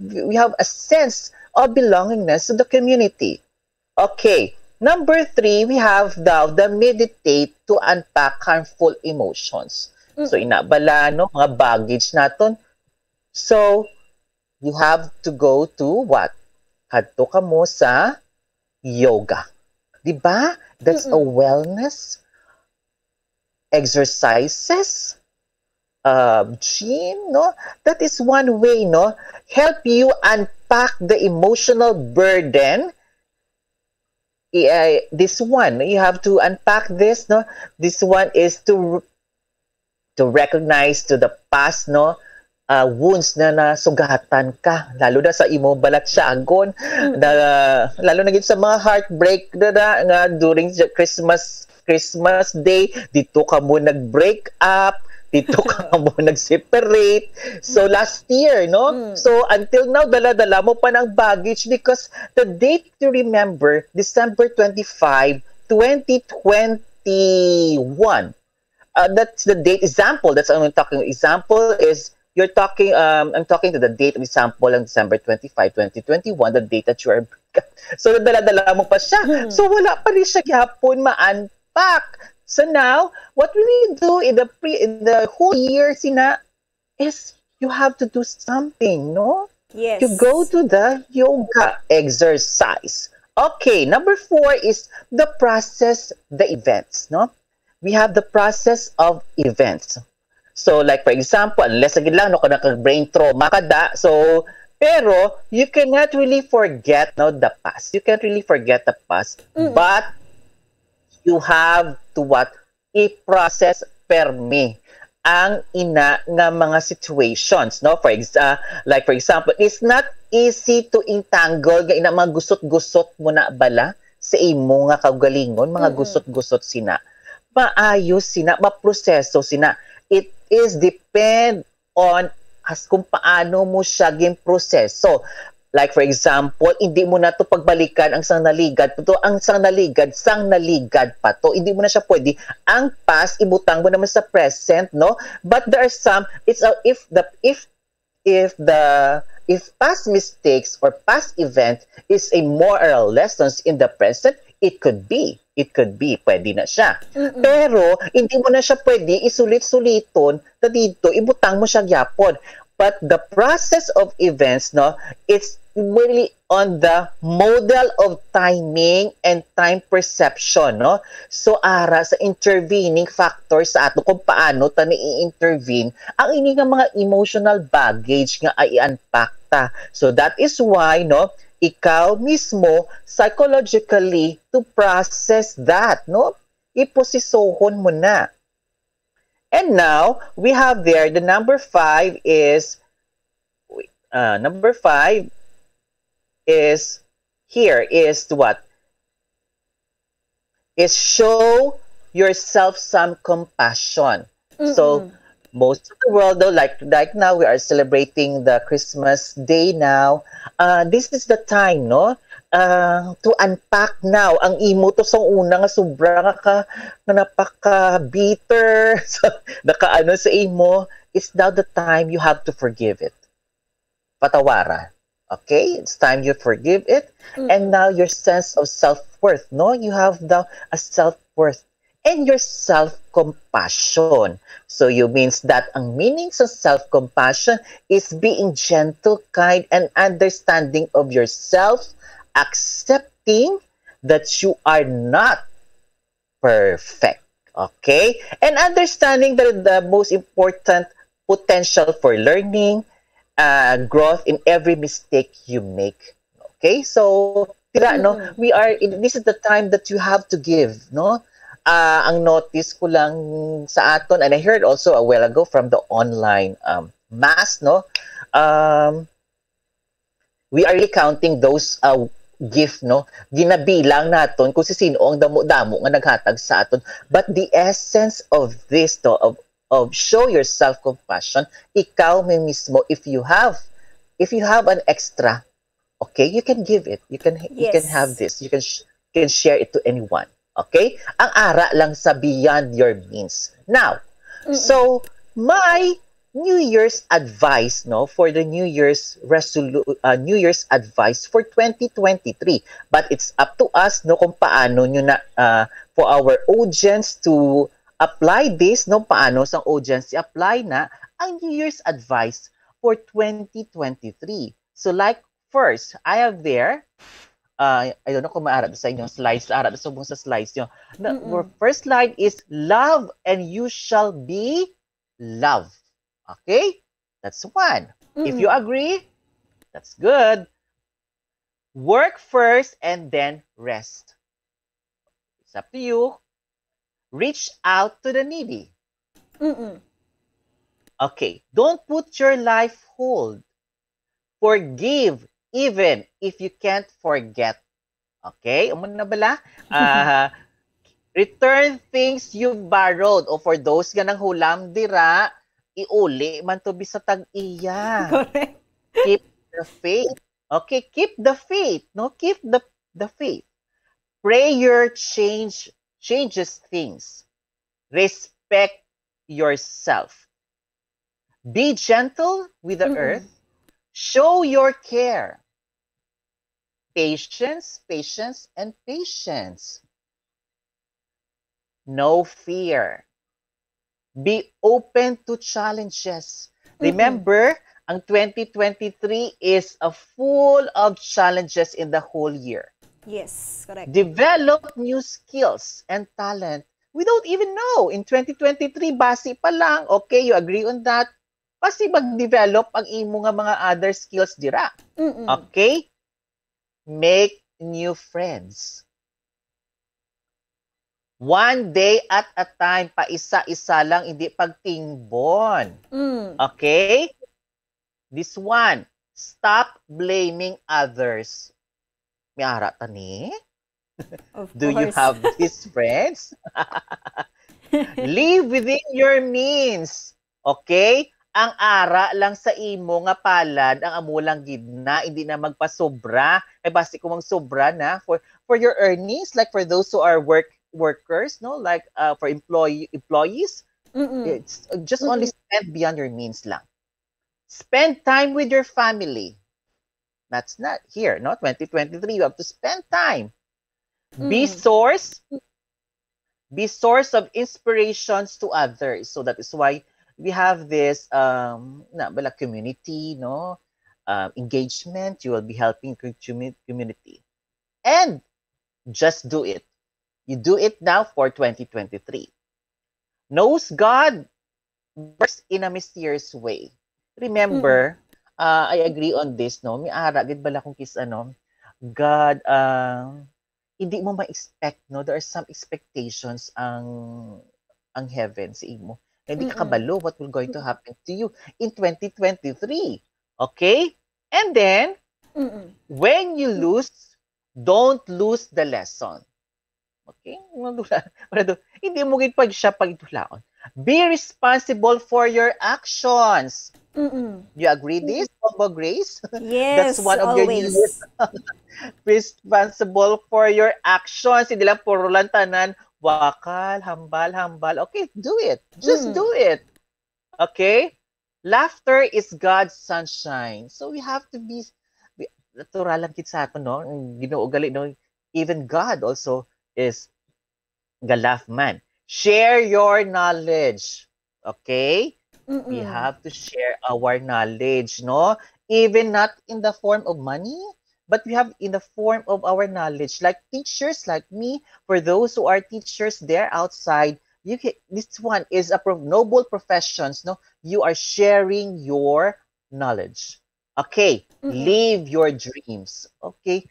a sense of belongingness to the community. Okay. Number 3, we have the meditate to unpack harmful emotions. So inabala, no, mga baggage naton. So you have to go to what? Hadto ka mo sa yoga. Diba? That's a wellness exercises. Jean, no? That is one way, no? Help you unpack the emotional burden. This one, you have to unpack this, no? This one is to recognize to the past, no? Wounds na nasugatan ka, lalo na sa imo balat siya agon, lalo na gid sa mga heartbreak nga during the Christmas Day, dito ka mo nag-break up, dito ka mo nag-separate. So last year, no? So until now, dala-dala mo pa ng baggage because the date to remember, December 25, 2021. That's the date example. That's what I'm talking. Example is you're talking. I'm talking to the date of example on December 25, 2021. The date that you are. So dala-dala mo pa siya. So wala pa rin siya gyapon ma-unpack. So now, what we need to do in the whole year, Sina, is you have to do something, no? Yes. You go to the yoga exercise. Okay, number 4 is the process, the events, no? We have the process of events. So, like for example, unless agad lang, no, ka naka-brain trauma ka da, so, pero, you cannot really forget, no, the past. You can't really forget the past, but you have to what? I-process permi ang ina nga mga situations, no? Like for example, it's not easy to entangle nga ina mga gusot-gusot mo na bala sa imo nga kaugalingon, mga gusot-gusot sina. Maayos sina, maproseso sina. It is depend on as kung paano mo siya proseso. Like for example, hindi mo na to pagbalikan ang sang naligad pa to, ang sang naligad pa to. Hindi mo na siya pwede. Ang past ibutang mo naman sa present, no? But there are some, it's if past mistakes or past event is a moral lessons in the present, it could be, pwede na siya. Pero hindi mo na siya pwede isulit-suliton na dito, ibutang mo siya gyapon. But the process of events, no, it's really on the model of timing and time perception, no? So, ara sa intervening factors sa ato kung paano ta i-intervene ang ini nga mga emotional baggage nga ay i-unpack ta. So, that is why, no, ikaw mismo psychologically to process that, no? Iposisohon mo na. And now, we have there, the number 5 is, here is what? Is show yourself some compassion. So, most of the world, though, like now, we are celebrating the Christmas Day now. This is the time, no? To unpack now ang imo to sa una nga sobra ka napaka-bitter nakaano sa imo. It's now the time you have to forgive it. Patawaran. Okay? It's time you forgive it. And now your sense of self-worth, no? You have a self-worth and your self-compassion. So you means that ang meaning sa self-compassion is being gentle, kind, and understanding of yourself, accepting that you are not perfect, okay? And understanding that the most important potential for learning, growth in every mistake you make, okay? So, no, this is the time that you have to give, no? Ang notice ko lang sa aton, and I heard also a while ago from the online mass, no? We are really counting those gift, no? Ginabilang naton kung sino ang damo-damo nga naghatag sa aton. But the essence of this, no, of show your self-compassion, ikaw mismo, if you have an extra, okay, you can give it. You can have this. You can share it to anyone. Okay? Ang ara lang sa beyond your means. Now, so my New Year's advice, no, for the New Year's advice for 2023. But it's up to us, no, kung paano nyo na, for our audience to apply this, no, paano sa audience i-apply na ang New Year's advice for 2023. So like first, I have there, I don't know kung maarap sa inyong slides, arap sa buong sa slides nyo. The first slide is love and you shall be loved. Okay? That's one. If you agree, that's good. Work first and then rest. It's up to you. Reach out to the needy. Okay. Don't put your life hold. Forgive even if you can't forget. Okay? Amo na bala? Return things you've borrowed. O for those nga nang hulam dira, iuli man to sa tag-iya. Correct. Keep the faith. Okay, keep the faith. No, keep the faith. Prayer changes things. Respect yourself. Be gentle with the earth. Show your care. Patience, patience, and patience. No fear. Be open to challenges. Remember, ang 2023 is a full of challenges in the whole year. Yes, correct. Develop new skills and talent. We don't even know. In 2023, basi pa lang. Okay, you agree on that? Basi mag-develop ang imo nga mga other skills dira. Okay? Make new friends. One day at a time, pa isa-isa lang, hindi pagtingbon. Okay? This one, stop blaming others. May ara tani? Do you have these friends? Live within your means. Okay? Ang ara lang sa imo nga palad, ang amulang gidna, hindi na magpasobra. Ay basi ko mang sobra na for your earnings, like for those who are workers, no, like for employees, it's just only spend beyond your means lang. Spend time with your family. That's not here, no? 2023, you have to spend time. Be source of inspirations to others. So that is why we have this community, no, engagement. You will be helping community, and just do it. You do it now for 2023. Knows God works in a mysterious way. Remember, I agree on this, no? May ara, gid bala kung kis, God, hindi mo ma-expect, no? There are some expectations ang heaven sa imo. Hindi ka kabalo what will going to happen to you in 2023. Okay? And then, when you lose, don't lose the lesson. Okay? Hindi mo gid pag siya pagitulaon. Be responsible for your actions. You agree this, Combo Grace? Yes, that's one of always. your needs. Responsible for your actions. Hindi lang puro lang tanan, wakal, hambal. Okay, do it. Just do it. Okay? Laughter is God's sunshine. So we have to be natural lang kit sa ato, no? Ginoo gali, no? Even God also is galaf man. Share your knowledge. Okay? We have to share our knowledge, no? Even not in the form of money, but we have in the form of our knowledge. Like teachers like me, for those who are teachers there outside, this one is a noble professions, no? You are sharing your knowledge. Okay? Live your dreams. Okay?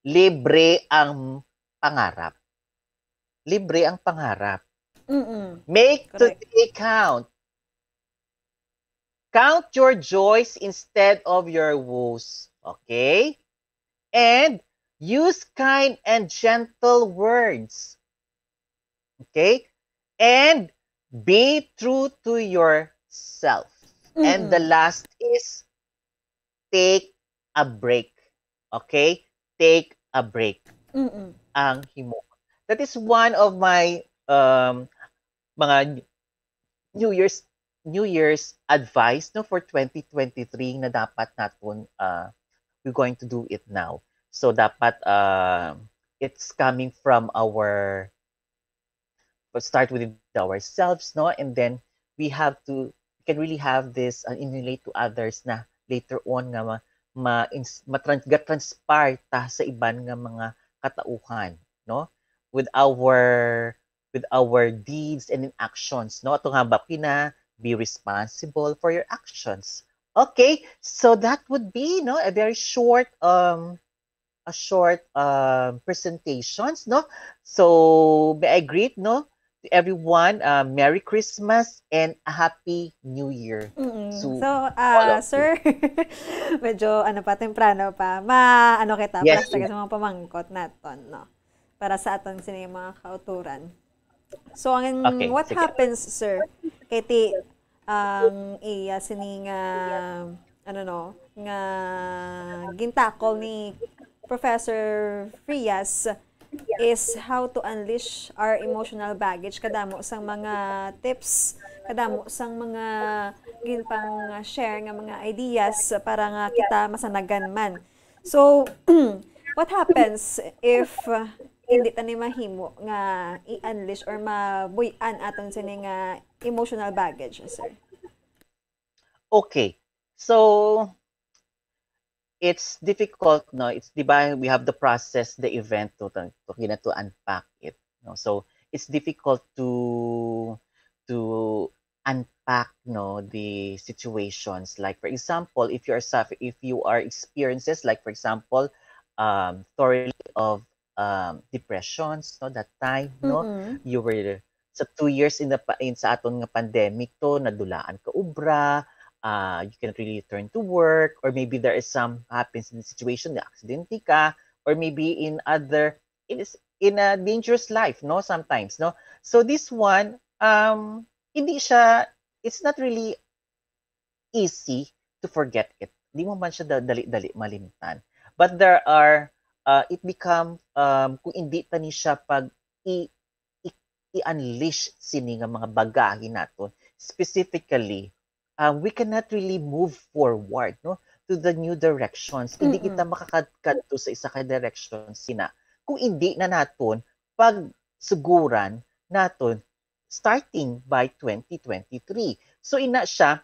Libre ang pangarap. Libre ang pangarap. Make today count. Count your joys instead of your woes. Okay? And use kind and gentle words. Okay? And be true to yourself. And the last is take a break. Okay? Take a break. Ang himo. That is one of my mga New Year's advice, no, for 2023 na dapat natin we're going to do it now. So dapat it's coming from start with ourselves, no, and then we can really have this emulate to others na later on nga ma-transpire ta sa iban nga mga katauhan, no, with our deeds and in actions, no? Ato nga ba be responsible for your actions. Okay, so that would be a very short presentations, no? So may I greet, no, to everyone, Merry Christmas and a Happy New Year. So, all of sir, medyo temprano pa. Kita, Yes, plus taga sa mga pamangkot naton, no? Para sa aton sini mga kauturan. So, Okay, what sige. happens, sir, kay ti ang iya sini nga nga gintakol ni Professor Frias is how to unleash our emotional baggage, kadamo sang mga tips, kadamo sang mga ginpang share nga mga ideas para nga kita masanagan man. So what happens if hindi ta ni mahimo nga i-unleash or mabuy-an aton sini nga emotional baggage, sir? Okay. So it's difficult, no? It's diba we have the process, the event to unpack it, no? So it's difficult to unpack, no, the situations. Like for example, if you are experiences, like for example, thoroughly of depressions, no, that time, no, you were sa 2 years in sa aton nga pandemic to, nadulaan ka ubra, you cannot really return to work, or maybe there is some happens in the situation, na aksidente ka, or maybe in a dangerous life, no, sometimes, no. So this one, it's not really easy to forget it. Di mo man siya dali-dali malimtan. But there are, it become, kung hindi pa ni siya pag i-unleash sini nga mga bagahe naton, specifically, we cannot really move forward, no, to the new directions. Hindi kita makakadto sa isa ka direction sina kung hindi na naton pagsuguran naton starting by 2023. So ina siya,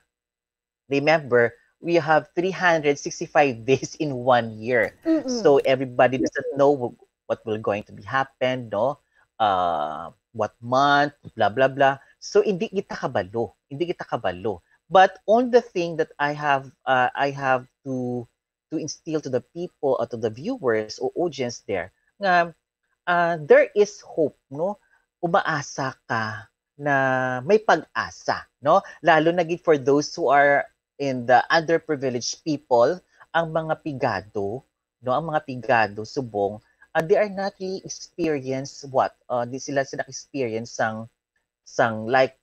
remember, we have 365 days in 1 year. So everybody doesn't know what will going to be happen, no? What month, blah blah blah. So hindi kita kabalo. But on the thing that I have to instill to the people or to the viewers or audience there, there is hope, no? Umaasa ka na may pag-asa, no? Lalo na gid for those who are in the underprivileged people, ang mga pigado, no? Ang mga pigado subong, they are not really experience di sila experience sang like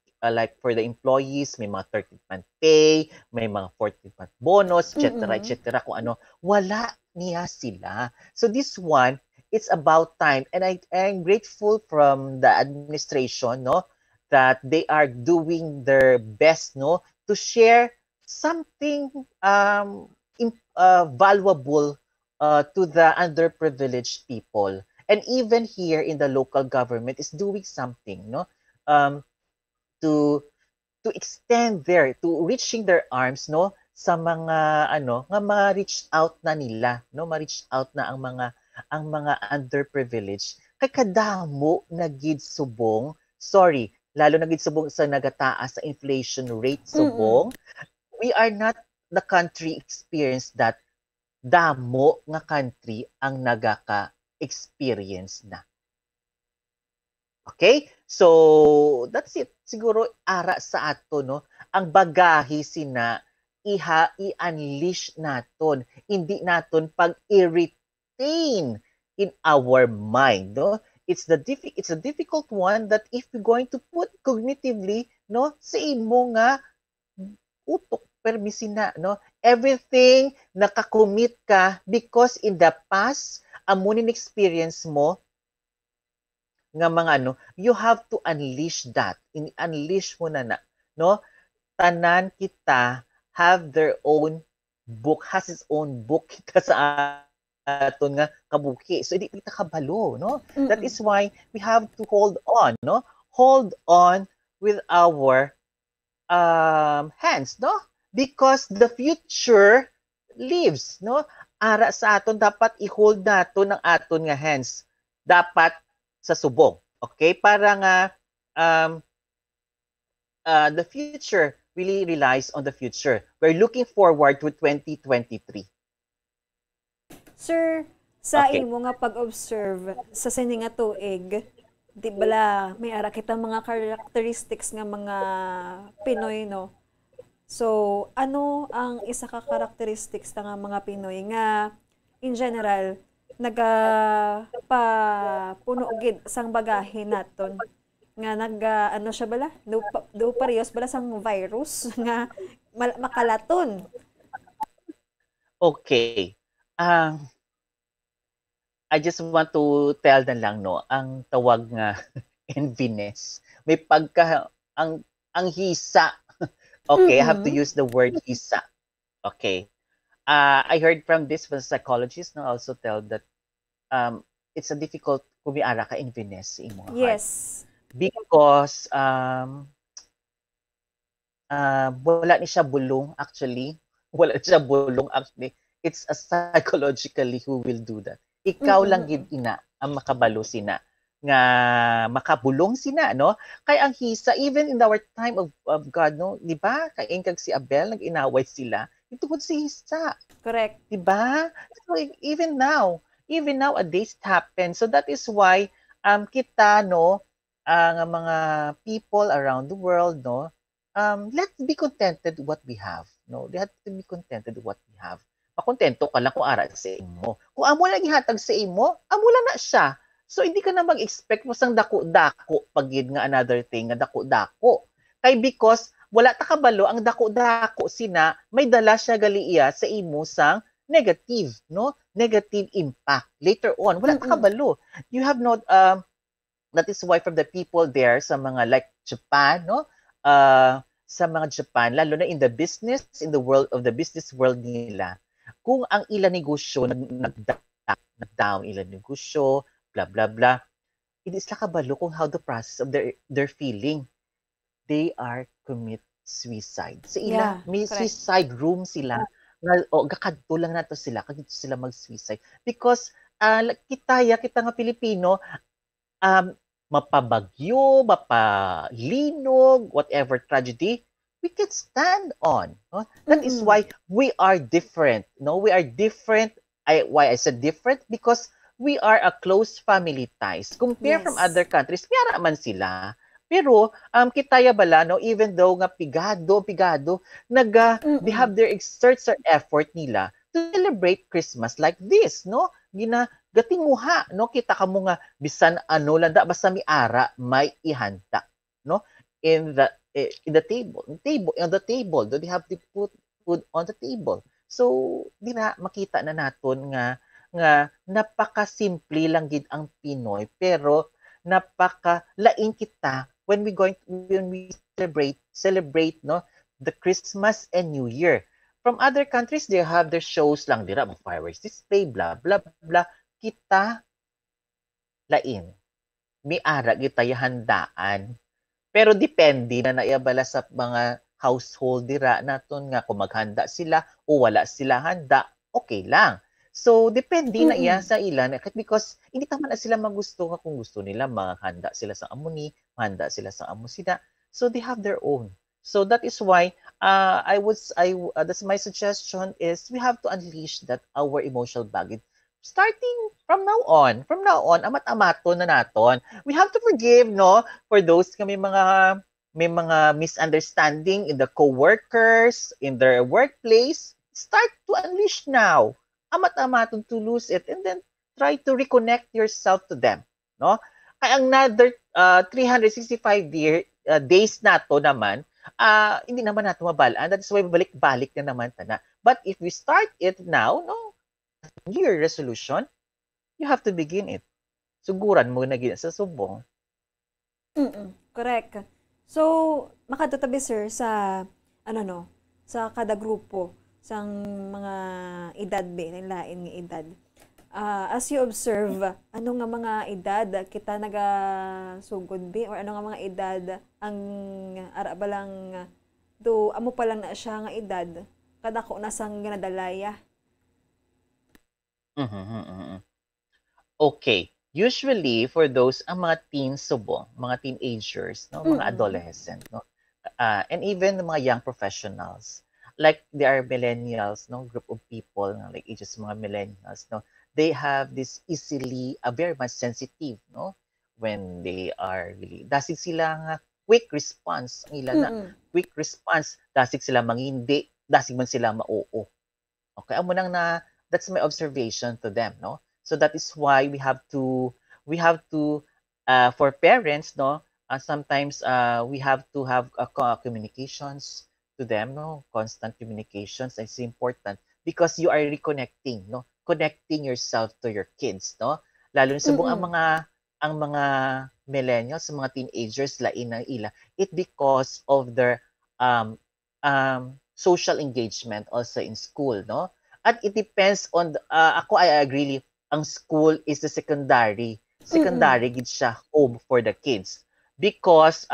for the employees, may mga 13th month pay, may mga 14th month bonus, etc. Kung ano, wala niya sila. So this one, it's about time, and I'm grateful from the administration, no, that they are doing their best, no, to share something valuable to the underprivileged people. And even here in the local government is doing something, no, to extend to reaching their arms, no, sa mga nga ma-reach out na nila, no, ma-reach out na ang mga underprivileged kay kadamo na gid subong, lalo na gid subong sa nagataas sa inflation rate subong. We are not the country experience that damo nga country ang nagaka-experience na. Okay? So, that's it. Siguro, ara sa ato, no? Ang bagahe sina, i-unleash naton. Hindi naton pag-irritate in our mind, no? It's a difficult one that if we're going to put cognitively, no, sa imo nga utok permisina, no? Everything nakakommit ka because in the past, amunin experience mo nga mga you have to unleash that. Unleash mo na, no? Tanan kita have their own book, has its own book kita sa aton nga kabuki. So hindi kita kabalo, no? That is why we have to hold on, no? Hold on with our hands, no? Because the future lives, no? Ara sa aton dapat i-hold naton ang aton nga hands. Dapat sa subong. Okay? Para nga the future really relies on the future. We're looking forward to 2023. Sir, sa Okay. imo nga pag-observe sa sini nga tuig, di bala may ara kita mga characteristics nga mga Pinoy, no? So, ano ang isa ka characteristics ta nga mga Pinoy nga in general naga pa puno gid sang bagahe naton nga ano siya bala do parehas bala sang virus nga makalaton. Okay. I just want to tell na lang, no, ang tawag nga enviness. May ang hisa. Okay, I have to use the word hisa. Okay. I heard from this from psychologists, no, also tell that it's a difficult kumiara ka enviness sa imong heart. Yes. Because wala ni siya bulong actually. Wala siya bulong actually. It's a psychologically who will do that. Ikaw lang gid ina ang makabalo sina nga makabulong sina, no? Kay ang hisa even in our time of God, no, di ba? Kay kag si Abel nag-inaway sila. Ito gud si hisa. Correct. Di ba? So even nowadays it happens. So that is why kita, no, ang mga people around the world, no, let's be contented what we have, no? They have to be contented what we have. Makontento ka lang kung ara sa imo. Kung amo lang ihatag sa imo, amo lang na siya. So hindi ka na mag-expect mo sang dako-dako pagid nga another thing nga dako-dako. Kay because wala ta kabalo ang dako-dako sina may dala siya galiiya sa imo sang negative, no? Negative impact later on. Wala ta kabalo. You have not that is why from the people there sa mga like Japan, no? Sa mga Japan lalo na in the world of the business world nila. Kung ang ilang negosyo nag-down ilang negosyo, blah blah blah, it is kabalo kung how the process of their feeling. They are commit suicide. Sa ila, may correct. Suicide room sila. Gakadto lang nato sila kag sila mag-suicide because kita nga Pilipino mapabagyo, mapalinog, whatever tragedy, we can stand on. No? That is why we are different. No, we are different. Why I said different? Because we are a close family ties. Compare from other countries, piyara man sila. Pero kitaya bala, no, even though nga pigado, they have their exerts their effort nila to celebrate Christmas like this, no? Gatinguha, no? Kita ka mo nga bisan ano landa basta mi ara may ihanda, no? In the table, on the table, do they have to put food on the table? So, di na makita na naton nga napaka-simple lang gid ang Pinoy pero napaka-lain kita when we celebrate no the Christmas and New Year. From other countries they have their shows lang dira, fireworks display, blah blah blah. Kita lain. Mi ara kita handaan. Pero depende na naiyabala sa mga household dira naton nga kung maghanda sila o wala sila handa, okay lang. So depende na iya sa ilan because hindi naman na sila magusto kung gusto nila maghanda sila sa amuni, maghanda sila sa amo sila. So they have their own. So that is why that's my suggestion is we have to unleash that our emotional baggage starting from now on, amat-amato na naton. We have to forgive, no, for those may mga misunderstanding in the co-workers, in their workplace. Start to unleash now. Amat-amato to lose it and then try to reconnect yourself to them, no? Kaya another 365 days nato naman, hindi naman nato mabalaan. That's why balik-balik na naman tana. But if we start it now, no, year resolution, you have to begin it. Suguran mo na gina sa subong. Correct. So, makatutabi sir sa sa kada grupo sang mga edad lain nga edad. As you observe, ano nga mga edad kita nagasugod or ano nga mga edad ang ara ba lang do amo pa lang na siya nga edad kadako na sang ginadalaya. Okay. Usually, for those, ang mga teens subong, mga teenagers, no, mga adolescent, no, and even the mga young professionals, like they are millennials, no, group of people, no, like ages mga millennials, no, they have this easily, very much sensitive, no, when they are really, dasig sila nga quick response, ang ilan na quick response, dasig sila mangindi, dasig man sila mauo. Okay, amo nang na, that's my observation to them, no. So that is why we have to for parents, no, sometimes we have to have communications to them, no, constant communications. It's important because you are reconnecting, no, connecting yourself to your kids, no, lalo na subong ang mga millennials, mga teenagers, lain ng ila, it because of their social engagement also in school, no, at it depends on ako, I agree, ang school is the secondary gid siya home for the kids, because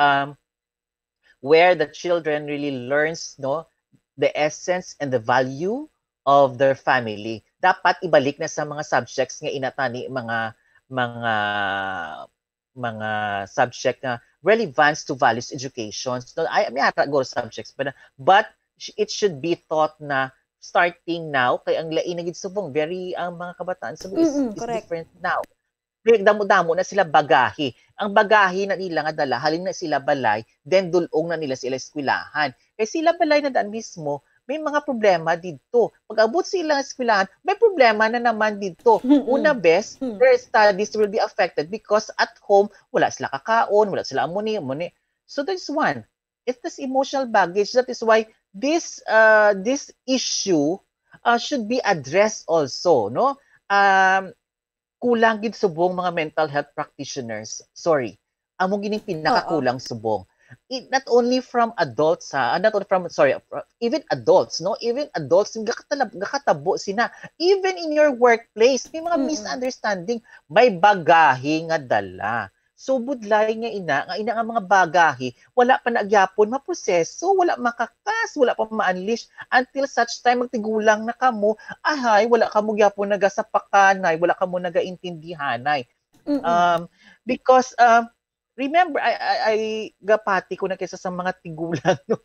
where the children really learns, no, the essence and the value of their family. Dapat ibalik na sa mga subjects nga inatani mga subject na relevance to values education. So I may go subjects but it should be taught na starting now, kay ang lain na gid subong very ang mga kabataan subong is different now. Damo-damo na sila bagahi. Ang bagahi na nila nga dala, halin na sila balay, then dulong na nila sila eskwelahan. Kaya sila balay na daan mismo, may mga problema dito. Pag abot sila sa eskwelahan, may problema na naman dito. Una best, their studies will be affected because at home, wala sila kakaon, wala sila amuni. So that's one. It's this emotional baggage. That is why this issue should be addressed also, no? Kulang gid subong mga mental health practitioners. Sorry. Among gining pinakakulang subong. Not only from adults, even adults, no? Even adults, gakatabo sina. Even in your workplace, may mga misunderstanding, may bagahi nga dala. So budlay nga ina nga mga bagahi, wala pa nagyapon maproseso, wala makakas, wala pa ma-unleash until such time magtigulang na kamo, ahay, wala kamo gyapon nagasapakanay, wala kamo nagaintindihanay. Because remember, I gapati ko na kaysa sa mga tigulang, no?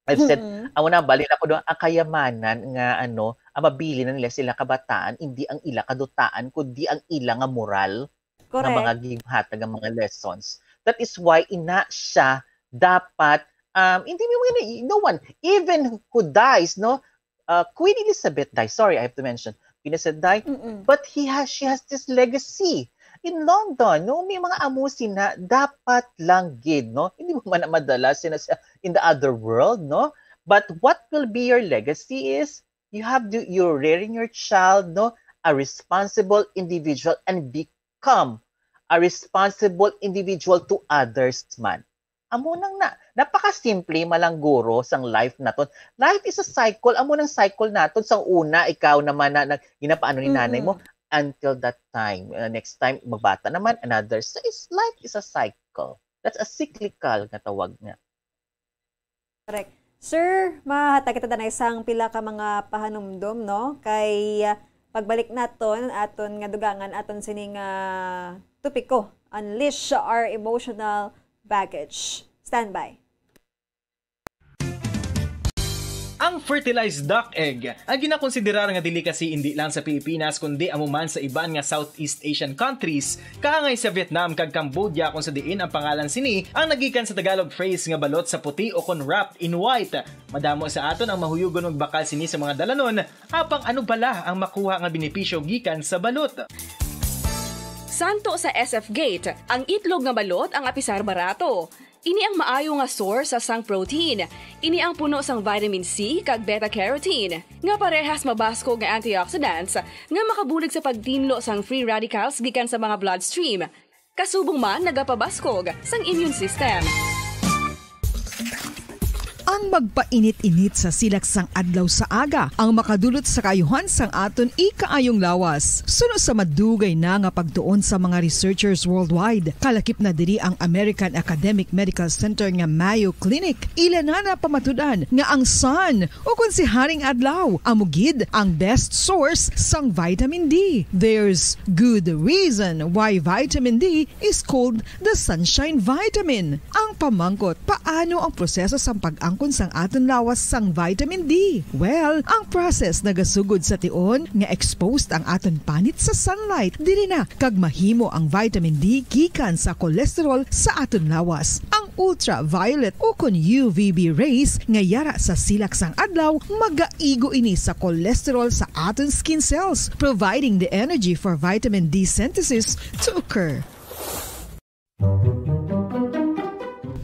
I've said, amo na balik ako doon, ang kayamanan nga ang mabili na nila sila kabataan, hindi ang ila kadutaan, kundi ang ila nga moral. Correct. Na mga gibhatag ang mga lessons. That is why ina siya dapat hindi no one even who dies, no, Queen Elizabeth died, sorry, I have to mention Queen Elizabeth died, but she has this legacy in London, no, may mga amusin na dapat lang gid, no, hindi mo man madala sina in the other world, no, but what will be your legacy is you're rearing your child, no, a responsible individual and become a responsible individual to others man. Amo nang napaka-simple malangguro sang life naton. Life is a cycle. Amo nang cycle naton sang una ikaw naman na ginapaano ni nanay mo until that time. Next time magbata naman another. So life is a cycle. That's a cyclical nga tawag nga. Correct. Sir, mahatag kita na isang pila ka mga pahanumdom, no? Kay pagbalik naton aton nga dugangan aton sining topiko, unleash our emotional baggage. Stand by. Ang fertilized duck egg ang ginakonsiderar nga delicacy hindi lang sa Pilipinas kundi amuman sa iban nga Southeast Asian countries, kaangay sa Vietnam kag Cambodia kung sa diin ang pangalan sini ang nagikan sa Tagalog phrase nga balot sa puti o kon wrapped in white. Madamo sa aton ang mahuyugon og bakal sini sa mga dalanon, apang ano bala ang makuha nga benepisyo gikan sa balot. Santo sa SF Gate, ang itlog nga balot ang apisar barato. Ini ang maayo nga source sa sang protein. Ini ang puno sang vitamin C kag beta-carotene. Nga parehas mabasko nga antioxidants nga makabulig sa pagtinlo sang free radicals gikan sa mga bloodstream. Kasubong man nagapabaskog sang immune system. ang magpainit-init sa silak sang adlaw sa aga ang makadulot sa kayuhan sang aton ikaayong lawas. Suno sa madugay na nga pagtuon sa mga researchers worldwide, kalakip na diri ang American Academic Medical Center nga Mayo Clinic. Ila na pamatudan nga ang sun o kung si Haring Adlaw amugid ang best source sang vitamin D. There's good reason why vitamin D is called the sunshine vitamin. Ang pamangkot, paano ang proseso sa pag-angkon sang aton lawas sang vitamin D? Well, ang process nagasugod sa tion nga exposed ang aton panit sa sunlight dili na kag mahimo ang vitamin D gikan sa cholesterol sa aton lawas. Ang ultraviolet o kun UVB rays nga yara sa silak sang adlaw magaigo ini sa cholesterol sa aton skin cells, providing the energy for vitamin D synthesis to occur.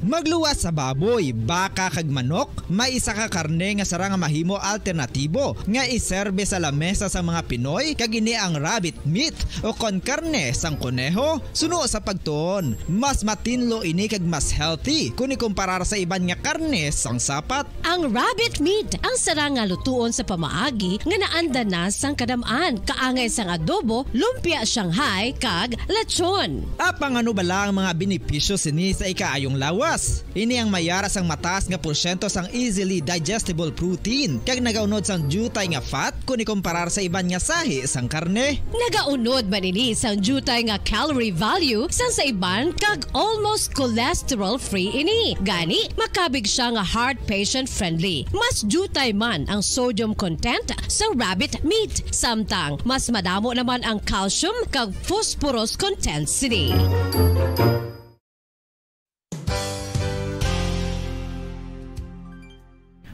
Magluwas sa baboy, baka kag manok, may isa ka karne nga sarang mahimo alternatibo nga iserbe sa lamesa sa mga Pinoy kag ini ang rabbit meat o kon karne sang kuneho. Suno sa pagtuon, mas matinlo ini kag mas healthy kung ikumparar sa iban nga karne sang sapat. Ang rabbit meat ang sarang nga lutuon sa pamaagi nga naanda na sang kadamaan, kaangay sang adobo, lumpia Shanghai kag lechon. Apang ano bala ang mga benepisyo sini sa ikaayong lawas? Ini ang mayara sang mataas nga porsyento sang easily digestible protein kag nagaunod sang jutay nga fat kung ikumparar sa iban nga sahi sang karne. Nagaunod man ini sang jutay nga calorie value sang sa iban kag almost cholesterol free ini. Gani makabig siya nga heart patient friendly. Mas jutay man ang sodium content sa rabbit meat, samtang mas madamo naman ang calcium kag phosphorus content sini.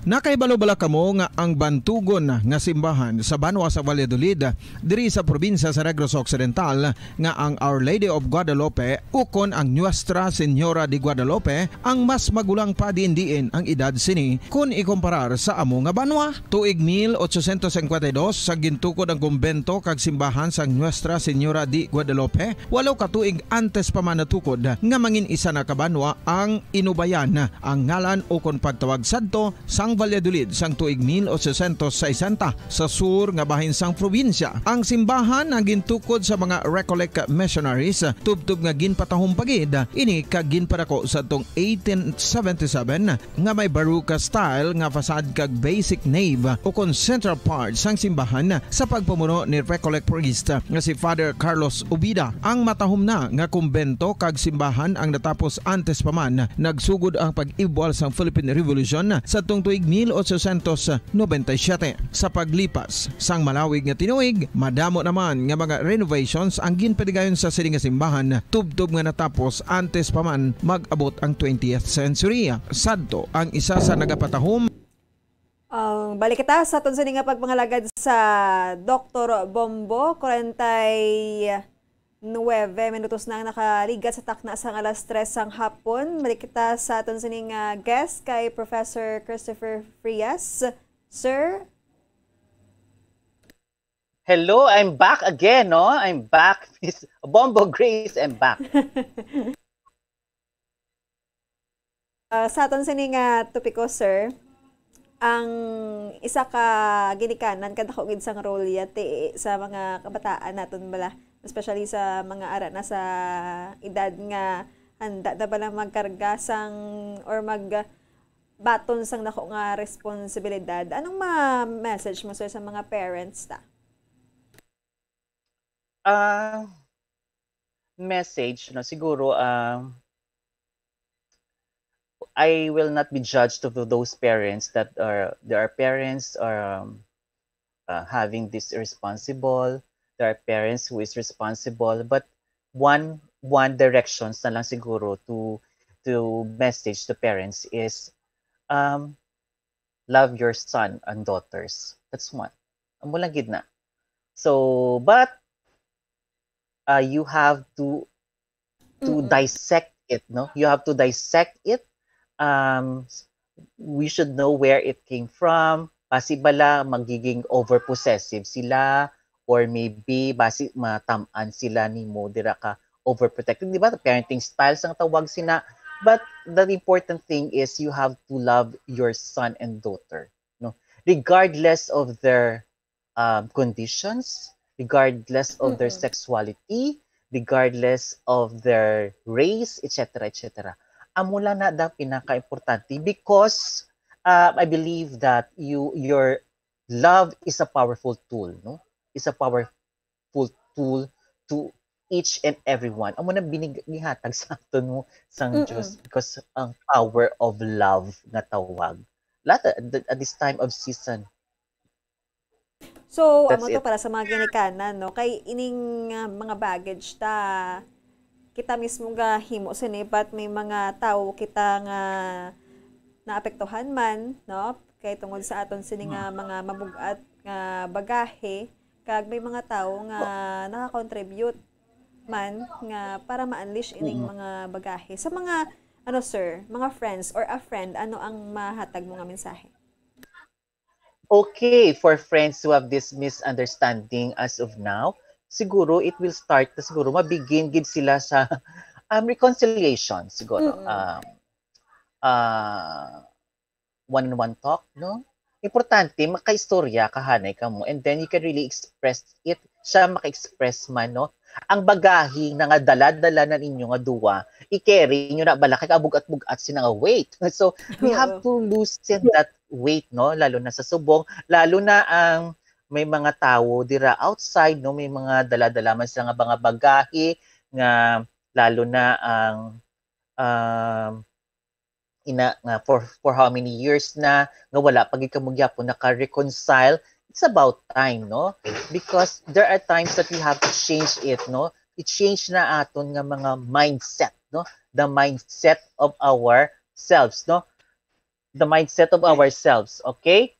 Nakaibalo-bala kamo nga ang bantugon nga simbahan sa Banwa sa Valladolid diri sa probinsya sa Negros Occidental nga ang Our Lady of Guadalupe ukon ang Nuestra Señora de Guadalupe ang mas magulang pa diin ang edad sini kung ikumparar sa amo nga banwa. Tuig 1852 sa gintukod ang kumbento kag simbahan sang Nuestra Señora de Guadalupe, walaw ka tuig antes pa man natukod nga mangin isa na kabanwa ang inubayan ang ngalan ukon pagtawag sadto sang Valladolid sang tuig 1860 sa sur nga bahin sang probinsya. Ang simbahan ang gintukod sa mga Recollect missionaries tubtub nga ginpatahong pagid ini kag ginpadako sa tong 1877 nga may baroque style nga fasad kag basic nave o kon central part sang simbahan sa pagpamuno ni Recollect priest nga si Father Carlos Ubida. Ang matahom na nga kumbento kag simbahan ang natapos antes pa man nagsugod ang pag-ibwal sang Philippine Revolution sa tong tuig 1897. Sa paglipas sang malawig nga tinuig, madamo naman nga mga renovations ang ginpadigayon sa sining nga simbahan tubtob nga natapos antes pa man mag-abot ang 20th century. Sadto ang isa sa nagapatahom. Balik kita sa aton sining nga pagpangalagad sa Dr. Bombo, 49 minutos na nakaligat sa takna sang alas 3 sang hapon. Balik kita sa aton sining guest kay Professor Christopher Frias. Sir? Hello, I'm back again, no? I'm back. Miss Bombo Grace, I'm back. Sa aton sining topiko, sir, ang isa ka ginikanan kadako gid sang role yati sa mga kabataan naton bala, especially sa mga ara na sa edad nga handa na bala magkarga sang or magbaton sang nako nga responsibilidad. Anong message mo, sir, sa mga parents ta? Message, no, siguro, I will not be judged of those parents that there are parents are having this irresponsible. There are parents who is responsible, but one directions na lang siguro to message to parents is love your son and daughters. That's one. Ang mulang gidna. So, but you have to dissect it, no? You have to dissect it. We should know where it came from. Basi bala magiging overpossessive sila, or maybe basi matamaan sila ni mo dira ka overprotective, di ba? Parenting styles ang tawag sina But the important thing is you have to love your son and daughter, no, regardless of their conditions, regardless of their sexuality, regardless of their race, etc., etc. Amula na da pinaka-importante because I believe that your love is a powerful tool, no? Is a powerful tool to each and everyone. Amo na binihatag sa aton mo sang Diyos because ang power of love na tawag. Lahat at this time of season. So, That's amo to it. para sa mga ginikanan, no? Kay ining mga baggage ta kita mismo ga himo sinipat may mga tao kita nga naapektuhan man, no? Kay tungod sa aton sini nga mga mabugat nga bagahe kag may mga tao nga naka-contribute man nga para ma-unleash ining mga bagahe. Sa mga ano sir, mga friends or a friend, ano ang mahatag mo nga mensahe? Okay, for friends who have this misunderstanding as of now, siguro it will start na siguro mabigin gid sila sa reconciliation siguro. One-on-one talk, no? Importante, makaistorya kahanay ka mo and then you can really express it. Siya maka-express man, no? Ang bagahe na nga dala-dala na ninyo nga duwa, i-carry nyo na bala, kaya bugat-bugat sila nga weight. So, we have to loosen that weight, no? Lalo na sa subong, lalo na ang may mga tao dira outside, no? May mga dala-dala man sila nga mga bagahe, nga lalo na ang for how many years na nga wala pag ikamugyapo naka-reconcile. It's about time, no? Because there are times that we have to change it, no? I-change na aton nga mga mindset, no? The mindset of ourselves, no? The mindset of ourselves, okay?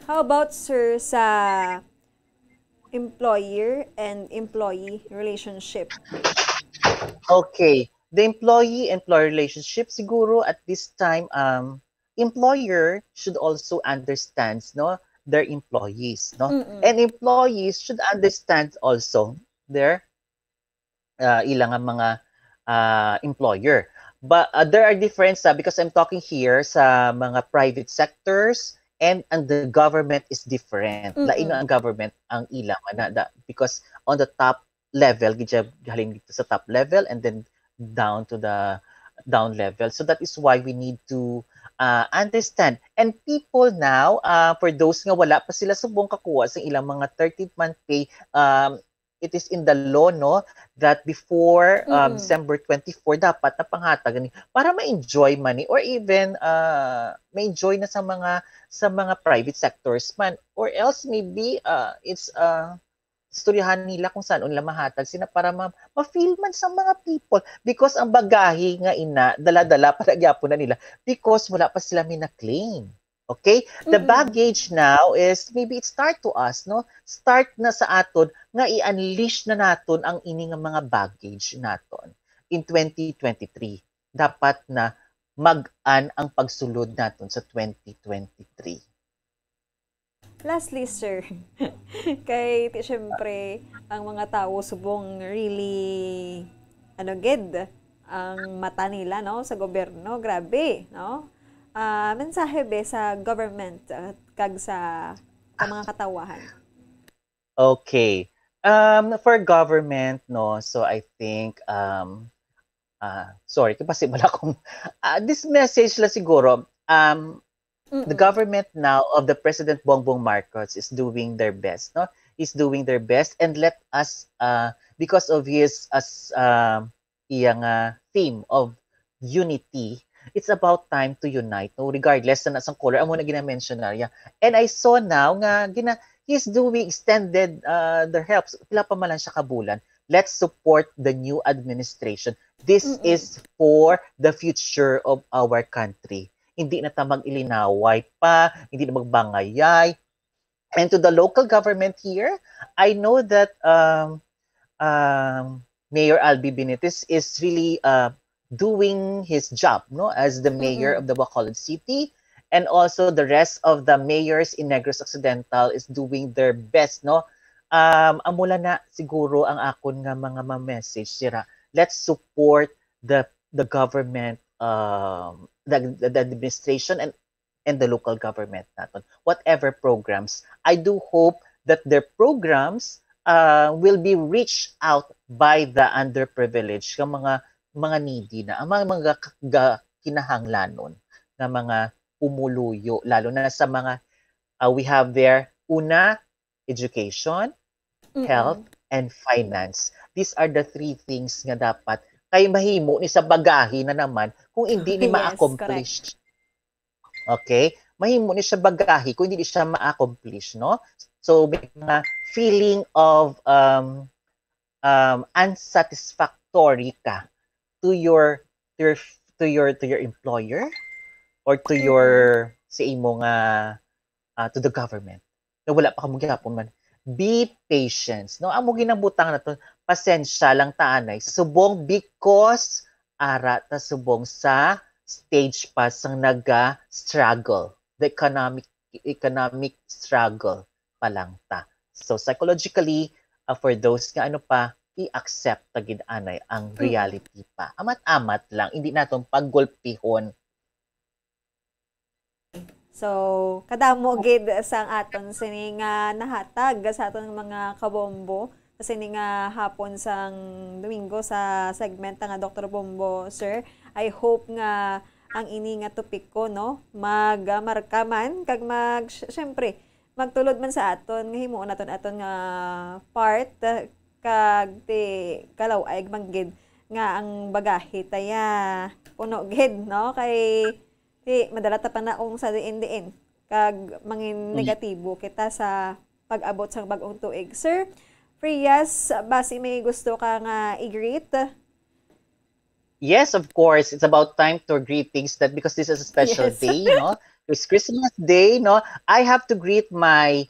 How about sir sa employer and employee relationship? Okay. The employee-employee relationship, siguro at this time, employer should also understand, no, their employees, no, and employees should understand also their ilang mga employer. But there are differences because I'm talking here sa mga private sectors and the government is different. Lain ang government ang ilang because on the top level, galing dito sa top level and then down to the down level. So that is why we need to understand. And people now, for those nga wala pa sila subong kakuha sa ilang mga 13th month pay, it is in the law, no, that before December 24 dapat na panghatag para ma-enjoy money or even ma-enjoy na sa mga private sectors man, or else maybe it's istoryahan nila kung saan nila mahatag sila para ma-feel man sa mga people because ang bagahe nga dala-dala para gyapon na nila because wala pa sila mina-claim. Okay? The baggage now is maybe it start to us, no? Start na sa aton nga i-unleash na naton ang ini nga mga baggage naton in 2023. Dapat na mag-an ang pagsulod naton sa 2023. Lastly, sir, kay siyempre, ang mga tao subong really, ang mata nila, no, sa gobyerno, grabe, no? Mensahe be sa government kag sa mga katawahan. Okay. For government, no, so I think, sorry, kasi wala akong, this message la siguro, the government now of the President Bongbong Marcos is doing their best, no? Is doing their best, and let us, because of his theme of unity, it's about time to unite, no? Regardless na nasang color, amo na gina-mention na yeah. And I saw now nga he's doing extended their helps. Pila pa man lang siya kabulan. Let's support the new administration. This is for the future of our country. Hindi na ta mag-ilinaway pa, hindi na magbangayay. And to the local government here, I know that Mayor Albi Benitez is really doing his job, no, as the mayor of the Bacolod City, and also the rest of the mayors in Negros Occidental is doing their best, no. Amula na siguro ang akon nga mga message sira. Let's support the the government, the administration and the local government natin. Whatever programs, I do hope that their programs will be reached out by the underprivileged, yung mga needy na, ang mga kinahanglanon na mga umuluyo, lalo na sa mga, we have there, una, education, health, and finance. These are the three things nga dapat kay mahimo ni sa bagahe na naman kung hindi ni ma-accomplish. Okay? Mahimo ni siya bagahe kung hindi siya ma-accomplish, no? So, may mga feeling of unsatisfactory ka to your employer or to your sa imo nga to the government. Na wala pa kamo gyapon man. Be patient, no? Amo ginabutang na to, pasensya lang taanay subong because ara ta subong sa stage pa sang naga-struggle, the economic struggle pa lang ta. So psychologically, for those nga ano pa, i-accept ta gid anay ang reality pa. Amat-amat lang, hindi naton paggulpihon. So, kadamo gid sang aton sini nga nahatag sa aton mga kabombo kasi ni nga hapon sang Domingo sa segment nga Dr. Bombo, sir. I hope nga ang ini nga topic ko, no, magmarka man kag syempre magtulod man sa aton nga himuon aton nga part kag ti kalaw ay manggid nga ang bagahe taya puno gid, no, kay madala ta pa naong sa diin kag mangin negatibo kita sa pag-abot sang bag-ong tuig. Sir Frias, basi may gusto ka nga i-greet? Yes, of course. It's about time to greet things that because this is a special day, no? It's Christmas Day, no? I have to greet my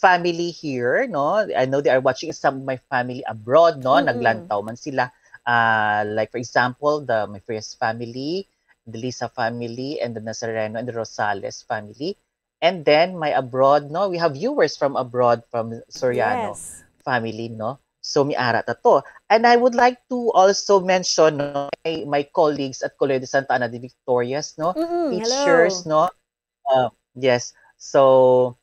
family here, no? I know they are watching some of my family abroad, no? Naglantaw man sila. Like for example, my first family, the Lisa family, and the Nazareno and the Rosales family. And then my abroad, no? We have viewers from abroad, from Soriano family, no? So mi ara ta to. And I would like to also mention, no, my colleagues at Colegio de Santa Ana de Victorias, no? Teachers, hello. No? Yes. So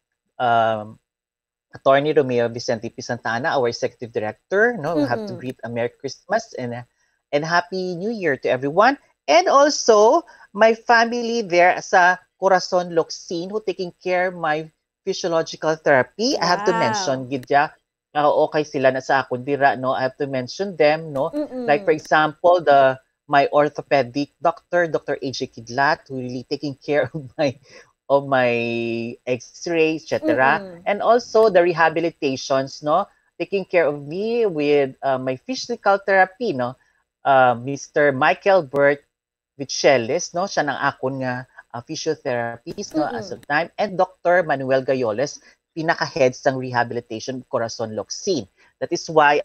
Attorney Romeo Vicente P. Santa Ana, our executive director, no? We have to greet a Merry Christmas and Happy New Year to everyone. And also, my family there sa Corazon Locsin who taking care my physiological therapy. Wow. I have to mention, gidya, okay sila na sa akon dira, no? I have to mention them, no? Like for example, my orthopedic doctor, Dr. AJ Kidlat, who really taking care of my X-ray, etc. And also the rehabilitations, no? Taking care of me with my physical therapy, no? Mr. Michael Burt Vicheles, no? Siya nang akon nga physiotherapist, no? As of time. And Dr. Manuel Gayoles, pinaka-head sang rehabilitation Corazon Locsin. That is why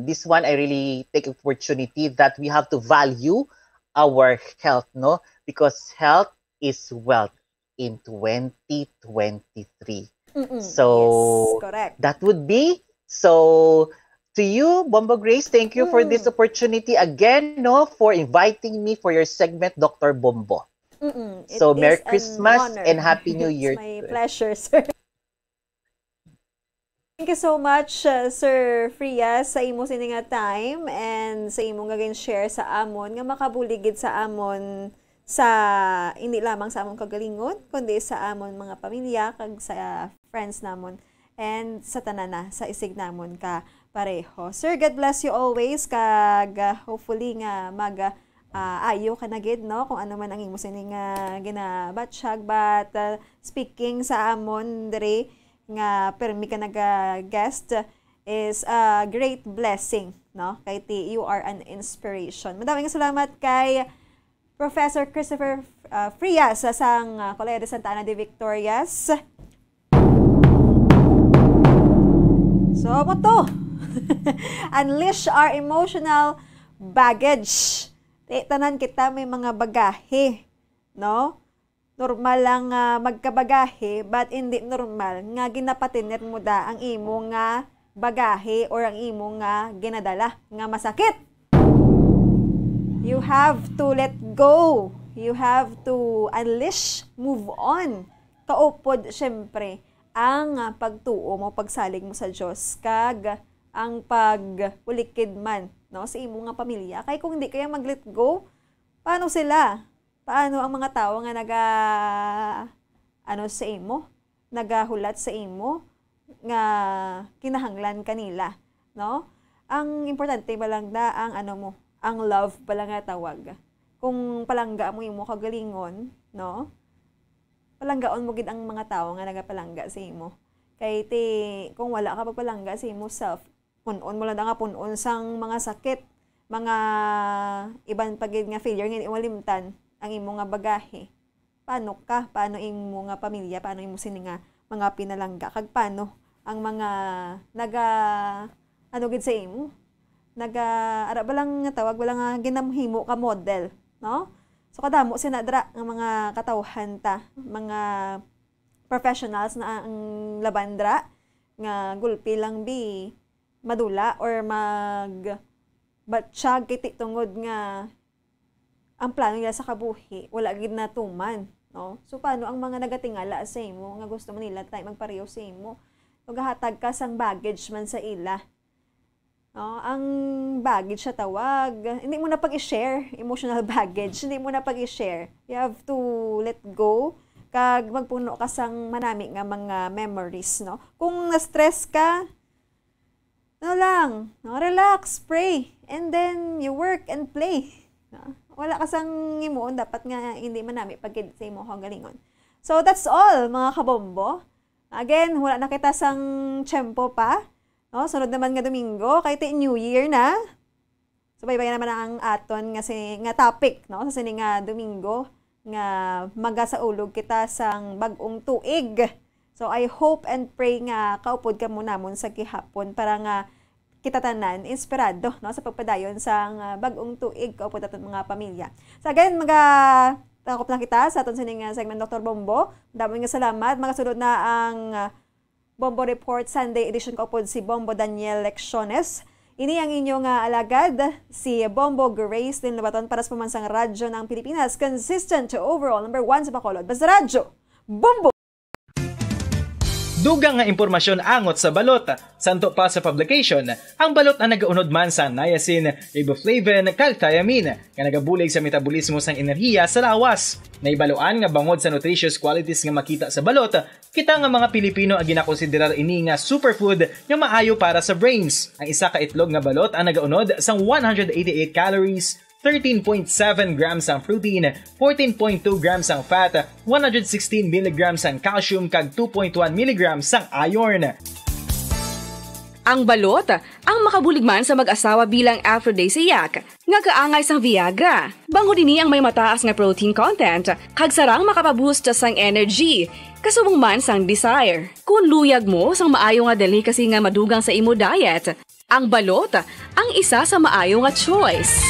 this one I really take opportunity that we have to value our health, no? Because health is wealth in 2023. So yes, correct. That would be so. To you, Bombo Grace, thank you for this opportunity again, no, for inviting me for your segment, Dr. Bombo. So, Merry Christmas and Happy New Year. It's my pleasure, sir. Thank you so much, Sir Frias, sa imo sini nga time and sa imo nga share sa amon nga makabuligid sa amon sa hindi lamang sa amon kagalingon kundi sa amon mga pamilya kag sa friends namon and sa tanana sa isig namon ka pareho. Sir, God bless you always kag hopefully nga ayo ka na gid, no, kung ano man ang imo sini nga ginabatsyag but speaking sa amon dere nga permi ka naga-guest is a great blessing, no, kay you are an inspiration. Madaming salamat kay Professor Christopher Frias sang Colegio de Santa Ana de Victorias. So, mo to. Unleash our emotional baggage. Tanan kita may mga bagahe, no? Normal lang magkabagahe, but hindi normal nga ginapatinir mo da ang imo nga bagahe or ang imo nga ginadala nga masakit. You have to let go. You have to unleash, move on. Kaupod, syempre, ang pagtuo mo, pagsalig mo sa Diyos, kag ang pag-ulikid man, no, sa imo nga pamilya. Kaya kung hindi kaya mag-let go, paano sila? Paano ang mga tao nga sa imo? Nagahulat sa imo? Nga kinahanglan kanila, no? Ang importante ba lang ang ang love pala nga tawag. Kung palangga mo imo kagalingon, no? Palanggaon mo gid ang mga tao nga nagapalangga sa imo. Kay kung wala ka pagpalangga sa imo self, punon mo lang nga punon sang mga sakit, mga iban pagid nga failure nga imo limtan ang imo nga bagahe. Paano ka? Paano imo nga pamilya? Paano imo sini nga mga pinalangga? Kag paano ang mga gid sa imo? Ara ba lang nga tawag, wala nga ginamhimo ka model, no? So kadamo sinadra nga mga katawhan ta, mga professionals na ang labandra nga gulpi lang madula or batsyag kiti tungod nga ang plano nila sa kabuhi wala gid na tuman, no? So paano ang mga nagatingala sa imo nga gusto man nila tayo magpareho sa imo? Magahatag ka sang baggage man sa ila. No, ang baggage sa tawag, hindi mo na pag-i-share, emotional baggage, hindi mo na pag-i-share. You have to let go, kag magpuno ka sang manami nga mga memories, no? Kung na-stress ka, relax, pray, and then you work and play. No? Wala ka sang imoon, dapat nga hindi manami pagkid sa imo galingon. So that's all, mga kabombo. Again, wala na kita sang tiyempo pa. No, sunod naman nga Domingo, kay New Year na. So baybayan naman ang aton nga topic, no, sa sini nga Domingo nga magasaulog kita sang bag-ong tuig. So I hope and pray nga kaupod ka mo namon sa gihapon para nga kita tanan inspirado, no, sa pagpadayon sang bag-ong tuig kaupod aton mga pamilya. So again, takop na kita sa aton sining segment Dr. Bombo. Damo nga salamat. Magasunod na ang Bombo Report Sunday edition ko po si Bombo Daniel Lecciones. Ini ang inyong alagad, si Bombo Grace din Labaton para sa pamansang radyo ng Pilipinas. Consistent to overall number 1 sa Bacolod. Basta radyo, Bombo! Dugang nga impormasyon angot sa balot. Santo pa sa publication, ang balot ang nagaunod man sa niacin, riboflavin, calthiamine, nga nagabulig sa metabolismo sang enerhiya sa lawas. Naibaloan nga bangod sa nutritious qualities nga makita sa balot, kita nga mga Pilipino ang ginakonsiderar ini nga superfood nga maayo para sa brains. Ang isa ka itlog nga balot ang nagaunod sang 188 calories, 13.7 grams ang protein, 14.2 grams ang fat, 116 mg ang calcium kag 2.1 mg ang iron. Ang balot, ang makabuligman sa mag-asawa bilang aphrodisiac, nga kaangay sang Viagra. Bango dini ang may mataas nga protein content, kag sarang makapaboost sang energy, kasubong man sang desire. Kung luyag mo sang maayo nga delicacy nga madugang sa imo diet, ang balot, ang isa sa maayo nga choice.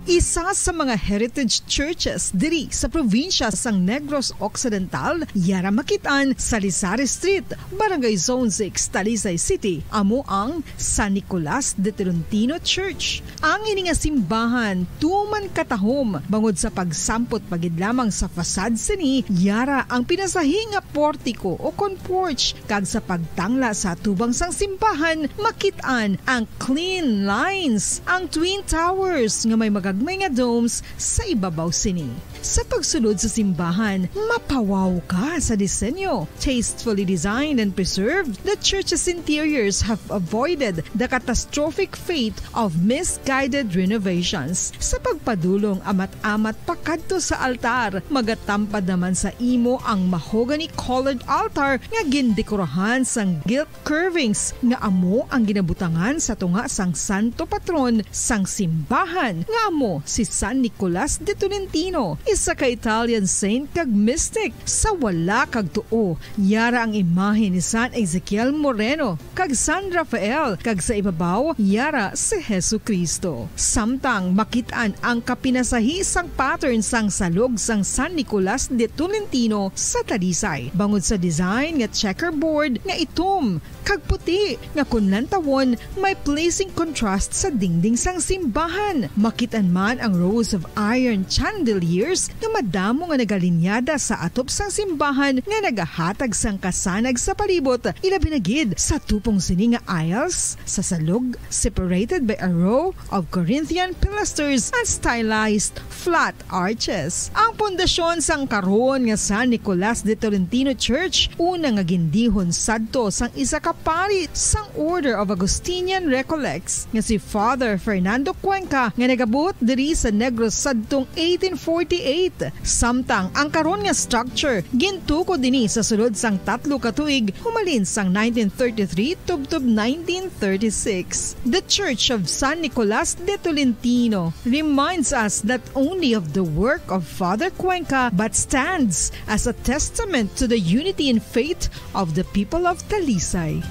Isa sa mga heritage churches diri sa probinsya sang Negros Occidental, yara makitaan sa Rizal Street, Barangay Zone 6, Talisay City, amo ang San Nicolas de Tolentino Church. Ang ini nga simbahan tuman katahom bangod sa pagsampot pagid lamang sa fasad sini, yara ang pinasahi nga portiko o kon porch, kag sa pagtangla sa tubang sang simbahan makitaan ang clean lines, ang twin towers nga may may nga domes sa ibabaw sini. Sa pagsulod sa simbahan, mapawaw ka sa disenyo. Tastefully designed and preserved, the church's interiors have avoided the catastrophic fate of misguided renovations. Sa pagpadulong amat-amat pakadto sa altar, magatampad naman sa imo ang mahogany-colored altar nga gindekorahan sang gilt curvings nga amo ang ginabutangan sa tunga sang santo patron sang simbahan nga amo si San Nicolas de Tolentino. isa ka Italian saint kag mystic. Sa wala kag tuo, yara ang imahe ni San Ezekiel Moreno kag San Rafael, kag sa ibabaw yara si Jesucristo. Samtang makitaan ang kapinasahi sang pattern sang salog sang San Nicolas de Tolentino sa Talisay. Bangod sa design nga checkerboard nga itom kag puti nga kunlan tawon may pleasing contrast sa dingding sang simbahan. Makitan man ang rows of iron chandeliers nga madamo nga nagalinyada sa atop sang simbahan nga nagahatag sang kasanag sa palibot. Ilabi na gid sa tupong sini nga aisles sa salog separated by a row of Corinthian pilasters and stylized flat arches. Ang pundasyon sang karon nga San Nicolas de Tolentino Church una nga gindihon sadto sang isa ka pari sang Order of Augustinian Recollects nga si Father Fernando Cuenca nga nagabot diri sa Negros sadtong 1848. Samtang ang karon nga structure gintuko dinhi sa sulod sang 3 ka tuig humalin sang 1933 tubtob 1936. The Church of San Nicolas de Tolentino reminds us not only of the work of Father Cuenca but stands as a testament to the unity and faith of the people of Talisay.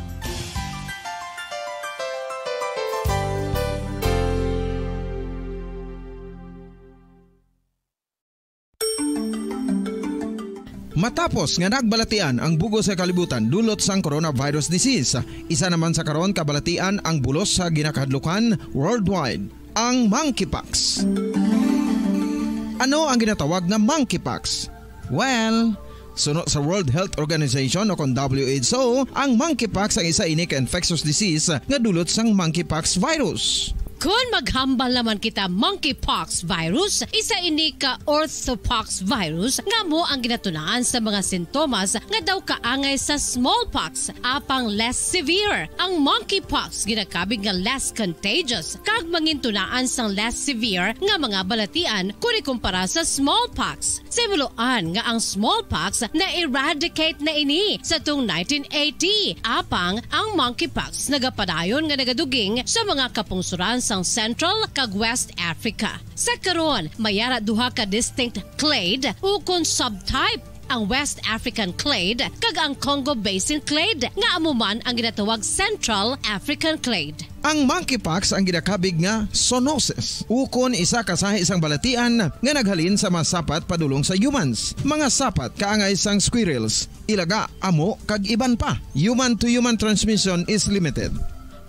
Matapos nga nagbalatian ang bugo sa kalibutan dulot sang coronavirus disease, isa naman sa karon kabalatian ang bulos sa ginakahadlukan worldwide, ang monkeypox. Ano ang ginatawag na monkeypox? Well, sunod sa World Health Organization o kon WHO, ang monkeypox ang isa ini ka infectious disease nga dulot sang monkeypox virus. Kung maghambal naman kita monkeypox virus, isa ini ka orthopox virus nga mo ang ginatunaan sa mga sintomas nga daw kaangay sa smallpox apang less severe. Ang monkeypox ginakabig nga less contagious kag mangintunaan sang less severe nga mga balatian kung ikumpara sa smallpox. Simuloan nga ang smallpox na eradicate na ini sa tung 1980 apang ang monkeypox nagapadayon nga nagaduging sa mga kapungsuran sang Central kag West Africa. Sa karon, mayara duha ka distinct clade ukon subtype, ang West African clade kag ang Congo Basin clade nga amuman ang ginatawag Central African clade. Ang monkeypox ang ginakabig nga zoonosis. Ukon isa kasahi isang balatian nga naghalin sa mga sapat padulong sa humans. Mga sapat kaangay sang squirrels, ilaga, amo kag iban pa. Human to human transmission is limited.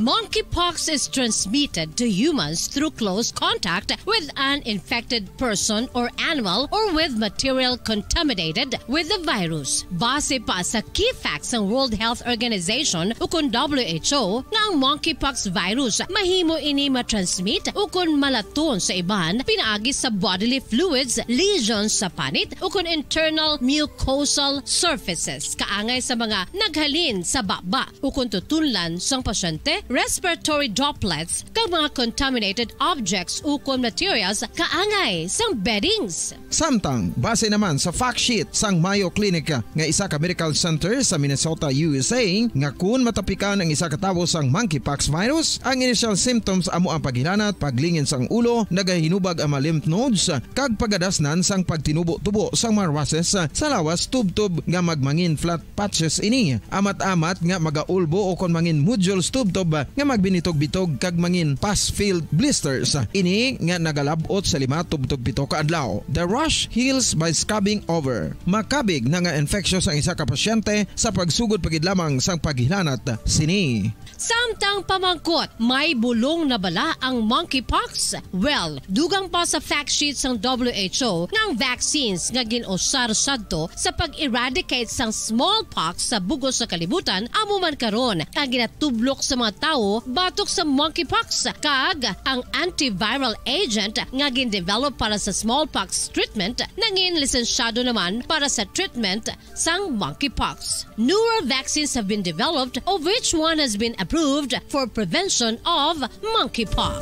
Monkeypox is transmitted to humans through close contact with an infected person or animal or with material contaminated with the virus. Base pa sa key facts ng World Health Organization ukon WHO nga ang monkeypox virus mahimo ini matransmit ukon malaton sa iban pinaagi sa bodily fluids, lesions sa panit ukon internal mucosal surfaces kaangay sa mga naghalin sa baba ukon tutunlan sang pasyente, respiratory droplets kag mga contaminated objects ukon materials kaangay sang beddings. Samtang base naman sa fact sheet sang Mayo Clinic nga isa ka medical center sa Minnesota, USA, nga kun matapikan ang isa ka tawo sang monkeypox virus, ang initial symptoms amo ang paghilanat, paglingin sang ulo, nagahinubag ang mga lymph nodes kag pagadasnan sang pagtinubo-tubo sang mga rashes sa lawas tubtob nga magmangin flat patches ini. Amat-amat nga magaulbo o kon mangin nodules tubtob nga magbinitog-bitog kag mangin pus-filled blisters. Ini nga nagalabot sa 5 tubtob 7 ka adlaw. The rash heals by scabbing over. Makabig na nga infectious ang isa ka pasyente sa pagsugod pagid lamang sang paghilanat sini. Samtang pamangkot, may bulong na bala ang monkeypox? Well, dugang pa sa fact sheet sang WHO nga ang vaccines nga ginusar sadto sa pag-eradicate sang smallpox sa bugos sa kalibutan amo man karon ang ginatublok sa mga tao batok sa monkeypox kag ang antiviral agent nga gin-develop para sa smallpox treatment nangin lisensyado naman para sa treatment sang monkeypox. Newer vaccines have been developed of which one has been approved for prevention of monkeypox.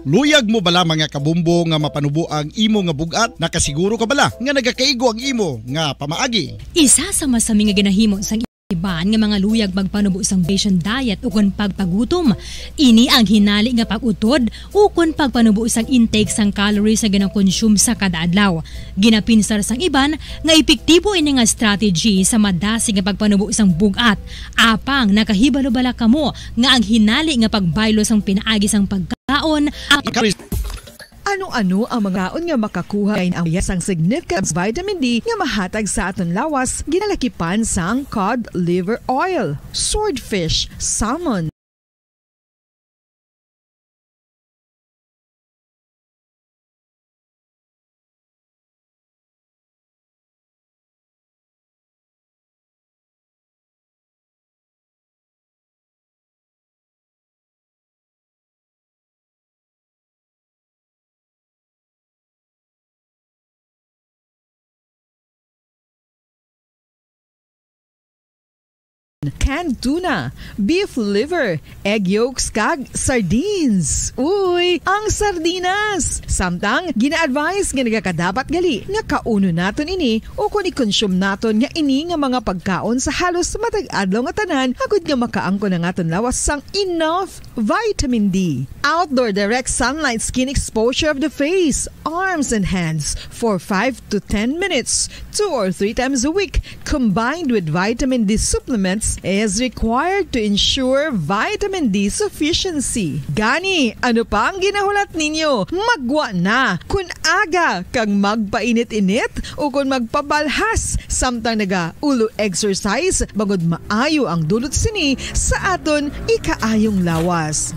Luyag mo bala mga kabumbo nga mapanubo ang imo nga bugat? Nakasiguro ka bala nga nagakaigo ang imo nga pamaagi? Isa sa masami nga ginahimo sang Iban nga mga luyag magpanubo sang based diet ukon pagpagutom. Ini ang hinali nga pag-utod ukon pagpanubo sang intake sang calories sa gina-consume sa kada adlaw. Ginapinsar sang iban nga epektibo ini nga strategy sa madasig nga pagpanubo sang bugat. Apang nakahibalo-bala kamo nga ang hinali nga pagbaylo sang pinaagi sang pagkaon. Ano-ano ang mga kaon nga makakuha kain ang sang significant vitamin D nga mahatag sa aton lawas ginalakipan sang cod liver oil, swordfish, salmon, canned tuna, beef liver, egg yolks kag sardines. Uy, ang sardinas! Samtang gina-advise nga nagakadapat gali nga kauno naton ini o kung i-consume naton nga ini nga mga pagkaon sa halos matag-adlaw nga tanan agud nga makaangko na naton lawas sang enough vitamin D. Outdoor direct sunlight skin exposure of the face, arms and hands for 5 to 10 minutes 2 or 3 times a week combined with vitamin D supplements is required to ensure vitamin D sufficiency. Gani, ano pa ang ginahulat ninyo? Magwa na kun aga kang magpainit-init o kun magpabalhas samtang naga ulo exercise bagod maayo ang dulot sini sa aton ikaayong lawas.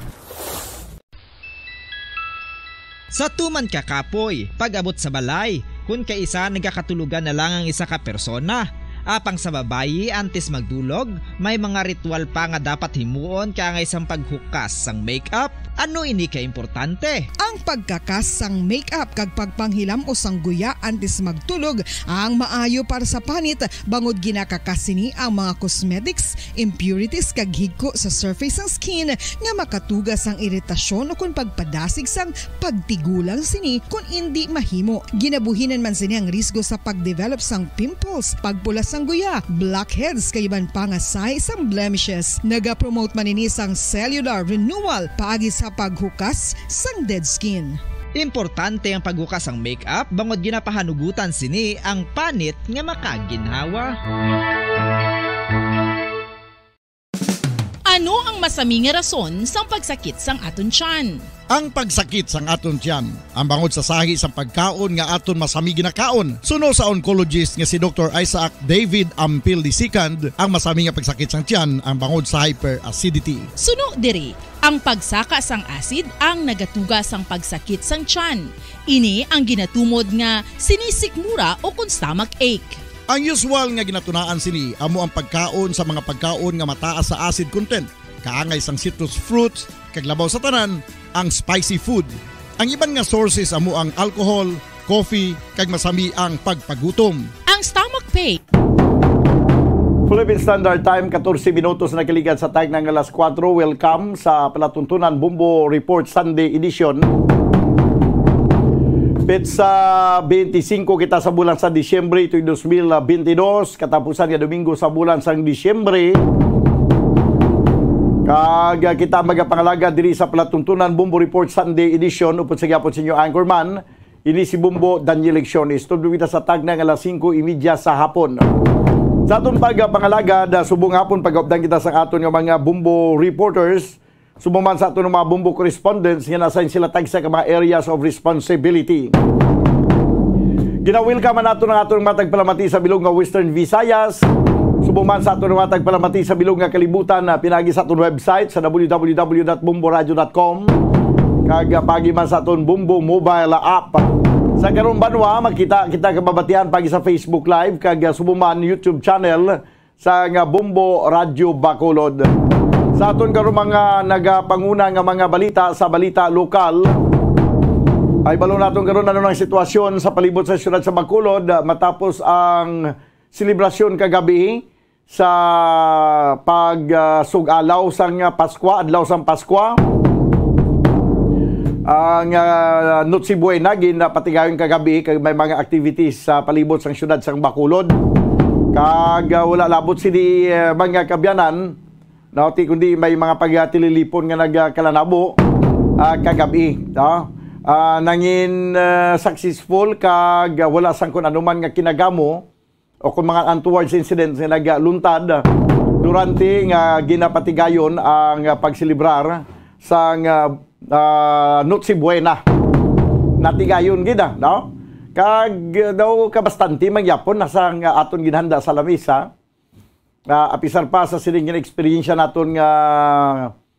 Sa tuman ka kapoy, pag-abot sa balay, kun kaisa nagakatulugan na lang ang isa ka persona. Apang sa babayi antes magdulog, may mga ritual pa nga dapat himuon kaya nga isang paghukas sang makeup. Ano ini ka importante? Ang pagkakas sang makeup kag pagpanghilam o sang guya antes magtulog ang maayo para sa panit bangod ginakakasini ang mga cosmetics, impurities kag higko sa surface sang skin nga makatugas sang iritasyon o kung pagpadasig sang pagtigulang sini kung hindi mahimo. Ginabuhinan man sini ang risgo sa pagdevelop sang pimples, pagpula sang guya, blackheads kay iban pa nga size sang blemishes. Naga-promote man ini sang cellular renewal paagi sa paghukas sang dead skin. Importante ang paghukas ang makeup bangod ginapahanugutan sini ang panit nga makaginhawa. Ano ang masaming rason sa pagsakit sang aton tiyan? Ang pagsakit sang aton tiyan, ang bangod sa sahi sang pagkaon nga aton masami ginakaon. Suno sa oncologist nga si Dr. Isaac David Ampil II, ang masami nga pagsakit sang tiyan ang bangod sa hyperacidity. Suno diri, ang pagsaka sang acid ang nagatuga sang pagsakit sang tiyan. Ini ang ginatumod nga sinisikmura o kung stomach ache. Ang usual nga ginatunaan sini amo ang pagkaon sa mga pagkaon nga mataas sa acid content, kaangay sang citrus fruits, kag labaw sa tanan ang spicy food. Ang iban nga sources amo ang alcohol, coffee, kag masami ang pagpagutom. Ang stomach pain. Philippine Standard Time, 14 minutos na kiligan sa tag ng alas 4. Welcome sa Palatuntunan Bumbo Report Sunday Edition. Petsa 25 kita sa bulan sa Disyembre ito 2022, katapusan nga Domingo sa bulan sang Disyembre. Kag kita magapangalaga diri sa Palatuntunan Bumbo Report Sunday Edition upod sa gyapon sa inyo anchorman, ini si Bumbo Daniel Lecciones. Tudlo kita sa tag ng alas 5:30 sa hapon. Sa aton pagapangalaga da subong hapon pag-updan kita sa aton nga mga Bumbo reporters. Subuman sa aton mga Bumbo correspondents nga nasign sila tag sa mga areas of responsibility. Ginawilka man nato ng aton matagpalamati sa bilog nga Western Visayas. Subuman sa aton matagpalamati sa bilog nga kalibutan na pinagi sa aton website sa www.bumboradio.com. Kag pagi man sa aton Bumbo mobile app. Sa karon banwa makita kita kababatian pagi sa Facebook Live kag subuman YouTube channel sa nga Bumbo Radio Bacolod. Sa aton karon mga nagapanguna nga mga balita sa balita lokal ay balo naton karon ano ang sitwasyon sa palibot sa siyudad sa Bacolod matapos ang selebrasyon kagabi sa pagsugalaw sang Pasko, adlaw sang Pasko. Ang Noche Buena gin patigayon kagabi kay may mga activities sa palibot sang siyudad sang Bacolod. Kag wala labot sini mga kabyanan, no, kundi may mga pagtililipon nga nagkalanabo kagabi, no? Nangin successful kag wala sang kun anuman nga kinagamo o kung mga untoward incidents nga nagluntad durante nga ginapatigayon ang pagsilibrar sang Noche Buena. Natigayon gida, no? Kag daw kabastante mangyapon nasa aton ginhanda sa lamisa. Apisar pa sa sining experience naton nga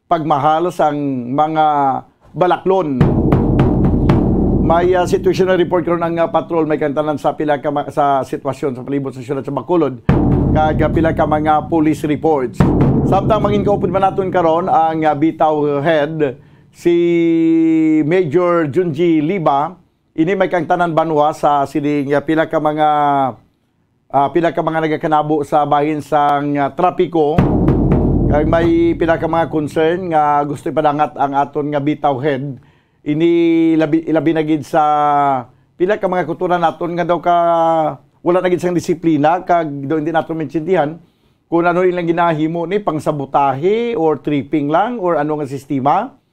pagmahal sang mga balaklon. May situational report karon ang patrol may kantanan sa pila ka sa sitwasyon sa palibot sa siyudad sa Bacolod. Kag pila ka mga police reports. Samtang mangin kaupod man naton karon ang bitaw head si Major Junji Liba. Ini may kang tanan banwa sa sining pila ka mga nagakanabo sa bahin sang trapiko. Kag may pila ka mga concern nga gusto ipadangat ang aton nga bitaw head. Ini ilabi na gid sa pila ka mga kultura naton nga daw ka wala na gid sang disiplina kag daw hindi naton maintindihan kung ano ilang ginahimo ni pangsabotahe or tripping lang or ano nga sistema.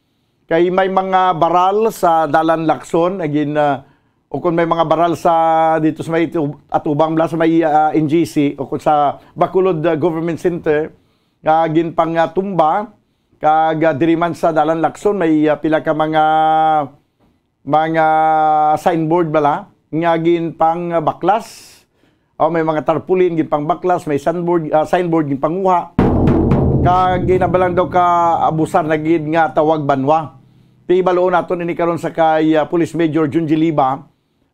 Kay may mga baral sa Dalan Lacson again o kung may mga baral sa dito sa may Atubang sa may NGC o kung sa Bacolod Government Center ginpang tumba kag diriman sa Dalan Lacson may pila ka mga signboard bala nga ginpang baklas o may mga tarpaulin ginpang baklas may signboard ginpang uha kag ginabalang daw ka abusar na gid nga tawag banwa. Tibaloon naton ini karon sa kay Police Major Junji Liba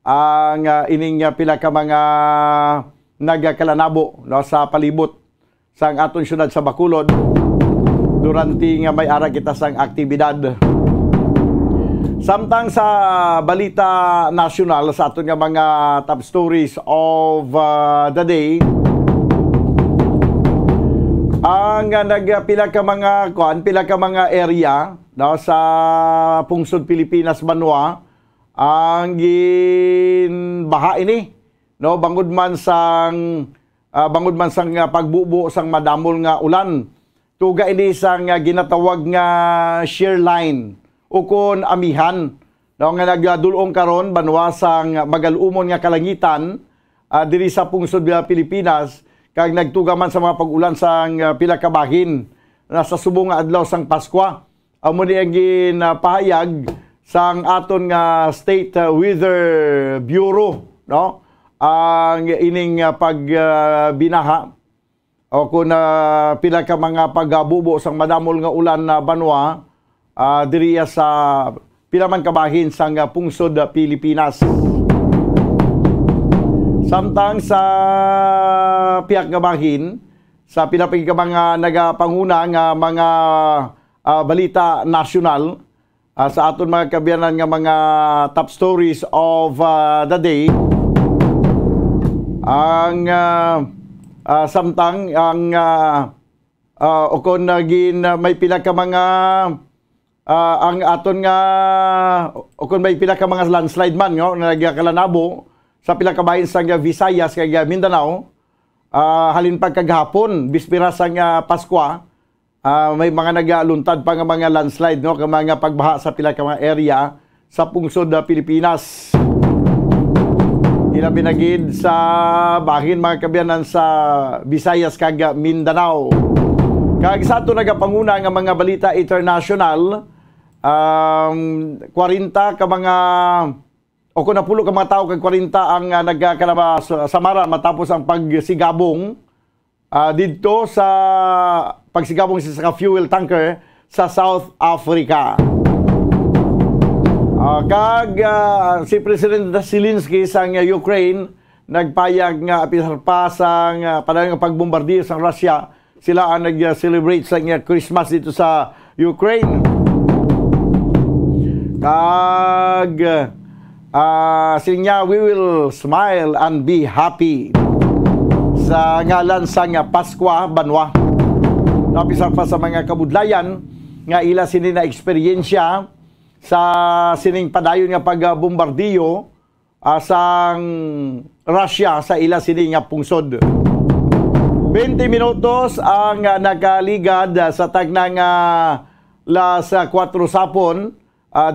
ang ining pila ka mga nagkalanabo no, sa palibot sang aton syudad sa Bacolod durante nga may ara kita sang aktibidad. Samtang sa balita nasyonal sa aton nga mga top stories of the day, ang nagpila ka mga pila ka mga area no, sa pungsod Pilipinas banwa ang ginbaha ini no bangod man sang pagbubo sang madamol nga ulan tuga ini sang ginatawag nga shear line o kon amihan no nga nagdulong karon banwa sang magalumon nga kalangitan diri sa pungsod Pilipinas kag nagtugaman sa mga pag-ulan sang pila ka bahin nasa subong nga adlaw sang Paskwa. Amo ni ang ginapahayag sang aton nga State Weather Bureau no ang ining pagbinaha o kun pila ka mga pagbubo sang madamol nga ulan na banwa diri sa pila man kabahin sang pungsod Pilipinas. Samtang sa piyak nga bahin, sa pinapig ka mga nagapanguna nga mga balita nasyonal, sa aton mga kabiyanan nga mga top stories of the day, ang samtang ang o kung naging may pila ka mga ang aton nga o kung may pila ka mga landslide man nagkalanabo sa pila ka bahin sa Visayas kag Mindanao halin pagkaghapon bispira sa Paskwa may mga nagaluntad pa nga mga landslide no kag mga pagbaha sa pila ka mga area sa pungsod Pilipinas. Ilabi na gid sa bahin mga kabiyanan sa Visayas kag Mindanao. Kag sa ato nagapanguna nga mga balita international 40 ka mga o kung napulo ka mga tao kag 40 ang nagkakalama sa Samara matapos ang pagsigabong dito sa pagsigabong sa fuel tanker sa South Africa. Kag si President Zelensky sa Ukraine nagpayag nga apisar pa sa panahon nga pagbombardiyo sa Russia sila ang nag-celebrate sa Christmas dito sa Ukraine. Kag sinya we will smile and be happy sa ngalan sa Paskwa banwa. Napisar pa sa mga kabudlayan nga ila sini na eksperyensya sa sining padayon nga pagbombardiyo sang Russia sa ila sini nga pungsod. 20 minutos ang nakaligad sa tagnang las 4 sapon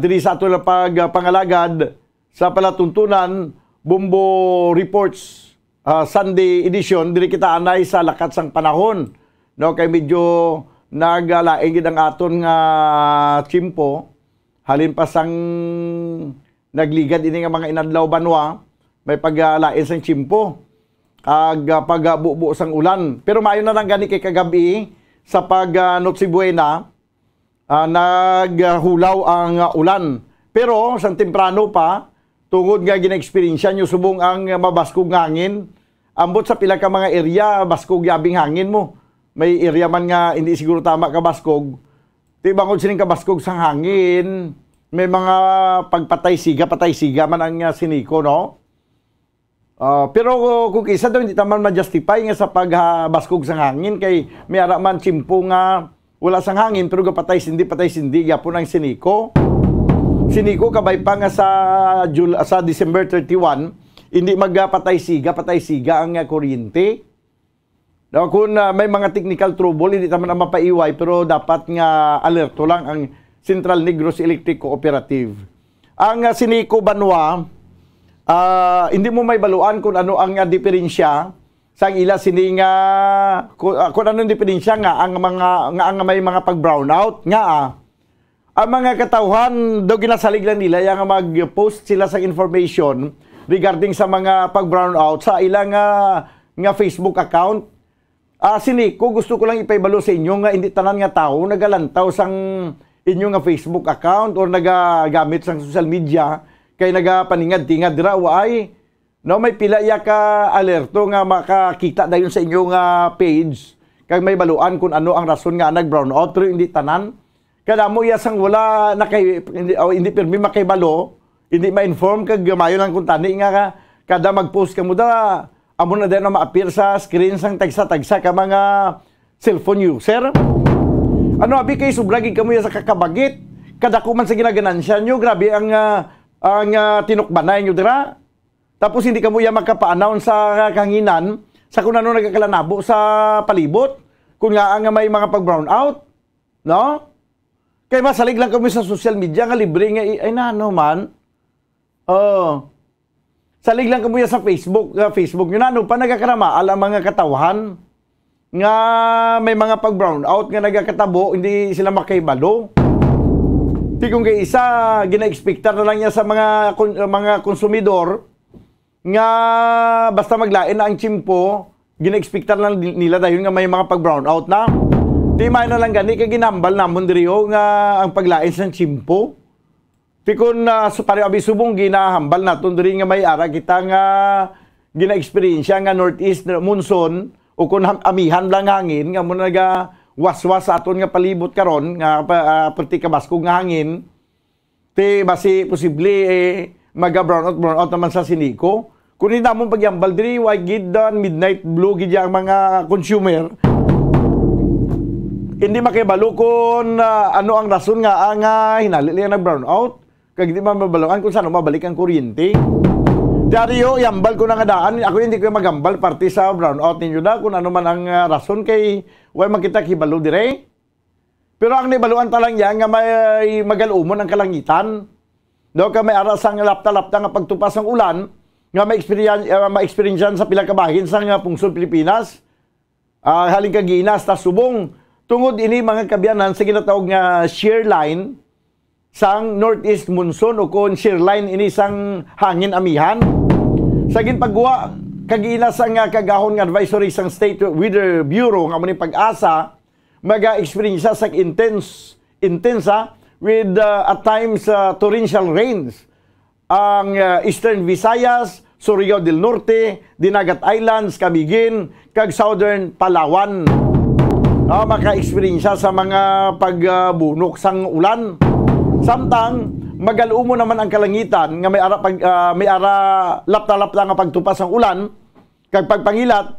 diri sa ato lang pagpangalagad sa palatuntunan Bumbo Reports Sunday edition. Diri kita anay sa lakat sang panahon, no, kay medyo naglaing gid ang aton nga tiyempo halin pa sang nagligad ini nga mga inadlaw banwa, may paglain sang tiyempo kag pagbubo sang ulan. Pero maayo na lang gani kay kagabi sa Noche Buena naghulaw ang ulan. Pero sang temprano pa tungod nga gina-experience nyo subong ang mabaskog nga hangin. Ambot sa pila ka mga area baskog yabing hangin mo. May area man nga hindi siguro tama ka baskog. Di bangod sining kabaskog sang hangin. May mga pagpatay siga, patay siga man ang siniko, no? Pero kung isa daw hindi taman ma-justify nga sa pagbaskog sang hangin kay may ara man tsimpo nga wala sang hangin pero patay sindi gyapon ang siniko. Siniko kabay pa nga sa December 31 hindi magpatay siga ang kuryente. No, kung may mga technical trouble hindi taman mapaiway pero dapat nga alerto lang ang Central Negros Electric Cooperative. Ang siniko banwa hindi mo may baluan kung ano ang diferensya sa ila sini nga kung ano ang diferensya nga ang may mga pag brownout nga ang mga katawhan do ginasalig lang nila yang mag-post sila sa information regarding sa mga pag brownout sa ilang nga Facebook account. Sini ko gusto ko lang ipaibalo sa inyo nga hindi tanan nga tao nagalantaw sang inyo nga Facebook account or nagagamit sang social media kay nagapaningad-tingad dira waay no may pila ya ka alerto nga makakita dayon sa inyong page kag may baluan kung ano ang rason nga nag brown out pero hindi tanan kada mo ya sang wala hindi permi makaibalo hindi ma-inform kag mayo lang kung tani nga kada mag-post ka mo dara amo na din na ma-appear sa screen sang tagsa-tagsa ka mga cellphone user. Ano abi kay subragi kamo ya sa kakabagit kada ko man sa ginaganansya nyo grabe ang tinukbanay nyo dira. Tapos hindi ka mo yan magkapa-announce sa kanginan sa kung ano nagkakalanabo sa palibot. Kung nga ang may mga pag-brown out. No? Kaya masalig lang kami sa social media nga libre nga ay na ano man. Salig lang kami sa Facebook nyo na ano pa nagkakaramaal ang mga katawhan nga may mga pag-brown out nga nagkakatabo hindi sila makaibalo. Kung kay isa, gina-expectar na lang niya sa mga konsumidor nga basta maglain na ang tsimpo, gina-expectar lang nila dahil nga may mga pag-brown out na. Timay na lang gani, kay ginambal namon diriyo nga ang paglain sa tsimpo. Kung pari abi subong ginahambal naton diri nga may ara kita nga gina-experience nga northeast monsoon o kung amihan lang hangin nga mo waswas sa aton nga palibot karon nga perti kabaskog nga hangin ti basi posible maga brown out naman sa siniko kun hindi namon pagyambal diri why gid midnight blue gid ang mga consumer hindi makibalo kun ano ang rason nga ang hinali na brown out kag di man mabalungan kung saan mabalik ang kuryente. Diaryo, yambal ko na nga daan. Ako hindi ko magambal party sa brownout ninyo na kung ano man ang rason kay way makita kibalo dire. Pero ang nibaluan talang yan nga may magalumon ang kalangitan. Do ka may aras ang lapta-lapta nga pagtupas ng ulan nga may experience sa pila ka bahin sa pungsod Pilipinas. Haling kaginas ta subong tungod ini mga kabyanan sa ginatawag nga shear line sang northeast monsoon o kung shear line ini sang hangin amihan. Sagin pagguwa kaginas ang kagahon nga advisory sang State Weather Bureau nga muni pag-asa maga-experience sa intense with at times torrential rains ang Eastern Visayas, Surigao del Norte, Dinagat Islands, Camiguin, kag Southern Palawan. Maka-experience sa mga pagbunok sang ulan. Samtang magalumo naman ang kalangitan nga may ara lapta-lapta nga pagtupas ng ulan kag pagpangilat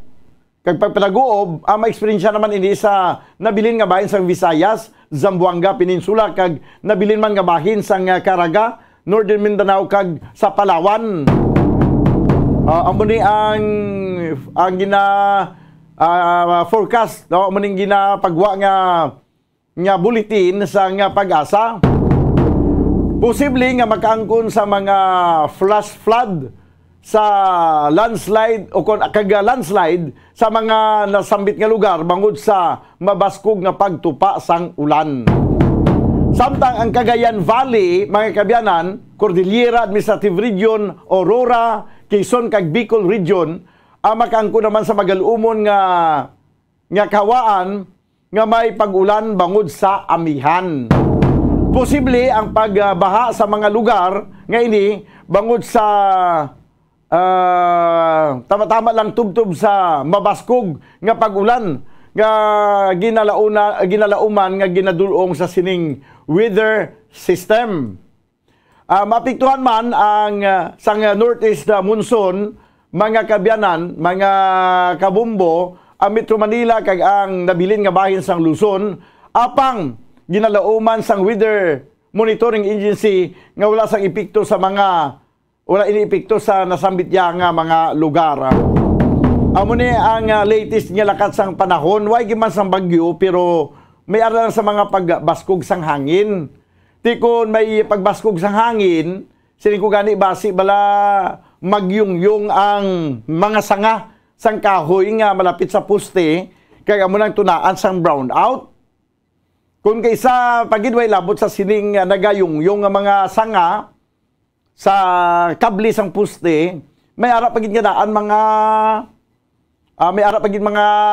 kag pagpanaguob ang ma-experience naman ini sa nabilin nga bahin sa Visayas, Zamboanga Peninsula kag nabilin man nga bahin sa Caraga, Northern Mindanao kag sa Palawan. Amo ni ang forecast no muning ginapagwa nga bulletin sa nga Pag-asa. Posible nga makaangkon sa mga flash flood sa landslide o landslide sa mga nasambit nga lugar bangod sa mabaskog nga pagtupa sang ulan. Samtang ang Cagayan Valley, mga kabyanan, Cordillera Administrative Region, Aurora, Quezon kag Bicol Region, makaangkon naman sa magalumon nga kawaan nga may pag-ulan bangod sa amihan. Posible ang pagbaha sa mga lugar nga ini bangod sa tama-tama lang tubtob sa mabaskog nga pag-ulan nga ginalauman nga ginadulong sa sining weather system. Mapiktuhan man ang sang northeast monsoon, mga kabyanan, mga kabumbo, ang Metro Manila kag ang nabilin nga bahin sang Luzon, apang ginalauman sang weather monitoring agency nga wala sang epekto sa wala iniepekto sa nasambit nga mga lugar. Amo ni ang latest nga lakat sang panahon, way giman sang bagyo pero may ara sa mga pagbaskog sang hangin. Ti kun may pagbaskog sang hangin, sining ko gani basi bala magyungyong ang mga sanga sang kahoy nga malapit sa poste kay amo nang tunaan sang brown out. Kung kaysa pagidway labot sa sining nagayungyong nga mga sanga sa kabli sang poste, may ara pagid nga daan mga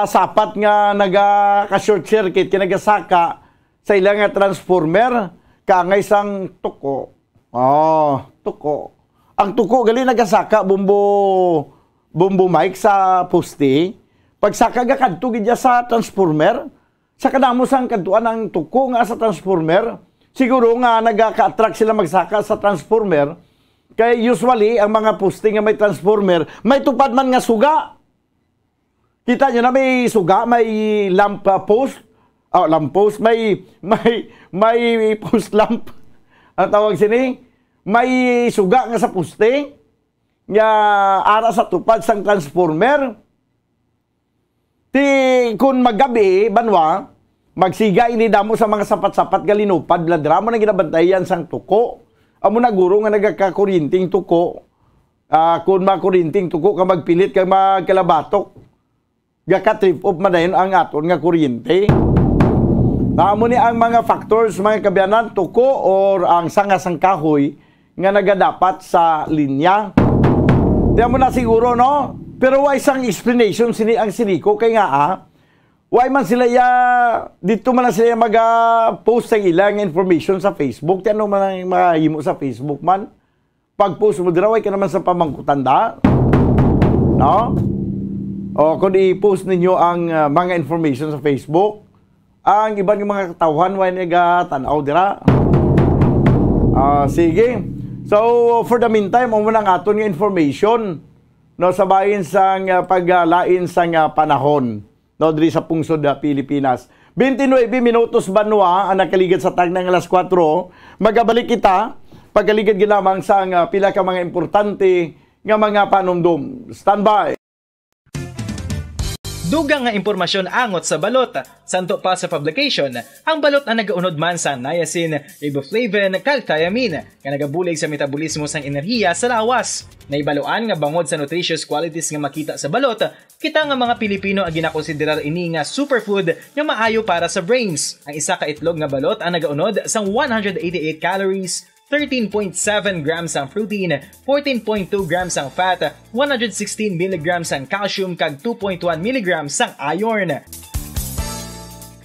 sapat nga naga-short circuit kinagasaka sa ilang nga transformer kangay sang tuko. Tuko. Ang tuko gali nagasaka bumbo mic sa poste. Pagsaka ga kadto gid sa transformer, sa kadamo sang kadtuan ang tuko nga sa transformer, siguro nga nagaka-attract sila magsaka sa transformer. Kaya usually, ang mga poste nga may transformer, may tupad man nga suga. Kita nyo na may suga, may lamp post. Lamp post, may post lamp. Ang tawag sini, may suga nga sa poste. Nga ara sa tupad sang transformer. Kung maggabi, banwa, magsiga ini damo sa mga sapat-sapat galinupad, ladramo na ginabantayan sang tuko. Amo na guro nga nagakakurinting tuko. Kung makurinting tuko ka magpilit ka magkalabatok. Gaka-trip off madayon ang aton nga kuryente. Amo ni ang mga factors, mga kabyanan, tuko or ang sanga sang kahoy nga nagadapat sa linya. Tiyan mo na siguro, no? Pero why isang explanation ang siniko kay nga why man sila dito man sila mag-post sa ilang information sa Facebook. Tiyan man ang mahimo sa Facebook man. Pag-post mo dira, why ka naman sa pamangkutanda. No? O kung i-post ninyo ang mga information sa Facebook, ang ibang mga katawhan, why naga-tanaw dira. Sige. So, for the meantime, ang munang aton yung information no, sa bahin sang paglain sang panahon. No, diri sa pungsod Pilipinas. 29 minutos banwa ang nakaligid sa tag ng alas 4. Magabalik kita pagkaligid ginamang sa pila ka mga importante nga mga panumdum. Standby. Dugang nga impormasyon angot sa balot. Santo pa sa publication, ang balot ang nagaunod man sa niacin, riboflavin, kag thiamine, nga nagabulig sa metabolismo sang enerhiya sa lawas. Naibaluan nga bangod sa nutritious qualities nga makita sa balot, kita nga mga Pilipino ang ginakonsiderar ini nga superfood nga maayo para sa brains. Ang isa ka itlog nga balot ang nagaunod sang 188 calories, 13.7 grams ang protein, 14.2 grams ang fat, 116 mg ang calcium kag 2.1 mg ang iron.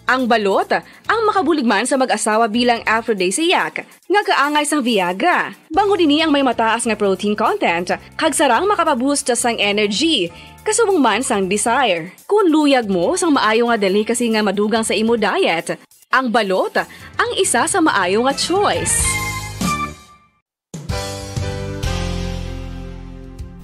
Ang balot, ang makabuligman sa mag-asawa bilang aphrodisiac, nga kaangay sang Viagra. Bangod ini ang may mataas nga protein content, kag sarang makapaboost sang energy, kasubong man sang desire. Kung luyag mo sang maayo nga delicacy nga madugang sa imo diet, ang balot, ang isa sa maayo nga choice.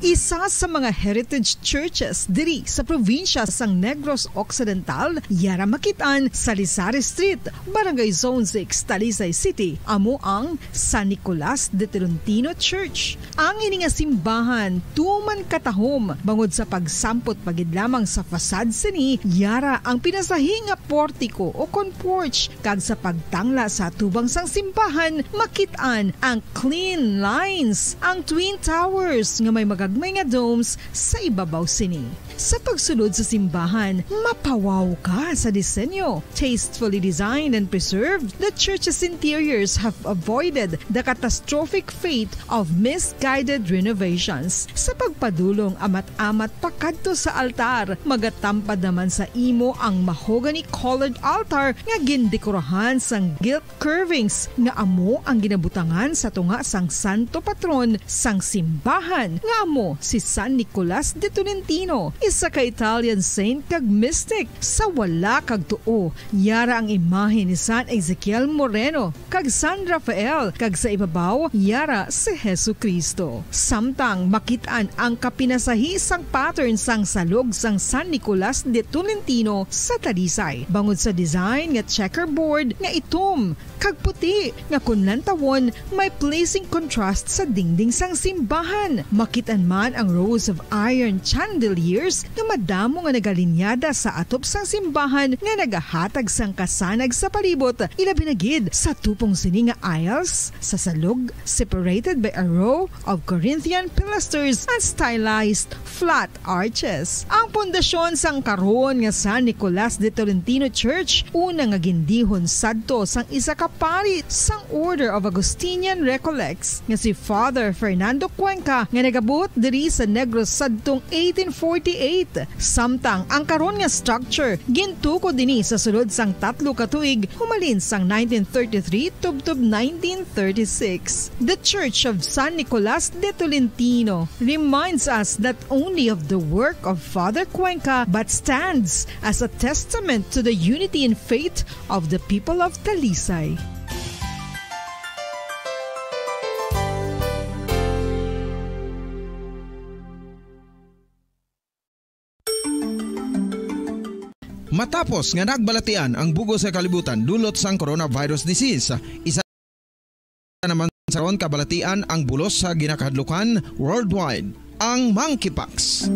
isa sa mga heritage churches diri sa probinsya sang Negros Occidental, yara makitaan sa Lisari Street, Barangay Zone 6, Talisay City, amo ang San Nicolas de Tolentino Church. Ang ini nga simbahan tuman katahom bangod sa pagsampot pagid lamang sa fasad sini, yara ang pinasahi nga portiko o kon porch, kag sa pagtangla sa tubang sang simbahan makitaan ang clean lines, ang twin towers nga may magagmay nga domes sa ibabaw sini. Sa pagsulod sa simbahan, mapawaw ka sa disenyo. Tastefully designed and preserved, the church's interiors have avoided the catastrophic fate of misguided renovations. Sa pagpadulong amat-amat pakadto sa altar, magatampad naman sa imo ang mahogany colored altar nga gindekorahan sang gilt curvings nga amo ang ginabutangan sa tunga sang santo patron sang simbahan nga amo si San Nicolas de Tolentino, isa ka Italian saint kag mystic. Sa wala kag tuo, yara ang imahe ni San Ezekiel Moreno kag San Rafael, kag sa ibabaw yara si Hesu Kristo. Samtang makitaan ang kapinasahi sang pattern sang salog sang San Nicolas de Tolentino sa Talisay, bangod sa design nga checkerboard nga itom kag puti nga kunlantawon may pleasing contrast sa dingding sang simbahan. Makitaan man ang rows of iron chandeliers nga madamo nga nagalinyada sa atop sang simbahan nga nagahatag sang kasanag sa palibot, ilabi na gid sa tupong sini nga aisles sa salog, separated by a row of Corinthian pilasters and stylized flat arches. Ang pundasyon sang karon nga San Nicolas de Tolentino Church una nga gindihon sadto sang isa ka pari sang Order of Augustinian Recollects nga si Father Fernando Cuenca nga nagabot diri sa Negros sadtong 1848. Samtang ang karon nga structure gintuko dinhi sa sulod sang 3 ka tuig humalin sang 1933 tubtob 1936. The Church of San Nicolas de Tolentino reminds us not only of the work of Father Cuenca but stands as a testament to the unity and faith of the people of Talisay. Matapos nga nagbalatian ang bugos sa kalibutan dulot sang coronavirus disease, isa naman sa ron kabalatian ang bulos sa ginakahadlukan worldwide, ang monkeypox.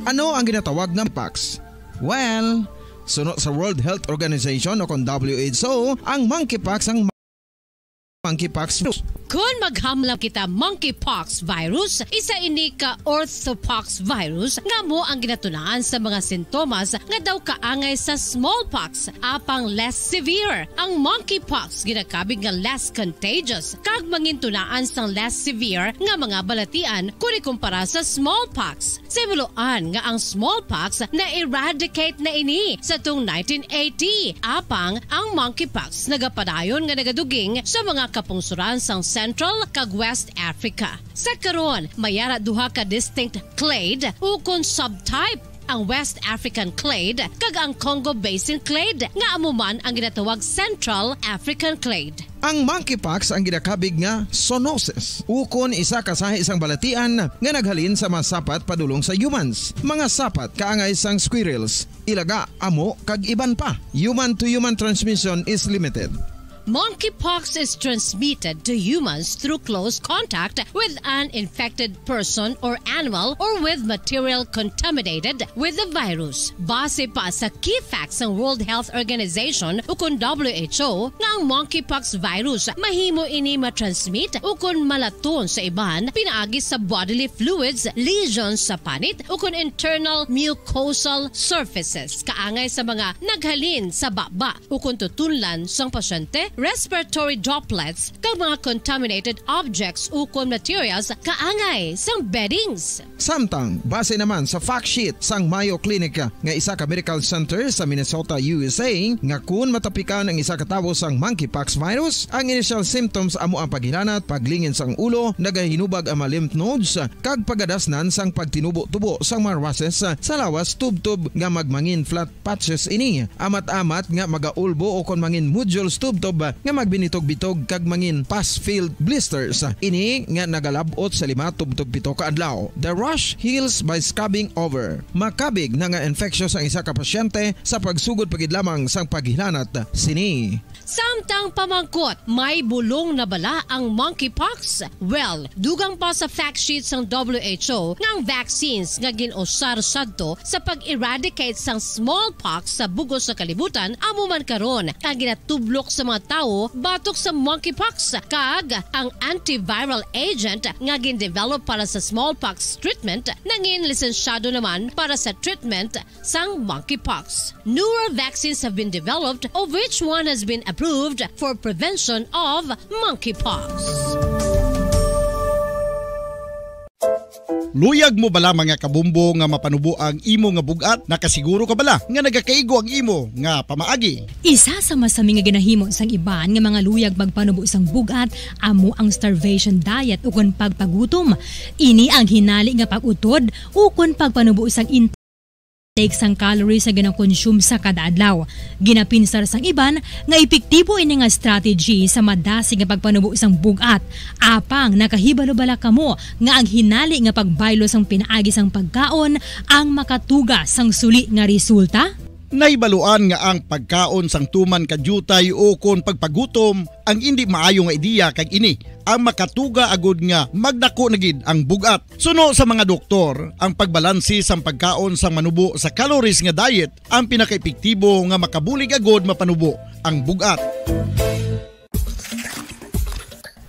Ano ang ginatawag na monkeypox? Well, sunod sa World Health Organization o WHO, ang monkeypox ang monkeypox virus. Kung maghamlam kita monkeypox virus, isa ini ka orthopox virus nga mo ang ginatulaan sa mga sintomas nga daw kaangay sa smallpox, apang less severe. Ang monkeypox ginakabig nga less contagious kag mangintunaan sang less severe nga mga balatian kung ikumpara sa smallpox. Simuloan nga ang smallpox na eradicate na ini sa tung 1980, apang ang monkeypox nagapadayon nga nagaduging sa mga kapungsuran sang Central kag West Africa. Sa karon, mayara duha ka distinct clade o kon subtype, ang West African clade kag ang Congo Basin clade nga amuman ang ginatawag Central African clade. Ang monkeypox ang ginakabig nga zoonosis, ukon isa ka sa isang balatian nga naghalin sa mga sapat padulong sa humans. Mga sapat kaangay sang squirrels, ilaga, amo kag iban pa. Human to human transmission is limited. Monkeypox is transmitted to humans through close contact with an infected person or animal or with material contaminated with the virus. Base pa sa key facts ng World Health Organization ukon WHO nga ang monkeypox virus mahimo ini matransmit ukon malaton sa iban pinaagi sa bodily fluids, lesions sa panit ukon internal mucosal surfaces kaangay sa mga naghalin sa baba ukon tutunlan sang pasyente, respiratory droplets kag mga contaminated objects ukon materials kaangay sang beddings. Samtang base naman sa fact sheet sang Mayo Clinic nga isa ka medical center sa Minnesota, USA, nga kun matapikan ang isa ka tawo sang monkeypox virus, ang initial symptoms amo ang paghilanat, paglingin sang ulo, nagahinubag ang mga lymph nodes kag pagadasnan sang pagtinubo-tubo sang mga rashes sa lawas tubtob nga magmangin flat patches ini. Amat-amat nga magaulbo o kon mangin nodules tubtob nga magbinitog-bitog kag mangin past-filled blisters. Ini nga nagalabot sa 5 tubtog 7 ka adlaw. The rush heals by scabbing over. Makabig na nga infectious ang isa ka pasyente sa pagsugod pagid lamang sang paghilanat sini. Samtang pamangkot, may bulong na bala ang monkeypox? Well, dugang pa sa fact sheet ng WHO nga ang vaccines nga ginusar sadto sa pag-eradicate sang smallpox sa bugos sa kalibutan amo man karon ang ginatublok sa mga tao batok sa monkeypox kag ang antiviral agent nga gin-develop para sa smallpox treatment nangin lisensyado naman para sa treatment sang monkeypox. Newer vaccines have been developed of which one has been approved for prevention of monkeypox. Luyag mo bala mga kabumbo nga mapanubo ang imo nga bugat? Nakasiguro ka bala nga nagakaigo ang imo nga pamaagi? Isa sa masami nga ginahimo sang iban nga mga luyag magpanubo sang bugat amo ang starvation diet ukon pagpagutom. Ini ang hinali nga pag-utod ukon pagpanubo sang take sang calories sa gina-consume sa kada adlaw. Ginapinsar sang iban nga epektibo ini nga strategy sa madasig nga pagpanubo sang bugat. Apang nakahibalo-bala kamo nga ang hinali nga pagbaylo sang pinaagi sang pagkaon ang makatuga sang suli nga resulta? Naibaluan nga ang pagkaon sang tuman kadyutay o kon pagpagutom ang hindi maayo nga ideya kag ini ang makatuga agud nga magdako na gid ang bugat. Suno sa mga doktor, ang pagbalansi sang pagkaon sang manubo sa calories nga diet ang pinakaepektibo nga makabulig agud mapanubo ang bugat.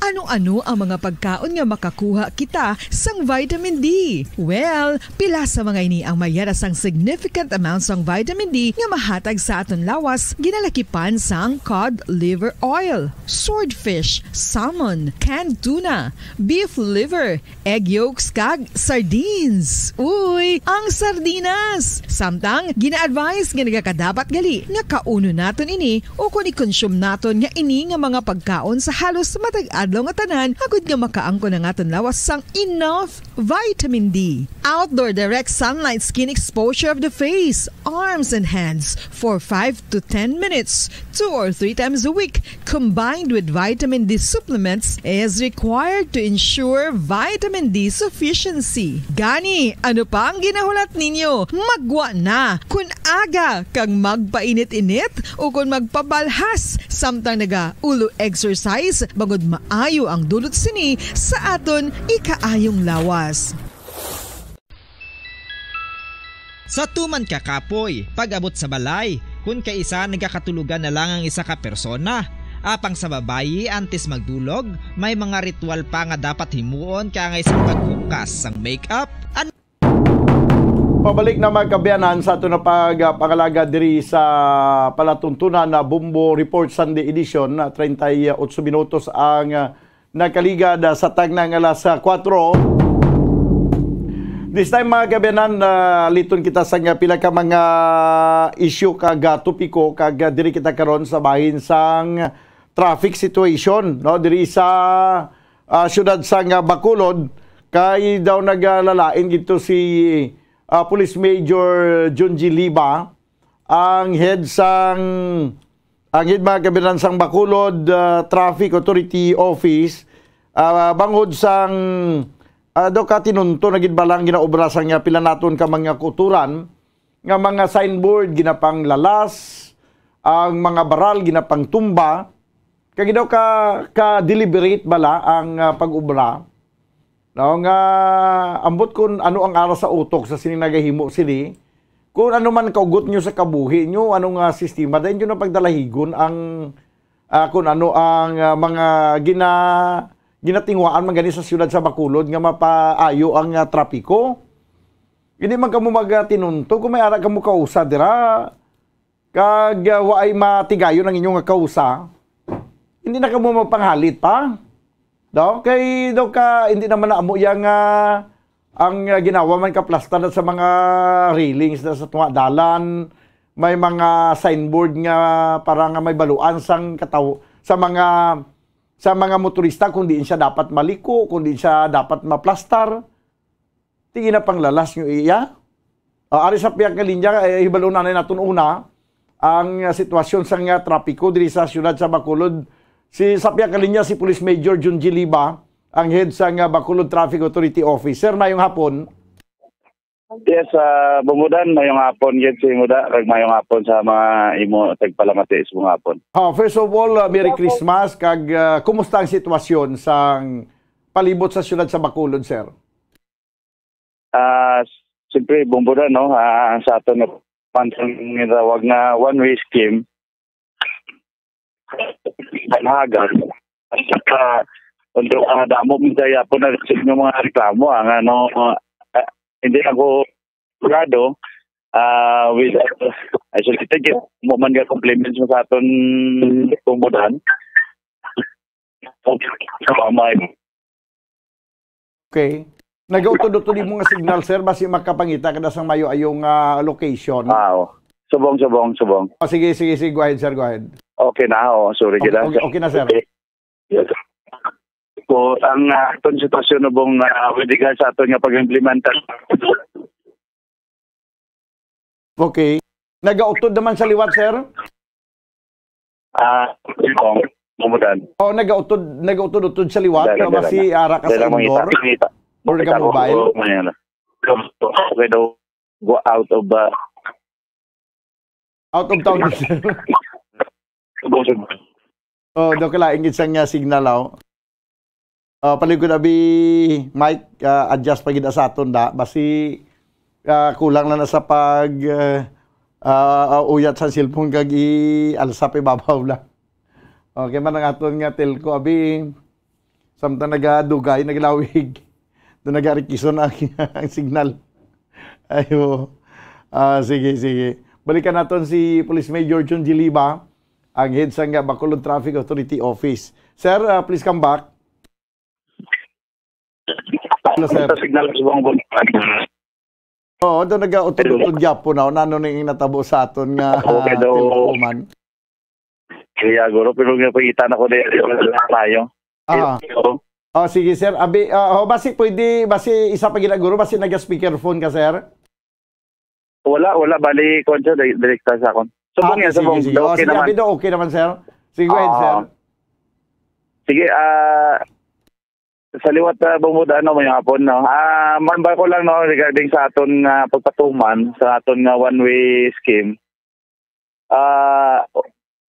Ano-ano ang mga pagkaon nga makakuha kita sang vitamin D? Well, pila sa mga ini ang mayara sang significant amount sang vitamin D nga mahatag sa aton lawas ginalakipan sang cod liver oil, swordfish, salmon, canned tuna, beef liver, egg yolks kag sardines. Uy, ang sardinas! Samtang gina-advise nga nagakadapat gali nga kauno naton ini o kung i-consume naton nga ini nga mga pagkaon sa halos matag adlaw nga tanan agud nga makaangko na ngaton lawas sang enough vitamin D. Outdoor direct sunlight skin exposure of the face, arms and hands for 5 to 10 minutes 2 or 3 times a week combined with vitamin D supplements is required to ensure vitamin D sufficiency. Gani, ano pa ang ginahulat ninyo? Magwa na kun aga kang magpainit-init o kun magpabalhas samtang naga-ulo exercise bagod maayo ang dulot sini sa aton ikaayong lawas. Sa tuman ka kapoy, pag-abot sa balay, kun kaisa nagakatulugan na lang ang isa ka persona. Apang sa babayi antes magdulog, may mga ritual pa nga dapat himuon kaya nga isang paghukas sang makeup. Pabalik na magkabiyanan sa ito na pangalaga diri sa palatuntunan na Bumbo Report Sunday Edition na 38 minutos ang nakaligad sa tagnang alas 4. This time mga kabiyanan, liton kita sa pila ka mga issue kag topiko kag diri kita karon sa bahin sang traffic situation no diri sa syudad sang Bacolod kay daw naglalain gito si Police Major Junji Liba ang head mga kabiyanan sang Bacolod Traffic Authority Office bangod sang daw ka tinunto na balang ginaobra sang pila naton ka mga kuturan nga mga signboard ginapang lalas ang mga baral ginapang tumba kay daw ka deliberate bala ang pag-obra no nga ambot kun ano ang ara sa utok sa sining nagahimo sini kung ano man kaugot nyo sa kabuhi nyo anong sistema dahil nyo na pagdalahigon ang kung ano ang mga ginatingwaan man gani sa siyudad sa Bacolod nga mapaayo ang trapiko. Hindi man kamo magatinunto kung may ara kamo kausa dira kag waay matigayon ang inyong kausa. Hindi na kamo mapanghalit pa. Daw kay daw ka hindi naman naamo yang ang ginawa man ka plaster sa mga railings na sa tunga dalan, may mga signboard nga para nga may baluan sang kataw sa mga motorista kung diin siya dapat maliko, kung diin siya dapat maplastar. Tingin na panglalas nyo iya. Ari sa piyak nga linya, hibalunan na natin una ang sitwasyon sa nga trapiko diri sa siyudad sa Bacolod Si Sapia Kalinya, si Police Major Jun Giliba, ang head sa Bacolod Traffic Authority Office. Sir, mayong hapon. Yes, bumudan, mayong hapon yun si Muda, kag mayong hapon sa mga imo tagpalamati sa mga hapon. First of all, Merry Christmas, kag kumusta ang sitwasyon sa palibot sa syudad sa Bacolod, sir? Siyempre, bumudan, no? Sa ato na pansang nitawag na one-way scheme, panhagan, at saka untuk damo midaya po na ng mga reklamo ang hindi ako sigurado with isolated mo man nga compliments mo sa aton tumudan. Okay. Nagautod-utod mo nga signal, sir, basi makapangita kada sang mayo ayong location. Subong. Sige, go ahead, sir, go ahead. Okay na, sorry okay, kita. Okay na, sir. Okay. Yes. Ko ang aton sitwasyon ubong wedigal sa aton nga pag-implementa. Okay. Nagautod naman sa liwat, sir? Bumudan. Nagautod sa liwat, basi ara ka sa indoor. Or naka-mobile? Okay daw, go out of town, sir. Daw kalaing isang signal, paligod abi Mike, adjust pagid sa aton da basi kulang na sa pag uyat sa cellphone kag alsa pa babaw lang. Okay man ang aton nga telco abi samtang nagadugay naglawig do nagarikison ang signal. Ayo. Sige. Balikan naton si Police Major Jun Giliba, ang head sa Bacolod Traffic Authority Office. Sir, please come back. Hello, sir. Signal subong doon nag-utod-utod po na. Nano na yung natabo sa aton nga telepoman. Kaya guro, pero nga pagkitan ako tayo. Sige, sir. Abi, basi pwede, basi isa pa ginaguro, basi nag-speakerphone ka, sir? Wala, bali, konso, direkta sa akon. Subong yan, subong. Sige. Okay sige, naman. Abi, okay naman, sir. Sige, go ahead, sir. Sige, sa liwat bumuda may hapon, no. Manbay ko lang, no, regarding sa aton pagpatuman sa aton one-way scheme.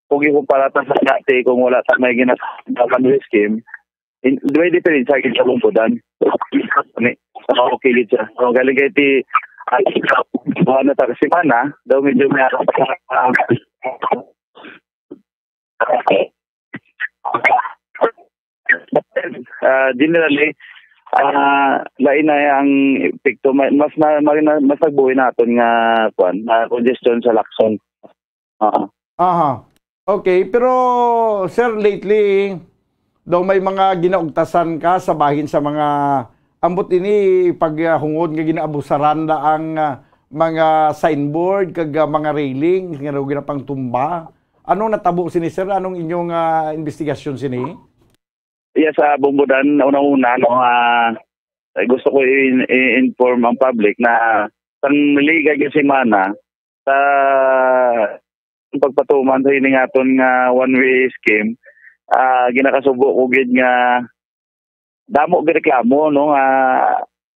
Kung ikumpara ta sa dati, kung wala ta may one-way scheme, may difference sa akin sa bumudan. Okay, siya. Galing kayo ti na ta kasi mana, daw medyo may generally lain na ang epekto mas nagbuhay naton nga congestion sa Lacson. Okay, pero sir, lately daw may mga ginaugtasan ka sa bahin sa mga ambot ini paghungod nga ginaabusaran na ang mga signboard kag mga railing nga daw ginapang tumba. Anong natabo sini, sir? Anong inyong investigasyon sini? Yes, bumudan una-una, no, gusto ko i-inform ang public na sang liga yung semana sa pagpatuman sa hiningaton nga one-way scheme, ginakasubo ko gid nga damo reklamo, no,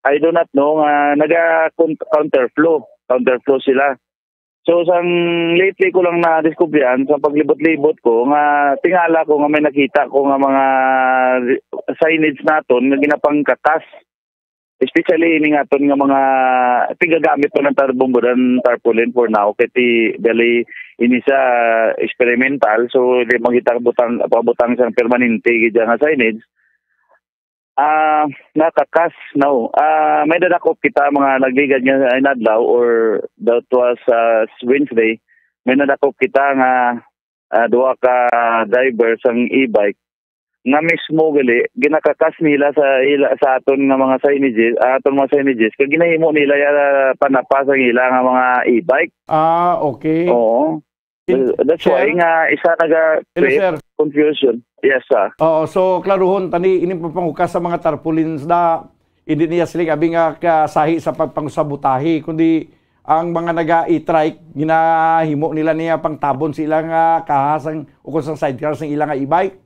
I do not know naga counterflow sila. So sang lately ko lang na-discoveryan sa paglibot-libot ko nga tingala ko nga may nakita ko nga mga signage naton nga ginapang katas. Especially ini ngaton nga mga tigagamit pa ng tarbombudan tarpaulin for now kati dali ini sa experimental, so di makita pabutang sa permanente gid nga signage. Nakakas now. May dadakop kita mga nagligad nga inadlaw or that was Wednesday. May nadakop kita nga duha ka drivers ang e-bike nga mismo gali ginakakas nila sa aton nga mga signages kag ginahimo nila panapas ang ila nga mga e-bike. Okay. Oo. That's why nga isa naga-create confusion. Yes, sir. So klaruhon tani ini papangukas sa mga tarpaulins na hindi niya sila abi nga kasahi sa pagpangusabutahi kundi ang mga naga-e-trike ginahimo nila niya pangtabon sila nga kahasang ukon sang sidecar sang ilang nga e-bike.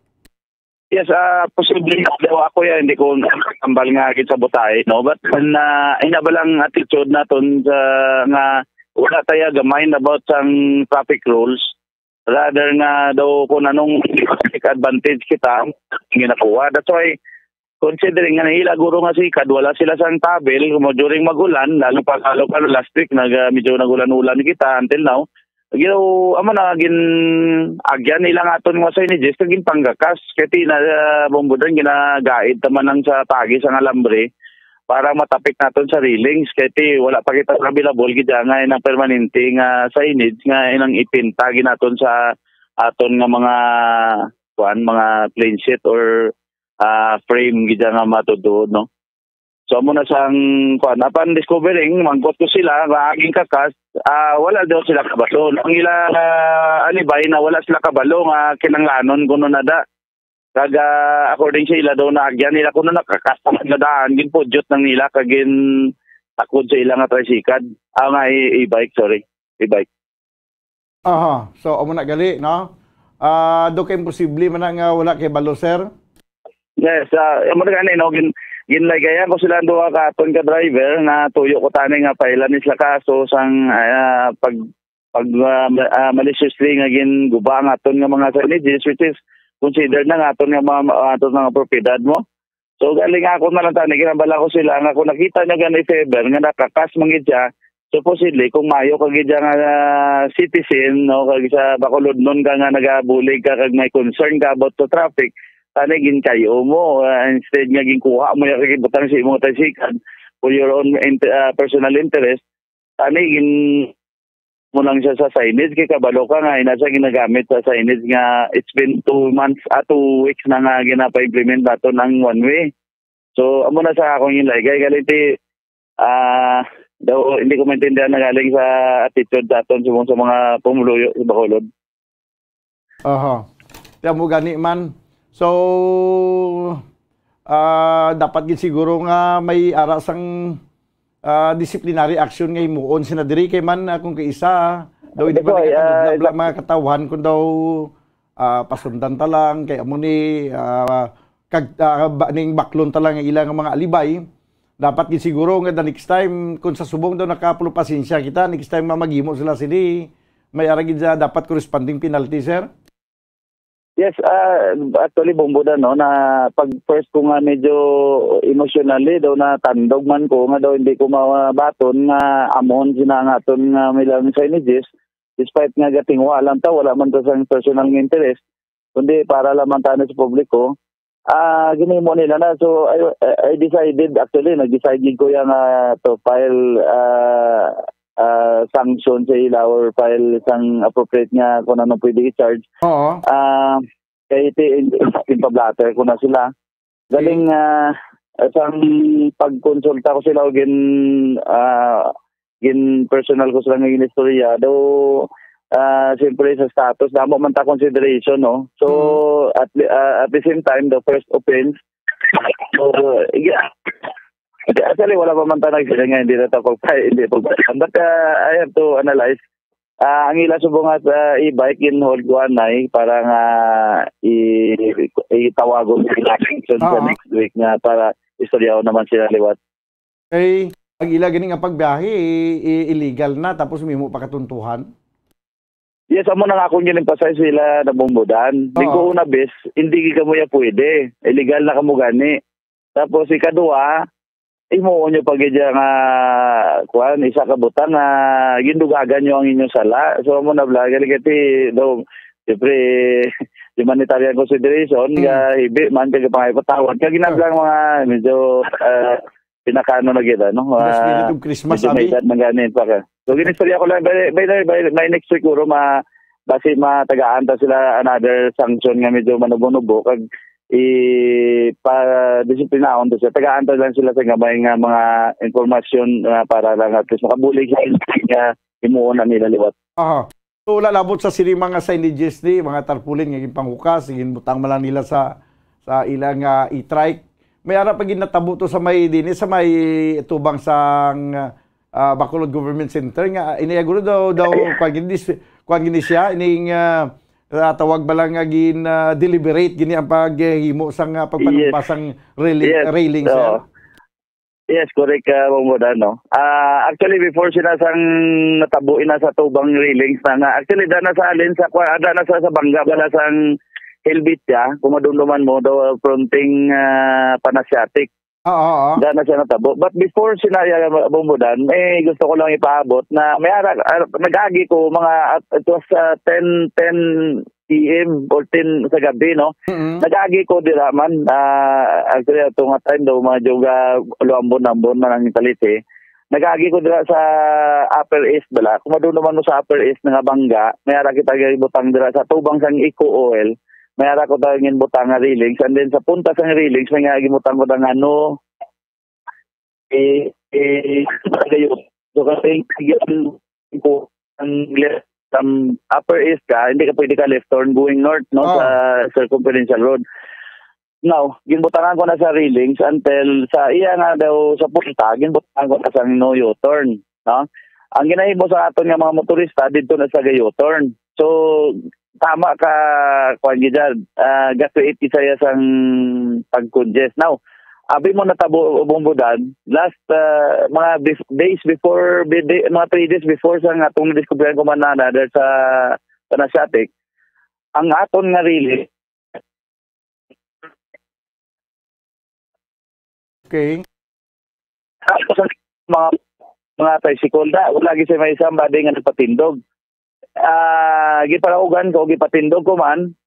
Yes, posibleng daw ako yan, hindi ko tambal nga agad sa butay, no? But inabalang attitude naton sa nga wala tayo gamain about sang traffic rules. Rather nga daw kung anong advantage kita ginakuha. That's why, considering nga nahila guro nga sikad, wala sila sang tabel, during magulan, lalo pa last week, medyo nagulan-ulan kita until now. Amo na agyan ilang aton nga sa inijis kagin panggakas kaya na bombodan ginagait taman ng sa tagi sa alambre para matapik naton sa railings kaya wala pa kita available gid nga inang permanente nga sa inid nga inang ipinta ginaton sa aton nga mga plain sheet or frame gid nga matudod, no. So amo na sang apan discovering mangkot ko sila nga aging kakas wala daw sila kabalo. Ang ila alibay na wala sila kabalo nga kinanglanon kuno nada. Kaga according sa ila daw na agyan nila kuno nakakastamad na daan gin podyot nang nila kagin takod sa ila nga tricycad. Nga e-bike, sorry. E-bike. Aha, so amo na gali, no? Do kay imposible man nga wala kay balo, sir? Yes, amo na gani no ginlagayan ko sila duha ka aton ka driver na tuyo ko tani nga pailan isla kaso sang pag maliciously nga ginguba nga aton nga mga signages which is considered na nga aton nga aton nga propiedad mo. So galing ako na lang tani ginabala ko sila nga kung nakita nyo ganay favor nga nakakas mangid siya supposedly kung mayo kag gid nga citizen no kag sa Bacolod nun ka nga nagabulig ka kag may concern ka about to traffic tani gin kayo mo instead nga ginkuha mo yung kikibutang sa imong tricycad for your own personal interest tani gin mo lang siya sa signage kay kabalo ka nga ina siya ginagamit sa signage nga it's been 2 weeks na nga ginapa-implement nato ng one way. So amo na sa akong ilagay galiti daw hindi ko maintindihan na galing sa attitude daton sa mga pumuluyo sa Bacolod. Aha. Tiyan mo gani man. So, dapat gid siguro nga may arasang disciplinary action nga imuon sina diri kay man kung kaisa daw hindi ba nakatudlab mga katawan kung daw pasundan ta lang kay amo ni ning baklon ta lang ilang mga alibay. Dapat gid siguro nga the next time kung sa subong daw nakapulo pasensya kita next time mamagimo sila sini may ara gid dapat corresponding penalty, sir. Yes, actually bumbuda no na pag first ko nga medyo emotionally daw na tandog man ko nga daw hindi ko mabaton nga amon sinangaton nga milang signages despite nga gating wala ta wala man ta sang personal interest kundi para lamang ta sa publiko. Ginimo nila na so I decided actually nag-decide ko yang to file sanction sa ila or file sang appropriate nga kung ano pwede i-charge. Oo. Kaya pablatter ko na sila. Galing sang pagkonsulta ko sila o gin personal ko sila ng istorya daw siyempre sa status damo man ta consideration no. So at the same time the first offense so yeah. Actually, wala pa man tanag sila nga hindi na ito hindi pagpasan. But I have to analyze. Ang ila subong at e-bike in hold ko anay para nga itawagon sa next week nga para istoryaw naman sila liwat. Okay, ang ila ganing nga pagbiyahe illegal na tapos mimo pa katuntuhan. Yes, amo na nga akong ginempasay sila na bumbudan. Di ko una bes, hindi ka mo ya pwede. Illegal na kamo gani. Tapos ikadua, imo nyo pagidya nga kuan isa ka butang nga gindugagan nyo ang inyong sala. So amo na blaga ligati do siyempre humanitarian consideration nga hibi man kay pangaypatawad kag ginablang mga medyo pinakano na gid no. Spirit of Christmas sabi. Maganin pa ka. So ginistorya ko lang by next week uro basi matagaan ta sila another sanction nga medyo manubo-nubo kag disiplinaon to siya. Tagaan lang sila sa gamay nga mga informasyon para lang at least makabulig nga imuon na nila liwat. Aha. So lalabot sa sili mga signages ni mga tarpulin nga ginpanghukas, ginbutang man nila sa ilang e-trike. May ara pa ginatabo to sa may dinhi sa may tubang sang Bacolod Government Center nga iniyaguro daw kuan gini siya ining tawag ba lang nga deliberate gini ang paghimo sang pagpanubasang railing, sir? Yes, correct, Bumbudan, no? Actually, before sinasang natabuin na sa tubang railings na nga, actually, dana sa alin, sa bangga, bala sang helmet ya, kung madunduman mo, daw fronting Panasiatic. Dana siya natabo. But before sinaya Bumbudan, gusto ko lang ipaabot na may nag-agi ko it was 10 PM or 10 sa gabi, no? Nag-agi ko dira man. Actually, ito nga time daw, medyo luambon-ambon man ang talite. Nag-agi ko dira sa Upper East, bala. Kung madunduman mo sa Upper East nga bangga, may ara kita butang dira sa tubang sang Eco Oil. May ara ko tawagin butang nga railings. And then sa punta sang railings, may nga gimutang ko ng ano, so kasi ko ang Upper East ka, hindi ka pwede ka left turn going north, no, sa circumferential road. Now, ginbutangan ko na sa railings until sa iya nga daw sa punta, ginbutangan ko na sa no U-turn, no? Ang ginahimo sa aton nga mga motorista dito na sa U-turn. So, tama ka kuan gid gato 80 saya sang pag-congest. Now, abi mo natabo Bumbudan last mga days before mga 3 days before sa atong diskubrihan ko manana der sa Panasiatic, ang aton nga really mga tricycle da wala gi sa may isang badi nga nagpatindog. Giparaugan ko gipatindog ko man.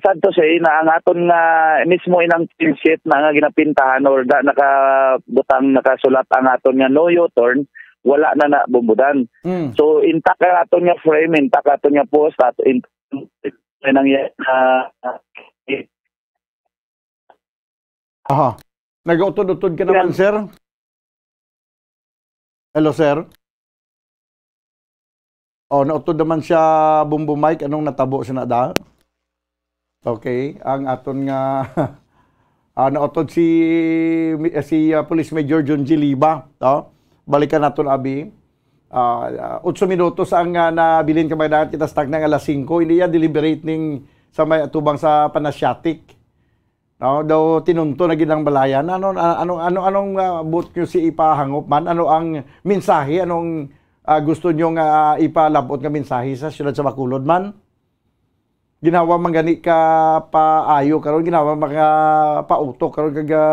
Sad to say na ang aton nga mismo inang sheet na nga ginapintahan or nakabutang nakasulat ang aton nga no U-turn, wala na Bumbudan. So intact ang aton nga frame, intact aton nga post at Nag-utod-utod ka naman, sir? Hello, sir? Nautod naman siya Bumbu Mike. Anong natabo siya na da? Okay, ang aton nga nautod si Police Major John G. Liba, balikan naton abi. 8 minutos ang nabilin kamay dagat kita stag ng alas 5. Hindi yan deliberate ning sa may tubang sa Panasiatic. No, daw tinunto na ginang balayan. Anong boot nyo si ipahangop man? Ano ang mensahe? Anong gusto nyo nga ipalabot nga mensahe sa siyudad sa Bacolod man? Ginawa man gani ka paayo karon, ginawa mga pautok karon kaga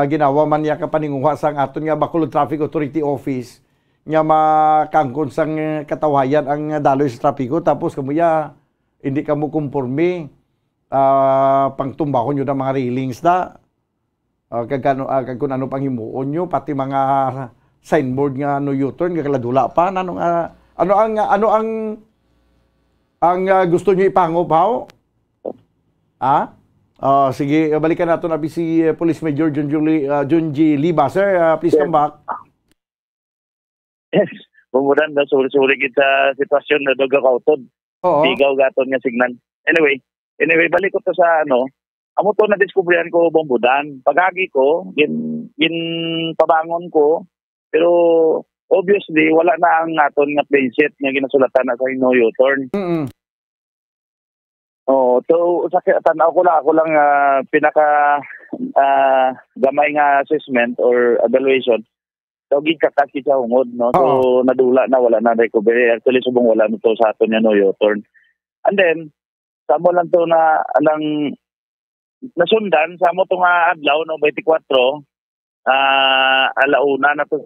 ginawa man niya ka paninguha sang aton nga Bacolod Traffic Authority Office nga makangkon sang katawayan ang daloy sa trapiko tapos kamuya hindi ka mo kumporme pangtumbakon nyo ng mga railings da kag kung ano pang himuon nyo pati mga signboard nga no U-turn kakaladula pa ano ang gusto nyo ipangop, how? Sige, balikan natin nabi si Police Major John G. Liba. Sir, please come back. Yes. Bumudan na suri-suri kita sitwasyon na doga kautod. Bigaw gaton nga signal. Anyway, balik ko to sa amo to na-discoveryan ko Bumbudan. Pagagi ko, gin pabangon ko, pero obviously, wala na ang aton nga plain sheet nga ginasulatan na sa no U-turn. So sa tanaw ko lang pinaka gamay nga assessment or evaluation. So gikakaki sa hungod, no? So nadula na, wala na recovery. Actually subong wala nito sa aton nga no U-turn. And then samo lang to na anang nasundan sa mo to nga adlaw no 24 alauna na to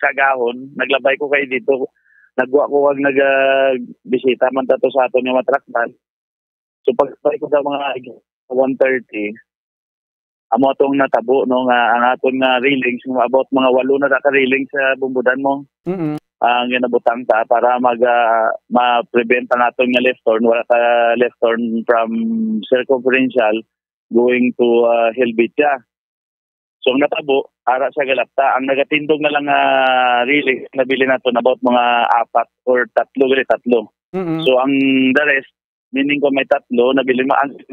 kagahon, naglabay ko kay dito, nagwa ko wag bisita man tato sa aton nga matraktan. So pagbalik ko sa mga 1:30 amo atong natabo no nga ang aton nga railings about mga 8 na ka railings sa Bumbudan mo. Ang ginabutang ta para ma-prevent ang aton nga left turn, wala ka left turn from circumferential going to Helvetia. So ang natabo, ara sa galapta, ang nagatindog na lang really nabili nato about mga 4 or 3. So ang the rest, meaning ko may 3, nabili mo ang 5,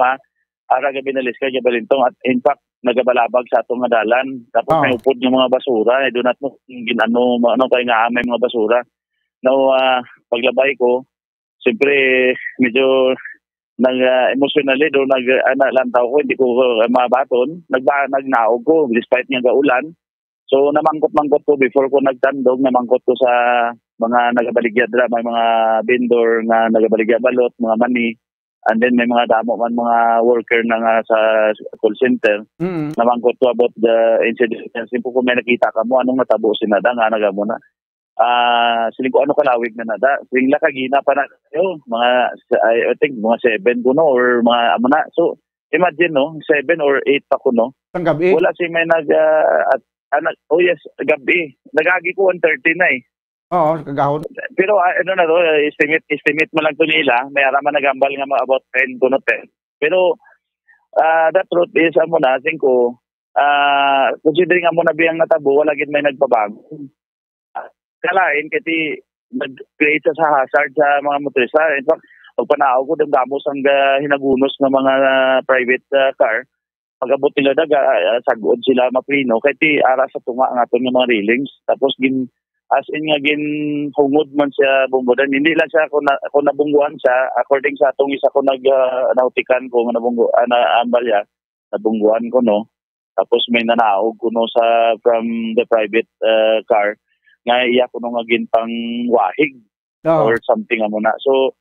ara gabi na ka gabalintong at in fact nagabalabag sa atong nga dalan. Tapos may upod ng mga basura, do not mo ginano kay nga may mga basura. Now paglabay ko, siyempre medyo emotionally do naglantaw ko, hindi ko mabaton, nagnaog ko despite nga gaulan. So namangkot-mangkot ko before ko nagtandog, namangkot ko sa mga nagabaligya dira, may mga vendor nga nagabaligya balot, mga mani, and then may mga damo man mga worker na nga sa call center. Namangkot ko about the incident. Simple ko may nakita ka mo, anong natabo sinada nga nagamo na. Siling ko ano kalawig na nada. Siling lakagina pa na kayo, mga, I think mga 7 ko no, or mga amo na. So imagine no, 7 or 8 pa ko no. Ang gabi? Wala si may oh yes, gabi. Nagagi ko 1:30 na eh. Oo, kagahon. Pero ano na to, estimate mo lang to nila. May araman nagambal nga about 10 ko no 10. Pero the truth is, amo na, ko, considering amo na biyang natabo, wala gid may nagpabago. Kalain kiti nag-create sa hazard sa mga motorista. In fact, pagpanaaw ko damos ang hinagunos ng mga private car. Pag-abot nila sagod sila maprino kay ara sa tunga ang aton nga mga railings. Tapos as in nga hungod man siya bumbudan. Hindi lang siya kung nabungguan siya, according sa atong isa ko nautikan ko nga ambalya, nabungguan ko no. Tapos may nanaog ko no from the private car nga iya ko nung agin pang wahig or something amo na. So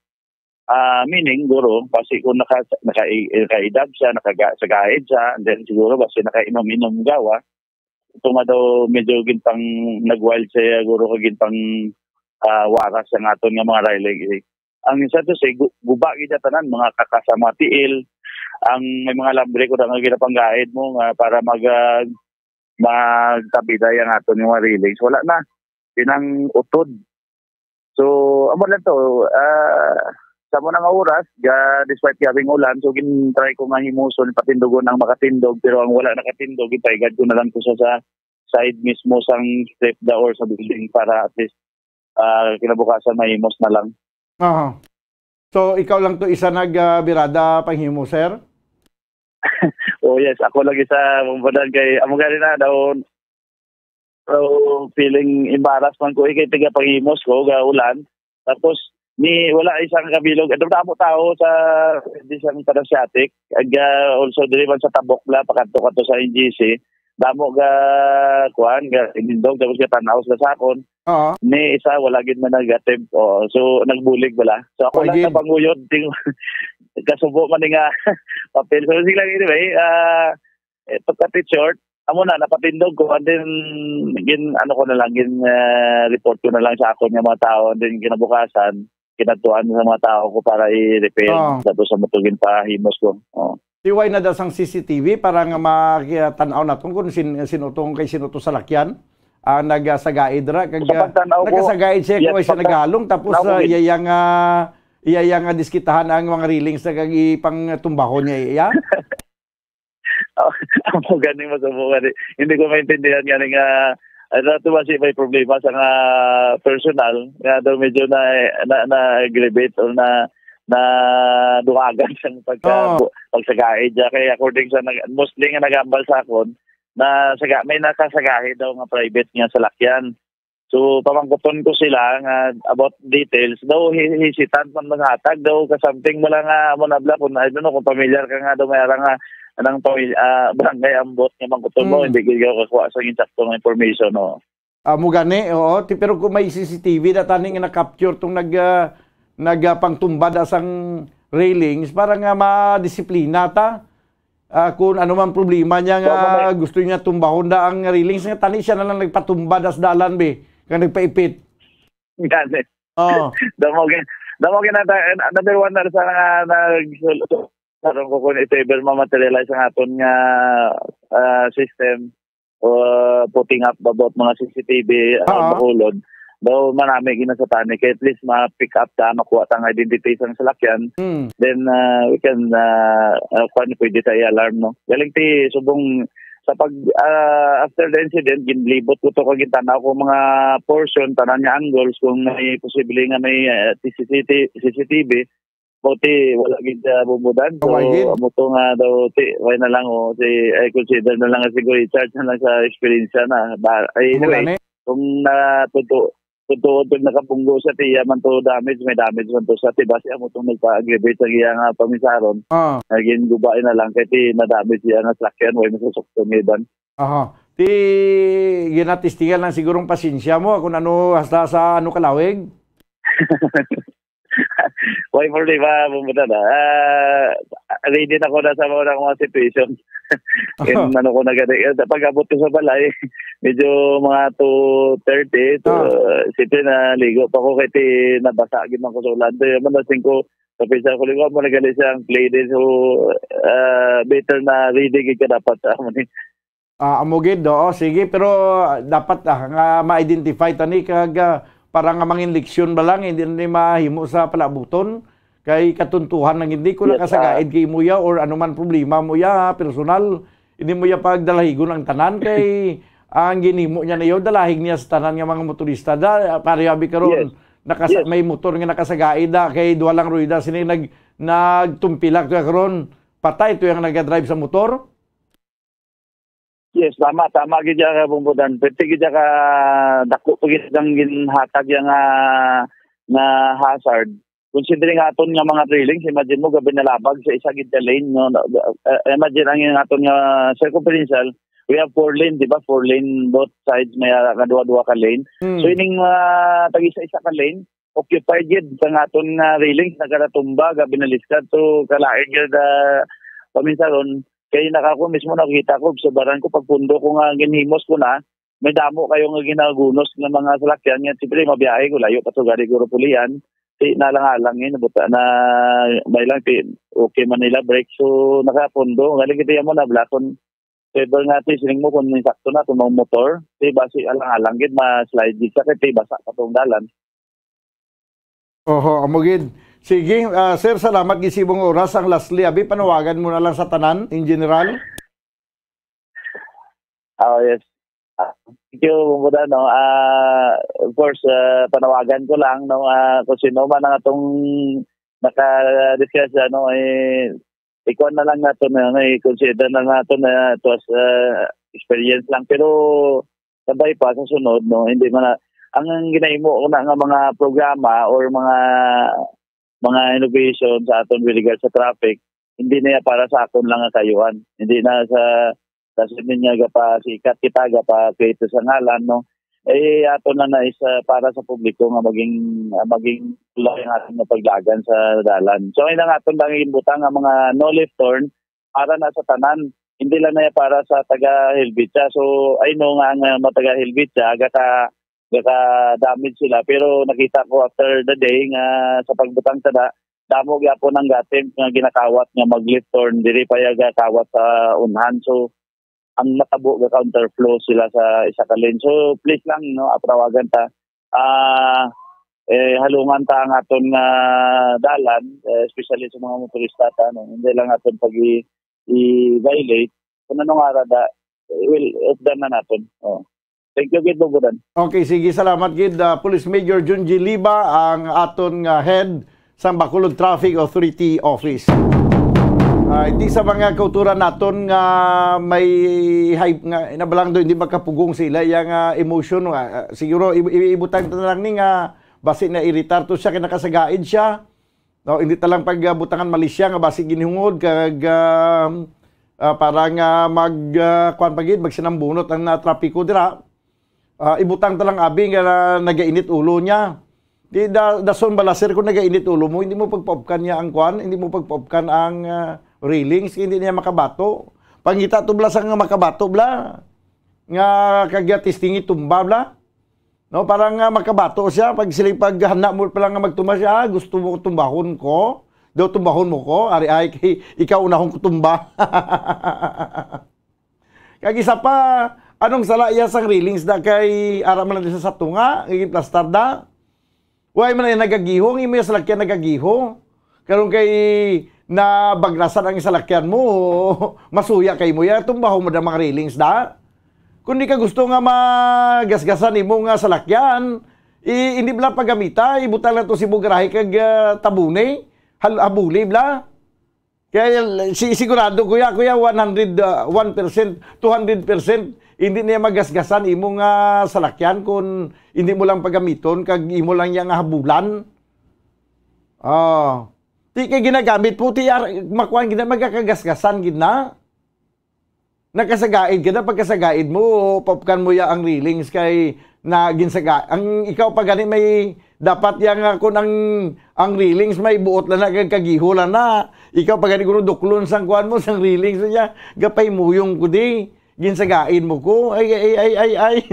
meaning guro basi kung nakaidab siya, nakasagaid siya, and then siguro basi nakainom-inom gawa. Ito nga daw medyo gintang nag-wild siya guro kagin pang waras ang aton nga mga railing. Ang isa to say guba gid tanan mga kakasama tiil ang may mga lambre ko nga ginapanggaid mo nga para magtabida yang aton nga mga railings. Wala na pinang utod. So, amo lang to, sa mo nga oras, despite gabing ulan, so gin-try ko nga himuson, patindogon ang makatindog, pero ang wala nakatindog, itaygad ko na lang to sa side mismo sang strip or sa building para at least kinabukasan mahimos na lang. So, ikaw lang to isa nagbirada panghimo, sir? Oh yes, ako lang isa mumbadan kay amo gali na daw. So, feeling embarrassed man ko kay tiga panghimos ko ulan. Tapos wala isang kabilog. Ito damo tao sa isang Parasiatic. Also diri man sa Tabokla pakadto sa NGC. Damo kuan indog tapos tanaw sa sakon. Ni isa wala gid man nagatib. So nagbulig bala. So ako lang na banguyod kasubo man nga papel. So sila anyway, pagka short amo na napatindog ko and then ko na lang report ko na lang sa akon nga mga tao and then kinabukasan kinatuan sa mga tao ko para i-repair tapos sa matugin pa himos ko. Tiway na dasang CCTV para nga makitanaw natin kung sinutong kay sinuto sa lakyan nagasagaid ra kag nagasagaid siya kung siya naghalong tapos iyayang diskitahan ang mga railings na kag ipang tumbahon niya iya. Ako ganing masubukan. Hindi ko maintindihan ganing ito ba may problema sa personal nga daw medyo na-aggravate o na duwagan sa pagsagaid. Kaya according sa mostly nga nagambal sa akon na may nakasagaid daw nga private nga sa lakyan. So pamangkuton ko sila nga about details daw hisitant man maghatag daw ka something mo lang mo nabla kung I don't know kung familiar ka nga daw mayroon nga anang barangay ambot nga mangkuton mo hindi gyud kakuha sa insaktong information no. Mugani oo pero kung may CCTV na tani nga na-capture tong nagpangtumba sang railings para nga madisiplina ta. Kung ano man problema niya nga gusto niya tumbahon da ang railings nga tani siya na lang nagpatumba das dalan be nga nagpaipit. Gani. Damo ginata number 1 na sa karon ko kung ito ever ma-materialize ang aton nga system putting up about mga CCTV mahulod daw marami ginasatani kaya at least ma-pick up ta makuha tang identity sang salakyan then we can pwede tayo alarm no galing ti subong sa pag after the incident ginlibot ko to kag tanaw ko mga portion tanan nga angles kung may posible nga may CCTV Buti wala gid bumudan. So amo to nga daw why na lang I consider na lang siguro i-charge na lang sa experience na. Anyway, kung Totoo, pag nakapunggo sa tiya man to damage, may damage man to sa tiba siya mo itong nagpa-aggravate sa iya nga pamisaron. Naging gubain na lang kaya na-damage siya nga sakyan, way masusukto nidan. Aha. Ti ginatistingan lang sigurong pasensya mo kung ano hasta sa ano kalawig. Why for di ba bumuta na? Ready na ko na sa mga situation. Ano ko na gano'n. Pag-abot ko sa balay, medyo mga 2:30, sipi na ligo pa ko kaya nabasa agad ng kusulan. Manasin ko, sa pisa ko ligo, managali siyang play din. So, better na reading ka dapat sa amin. Amugid, sige. Pero dapat nga ma-identify tani kag para nga mangin leksyon ba lang, hindi na mahimo sa palabuton. Kay katuntuhan ng hindi ko nakasagaid kay mo ya or anuman problema mo ya, personal. Hindi mo ya pagdalahigon ang tanan kay ang ginimo niya na yun, dalahig niya sa tanan nga mga motorista. Pariyabi karon may motor nga nakasagaid kay duwa lang ruida sini nagtumpilak to karon patay to yung nagadrive sa motor. Yes, tama gid ka bumbudan. Pwede gid ka dako pagid ang ginhatag yang na hazard. Considering aton nga mga trailings, imagine mo gabi na labag sa isa gid lane, no. Imagine ang aton nga circumferential, we have 4 lane, di ba? 4 lane both sides, may duwa ka lane. So ining tag isa ka lane, occupied gid sa aton nga railings nagaratumba gabi na liskad to kalain gid paminsaron. Kaya nakako mismo nakita ko sa baran ko pagpundo ko nga ginhimos ko na may damo kayo nga ginagunos ng mga salakyan nga siyempre mabiyahe ko layo pa to gari ko pulian ti nalang-alang nabuta na may lang ti okay man nila break so nakapundo galing kita mo na blakon favor nga ti sining mo kung sakto na tumong motor ti basi alang-alang gid ma-slide di sa kay basa pa tong dalan. Amugid. Sige, sir, salamat gisibong oras. Ang lastly, abi, panawagan mo na lang sa tanan, in general. Yes. Thank you, Bumuda, no. Of course, panawagan ko lang, no, kung sino man ang atong naka-discuss, no, ikaw na lang nato na, i-consider na nato na it was experience lang. Pero, sabay pa sa sunod, no, hindi man ang ginaimo ko na nga mga programa or mga innovation sa aton with regard sa traffic, hindi na para sa akon lang ang kayuan. Hindi na sa niya gapa sikat kita gapa create sa ngalan, no. Aton na is para sa publiko nga maging tulay ang ating paglagan sa dalan. So ina nga aton lang imbutang nga mga no left turn para na sa tanan. Hindi lang na para sa taga Helvetia. So I know nga ang mataga Helvetia gata damage sila pero nakita ko after the day nga sa pagbutang tada damo gyapon ang gatim nga ginakawat nga mag-left turn diri pa kawat sa unhan so ang natabo ga counterflow sila sa isa ka lane so please lang no aprawagan ta halungan ta ang aton nga dalan especially sa mga motorista ta no hindi lang aton pag i-violate kung anong arada will done na naton. Thank you, Gid Bumbudan. Okay, sige, salamat, Gid. Police Major Junji Liba, ang aton head sa Bacolod Traffic Authority Office. Hindi sa mga kauturan naton nga may hype nga inabalang do hindi makapugong sila yang emotion siguro ibutang ta lang ni nga basi na iritar to siya kay nakasagaid siya. No, hindi ta lang pagbutangan malisya nga basi ginhungod kag para nga kuan pagid magsinambunot ang trapiko dira. Ibutang talang abi nga nagainit ulo niya. Di dason balaser kung nagainit ulo mo, hindi mo pagpaupkan niya ang kwan, hindi mo pagpaupkan ang railings, hindi niya makabato. Pangita to bla sa nga makabato bla. Nga kagyatistingi tumba bla. No, parang makabato siya pag sila paghana mo pa lang nga magtumba siya, gusto mo tumbahon ko. Daw tumbahon mo ko, ari ay kay ikaw unahon ko tumba. Kag isa pa anong sala iya sang railings da kay ara man sa satunga, iging plastar da. Way man nagagihong, imo sa salakyan nagagiho. Karon kay na bagrasan ang salakyan mo, masuya kay mo ya tumbaho mo da mga railings da. Kung di ka gusto nga magasgasan imo nga salakyan, hindi bla pagamita, ibutang lang to si bugarahe kag tabune, habuli bla. Kaya sigurado kuya 101%, 200% hindi niya magasgasan imong salakyan kung hindi mo lang pagamiton kag imo lang yang habulan. Ti kay ginagamit po ti makuan gina magkakagasgasan gina. Nakasagaid ka na pagkasagaid mo popkan mo ya ang railings kay na ginsaga ang ikaw pa gani may dapat yang kun ang railings may buot lang na kagiholan na ikaw pa gani kuno duklon sang kuan mo sang railings niya gapay muyong ko di ginsagain mo ko ay ay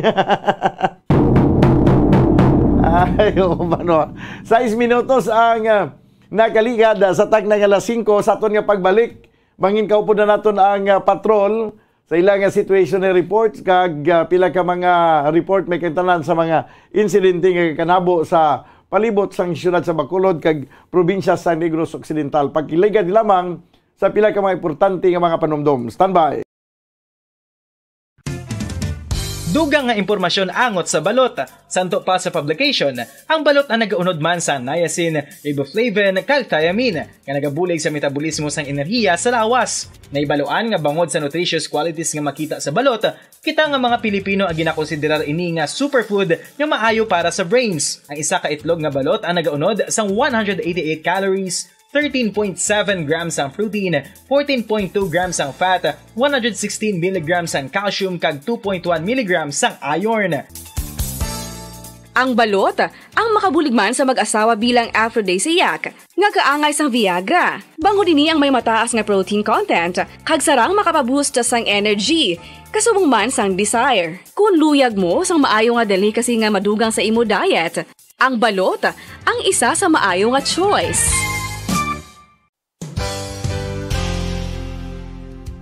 6 minutos ang nakaligad sa tag ng alas 5 sa aton nga pagbalik mangin kaupo na naton ang patrol sa ilang situational reports kag pila ka mga report may kantanan sa mga insidente nga kanabo sa palibot sang syudad sa Bacolod kag probinsya sa Negros Occidental. Pagkiligad lamang sa pila ka mga importante nga mga panumdom. Standby. Dugang nga impormasyon angot sa balot. Santo pa sa publication, ang balot ang nagaunod man sa niacin, riboflavin, kag thiamine, nga nagabulig sa metabolismo sang enerhiya sa lawas. Naibaloan nga bangod sa nutritious qualities nga makita sa balot, kita nga mga Pilipino ang ginakonsiderar ini nga superfood nga maayo para sa brains. Ang isa ka itlog nga balot ang nagaunod sang 188 calories, 13.7 grams ang protein, 14.2 grams ang fat, 116 mg ang calcium kag 2.1 mg ang iron. Ang balot, ang makabuligman sa mag-asawa bilang aphrodisiac, nga kaangay sang Viagra. Bango dini ang may mataas nga protein content, kag sarang makapaboost sang energy, kasubong man sang desire. Kung luyag mo sang maayo nga delicacy nga madugang sa imo diet, ang balot, ang isa sa maayo nga choice.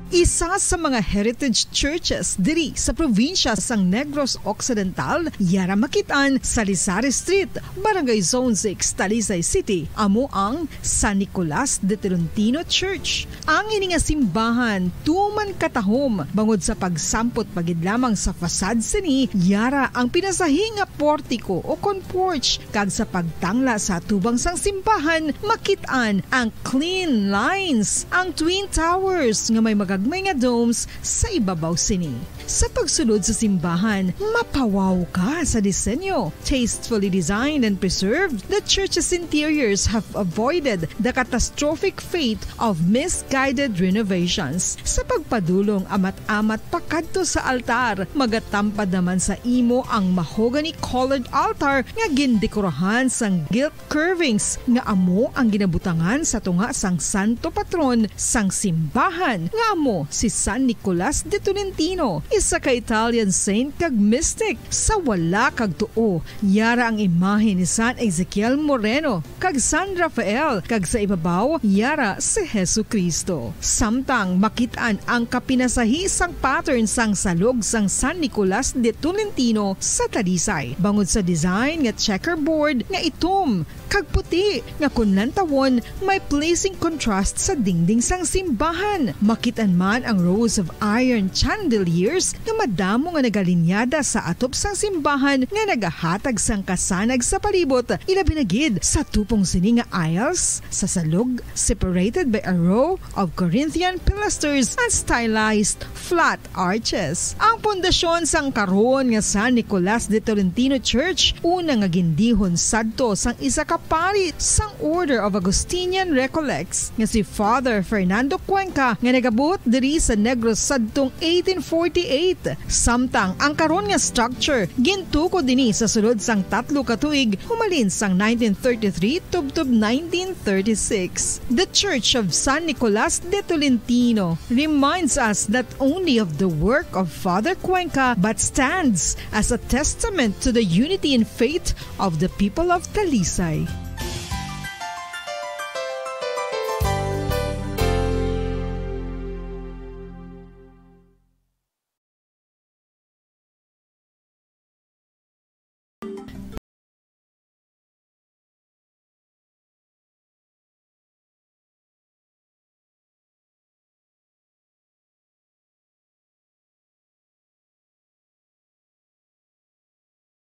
Isa sa mga heritage churches diri sa probinsya sang Negros Occidental, yara makitaan sa Rizal Street, Barangay Zone 6, Talisay City, amo ang San Nicolas de Tolentino Church. Ang ini nga simbahan tuman katahom bangod sa pagsampot pagid lamang sa fasad sini, yara ang pinasahi nga portiko o kon porch kag sa pagtangla sa tubang sang simbahan makitaan ang clean lines, ang twin towers nga may may nga domes sa ibabaw sini. Sa pagsulod sa simbahan, mapawaw ka sa disenyo. Tastefully designed and preserved, the church's interiors have avoided the catastrophic fate of misguided renovations. Sa pagpadulong amat-amat pakadto sa altar, magatampad naman sa imo ang mahogany-colored altar nga gindekorahan sang gilt curvings nga amo ang ginabutangan sa tunga sang santo patron sang simbahan nga amo si San Nicolas de Tolentino, isa ka Italian saint kag mystic. Sa wala kag tuo, yara ang imahe ni San Ezekiel Moreno kag San Rafael, kag sa ibabaw yara si Jesucristo. Samtang makitaan ang kapinasahi sang pattern sang salog sang San Nicolas de Tolentino sa Talisay, bangod sa design nga checkerboard nga itom kag puti nga kunlantawon may pleasing contrast sa dingding sang simbahan. Makitan man ang rows of iron chandeliers nga madamo nga nagalinyada sa atop sang simbahan nga nagahatag sang kasanag sa palibot, ilabi na gid sa tupong sini nga aisles sa salog separated by a row of Corinthian pilasters and stylized flat arches. Ang pundasyon sang karon nga San Nicolas de Tolentino Church una nga gindihon sadto sang isa ka pari sang Order of Augustinian Recollects nga si Father Fernando Cuenca nga nagabot diri sa Negros sadtong 1848. Samtang ang karon nga structure gintuko dinhi sa sulod sang 3 ka tuig humalin sang 1933 tubtob 1936. The Church of San Nicolas de Tolentino reminds us not only of the work of Father Cuenca but stands as a testament to the unity and faith of the people of Talisay.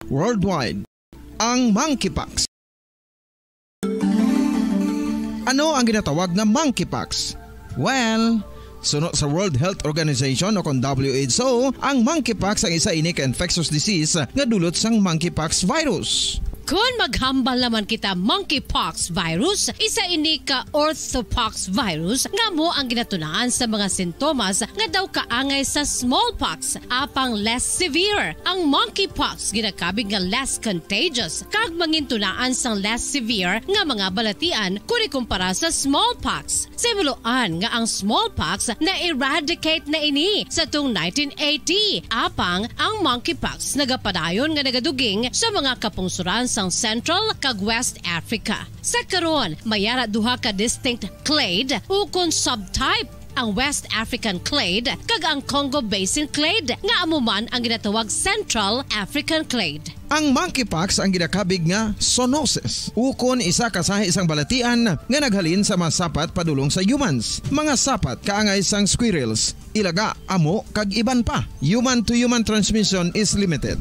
Worldwide, ang monkeypox. Ano ang ginatawag na monkeypox? Well, suno sa World Health Organization o kon WHO, ang monkeypox ang isa ini ka infectious disease nga dulot sang monkeypox virus. Kung maghambal naman kita monkeypox virus, isa ini ka orthopox virus nga mo ang ginatunaan sa mga sintomas nga daw kaangay sa smallpox, apang less severe. Ang monkeypox ginakabig nga less contagious, kag mangintunaan sang less severe nga mga balatian kung ikumpara sa smallpox. Simuloan nga ang smallpox na eradicate na ini sa tung 1980, apang ang monkeypox nagapadayon nga nagaduging sa mga kapungsuran sang Central kag West Africa. Sa karon, mayara duha ka distinct clade ukon subtype, ang West African clade kag ang Congo Basin clade nga amuman ang ginatawag Central African clade. Ang monkeypox ang ginakabig nga zoonosis. Ukon isa kasahi isang balatian nga naghalin sa mga sapat padulong sa humans. Mga sapat kaangay sang squirrels, ilaga, amo kag iban pa. Human-to-human transmission is limited.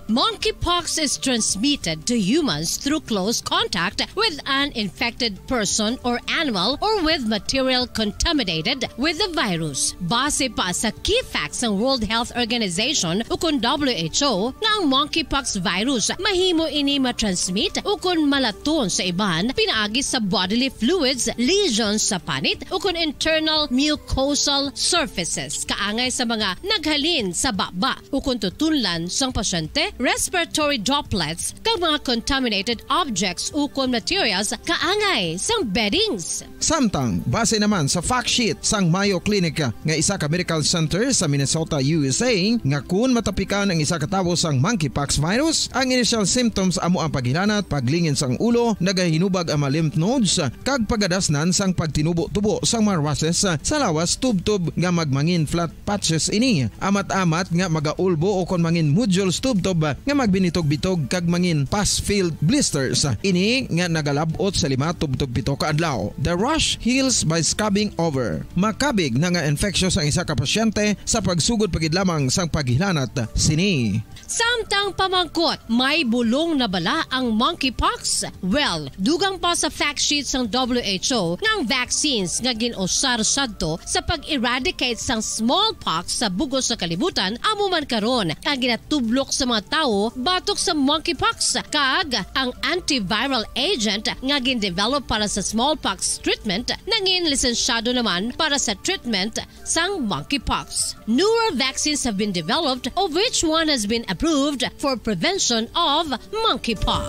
Monkeypox is transmitted to humans through close contact with an infected person or animal or with material contaminated with the virus. Base pa sa key facts ng World Health Organization ukon WHO nga ang monkeypox virus mahimo ini matransmit ukon malaton sa iban pinaagi sa bodily fluids, lesions sa panit ukon internal mucosal surfaces kaangay sa mga naghalin sa baba ukon tutunlan sang pasyente, respiratory droplets kag mga contaminated objects ukon materials kaangay sang beddings. Samtang, base naman sa fact sheet sang Mayo Clinic nga isa ka medical center sa Minnesota, USA, nga kun matapikan ang isa ka tawo sang monkeypox virus, ang initial symptoms amo ang paghilanat, paglingin sang ulo, nagahinubag ang mga lymph nodes, kag pagadasnan sang pagtinubo-tubo sang mga rashes sa lawas tubtob nga magmangin flat patches ini. Amat-amat nga magaulbo o kon mangin nodules tubtob nga magbinitog-bitog kag mangin pus-filled blisters. Ini nga nagalabot sa 5-7 ka adlaw. The rash heals by scabbing over. Makabig na nga infectious ang isa ka pasyente sa pagsugod pagid lamang sang paghilanat sini. Samtang pamangkot, may bulong na bala ang monkeypox? Well, dugang pa sa fact sheet sang WHO nga ang vaccines nga ginusar sadto sa pag-eradicate sang smallpox sa bugos sa kalibutan amo man karon ang ginatublok sa mga tao batok sa monkeypox, kag ang antiviral agent nga gin-develop para sa smallpox treatment nangin lisensyado naman para sa treatment sang monkeypox. Newer vaccines have been developed, of which one has been approved for prevention of monkeypox.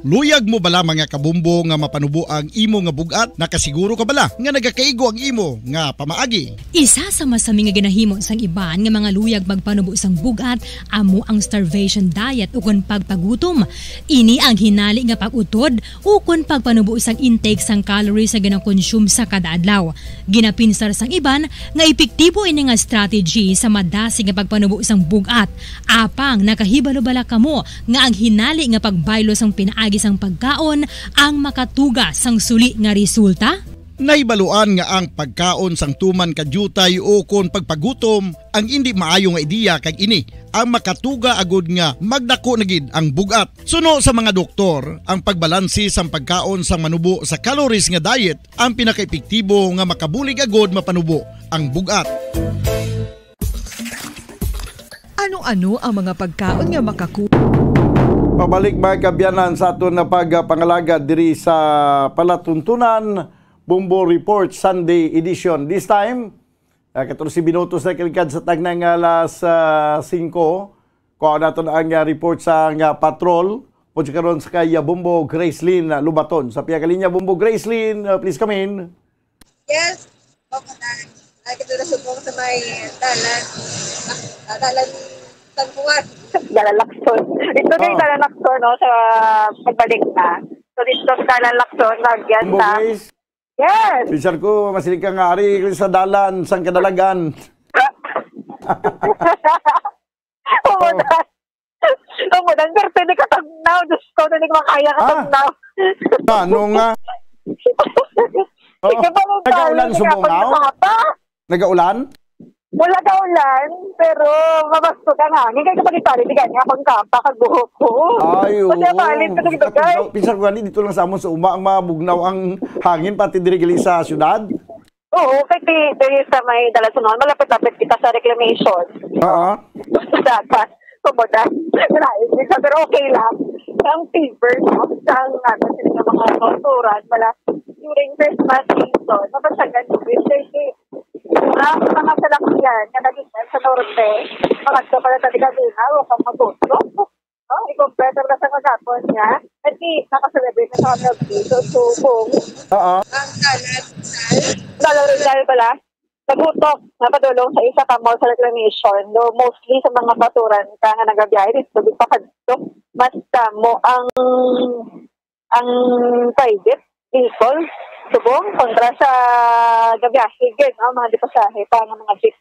Luyag mo bala mga kabumbo nga mapanubo ang imo nga bugat? Nakasiguro ka bala nga nagakaigo ang imo nga pamaagi? Isa sa masami nga ginahimo sang iban nga mga luyag magpanubo sang bugat amo ang starvation diet ukon pagpagutom. Ini ang hinali nga pag-utod ukon pagpanubo sang intake sang calories sa gina-consume sa kada adlaw. Ginapinsar sang iban nga epektibo ini nga strategy sa madasi nga pagpanubo sang bugat. Apang nakahibalo bala kamo nga ang hinali nga pagbaylo sang pinaagi sang pagkaon ang makatuga sang suli nga resulta? Naibaluan nga ang pagkaon sang tuman kadyutay o kon pagpagutom ang hindi maayo nga ideya kag ini ang makatuga agud nga magdako na gid ang bugat. Suno sa mga doktor, ang pagbalansi sang pagkaon sang manubo sa calories nga diet ang pinakaepektibo nga makabulig agud mapanubo ang bugat. Ano-ano ang mga pagkaon nga makakuha? Pabalik mga kabyanan sa aton na pagpangalaga diri sa palatuntunan Bumbo Report Sunday edition. This time, 14 minutos na kilikad sa tagnang alas 5. Kuha natin ang report sa patrol. O karon sa kaya Bumbo Gracelyn Lubaton. Sa piyakalinya Bumbo Gracelyn, please come in. Yes, okay na. Nakikita na subong sa may dalan. Dalan Tagpuan. Dalalakson. Ito na yung dalalakson, no, sa pagbalik na. So, dito sa dalalakson, nagyan sa... Yes! Pisar ko, masilig ka nga, ari sa dalan, sang kadalagan. Umudan, pero hindi ka tagnaw. Diyos ko, hindi makaya ka tagnaw. Ano nga? Nagaulan subong now? Nagaulan? Wala daw ulan, pero mabasto ka nga. Hindi kayo kapag-ipari, di ganyan akong kampa, kagbuhok ko. Ay, oo. Kasi palit ka nagdagay. Pisar ko dito lang sa amon sa uma, ang mabugnaw ang hangin, pati dirigali sa syudad. Oo, kaya sa may dalasunon, malapit-lapit kita sa reclamation. Oo. Dapat, kumoda. Pero okay lang. Ang fever, no? Ang natin sila mga konturan, wala. During Christmas season, mabasagan yung kasi ang mga salakyan na naging sa norte, magagto pala sa Tigadina, o kang mag-gusto. I-compare na sa magapon niya. At nakaselebrate na sa kami dito, subong. Oo. Ang Rizal pala, nagutok, napadulong sa isa ka mall sa reclamation. No, mostly sa mga baturan ka nga nagabiyahe dito, di pa kadto. Mas mo ang private vehicle, subong, kontra sa gabiyahe, mga dipasahe, pa nga mga jeep.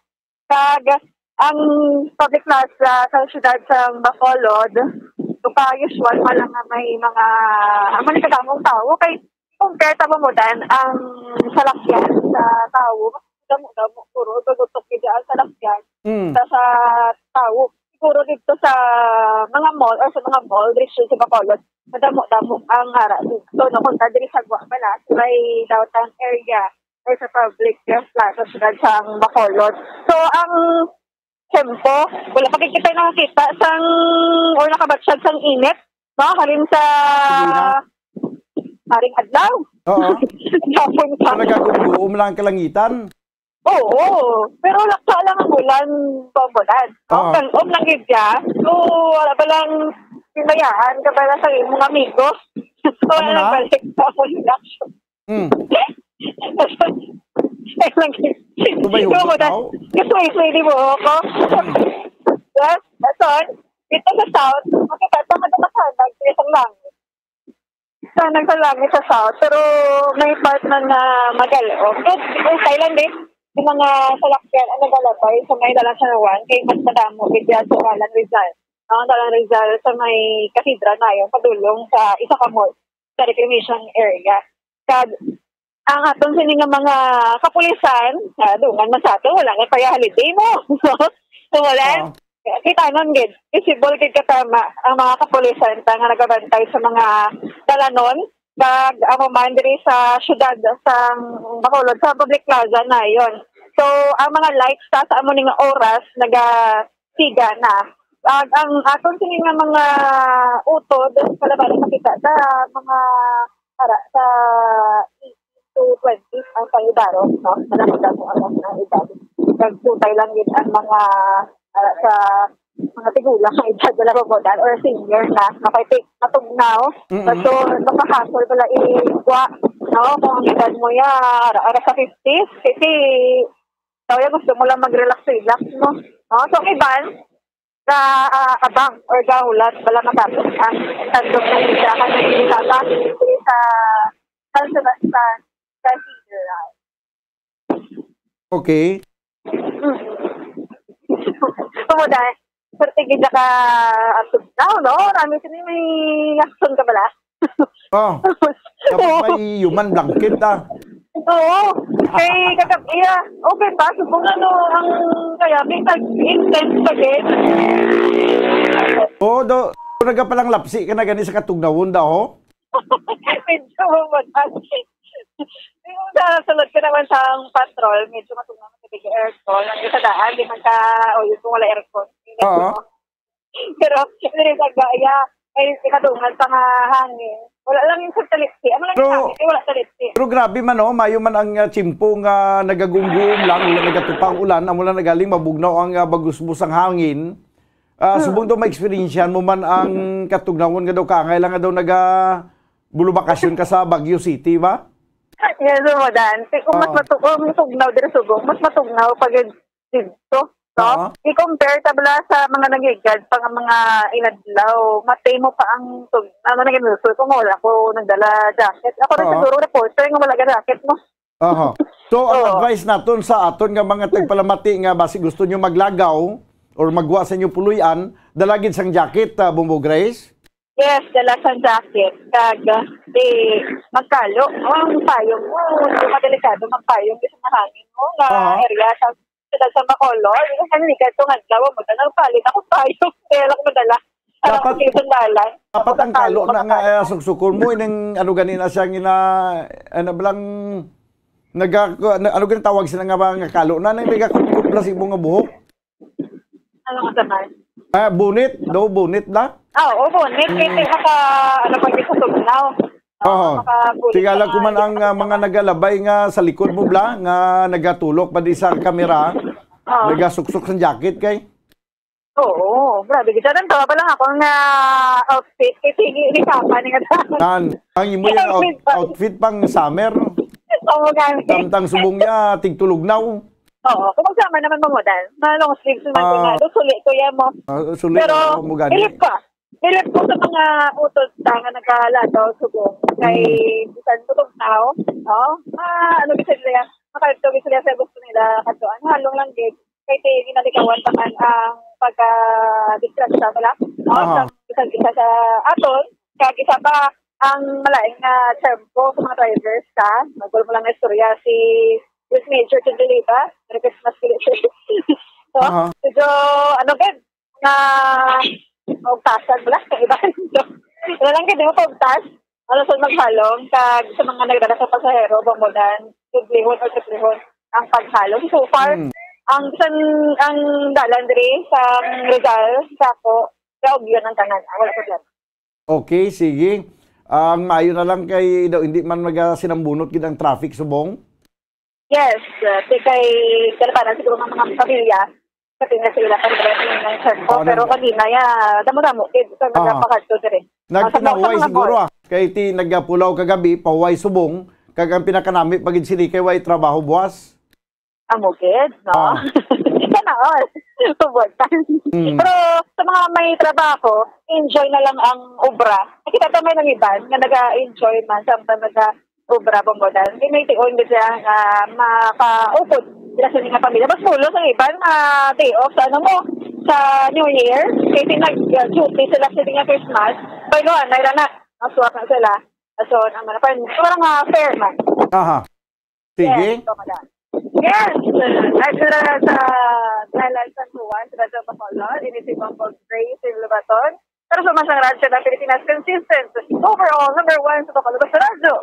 Ang public plaza sa siyudad sa Bacolod, usual malang may mga manikagamong tao. Kay compare tamo mo dan ang salakyan sa tao, damo puro gugutok kita sa salakyan sa tao. Siguro dito sa mga mall or sa mga mall dito sa Bacolod, madamo ang hara dito. No, kung diri sa Guapala, may downtown area or sa public plaza sa Bacolod. So ang tempo, wala pa kita nakakita sang or nakabatsyag sang init, no? Halin sa haring adlaw. Oo. Hapon pa. Nagagumuom lang ang kalangitan. Oo. Pero laksa lang ang ulan, pambulan. Kalom lang gidya. So, wala ba lang pinayaan ka ba sa imong amigo? So, wala lang balik sa production. Tumayo mo daw? Kasi mo ako. Yes, that's dito sa South, makikita mo na masanag sa isang langit. Sanag sa langit sa South, pero may part na magalaw. Okay lang din, yung mga salakyan ang nagalabay sa may dalang sanawan, kay mas madamo, kaya sa Dalang Rizal. Ang Dalang Rizal sa may katedral na yun, padulong sa isa ka mall, sa reclamation area. Ang atong sining mga kapulisan, dungan man sa ato, wala nga kaya holiday mo. So wala. Kita nun gid, visible gid katama ang mga kapulisan nga nagabantay sa mga dalanon, kag amo man diri sa syudad sa Bacolod sa public plaza na yon. So ang mga lights sa amo ning oras nagasiga na. Ang atong sining mga utod palaban makita sa mga sa 20 ang pangidaro, no? Manamagdamo ang edad. Nagputay lang yun ang mga sa mga tigulang ang edad na lababodan or senior na matugnaw. So, makahasol pala iwa, no? Kung ang edad mo ara sa 50s, kasi daw gusto mo lang mag-relax, no? So, iban, na abang or gahulat pala matapos ang tandok ng isa ka na inisata sa San Sebastian Cathedral. Okay. Kumuda, pertigid na ka atugnaw, no? Rami sini may action ka pala. Kapag may human blanket, Oo. Kay kakapiya, okay ba? Subong ang kaya may intense pa din. Nagapalang lapsi ka na gani sa katugnawon daw, Medyo mamatay. Yung salod ka naman sa patrol, medyo matugnaw sa big aircon. Ang sa daan, di man ka, yung wala aircon. Pero, hindi sa gaya, ay ikadungan sa nga hangin. Wala lang yung sa talitsi. Ano lang yung hangin, wala talitsi. Pero grabe man, mayo man ang tsimpo nga nagagumgum lang, wala nagatupang ulan, ang wala nagaling mabugnaw ang bagusbus ang hangin. Subong daw ma-experiensyan mo man ang katugnawon nga daw kaangay lang nga daw bulubakasyon ka sa Baguio City, ba? Yes, mo dan. Kung mas matugnaw dito subong, mas matugnaw pag dito. So, i-compare tabla sa mga nagigad pang mga iladlaw. Matay mo pa ang naginusul kung wala ko nagdala jacket. Ako rin siguro reporter nga wala jacket mo. So, ang advice naton sa aton nga mga tagpalamati nga basi gusto nyo maglagaw or magwa sa inyo puluyan, dalagid sang jacket, Bumbo Grace? Yes, dala sang jacket. Magkalo. Ang payong mo, madelikado magpayong sa hangin mo nga area sa siyudad sa Bacolod. Kasi ka ito nga daw mo na palit ako tayo. Kaya lang madala. Dapat ang kalo na nga suksukon mo ining ano ganina siya ngina ano blang ano ganun tawag sila nga ba nga kalo na nang nagakuplas imo nga buhok. Ano nga naman? Bunit, daw bunit na? Oo, bunit. Kasi ano pag sa tugnaw. Tigala ko man ang mga nagalabay nga sa likod mo bla nga nagatulok pa di sa kamera. Nagasuksok sa jacket kay. Oo, grabe kita nang tawa pa lang ako nga outfit kasi ni Papa ni nga. Ang imo yung outfit pang summer. Oo, ganun. Tamtang subong niya tigtulog now. Oo, kung magsama naman mamudan. Long sleeves naman ko sulit ko yan mo. Pero Hilip ko sa mga utos nga nagkalataw subong kay bisan tutog tao. Ano bisa nila makalito bisa nila sa gusto nila katuan. Halong lang gig kay ginalikawan taman ang pagka-distract sa nila. Isa sa aton, kaya isa pa ang malaing tempo sa mga drivers ka. Magul mo lang na istorya si Miss Major Tindilita. Merry Christmas Philippines. So, medyo, ano ba, na pagtasan mo lang sa iba. Wala lang hindi mo pagtas. Ano sa maghalong, kag sa mga nagdala sa pasahero, bamudan, tublihon o tublihon ang paghalong. So far, ang dalan diri sa Rizal, Saco, kaog yun ang tanan. Wala problema. Okay, sige. Ang maayo na lang kay daw hindi man sinambunot gid ang traffic subong. Yes, kay kalabanan siguro ng mga pamilya. Kasi nga sila pa rin ng tempo. Pero kanina, damo-damo. Sa nagpakadto diri. Nagpinahuay siguro kay ti nagapulaw kagabi, pahuay subong. Kag ang pinakanami pagid sini kay way trabaho buwas. Amugid, no? Ika na, Pero sa mga may trabaho, enjoy na lang ang obra. Nakita tamay ng iban nga nag-enjoy man samtang nag-obra bumbodan. Hindi may tion din siya maka-upod sila sa mga pamilya. Mas pulo sa iban, day off sa sa New Year. Kasi nag-duty sila sa mga Christmas. Pailuan, na swap na sila. So, parang fair man. Sige. Yes, at sa Thailand San Juan, sa Bacolod, inisipang Grace in Lubaton. Pero sa masang radyo ng Pilipinas, consistent. Overall, number 1 sa Bacolod sa radyo.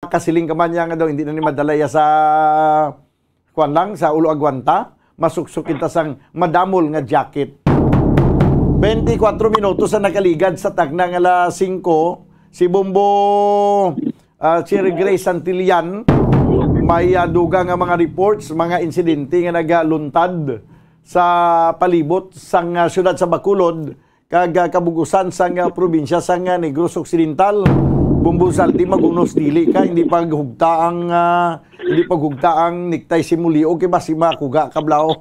Kasiling ka man niya nga daw, hindi na ni madalaya sa kuwan lang, sa ulo agwanta. Masuksok kita sang madamol nga jacket. 24 minutos na nakaligad sa tagnang alas 5. Si Bombo Cherry Grace Santillan, may duga nga mga reports, mga insidente nga nagaluntad sa palibot sang syudad sa Bacolod, kag kabugusan sang probinsya sang Negros Occidental. Bumbusal di magunos dili ka, hindi paghugta ang niktay simulio kay basi makuga kablaw.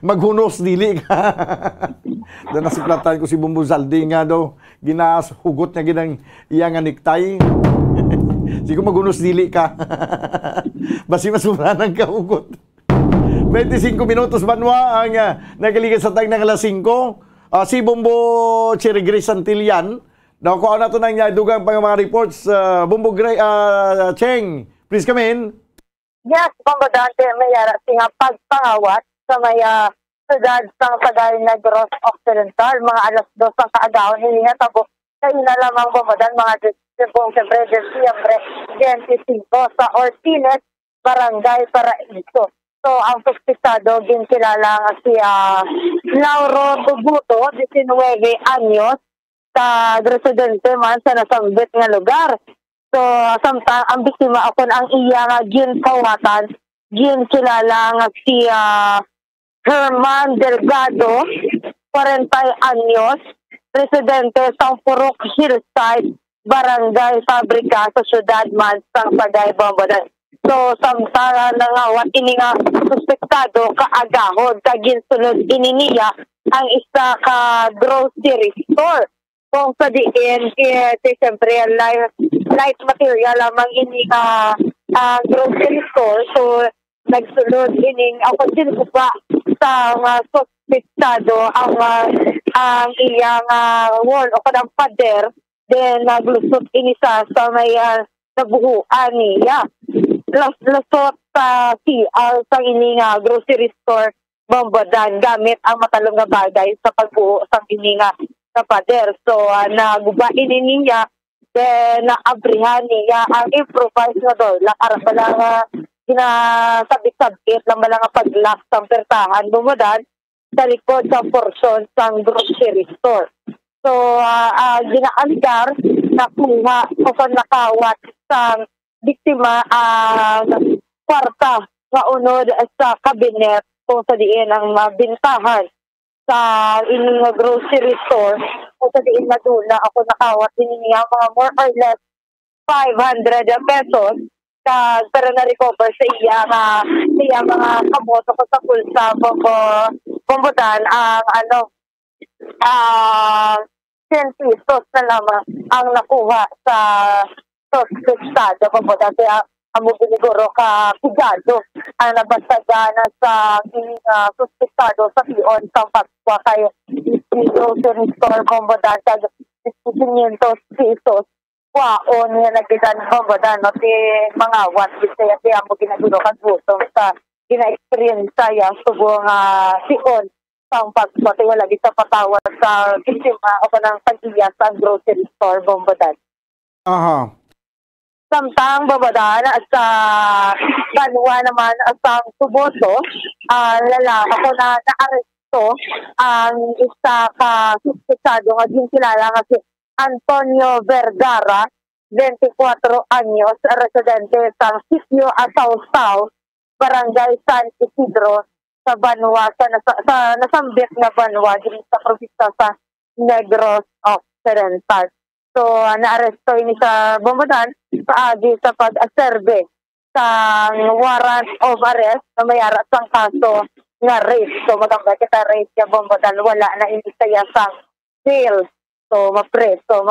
Maghunos dili ka. Dan nasiplatan ko si Bumbusal di nga daw ginasugot niya ginang iya nga niktay. Siguro magunos dili ka. Basi masura ng kaugot. 25 minutos banwa ang nagaligan sa tag ng alas 5. Si Bombo Cherry Grace Santillan. Nakuha na ito ng dugang pang mga reports. Bombo Cheng, please come in. Yes, Bombo Dante, may nga pagpangawat sa may sudad sang Sagay Negros Occidental, mga alas 2 ang kaagawon, hindi nga tabo kayo na lamang Bombodan, mga Siyempre, Disyembre 25 sa Ortiles, Barangay Paraiso. So, ang suspitado, ginkilala nga si Lauro Tubuto, 19 anyos, sa residente man sa nasambit nga lugar. So, samtang ang biktima ako ang iya nga ginkawatan, ginkilala nga si Herman Delgado, 40 anyos, residente sa Purok Hillside, Barangay Fabrika sa Syudad man sang Sagay, Bombodan. So, samtara na nga, wat ini nga suspektado kaagahod, kaginsunod ininiya ang isa ka grocery store. Kung sa diin, siyempre, light material lamang ini ka grocery store. So, nagsunod ining, ako din ko pa sa suspektado ang iyang wall o kanang pader, then naglusot ini sa may nabuhuan niya. Lasot sa CR sa ini nga grocery store Bombodan gamit ang matalong nga bagay sa pagbuo sa ini nga pader. So nagubain ini niya, then naabrihan niya ang improvised nga door. Para pala nga ginasabit-sabit lang pala nga pag-lock sa pertahan Bombodan sa likod sa portion sa grocery store. So ginaandar nakuha o nakawat sa biktima ang kwarta nga unod sa kabinet kung sa diin ang bintahan sa ining grocery store kung sa diin madula ako nakawat din niya mga more or less 500 pesos pero na-recover sa iya mga kamoto ko sa pulsa Bombodan ang 10 pesos na lamang ang nakuha sa suspectado Bombodan. Kaya ang biniguro ka kigado ang nabasaga na sa suspectado sa pion sa Pascua kay grocery store Bombodan sa 500 pesos. Waon nga nagbidan Bombodan no ti mga wat bisaya ti amo ginaguro ka gusto sa gina-experience ya subong pion sa Pascua tayo lagi sa patawad sa biktima o kanang pag-iya sa grocery store Bombodan. Aha. Samtang Bombodan at sa Banwa naman at sa Suboto, lalaki ko na naaresto ang isa ka suspetsado nga din kilala nga si Antonio Vergara, 24 anyos, residente sa Sitio Asaw-Saw, Barangay San Isidro, sa Banwa, sa nasambit nga Banwa, din sa probinsya sa Negros Occidental. So, naaresto ini sa Bombodan paagi sa pag-aserbe sa warrant of arrest na mayara sang kaso nga rape. So, magamba kita rape ya Bombodan, wala na inisaya sa jail. So, mapreso,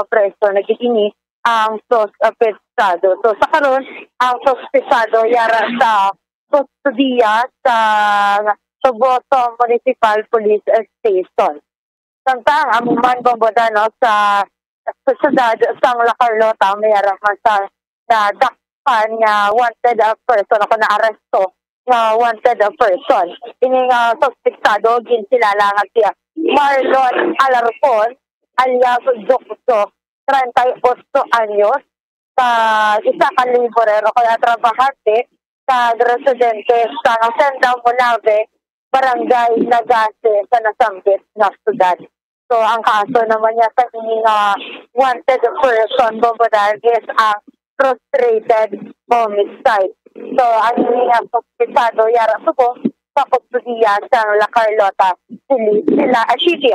nagigini ang suspetsado. So, sa karon ang suspetsado yara sa kustudiya sa Suboto Municipal Police Station. Samtang amuman Bombodan no, sa sudad sang La Carlota mayroon man sa dakpan nga wanted person ako na-aresto nga wanted person. Ini nga suspectado ginsilala nga siya Marlon Alarcon alias Jokso, 38 anyos, sa isa ka laborer o kaya trabahante sa residente sa Senda Molave, Barangay Nagase sa nasambit na sudad. So, ang kaso naman niya sa ining wanted person Bombodan is ang frustrated homicide. So, ang ining suspetsado yara subo sa kustudiya sa La Carlota City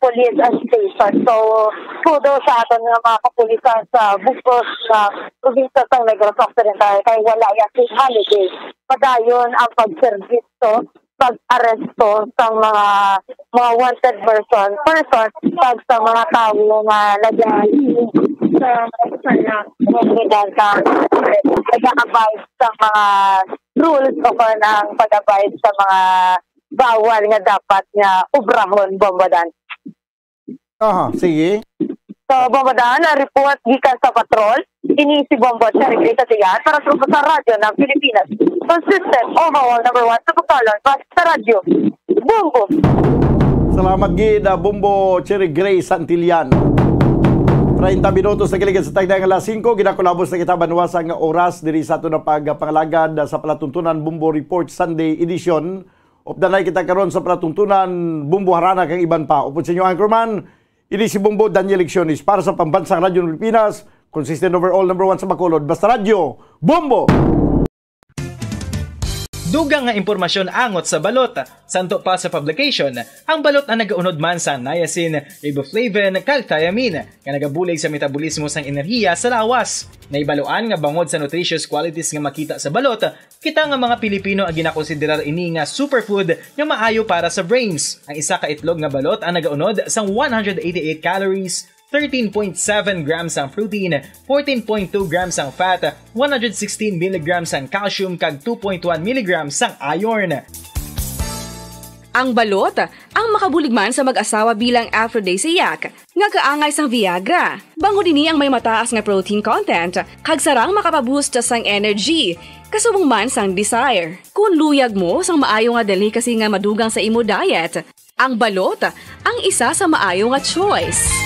Police Station. So, kudo sa aton nga mga kapulisan sa Bukos na probinsya sa Negros Occidental kay wala yasin holiday. Padayon ang pagserviso pag-aresto sa mga wanted person pag sa mga tao nga nag-ahili sa nag-abide sa mga rules o ng pag-abide sa mga bawal nga dapat nga obrahon, Bombodan. Sige. So, Bombodan, na report gikan sa patrol, ini si Bombo Cherry Katigan para sa radyo ng Pilipinas. Consistent, overall, number 1 sa Pagkalon, sa radyo. Bombo! Salamat gid, Bombo Cherry Gray Santillan. 30 minutos na kiligan sa tagdang alas 5, ginakulabos na kita banwasang oras diri sa ato na pagpangalagad sa palatuntunan Bombo Report Sunday edition. Opdanay kita karon sa palatuntunan Bombo Harana kang iban pa. Upod sa inyo anchorman, ini si Bombo Daniel Leccionis para sa Pambansang Radyo ng Pilipinas, consistent overall number 1 sa Bacolod, basta radyo, Bombo! Dugang nga impormasyon angot sa balot. Santo pa sa publication, ang balot na nagaunod man sa niacin, riboflavin, kag thiamine, nga nagabulig sa metabolismo sang enerhiya sa lawas. Naibaluan nga bangod sa nutritious qualities nga makita sa balot, kita nga mga Pilipino ang ginakonsiderar ini nga superfood nga maayo para sa brains. Ang isa ka itlog nga balot ang nagaunod sang 188 calories, 13.7 grams ang protein, 14.2 grams ang fat, 116 mg ang calcium kag 2.1 mg ang iron. Ang balot, ang makabuligman sa mag-asawa bilang aphrodisiac, nga kaangay sang Viagra. Bangod ini ang may mataas nga protein content, kag sarang makapaboost sang energy, kasubong man sang desire. Kung luyag mo sang maayo nga delicacy nga madugang sa imo diet, ang balot, ang isa sa maayo nga choice.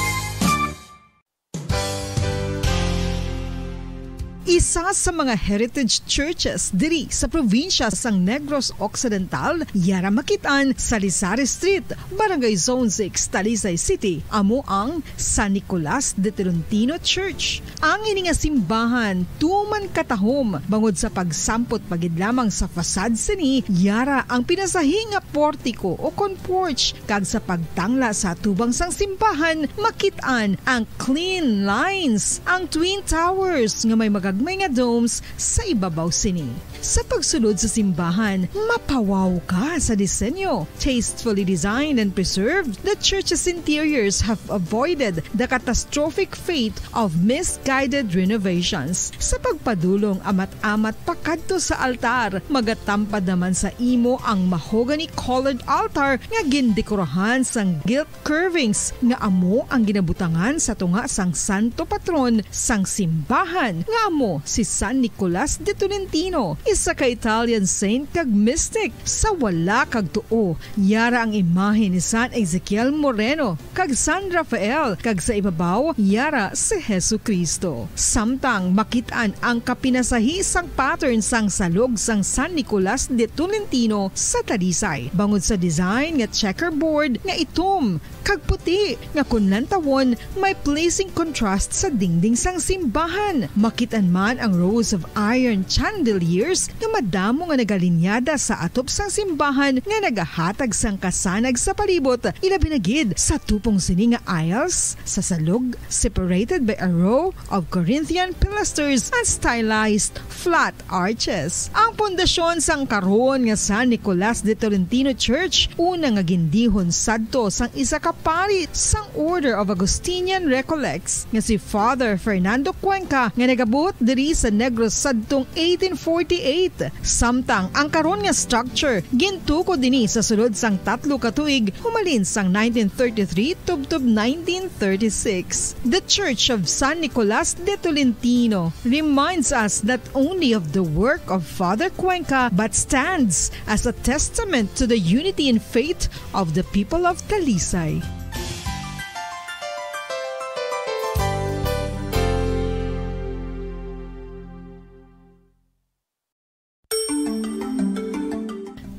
Isa sa mga heritage churches diri sa probinsya sang Negros Occidental, yara makitaan sa Lizares Street, Barangay Zone 6, Talisay City, amo ang San Nicolas de Tolentino Church. Ang ini nga simbahan tuman katahom bangod sa pagsampot pagid lamang sa fasad sini, yara ang pinasahi nga portico o kon porch, kag sa pagtangla sa tubang sang simbahan makitaan ang clean lines, ang twin towers nga may may nga domes sa ibabaw sini. Sa pagsulod sa simbahan, mapawaw ka sa disenyo. Tastefully designed and preserved, the church's interiors have avoided the catastrophic fate of misguided renovations. Sa pagpadulong amat-amat pakadto sa altar, magatampad naman sa imo ang mahogany colored altar nga gindekorahan sang gilt curvings nga amo ang ginabutangan sa tunga sang santo patron sang simbahan nga amo si San Nicolas de Tolentino, isa ka Italian saint kag mystic. Sa wala kag tuo, yara ang imahe ni San Ezekiel Moreno kag San Rafael, kag sa ibabaw yara si Jesucristo. Samtang makitaan ang kapinasahi sang pattern sang salog sang San Nicolas de Tolentino sa Talisay, bangod sa design nga checkerboard nga itom kag puti nga kunlantawon may pleasing contrast sa dingding sang simbahan. Makitaan man ang rows of iron chandeliers nga madamo nga nagalinyada sa atop sang simbahan nga nagahatag sang kasanag sa palibot, ilabi na gid sa tupong sini nga aisles sa salog, separated by a row of Corinthian pilasters and stylized flat arches. Ang pundasyon sang karon nga San Nicolas de Tolentino Church una nga gindihon sadto sang isa ka pari sang Order of Augustinian Recollects nga si Father Fernando Cuenca nga nagabot diri sa Negros sadtong 1848. Samtang ang karon nga structure gintuko dinhi sa sulod sang 3 ka tuig humalin sang 1933 tubtob 1936. The Church of San Nicolas de Tolentino reminds us not only of the work of Father Cuenca but stands as a testament to the unity and faith of the people of Talisay.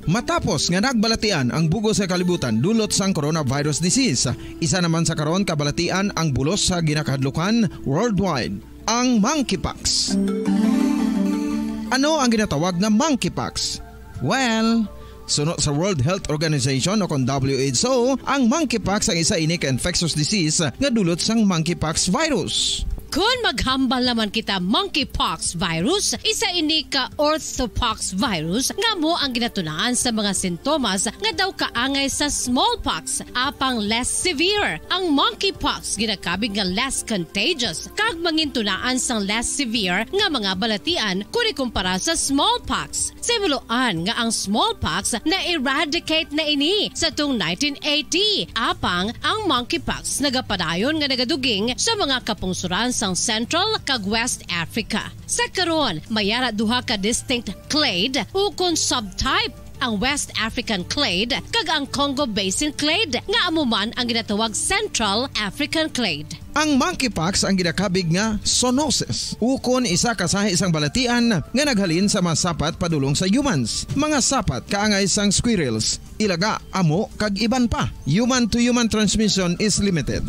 Matapos nga nagbalatian ang bugos sa kalibutan dulot sang coronavirus disease, isa naman sa karon kabalatian ang bulos sa ginakahadlukan worldwide, ang monkeypox. Ano ang ginatawag na monkeypox? Well, sunod sa World Health Organization o kon WHO, ang monkeypox ang isa ini ka infectious disease nga dulot sang monkeypox virus. Kung maghambal naman kita monkeypox virus, isa ini ka orthopox virus nga mo ang ginatunaan sa mga sintomas nga daw kaangay sa smallpox, apang less severe. Ang monkeypox ginakabig nga less contagious kag mangintunaan sang less severe nga mga balatian kung ikumpara sa smallpox. Simuloan nga ang smallpox na eradicate na ini sa tung 1980, apang ang monkeypox nagapadayon nga nagaduging sa mga kapungsuran sang Central kag West Africa. Sa karon, mayara duha ka distinct clade ukon subtype, ang West African clade kag ang Congo Basin clade nga amuman ang ginatawag Central African clade. Ang monkeypox ang ginakabig nga zoonosis. Ukon isa ka sa isang balatian nga naghalin sa mga sapat padulong sa humans. Mga sapat kaangay sang squirrels, ilaga, amo kag iban pa. Human to human transmission is limited.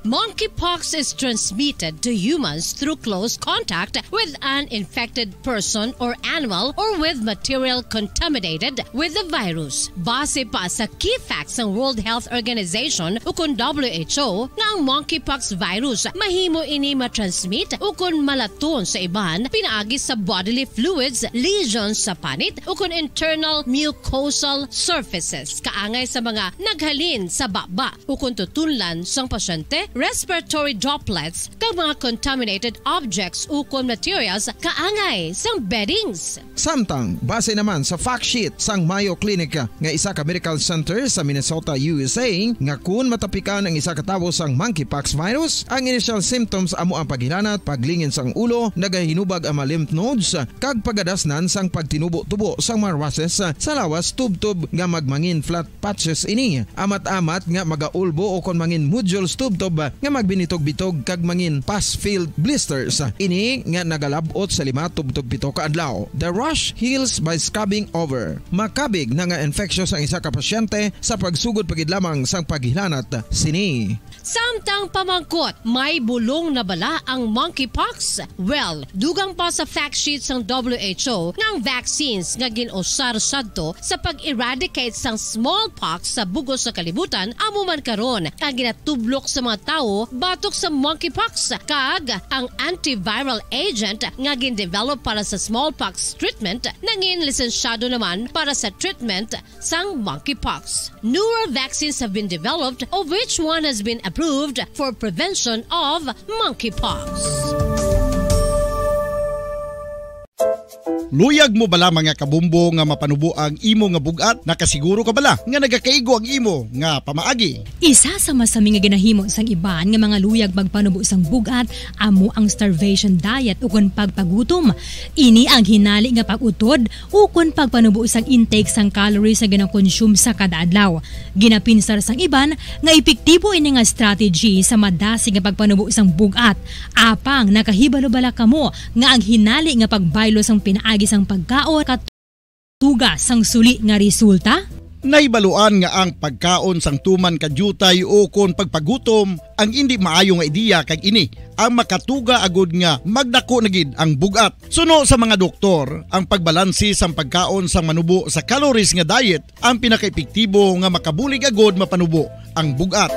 Monkeypox is transmitted to humans through close contact with an infected person or animal or with material contaminated with the virus. Base pa sa key facts ng World Health Organization ukon WHO nga ang monkeypox virus mahimo ini matransmit ukon malaton sa iban pinaagi sa bodily fluids, lesions sa panit ukon internal mucosal surfaces kaangay sa mga naghalin sa baba ukon tutunlan sang pasyente, respiratory droplets kag mga contaminated objects ukon materials kaangay sang beddings. Samtang, base naman sa fact sheet sang Mayo Clinic nga isa ka medical center sa Minnesota, USA, nga kun matapikan ang isa ka tawo sang monkeypox virus, ang initial symptoms amo ang paghilanat, paglingin sang ulo, nagahinubag ang mga lymph nodes, kag pagadasnan sang pagtinubo-tubo sang mga rashes sa lawas tubtob nga magmangin flat patches ini. Amat-amat nga magaulbo o kon mangin nodules tubtob nga magbinitog-bitog kag mangin pus-filled blisters. Ini nga nagalabot sa 5 tubtob 7 ka adlaw. The rash heals by scabbing over. Makabig na nga infectious ang isa ka pasyente sa pagsugod pagid lamang sang paghilanat sini. Samtang pamangkot, may bulong na bala ang monkeypox? Well, dugang pa sa fact sheet ng WHO nga ang vaccines nga ginusar sadto sa pag-eradicate sang smallpox sa bugos sa kalibutan amo man karon ang ginatublok sa mga tao batok sa monkeypox kag ang antiviral agent nga gin-develop para sa smallpox treatment nangin lisensyado naman para sa treatment sang monkeypox. Newer vaccines have been developed, of which one has been approved for prevention of monkeypox. Luyag mo bala mga kabumbo nga mapanubo ang imo nga bugat? Nakasiguro ka bala nga nagakaigo ang imo nga pamaagi? Isa sa masami nga ginahimo sang iban nga mga luyag magpanubo sang bugat amo ang starvation diet ukon pagpagutom. Ini ang hinali nga pag-utod ukon pagpanubo sang intake sang calories nga ginakonsume sa kada adlaw. Ginapinsar sang iban nga epektibo ini nga strategy sa madasi nga pagpanubo sang bugat. Apang nakahibalo bala kamo nga ang hinali nga pagbaylo sang pinaagi sang pagkaon katuga sang suli nga resulta? Naibaluan nga ang pagkaon sang tuman kadyutay o kon pagpagutom ang hindi maayo nga ideya kag ini ang makatuga agud nga magdako na gid ang bugat. Suno sa mga doktor, ang pagbalansi sang pagkaon sang manubo sa calories nga diet ang pinakaepektibo nga makabulig agud mapanubo ang bugat.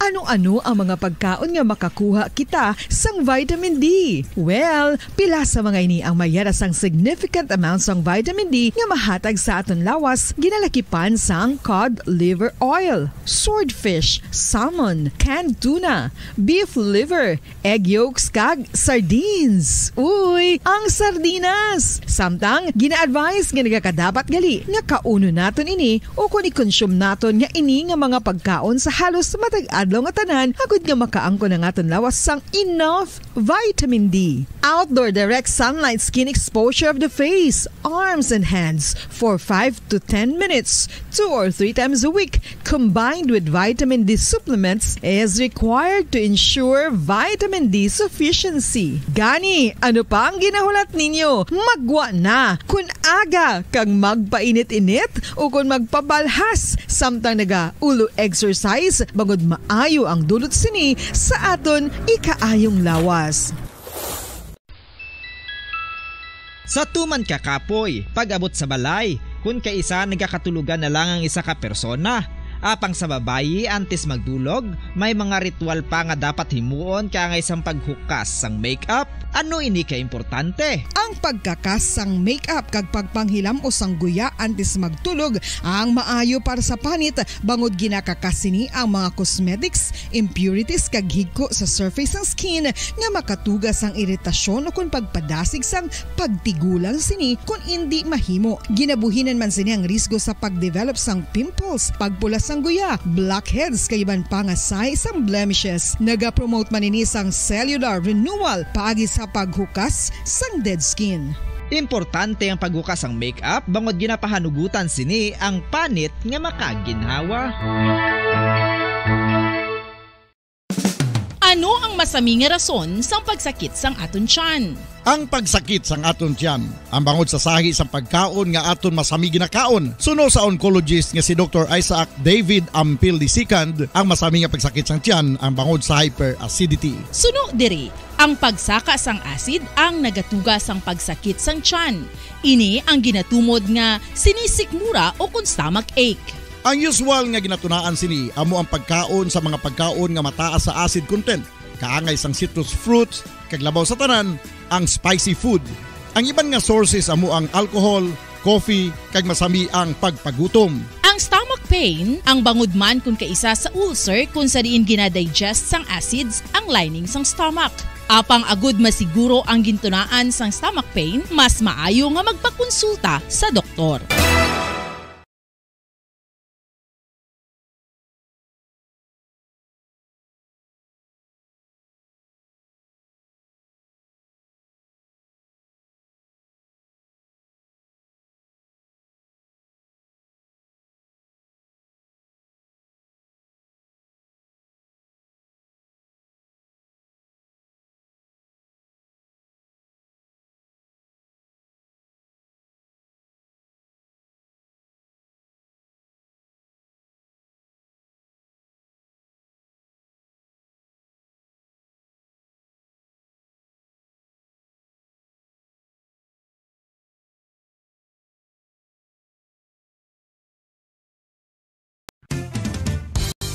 Ano-ano ang mga pagkaon nga makakuha kita sang vitamin D? Well, pila sa mga ini ang mayara sang significant amounts sang vitamin D nga mahatag sa aton lawas ginalakipan sang cod liver oil, swordfish, salmon, canned tuna, beef liver, egg yolks kag sardines. Uy, ang sardinas! Samtang gina-advise nga nagakadapat gali nga kauno naton ini o kung i-consume naton nga ini nga mga pagkaon sa halos matag-adlaw nga tanan agud nga makaangko na aton lawas sang enough vitamin D. Outdoor direct sunlight skin exposure of the face, arms and hands for 5 to 10 minutes 2 or 3 times a week combined with vitamin D supplements is required to ensure vitamin D sufficiency. Gani, ano pa ang ginahulat ninyo? Magwa na kun aga kang magpainit-init o kun magpabalhas samtang naga ulo exercise bagod maayo ang dulot sini sa aton ikaayong lawas. Sa tuman kakapoy, pag-abot sa balay, kung kaisa nagakatulugan na lang ang isa ka persona, Apang sa babayi antes magdulog, may mga ritual pa nga dapat himuon kaya nga isang paghukas sang makeup. Ano ini ka importante? Ang pagkakas sang makeup kag pagpanghilam o sang guya antes magtulog ang maayo para sa panit bangod ginakakasini ang mga cosmetics, impurities kag higko sa surface ng skin nga makatugas ang iritasyon o kung pagpadasig sang pagtigulang sini kung hindi mahimo. Ginabuhinan man sini ang risgo sa pagdevelop sang pimples, pagpulas sang guya, blackheads kay iban pa nga size sang blemishes. Naga-promote man ini sang cellular renewal paagi sa paghukas sang dead skin. Importante ang paghukas ang makeup bangod ginapahanugutan sini ang panit nga makaginhawa. Ano ang masami nga rason sang pagsakit sang aton tiyan? Ang pagsakit sang aton tiyan, ang bangod sa sahi sang pagkaon nga aton masami ginakaon. Suno sa oncologist nga si Dr. Isaac David Ampil II, ang masami nga pagsakit sang tiyan ang bangod sa hyperacidity. Suno diri, ang pagsaka sang acid ang nagatuga sang pagsakit sang tiyan. Ini ang ginatumod nga sinisikmura o kung stomach ache. Ang usual nga ginatunaan sini amo ang pagkaon sa mga pagkaon nga mataas sa acid content, kaangay sang citrus fruits, kag labaw sa tanan ang spicy food. Ang iban nga sources amo ang alcohol, coffee, kag masami ang pagpagutom. Ang stomach pain ang bangod man kung kaisa sa ulcer kung sa diin ginadigest sang acids ang lining sang stomach. Apang agud masiguro ang gintunaan sang stomach pain, mas maayo nga magpakonsulta sa doktor.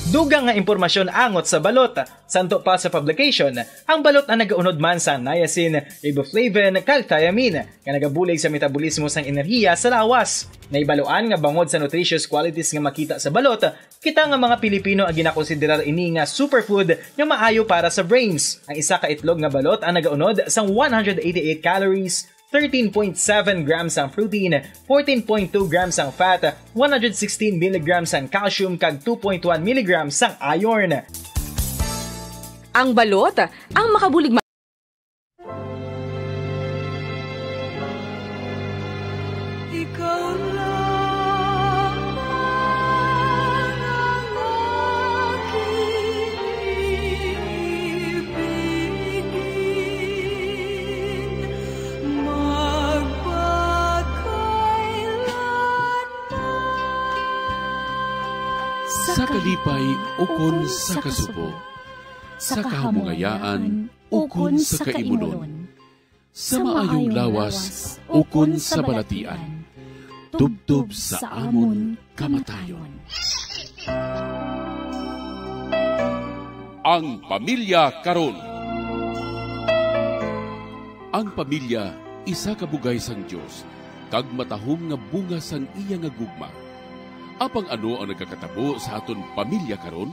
Dugang nga impormasyon angot sa balot. Santo pa sa publication, ang balot na nagaunod man sa niacin, riboflavin, kag thiamine, nga nagabulig sa metabolismo sang enerhiya sa lawas. Naibaluan nga bangod sa nutritious qualities nga makita sa balot, kita nga mga Pilipino ang ginakonsiderar ini nga superfood nga maayo para sa brains. Ang isa ka itlog nga balot ang nagaunod sang 188 calories, 13.7 grams ang protein, 14.2 grams ang fat, 116 mg ang calcium kag 2.1 mg ang iron. Ang balot ang makabulig sa kalipay ukon sa kasubo, sa kahamungayaan ukon sa kaimunon, sa maayong lawas ukon sa balatian, tubtob sa amon kamatayon. Ang pamilya karon. Ang pamilya isa ka bugay sang Dios, kag matahom nga bunga sang iya nga gugma. Apang ano ang nagkakatabo sa aton pamilya karon?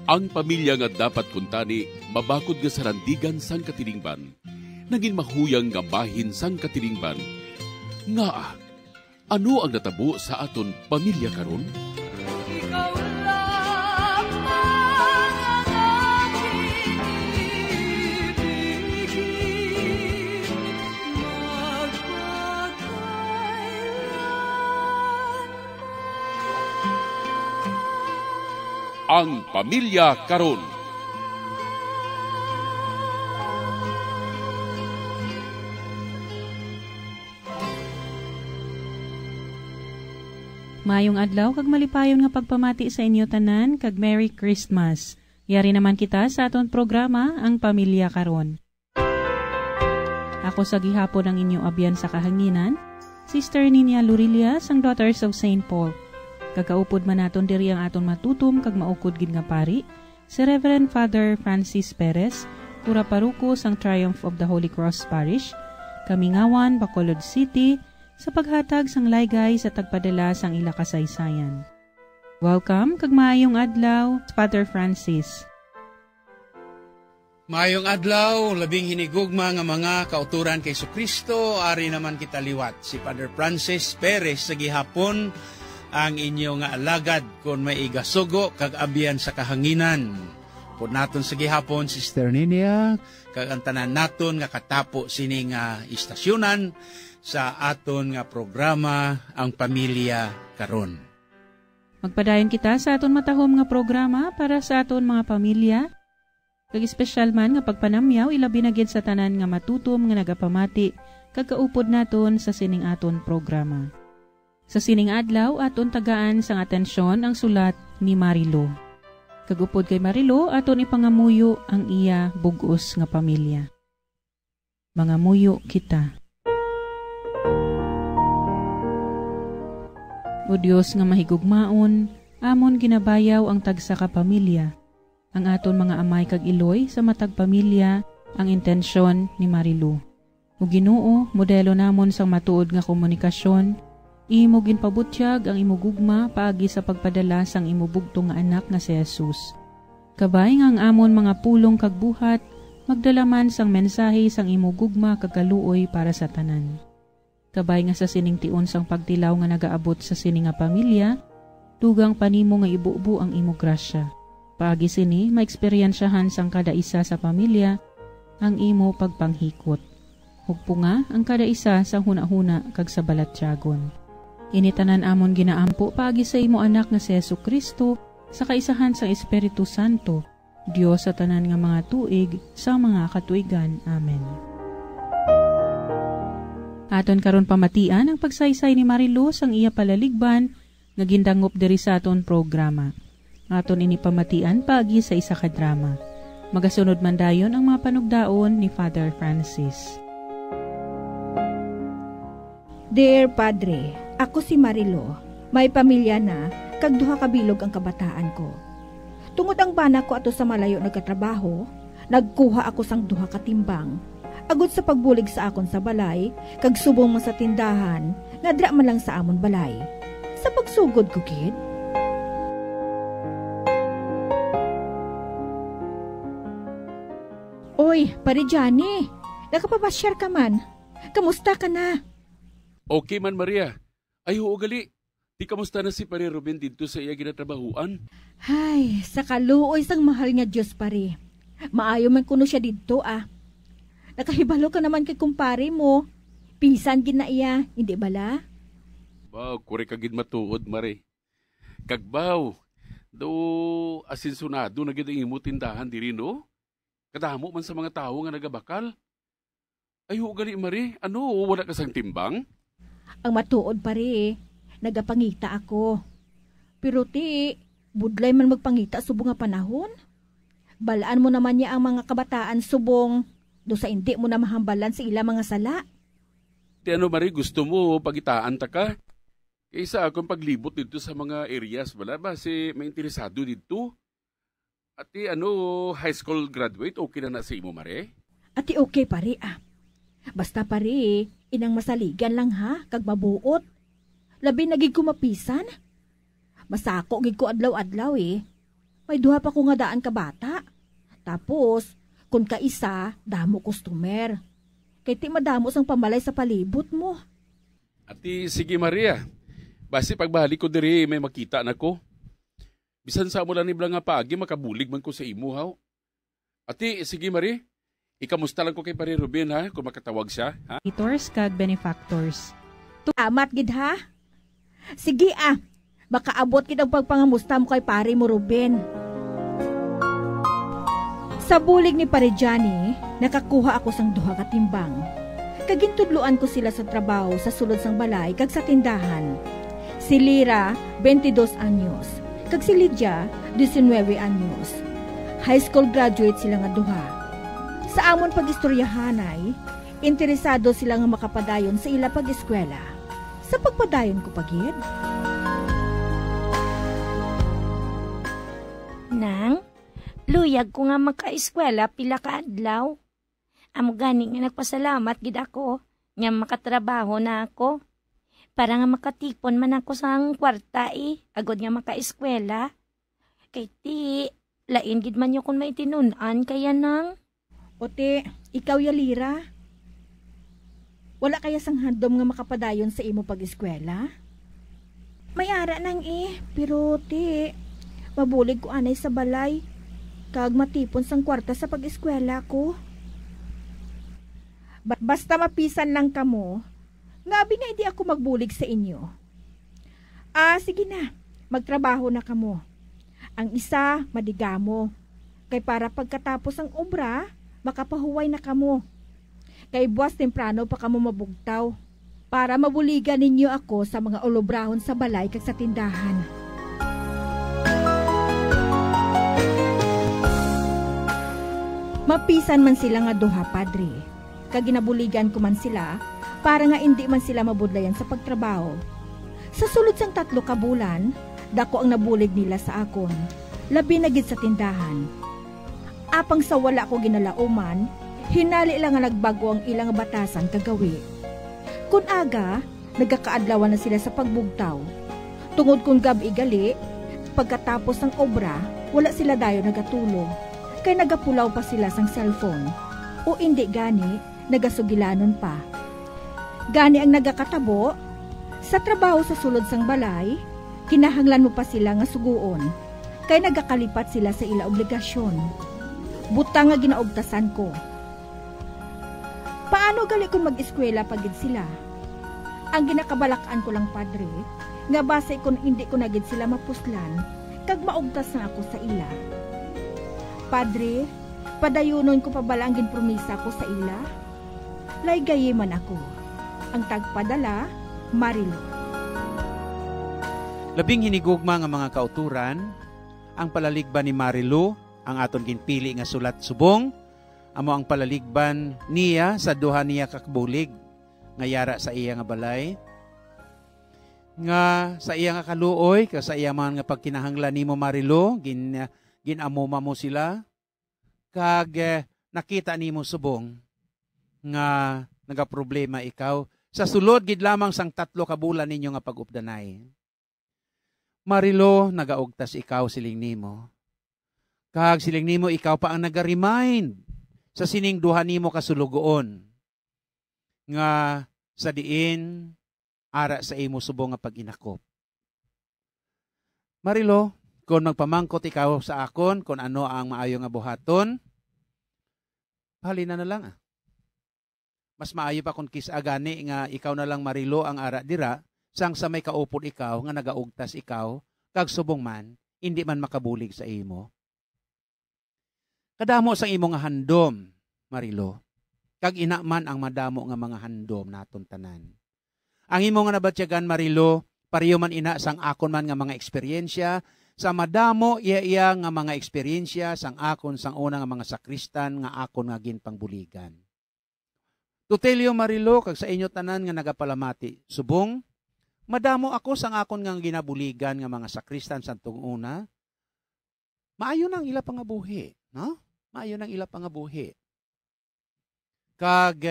Ang pamilya nga dapat kuntani mabakod nga sarandigan sang katilingban. Naging mahuyang nga bahin sang katilingban. Nga, ano ang natabo sa aton pamilya karon? Ang pamilya karon. Mayong adlaw kag malipayon nga pagpamati sa inyo tanan kag Merry Christmas. Yari naman kita sa aton programa ang Pamilya Karon. Ako sa gihapon ang inyong abyan sa kahanginan, Sister Nina Lurilia sang Daughters of St. Paul. Kagaupod man naton diri ang aton matutom kag maukod gid nga pari, si Reverend Father Francis Perez, Pura Paruko sang Triumph of the Holy Cross Parish, Kamingawan, Bacolod City, sa paghatag sang laygay sa tagpadala sang ila kasaysayan. Welcome kag maayong adlaw, Father Francis. Maayong adlaw, labing hinigugma nga mga kauturan kay Kristo, ari naman kita liwat. Si Father Francis Perez sa gihapon ang inyo nga alagad kung may igasugo kag abyan sa kahanginan. Pud naton sa gihapon, Sister Ninia, kag ang tanan naton nga katapo sini nga istasyonan sa aton nga programa ang Pamilya Karon. Magpadayon kita sa aton matahom nga programa para sa aton mga pamilya. Kag espesyal man nga pagpanamyaw ilabi na gid sa tanan nga matutom nga nagapamati kag kaupod naton sa sining aton programa. Sa sining adlaw aton tagaan sang atensyon ang sulat ni Marilo. Kag upod kay Marilo aton ipangamuyo ang iya bug-os nga pamilya. Mangamuyo kita. O Diyos nga mahigugmaon, amon ginabayaw ang tagsa ka pamilya. Ang aton mga amay kag iloy sa matag pamilya ang intensyon ni Marilu. O Ginoo, modelo namon sang matuod nga komunikasyon, imo ginpabutyag ang imugugma paagi sa pagpadala sang imubugto nga anak nga si Jesus. Kabay nga ang amon mga pulong kag buhat, magdalaman sang mensahe sang imugugma kag kaluoy para sa tanan. Kabay nga sa sining tion sang pagtilaw nga nagaabot sa sining nga pamilya, tugang panimo nga ibubu ang imo grasya. Paagi sini, maeksperiensyahan sang kada isa sa pamilya ang imo pagpanghikot. Hugpo nga ang kada isa sa huna-huna kag sa balatyagon. Initanan amon ginaampo paagi sa imo anak nga si Jesucristo sa kaisahan sang Espiritu Santo, Dios sa tanan nga mga tuig sa mga katuigan. Amen. Aton karon pamatian ang pagsaysay ni Marilu sang iya palaligban nga gindangop diri sa aton programa. Aton ini pamatian paagi sa isa ka drama. Magasunod man dayon ang mga panugdaon ni Father Francis. Dear Padre, ako si Marilu. May pamilya na, kag duha ka bilog ang kabataan ko. Tungod ang bana ko ato sa malayo nagkatrabaho, nagkuha ako sang duha ka timbang. Agud sa pagbulig sa akon sa balay, kag subong mo sa tindahan, nga dra man lang sa amon balay. Sa pagsugod ko, kid. Oy, pare Johnny, nakapabasyar ka man. Kamusta ka na? Okay man, Maria. Ay, ugali. Di kamusta na si pare Ruben dito sa iya ginatrabahuan? Ay, sa kaluoy sang mahal nga Diyos, pare. Maayo man kuno siya dito, ah. Nakahibalo ka naman kay kumpare mo. Pisan gid na iya, hindi bala? Wow, kure ka gid matuod, Mare. Kagbaw, do asinsunado na gid ang imo tindahan diri, no? Kadamo man sa mga tawo nga nagabakal. Ay, ugali, Mare. Ano, wala ka sang timbang? Ang matuod, pare, nagapangita ako. Pero ti, budlay man magpangita subong nga panahon. Balaan mo naman niya ang mga kabataan subong do sa hindi mo na mahambalan sa ila mga sala. Ti ano, Mari, gusto mo pagitaan ta ka? Kaysa akong paglibot dito sa mga areas, wala ba? Si may interesado dito. At ti ano, high school graduate, okay na sa imo, Mari? At ti okay, pare, ah. Basta, pare, inang masaligan lang ha, kag mabuot. Labi nagig ko mapisan. Masako gig ko adlaw-adlaw eh. May duha pa ko nga daan ka bata. Tapos, kung kaisa, damo customer. Kay ti madamo sang pamalay sa palibot mo. Ati, sige Maria. Basi pagbalik ko diri may makita na ko. Bisan sa mo lang niblang nga paagi, makabulig man ko sa imo, haw. Ati, sige Maria. Ikamusta lang ko kay pare Ruben, ha? Kung makatawag siya, ha? Itors kag benefactors. Amat gid ha? Sige ah. Baka abot gid ang pagpangamusta mo kay pare mo Ruben. Sa bulig ni Pare Johnny, nakakuha ako sang duha ka timbang. Kagintudloan ko sila sa trabaho sa sulod sang balay kag sa tindahan. Si Lira, 22 anyos. Kag si Lydia, 19 anyos. High school graduate sila nga duha. Sa amon pag-istoryahanay, interesado sila nga makapadayon sa ila pag-eskwela. Sa pagpadayon ko pagid. Nang, luyag ko nga maka-eskwela pila ka adlaw. Amo gani nga nagpasalamat gid ako nga makatrabaho na ako. Para nga makatipon man ako sang kwarta agod nga maka-eskwela. Kay ti, lain gid man yo kung may tinunan kaya nang. Ote, ikaw ya Lira. Wala kaya sang handom nga makapadayon sa imo pag-eskwela? May ara nang pero ti, mabulig ko anay sa balay. Kag matipon sang kwarta sa pag-eskwela ko. Basta mapisan lang kamo, ngabi nga hindi ako magbulig sa inyo. Sige na, magtrabaho na kamo. Ang isa, madigamo. Kay para pagkatapos ang obra, makapahuway na kamo. Kay buwas temprano pa kamo mabugtaw. Para mabuligan ninyo ako sa mga olobrahon sa balay kag sa tindahan. Mapisan man sila nga duha, Padre. Kag ginabuligan ko man sila, para nga hindi man sila mabudlayan sa pagtrabaho. Sa sulod sang 3 ka bulan, dako ang nabulig nila sa akon, labi na gid sa tindahan. Apang sa wala ko ginalauman, hinali lang nga nagbago ang ilang batasan kagawi. Kun aga, nagkakaadlawan na sila sa pagbugtaw. Tungod kung gabi gali, pagkatapos ng obra, wala sila dayo nagatulog. Kay nagapulaw pa sila sang cellphone. O hindi gani, nagasugilanon pa. Gani ang nagakatabo, sa trabaho sa sulod sang balay, kinahanglan mo pa sila nga suguon, kay nagakalipat sila sa ila obligasyon. Butang nga ginaugtasan ko. Paano gali kung mag-eskwela pagid sila? Ang ginakabalakan ko lang, Padre, nga base kung hindi ko nagid sila mapuslan, kag maugtas na ako sa ila. Padre, padayunon ko pa bala ang ginpromisa ko sa ila? Laygayi man ako. Ang tagpadala, Marilo. Labing hinigugma nga mga kauturan, ang palaligban ni Marilo, ang aton ginpili nga sulat subong, amo ang palaligban niya sa duha niya kakbulig, nga yara sa iya nga balay, nga sa iya nga kaluoy, sa iya man nga pagkinahanglan nimo Marilo, ginamuma mo sila, kag nakita nimo subong, nga nagaproblema ikaw, sa sulod gid lamang sang 3 ka bulan ninyo nga pag-updanay. Marilo, nagaugtas ikaw siling nimo. Kag siling nimo ikaw pa ang naga-remind sa sining duha nimo kasulugoon nga sa diin ara sa imo subong nga pag-inakop. Marilo, kung magpamangkot ikaw sa akon kung ano ang maayo nga buhaton, halina na lang Mas maayo pa kung kisa gani nga ikaw na lang Marilo ang ara dira, sang sa may kaupod ikaw nga nagaugtas ikaw, kag subong man, hindi man makabulig sa imo. Kadamo sang imo nga handom, Marilo, kag ina man ang madamo nga mga handom naton tanan. Ang imo nga nabatyagan, Marilo, pareho man ina sang akon man nga mga eksperyensya, sa madamo iya nga mga eksperyensya sang akon sang una nga mga sakristan nga akon nga ginpangbuligan. Tutelyo Marilo, kag sa inyo tanan nga nagapalamati, subong, madamo ako sang akon nga ginabuligan nga mga sakristan sa una, maayo nang ila pangabuhi, no? Maayo nang ila pangabuhi. Kag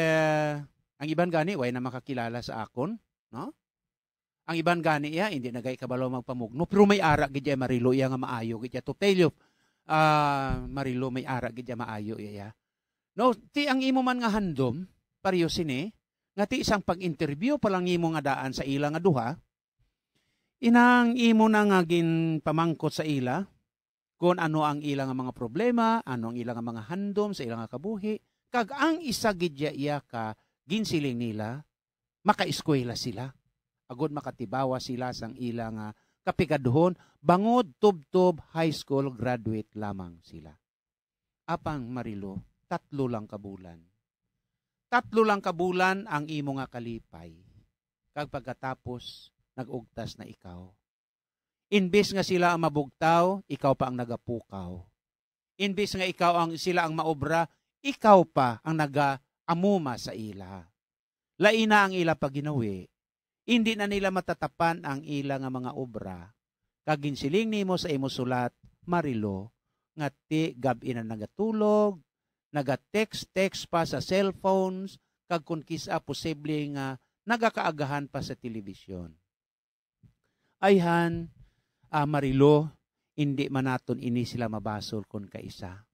ang iban gani way na makakilala sa akon, no? Ang iban gani iya hindi nagay kabalo magpamugno, pero may ara gid Marilo iya nga maayo gid tutelyo. Marilo may ara gid maayo iya. No, ti ang imo man nga handom pareho sini, nga ti isang pag-interview palang imo nga daan sa ila nga duha, inang imo na nga ginpamangkot sa ila, kung ano ang ila nga mga problema, ano ang ila nga mga handom sa ila nga kabuhi, kag ang isa gidya iya ka ginsiling nila, makaeskwela sila, agod makatibawa sila sang ila nga kapigadhon, bangod tubtob high school graduate lamang sila. Apang Marilo, 3 lang kabulan. 3 lang kabulan ang imo nga kalipay. Kag pagkatapos, nagugtas na ikaw. Imbis nga sila ang mabugtaw, ikaw pa ang nagapukaw. Imbis nga sila ang maobra, ikaw pa ang nagaamuma sa ila. Laina ang ila paginawi, hindi na nila matatapan ang ila nga mga obra. Kaginsiling nimo sa imo sulat, Marilo, nga ti gabi na nagatulog, nagatext pa sa cellphones, kag kun kisa posible nga nagakaagahan pa sa telebisyon. Ayhan, Marilo, hindi man naton ini sila mabasol kun kaisa.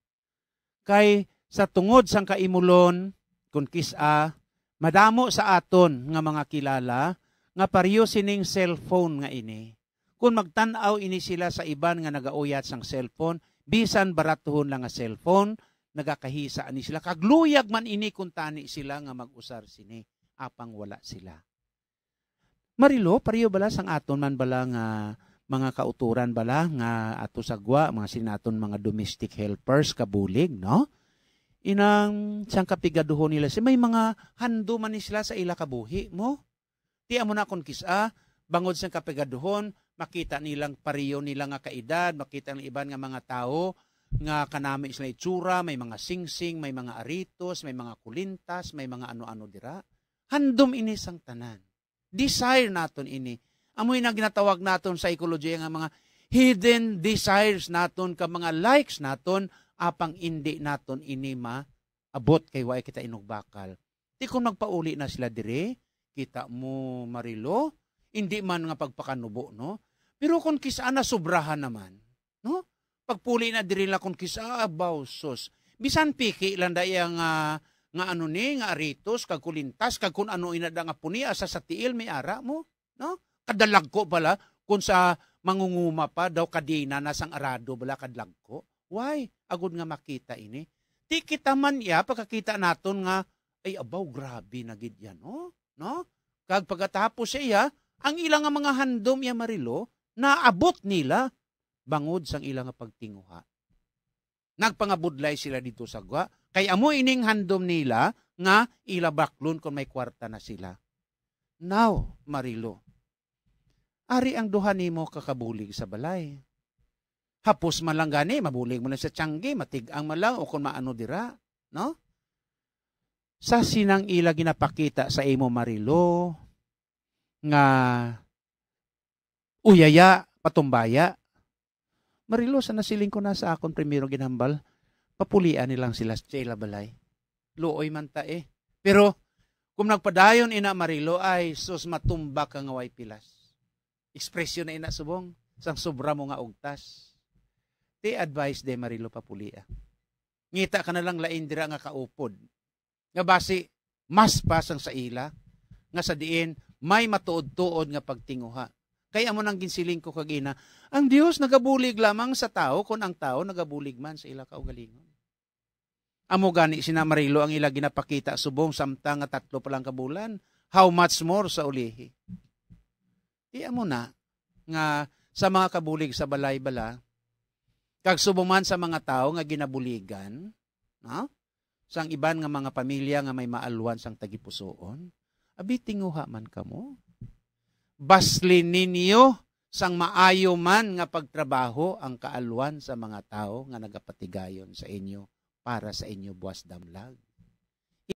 Kay sa tungod sang kaimulon, kun kisa, madamo sa aton nga mga kilala, nga pariyo sining cellphone nga ini. Kung magtanaw ini sila sa iban nga nagauyat sang cellphone, bisan baratuhon lang nga cellphone, nagakahisa ani sila. Kagluyag man ini kung tani sila nga mag-usar sini, apang wala sila. Marilo, pariyo bala sang aton man bala nga mga kauturan bala nga ato sagwa, mga sinaton mga domestic helpers kabulig, no? Inang siyang kapigaduhon nila, may mga hando man ni sila sa ila kabuhi mo. Tiya mo na kung kisa, bangod siyang kapigaduhon, makita nilang pariyo nila nga kaedad, makita ng iban nga mga tao, nga kanami sila itsura, may mga singsing, may mga aritos, may mga kulintas, may mga ano-ano dira. Handom ini sang tanan. Desire naton ini. Amoy na ginatawag naton sa psychology nga mga hidden desires naton, ka mga likes naton, apang hindi naton ini abot kay way kita inugbakal. Di kung magpauli na sila dire, kita mo Marilo, hindi man nga pagpakanubo, no? Pero kung kisa na sobrahan naman, no? Pagpuli na diri la kung kisa sos. Bisan piki lang daya nga ano ni nga aritos kag kulintas kag kun ano inada nga puni asa sa tiil may ara mo, no? Kadalag ko bala kun sa mangunguma pa daw kadina na sang arado bala kadlag ko. Why? Agud nga makita ini. Ti kita man ya pagkakita naton nga ay abaw grabe na gid yan, no? No? Kag pagkatapos siya, ang ilang nga mga handom ya Marilo, naabot nila bangod sang ilang nga pagtinguha. Nagpangabudlay sila dito sa gwa, kay amo ining handom nila nga ila baklon kung may kwarta na sila. Now, Marilo, ari ang duha nimo kakabulig sa balay. Hapos man lang gani, mabulig mo na sa tiyanggi, matigang man lang o kung maano dira, no? Sa sinang ila ginapakita sa imo Marilo nga uyaya, patumbaya. Marilo, sa nasiling ko na sa akon primero ginhambal, papulian nilang sila sa ila balay. Luoy man ta eh. Pero kung nagpadayon ina Marilo ay sus matumbak ka nga way pilas. Ekspresyon na ina subong, sang sobra mo nga ugtas. Ti advice de Marilo papulia. Ngita ka na lang lain dira nga kaupod. Nga basi, mas pasang sa ila, nga sa diin, may matuod-tuod nga pagtinguha. Kaya mo nang ginsiling ko kagina, ang Dios nagabulig lamang sa tao, kung ang tao nagabulig man sa ila kaugalingon. Amo gani sina Marilo ang ila ginapakita subong samtang nga 3 pa lang kabulan, how much more sa ulihi. Iya mo na, nga sa mga kabulig sa balay-bala, kag subuman sa mga tao nga ginabuligan, no? Sang iban nga mga pamilya nga may maalwan sang tagipusoon, abi tinguha man kamo. Baslin ninyo sang maayo man nga pagtrabaho ang kaalwan sa mga tao nga nagapatigayon sa inyo para sa inyo buwas damlag.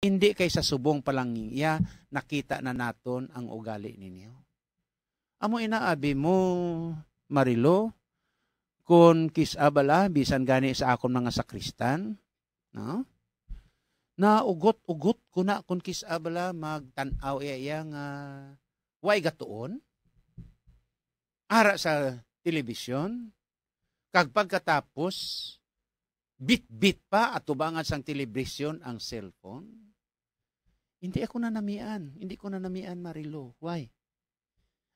Hindi kay sa subong palang iya nakita na naton ang ugali ninyo. Amo inaabi mo Marilo, kung kisabala bisan gani sa akon mga sakristan, no? Na ugot-ugot ko na kung kisabala magtanaw iya nga way gatuon ara sa telebisyon kag pagkatapos bit-bit pa at tubangan sang telebisyon ang cellphone. Hindi ko na namian Marilo. Why?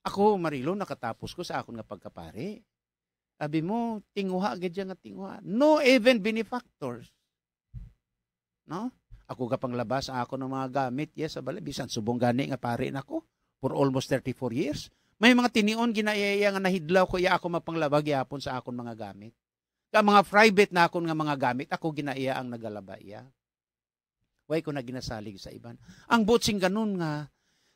Ako Marilo nakatapos ko sa akon nga pagkapare. Abi mo tinguha gid nga tinguha. No even benefactors. No? Ako kapang labas ako ng mga gamit, yes, sa balay, bisan subong gani nga pare nako for almost 34 years. May mga tinion ginayaya nga nahidlaw ko iya ako mapanglaba gyapon sa akon mga gamit. Ka mga private na akon nga mga gamit, ako ginaiya ang nagalaba iya. Way ko na ginasalig sa iban. Ang botsing ganun nga,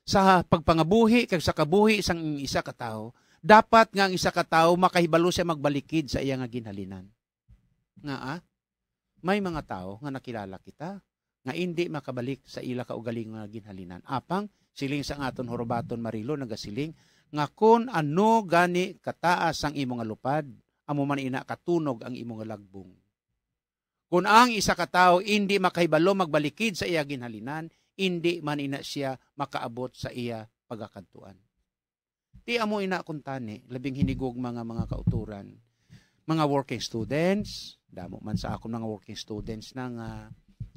sa pagpangabuhi kag sa kabuhi sang isa ka tawo, dapat nga ang isa ka tawo makahibalo siya magbalikid sa iya nga ginhalinan. Nga may mga tao nga nakilala kita nga hindi makabalik sa ila kaugaling nga ginhalinan. Apang siling sang aton Horobaton Marilo nagasiling nga kun ano gani kataas ang imong lupad, amo man ina katunog ang imong lagbong. Kung ang isa ka tawo hindi makahibalo magbalikid sa iya ginhalinan, hindi man ina siya makaabot sa iya pagakadtuan. Ti amo ina kuntani, labing hinigog mga kauturan, mga working students, damo man sa akong mga working students nang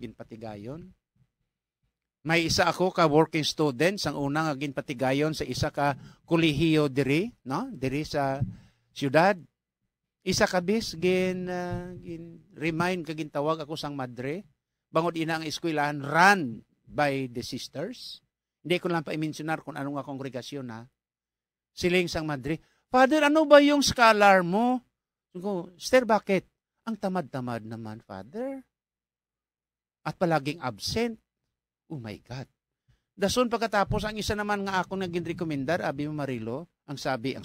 ginpatigayon. May isa ako ka working student sang una nga ginpatigayon sa isa ka kolehiyo diri, no? Diri sa syudad. Isa ka bis gin remind ka gintawag ako sang madre. Bangod ina ang eskwelahan run by the sisters. Hindi ko lang pa-mentionar kung anong kongregasyon na. Siling sang madre, Father, ano ba yung scholar mo? So, Sister, bakit? Ang tamad-tamad naman, Father. At palaging absent. Oh my God. Dason pagkatapos, ang isa naman nga ako naging rekomendar, abi mo Marilo, ang sabi,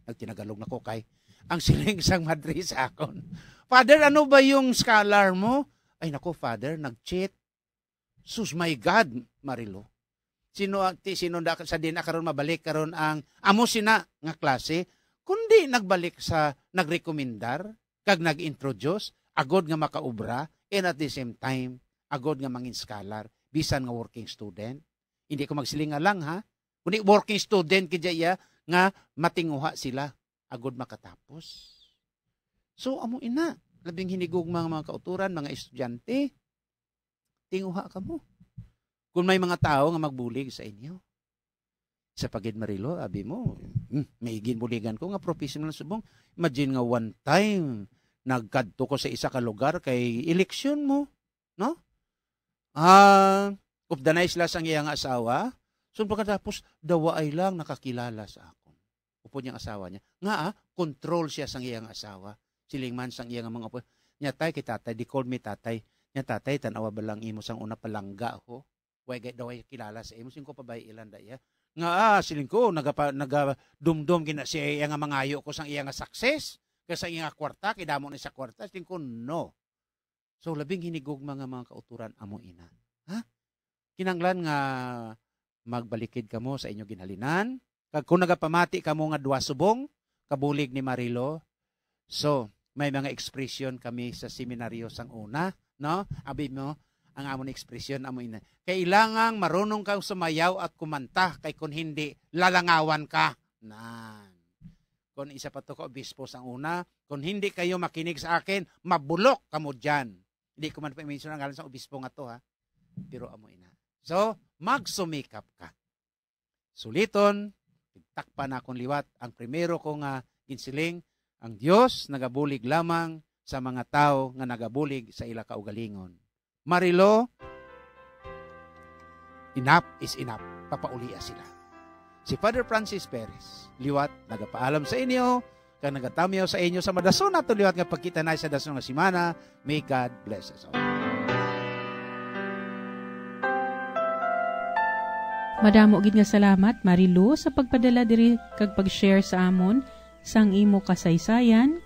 nagtinagalog na ko kay, ang siling sang madre sa akon. Father, ano ba yung scholar mo? Ay nako, Father, nag-cheat. Sus, my God, Marilo. Sino sa din karon mabalik karon ang amo sina nga klase, kundi nagbalik sa nagrekomendar, kag nag-introduce, agod nga makaubra, and at the same time, agod nga mangin scholar, bisan nga working student. Hindi ko magsilinga lang ha, kundi working student kidya nga matinguha sila, agod makatapos. So, amo ina, labing hinigog mga kauturan, mga estudyante, tinguha ka mo. Kung may mga tao nga magbulig sa inyo, sa Pagid Marilo, abi mo, may ginbuligan ko nga professional subong. Imagine nga one time, nagkadto ko sa isa ka lugar kay eleksyon mo, no? Updanay sila sang iyang asawa, so pagkatapos, dawa ay lang nakakilala sa akon. Upod niyang asawa niya. Nga control siya sang iyang asawa. Siling man sang iyang mga upo. Nya tay, kay tatay, di call me tatay. Nya tatay, tanawa ba lang imo sang una palangga ho? Way daw ay kilala sa imo, singko pa ba ilan daya? Nga siling ko, nagadumdum gina siya nga mangayo ko sang iya nga success, kasi iya nga kwarta, kidamo na sa kwarta, siling ko, no. So, labing hinigog mga kauturan, amo ina. Ha? Kinanglan nga magbalikid kamo sa inyo ginhalinan, kag kung nagapamati kamo nga duwa subong, kabulig ni Marilo, so, may mga expression kami sa seminaryo sang una, no? Abi mo, ang amon ekspresyon amo ina. Kailangang marunong kang sumayaw at kumanta, kay kun hindi lalangawan ka. Nan. Kung isa pa to ko obispo sang una, kung hindi kayo makinig sa akin, mabulok kamo diyan. Hindi ko man pa-mention ang ngalan sa obispo nga to ha. Pero amo ina. So, magsumikap ka. Suliton, takpan akong liwat. Ang primero ko nga ginsiling, ang Dios nagabulig lamang sa mga tao nga nagabulig sa ila kaugalingon. Marilo, enough is enough. Papaulia sila. Si Father Francis Perez, liwat, nagapaalam sa inyo, kang nagatamyaw sa inyo sa madason at liwat nga pagkita na sa dason nga simana. May God bless us all. Madamo gid nga salamat, Marilo, sa pagpadala diri kag pag-share sa amon sang imo kasaysayan,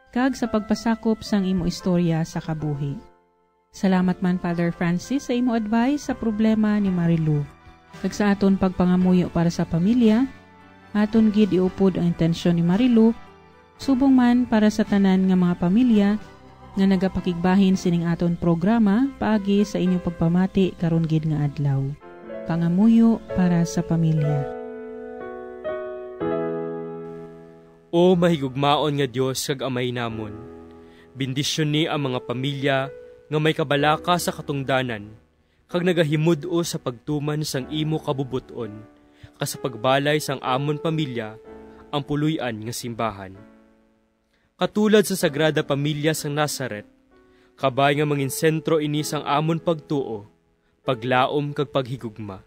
kag sa pagpasakop sang imo istorya sa kabuhi. Salamat man, Father Francis, sa imo advice sa problema ni Marilo. Kag sa aton pagpangamuyo para sa pamilya, aton gid iupod ang intensyon ni Marilo, subong man para sa tanan nga mga pamilya nga nagapakigbahin sining aton programa paagi sa inyong pagpamati karon gid nga adlaw. Pangamuyo para sa pamilya. O mahigugmaon nga Dios kag Amay namon, bendisyon ni ang mga pamilya nga may kabalaka sa katungdanan, kag nagahimud-o sa pagtuman sang imo kabubuton, kas sa pagbalay sang amon pamilya, ang puluyan nga simbahan. Katulad sa Sagrada Pamilya sang Nazaret, kabay nga mangin sentro ini sang amon pagtuo, paglaom kag paghigugma.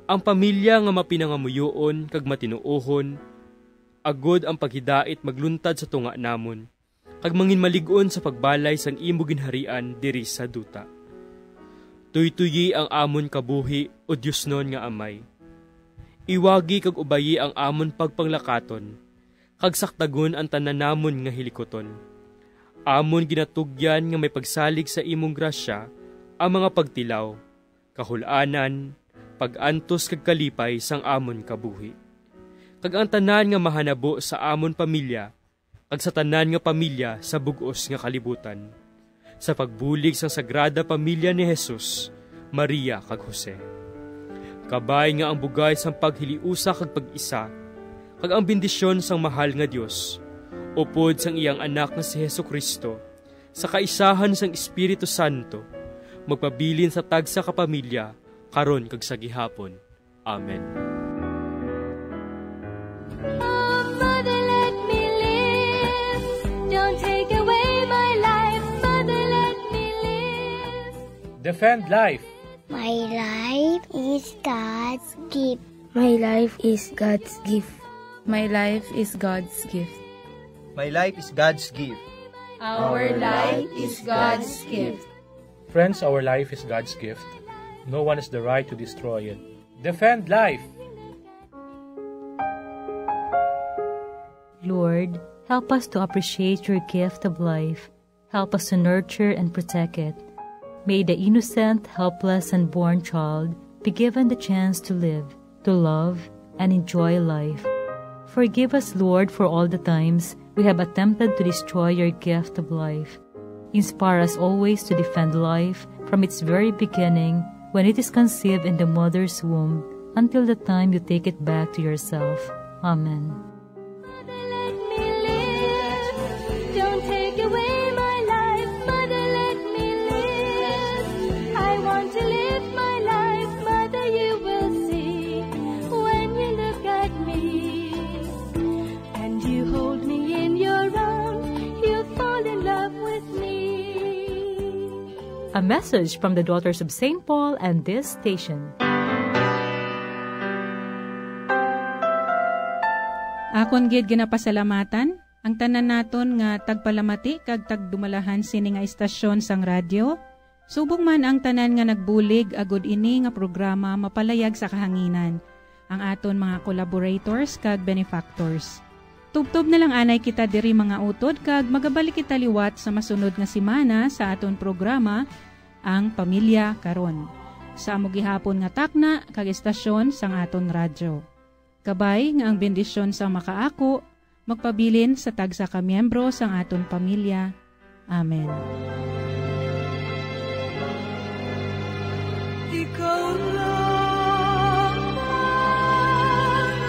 Ang pamilya nga mapinangamuyoon kag matinuohon, agod ang paghidait magluntad sa tunga namon, kag mangin malig-on sa pagbalay sang imo ginharian diri sa duta. Tuytuyi ang amon kabuhi o Diyos non nga amay. Iwagi kag ubayi ang amon pagpanglakaton, kag saktagon ang tanan namon nga hilikoton. Amon ginatugyan nga may pagsalig sa imong grasya ang mga pagtilaw, kahulanan, pag-antos kag kalipay sang amon kabuhi. Kag ang tanan nga mahanabo sa amon pamilya, kag sa tanan nga pamilya sa bugos nga kalibutan. Sa pagbulig sa Sagrada Pamilya ni Jesus, Maria kag Jose. Kabay nga ang bugay sang paghiliusa kag pag-isa, kag ang bendisyon sang mahal nga Dios, upod sang iyang anak nga si Jesucristo, sa kaisahan sang Espiritu Santo, magpabilin sa tagsa ka pamilya, karon kag sa gihapon. Amen. Defend life. My life is God's gift. My life is God's gift. My life is God's gift. My life is God's gift. Our life is God's gift. Friends, our life is God's gift. No one has the right to destroy it. Defend life. Lord, help us to appreciate your gift of life. Help us to nurture and protect it. May the innocent, helpless, and born child be given the chance to live, to love, and enjoy life. Forgive us, Lord, for all the times we have attempted to destroy your gift of life. Inspire us always to defend life from its very beginning, when it is conceived in the mother's womb, until the time you take it back to yourself. Amen. Don't take away my life, Mother, let me live. I want to live my life, Mother, you will see. When you look at me, and you hold me in your arms, you'll fall in love with me. A message from the Daughters of St. Paul and this station. Akon gid ginapasalamatan ang tanan naton nga tagpalamati kag tagdumalahan sini nga istasyon sang radyo. Subong man ang tanan nga nagbulig agud ini nga programa mapalayag sa kahanginan. Ang aton mga collaborators kag benefactors. Tubtob na lang anay kita diri mga utod kag magabalik kita liwat sa masunod nga semana sa aton programa ang Pamilya Karon. Sa amo gihapon nga takna kag istasyon sang aton radyo. Kabay nga ang bendisyon sa makaako magpabilin sa tagsa ka miyembro sang aton pamilya. Amen. Ikaw lang ang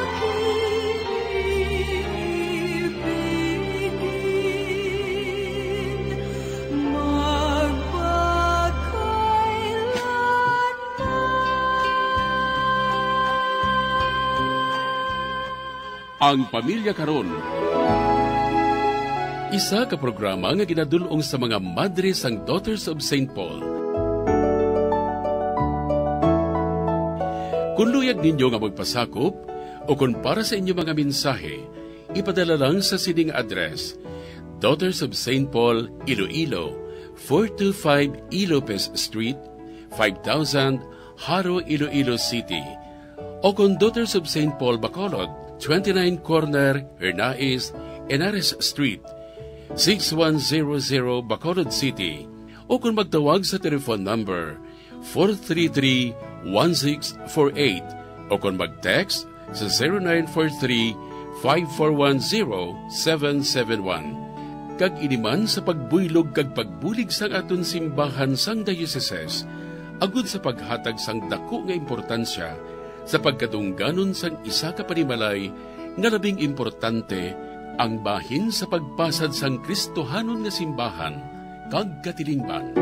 aking ibigin, Ang Pamilya Karon. Isa ka programa nga ginadulong sa mga madre sang Daughters of St. Paul. Kung luyag ninyo nga magpasakop o kung para sa inyo mga mensahe, ipadala lang sa sining address: Daughters of St. Paul, Iloilo, 425 Ilopez Street, 5000 Haro, Iloilo City. O kung Daughters of St. Paul, Bacolod, 29 Corner, Hernais, Henares Street, 6100 Bacolod City. O kung magtawag sa telephone number 433-1648 o kung mag-text sa 0943-5410771. Kag iniman sa pagbuylog kag pagbulig sang aton simbahan sang dioceses, agud sa paghatag sang dako nga importansya sa pagkatungganon sang isa ka panimalay nga labing importante, ang bahin sa pagpasad sang Kristohanon nga simbahan kag katilingban.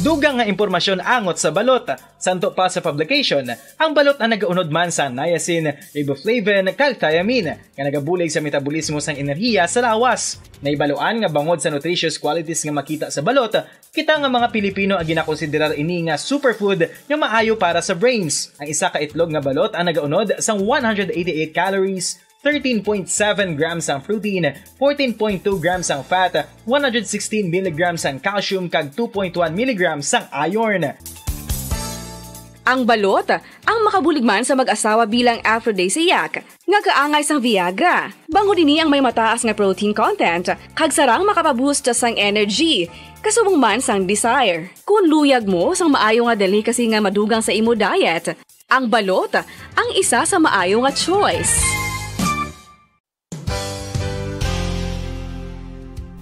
Dugang nga impormasyon angot sa balot. Santo pa sa publication, ang balot na nagaunod man sa niacin, riboflavin, kag thiamine, nga nagabulig sa metabolismo sang enerhiya sa lawas. Naibaluan nga bangod sa nutritious qualities nga makita sa balot, kita nga mga Pilipino ang ginakonsiderar ini nga superfood nga maayo para sa brains. Ang isa ka itlog nga balot ang nagaunod sang 188 calories, 13.7 grams ang protein, 14.2 grams ang fat, 116 mg ang calcium kag 2.1 mg ang iron. Ang balot, ang makabulig man sa mag-asawa bilang aphrodisiac, nga kaangay sang Viagra. Bangod ini ang may mataas nga protein content, kag sarang makapaboost sang energy, kasubong man sang desire. Kung luyag mo sang maayo nga delicacy nga madugang sa imo diet, ang balot, ang isa sa maayo nga choice.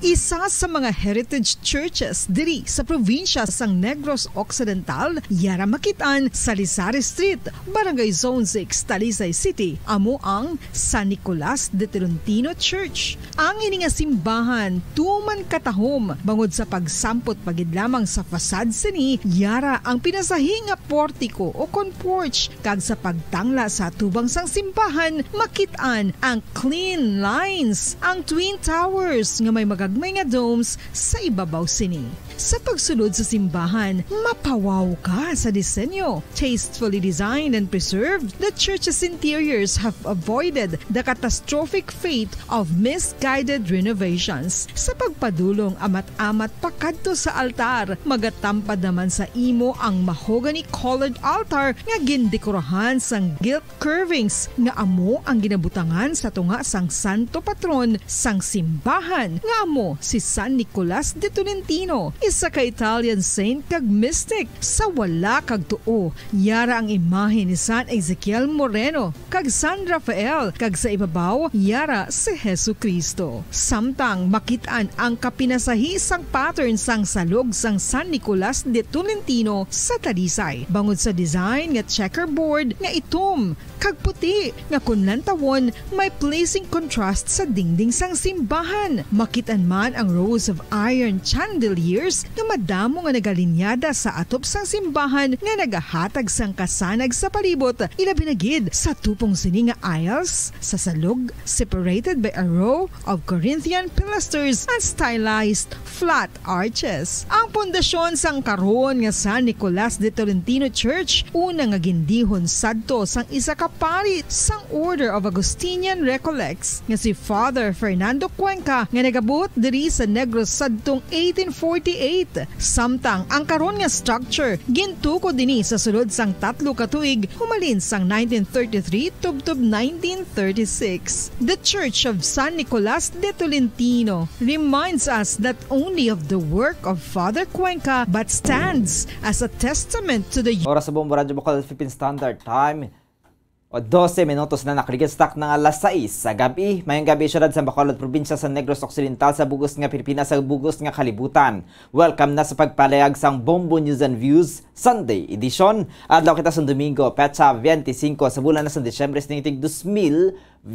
Isa sa mga heritage churches diri sa probinsya sang Negros Occidental, yara makitaan sa Lizares Street, Barangay Zone 6, Talisay City, amo ang San Nicolas de Tolentino Church. Ang ini nga simbahan tuman katahom bangod sa pagsampot pagid lamang sa fasad sini, yara ang pinasahi nga portiko o kon porch, kag sa pagtangla sa tubang sang simbahan makitaan ang clean lines, ang twin towers nga may may nga domes sa ibabaw sini. Sa pagsunod sa simbahan, mapawaw ka sa disenyo. Tastefully designed and preserved, the church's interiors have avoided the catastrophic fate of misguided renovations. Sa pagpadulong amat-amat pakadto sa altar, magatampad naman sa imo ang mahogany colored altar nga gindekorahan sang gilt curvings nga amo ang ginabutangan sa tunga sang santo patron sang simbahan nga amo si San Nicolas de Tolentino, isa ka Italian saint kag mystic. Sa wala kag tuo, yara ang imahe ni San Ezekiel Moreno kag San Rafael, kag sa ibabaw yara si Jesucristo. Samtang makitaan ang kapinasahi sang pattern sang salog sang San Nicolas de Tolentino sa Talisay, bangod sa design nga checkerboard nga itom kag puti nga kunlantawon may pleasing contrast sa dingding sang simbahan. Makitaan man ang rows of iron chandeliers nga madamo nga nagalinyada sa atop sang simbahan nga nagahatag sang kasanag sa palibot, ilabi na gid sa tupong sini nga aisles sa salog, separated by a row of Corinthian pilasters and stylized flat arches. Ang pundasyon sang karon nga San Nicolas de Tolentino Church una nga gindihon sadto sang isa ka pari sang Order of Augustinian Recollects nga si Father Fernando Cuenca nga nagabot diri sa Negros sadtong 1848. Samtang ang karon nga structure gintuko dinhi sa sulod sang 3 ka tuig humalin sang 1933 tubtob 1936. The Church of San Nicolas de Tolentino reminds us not only of the work of Father Cuenca but stands as a testament to the Oras sa Bombo Radyo Bacolod Philippine Standard Time. O 12 minutos na nakaligastak ng alas 6 sa gabi. Mayong gabi syudad sa Bacolod, probinsya sa Negros Occidental sa bugos nga Pilipinas sa bugos nga kalibutan. Welcome na sa pagpalayag sang Bombo News and Views Sunday edition. Adlaw kita sa Domingo, petsa 25 sa bulan na sa Disyembre ng 2022.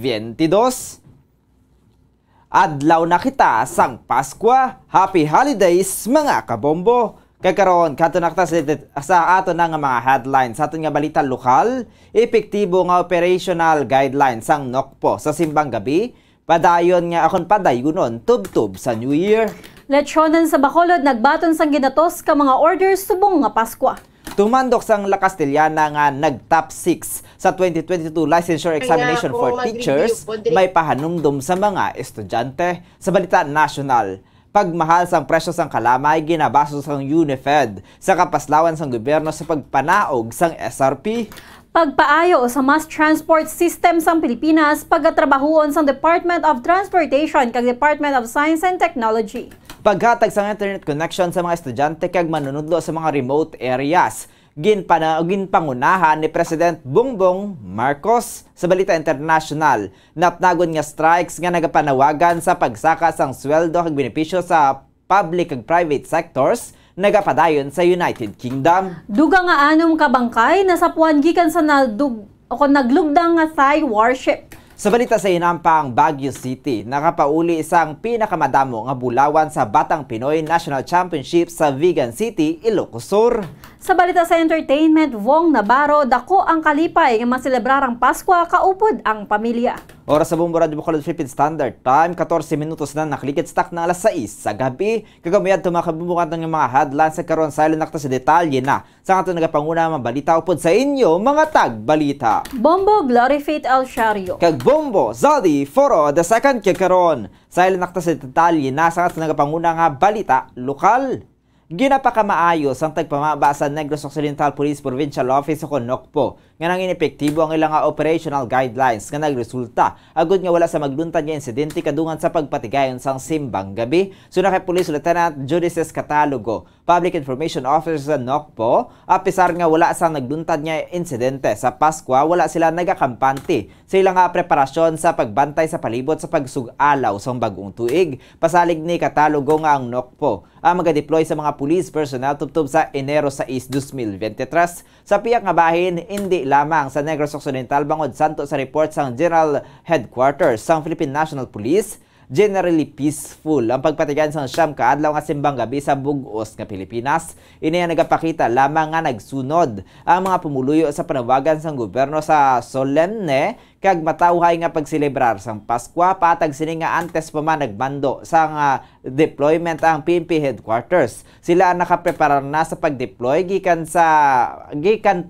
Adlaw na kita sang Pasko. Happy Holidays mga kabombo! Kay karon kato nakita sa ato na nga mga headlines sa aton nga balita lokal, epektibo nga operational guidelines sang NOCPO sa simbang gabi, padayon nga akon padayonon tubtob sa New Year. Lechyonan sa Bacolod nagbaton sang ginatos ka mga orders subong nga Pasko. Tumandok sang La Castellana nga nag-top 6 sa 2022 licensure examination for teachers, may pahanumdum sa mga estudyante. Sa balita national, pagmahal sang presyo sang kalamay ginabaso sang UNIFED sa kapaslawan sang gobyerno sa pagpanaog sang SRP. Pagpaayo sa mass transport system sang Pilipinas pagatrabahuon sang Department of Transportation kag Department of Science and Technology. Paghatag sang internet connection sa mga estudyante kag manunudlo sa mga remote areas. Ginpangunahan ni President Bongbong Marcos. Sa balita international, napnagon nga strikes nga nagapanawagan sa pagsaka sang sweldo kag benepisyo sa public kag private sectors nagapadayon sa United Kingdom. Duga nga anom ka bangkay nasapuan gikan sa naglugdang nga Thai warship. Sa balita sa inampang Baguio City, nakapauli isang pinakamadamo nga bulawan sa Batang Pinoy National Championship sa Vigan City, Ilocos Sur. Sa balita sa entertainment, Wong Navarro, dako ang kalipay nga maselebrarang Pasko kaupod ang pamilya. Oras sa Bombo Radio Bacolod Philippine Standard Time, 14 minutos na naklikit stock na alas 6 sa gabi. Kagamiyad tumakabumukat ng mga headlines sa karon sa nakta sa detalye na sa ato nagapanguna mabalita upod sa inyo mga tagbalita. Bombo Glory Faith El Shario. Kag Bombo Zaldi Foro the second kakaron sa nakta sa detalye na sa ato nagapanguna nga balita lokal. Ginapakamaayos ang tagpamaba sa Negros Occidental Police Provincial Office o Nokpo nga nang inepektibo ang ilang operational guidelines nga nagresulta agud nga wala sa magluntad nga insidente kadungan sa pagpatigayon sang simbang gabi. Suna kay Police Lieutenant Judices Catalogo, Public Information Officer sa Nokpo, apisar nga wala sa nagluntad nga insidente sa Pasko, wala sila nagakampante sa ilang preparasyon sa pagbantay sa palibot sa pagsug-alaw sa bagong tuig. Pasalig ni Catalogo nga ang Nokpo ang maga-deploy sa mga police personnel tubtob sa Enero 6, 2023 sa piyak nga bahin hindi lamang sa Negros Occidental bangod santo sa report sang General Headquarters sang Philippine National Police. Generally peaceful ang pagpatigan sa siyam kaadlaw nga simbang gabi sa bug-os nga Pilipinas. Ini ang nagapakita lamang nga nagsunod ang mga pumuluyo sa panawagan sang gobyerno sa solemne kag matawhay nga pagselebrar sang Pasko. Patag sini nga antes pa man nagbando sang deployment ang PNP headquarters. Sila ang nakapreparar na sa pag-deploy gikan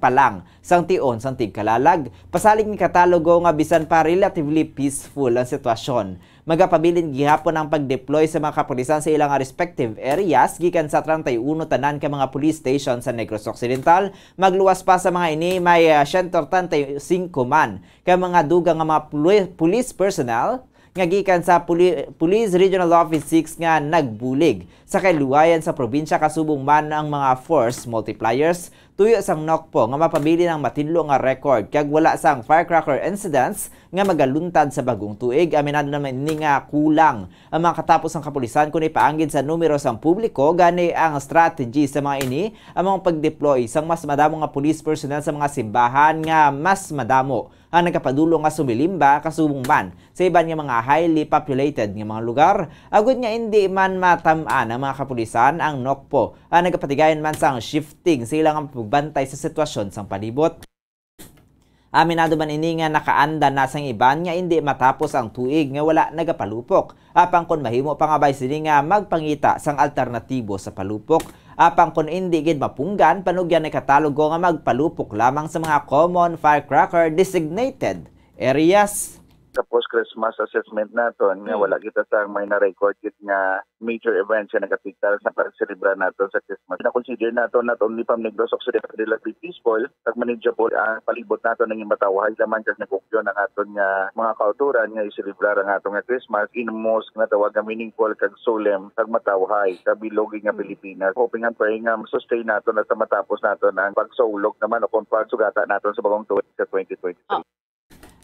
pa lang sang tion sang tigkalalag. Pasalig ni Catalogo nga bisan pa relatively peaceful ang sitwasyon, magapabilin gihapon ang pag-deploy sa mga kapulisan sa ilang respective areas gikan sa 31 tanan ka mga police station sa Negros Occidental. Magluwas pa sa mga ini may 135 man ka mga dugang nga mga police personnel nga gikan sa Police Regional Office 6 nga nagbulig sa kailuwayan sa probinsya kasubong man ang mga force multipliers. Tuyo sang Nokpo nga mapabili ng matinlo nga record kag wala sang firecracker incidents nga magaluntad sa bagong tuig. Aminado naman ni nga kulang ang mga katapos ng kapulisan kung ipaanggid sa numero sang publiko. Gani ang strategy sa mga ini ang mga pag-deploy sang mas madamo nga police personnel sa mga simbahan nga mas madamo ang nagkapadulong nga sumilimba kasubong man sa iban nga mga highly populated nga mga lugar. Agud nga hindi man matam-an ang mga kapulisan ang Nokpo ang nagapatigayon man sang shifting sa ilang pagbantay sa sitwasyon sang palibot. Aminado man ini nga nakaanda na sang iban nga hindi matapos ang tuig nga wala nagapalupok. Apang kon mahimo pa nga bay sini nga magpangita sang alternatibo sa palupok. Apang kon hindi gid mapunggan panugyan ni Catalogo nga magpalupok lamang sa mga common firecracker designated areas. Sa post-Christmas assessment naton nga wala kita sa may na-record nga major events nga nagatiktar sa pag-celebrar naton sa Christmas. Na-consider naton not only from Negros Occidental relatively peaceful, kag manageable ang palibot naton ng matawhay laman kag nagukyon ang aton nga mga kauturan nga i-celebrar ang aton nga Christmas in most nga tawag nga meaningful kag solemn kag matawhay sa bilogi nga Pilipinas. Hoping and praying nga sustain naton at matapos naton ang pagsulog naman o kung pagsugata naton sa bagong tuig sa 2023.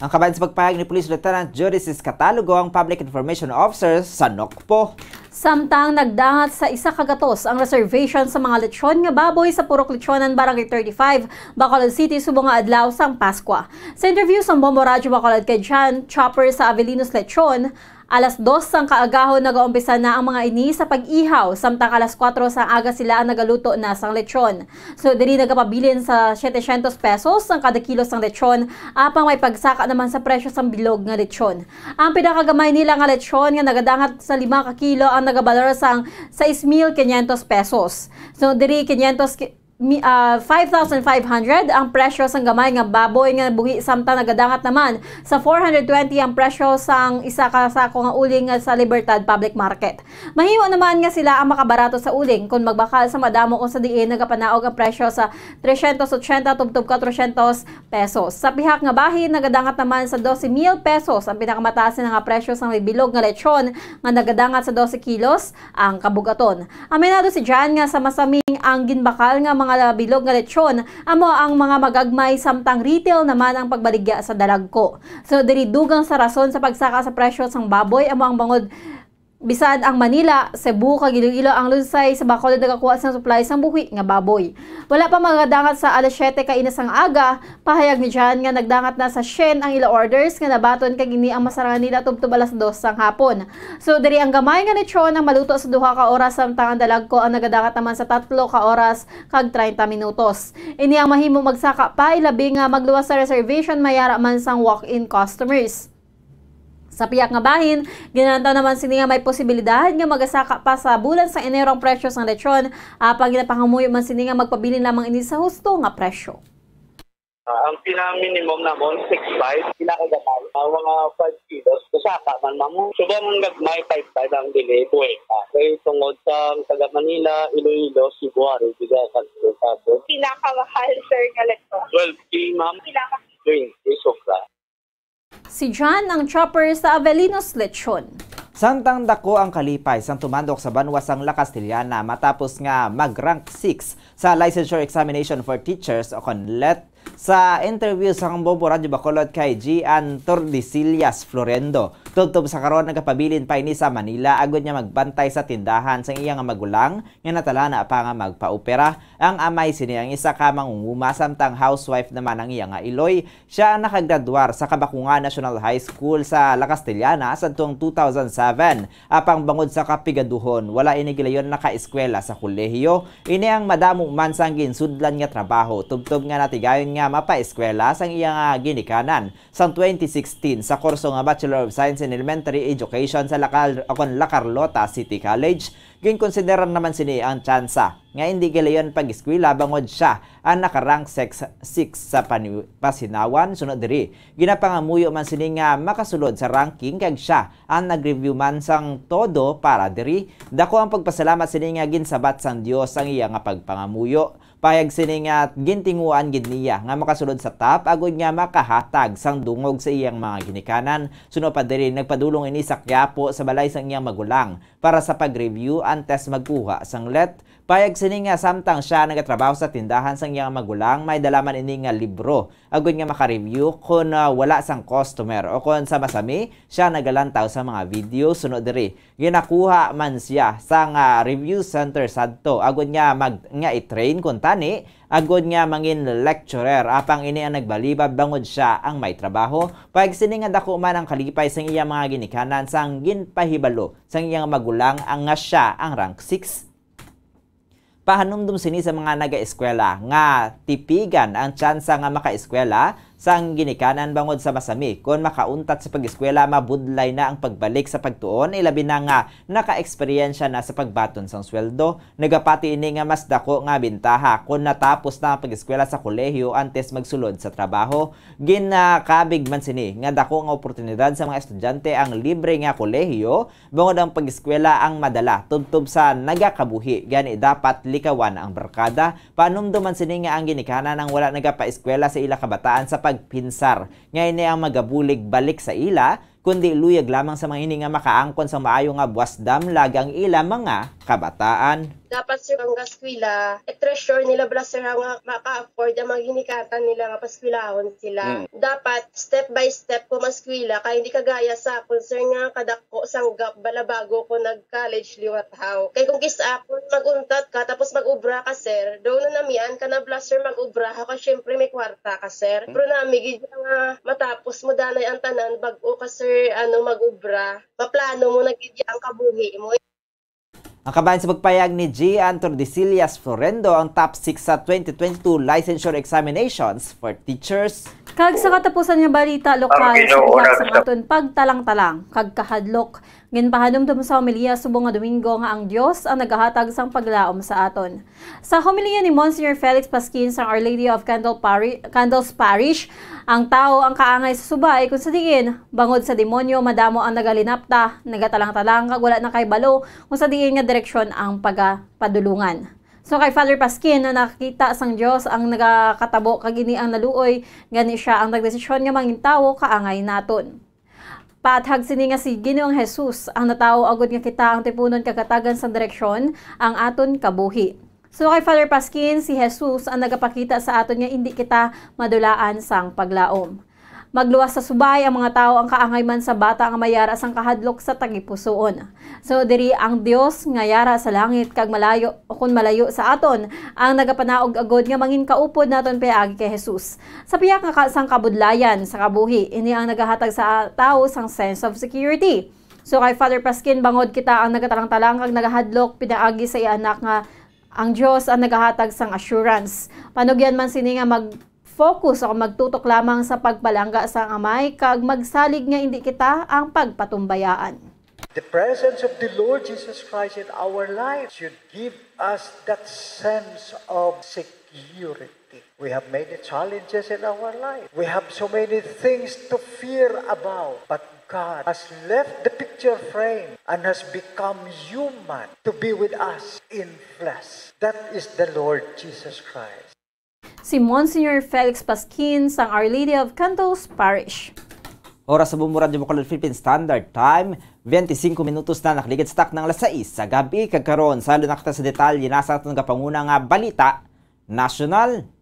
Ang kabayan sa pagpahayag ni Police Lieutenant Judices Catalogo ang Public Information Officer sa Nokpo. Samtang nagdangat sa isa kagatos ang reservation sa mga lechon nga baboy sa Purok Lechonan, Barangay 35, Bacolod City, subong nga adlaw sang Pasko. Sa interview sa Bombo Radio Bacolod kay John Chopper sa Avelinos Lechon, alas 2 sang kaagahon nagaumpisa na ang mga ini sa pag-ihaw, samtang alas 4 sang aga sila ang nagaluto na sang lechon. So diri nagapabilin sa 700 pesos ang kada kilo sang lechon, apang may pagsaka naman sa presyo sang bilog nga lechon. Ang pinakagamay nila nga lechon nga nagadangat sa 5 ka kilo ang nagabalor sang 6,500 pesos. So diri 5,500 ang presyo sang gamay nga baboy nga buhi, samtang nagadangat naman sa 420 ang presyo sang isa ka sako nga uling sa Libertad Public Market. Mahimo naman nga sila ang makabarato sa uling kung magbakal sa madamo kung sa diin nagapanaog ang presyo sa 380 tubtob 400 pesos. Sa pihak nga bahin nagadangat naman sa 12,000 pesos ang pinakamataas nga presyo sang bilog nga lechon nga nagadangat sa 12 kilos ang kabugaton. Aminado si Jan nga sa masaming ang ginbakal nga mga bilog nga lechon amo ang mga magagmay, samtang retail naman ang pagbaligya sa dalagko. So diri dugang sa rason sa pagsaka sa presyo sang baboy amo ang bangod Bisad ang Manila, Cebu, kag Iloilo ang lunsay sa Bacolod nagakuha sa supply sang buhi nga baboy. Wala pa magadangat sa alas 7 kainas ang aga, pahayag ni Jan nga nagdangat na sa Shen ang ila orders nga nabaton kag ini ang masarangan nila tubtob alas 2 sang hapon. So diri ang gamay nga lechon ang maluto sa 2 ka oras samtang ang dalagko ang nagadangat naman sa 3 ka oras kag 30 minutos. Ini ang mahimo magsaka pa ilabi nga magluwas sa reservation mayara man sang walk-in customers. Sa piyak nga bahin, ginantaw naman sini nga may posibilidad nga magasaka pa sa bulan sa Enero ang presyo sang lechon, apang ginapangamuyo man sini nga magpabilin lamang ini sa husto nga presyo. Ang pinaka-minimum namon 6.5, pinakagamay. Mga 5 kilos, kasaka man mamo. Subang ang gagmay 5.5 ang dili, buweta. Kaya tungod sa taga Manila, Iloilo, Cebuaro, Bigasan, Bigasan. Pinakamahal, sir, nga lechon. 12K, ma'am. 20, sobra. Si John ang chopper sa Avelinos Lechon. Samtang dako ang kalipay sang tumandok sa banwa sang La Castellana matapos nga mag-rank 6 sa licensure examination for teachers o CONLET sa interview sa Bombo Radyo Bacolod kay Gian Tordesillas Florendo. Tubtob sa karon nagapabilin pa ini sa Manila agud niya magbantay sa tindahan sang iyang magulang nga natala na pa nga magpaopera. Ang amay sini ang isa ka mangunguma samtang housewife naman ang iyang Iloy. Siya ang nakagradwar sa Kabakungan National High School sa La Castellana sa tuong 2007. Apang bangod sa kapigaduhon, wala ini gilayon naka-eskwela sa kolehiyo. Ini ang madamo man sang ginsudlan nga trabaho. Tubtob nga natigayon nga mapa-eskwela sang iyang ginikanan sang 2016 sa kurso nga Bachelor of Science in Elementary Education sa La Carlota City College. Ginkonsideran naman sini ang tsansa nga hindi gilayon pag-eskwela bangod siya ang nakarank 6 sa Pasinawan. Sunod diri ginapangamuyo man sini nga makasulod sa ranking kag siya ang nag-review man sang todo para diri. Dako ang pagpasalamat sini nga ginsabat sang Dios ang iya nga pagpangamuyo. Payag sini nga gintinguan gid niya nga makasulod sa top agud nga makahatag sang dungog sa iyang mga ginikanan. Suno pa diri nagpadulong ini sa Quiapo sa balay sang iyang magulang para sa pag-review antes magkuha sang let. Payag sini nga samtang siya nagatrabaho sa tindahan sang iyang magulang, may dalaman ini nga libro agud nga maka-review kung wala sang customer o kung sa masami siya nagalantaw sa mga video. Sunod diri ginakuha man siya sang review center sadto agud nga i-train kun tani agud nga mangin lecturer apang ini ang nagbalibad bangod siya ang may trabaho. Payag sini nga dako man ang kalipay sang iyang mga ginikanan sang ginpahibalo sang iyang magulang ang nga siya ang rank 6. Pahanumdum sini sa mga naga-eskwela nga tipigan ang tsansa nga maka-eskwela sang ginikanan bangod sa masami. Kung makauntat sa pag-eskwela, mabudlay na ang pagbalik sa pagtuon, ilabi na nga naka-eksperyensya na sa pagbaton sang sweldo. Nagapati ini nga mas dako nga bintaha kung natapos na ang pag-eskwela sa kolehiyo antes magsulod sa trabaho. Ginakabig man sini nga dako nga oportunidad sa mga estudyante ang libre nga kolehiyo bangod ang pag-eskwela ang madala tubtob sa nagakabuhi. Gani dapat likawan ang barkada. Panumduman sini nga ang ginikanan ang wala nagapa-eskwela sa ila kabataan sa pagpinsar. Ngayon ang magabulig balik sa ila, kundi luyag lamang sa mga ini nga makaangkon sa maayo nga buwasdam lagang ila mga kabataan. Dapat sir ang gaskwila, treasure nila blaster nga maka-afford ang mga ginikatan nila nga paskwilahon sila. Dapat step by step ko maskwila kaya hindi kagaya sa concern nga kadako sanggap balabago ko nag-college liwathaw. Kaya kung kisa ako maguntat ka tapos mag-ubra ka sir, daw na namian ka na blaster mag-ubra ka syempre may kwarta ka sir. Pero namigid nga matapos mo danay ang tanan bag-o ka sir mag-ubra, maplano mo nagigya ang kabuhi mo. Ang kabayan sa pagpayag ni Gian Tordesillas Florendo ang top 6 sa 2022 licensure examinations for teachers. Kag sa katapusan nga balita lokal sa bilang sa aton pagtalang-talang kag kahadlok ginpahanumdum sa homilya subong nga Domingo nga ang Dios ang nagahatag sang paglaom sa aton. Sa homilya ni Monsignor Felix Pasquin sa Our Lady of Candles Parish, ang tao ang kaangay sa subay kung sa diin bangod sa demonyo madamo ang nagalinapta, nagatalang-talang kag wala na kay balo kung sa diin nga direksyon ang pagapadulungan. So kay Father Pasquin na nakita sang Dios ang nagakatabo kag ini ang naluoy gani siya ang nagdesisyon nga mangintawo kaangay naton. Paathag sini nga si Ginoong Jesus ang natawo agud nga kita ang tipunon kagatagan sa direksyon ang aton kabuhi. So kay Father Pasquin, si Jesus ang nagapakita sa aton nga hindi kita madulaan sang paglaom. Magluwas sa subay ang mga tao ang kaangay man sa bata nga mayara sang kahadlok sa tagipusoon. So diri ang Dios nga yara sa langit kag malayo o kun malayo sa aton ang nagapanaog agod nga mangin kaupod naton paagi kay Jesus. Sa piyak nga sang kabudlayan sa kabuhi, ini ang nagahatag sa tao sang sense of security. So kay Father Paskin, bangod kita ang nagatalang-talang kag nagahadlok pinaagi sa iya anak nga ang Dios ang nagahatag sang assurance. Panugyan man sini nga mag-focus o magtutok lamang sa pagpalangga sa amay kag magsalig nga hindi kita ang pagpatumbayaan. The presence of the Lord Jesus Christ in our lives should give us that sense of security. We have many challenges in our life. We have so many things to fear about. But God has left the picture frame and has become human to be with us in flesh. That is the Lord Jesus Christ. Si Monsignor Felix Paskin sang Our Lady of Cantos Parish. Oras sa Bumbu Radyo Bacolod Philippine Standard Time, 25 minutos na nakaligid stock ng alas 6 sa gabi. Kagkaroon, salo na kita sa detalye nasa itong kapanguna nga balita, national.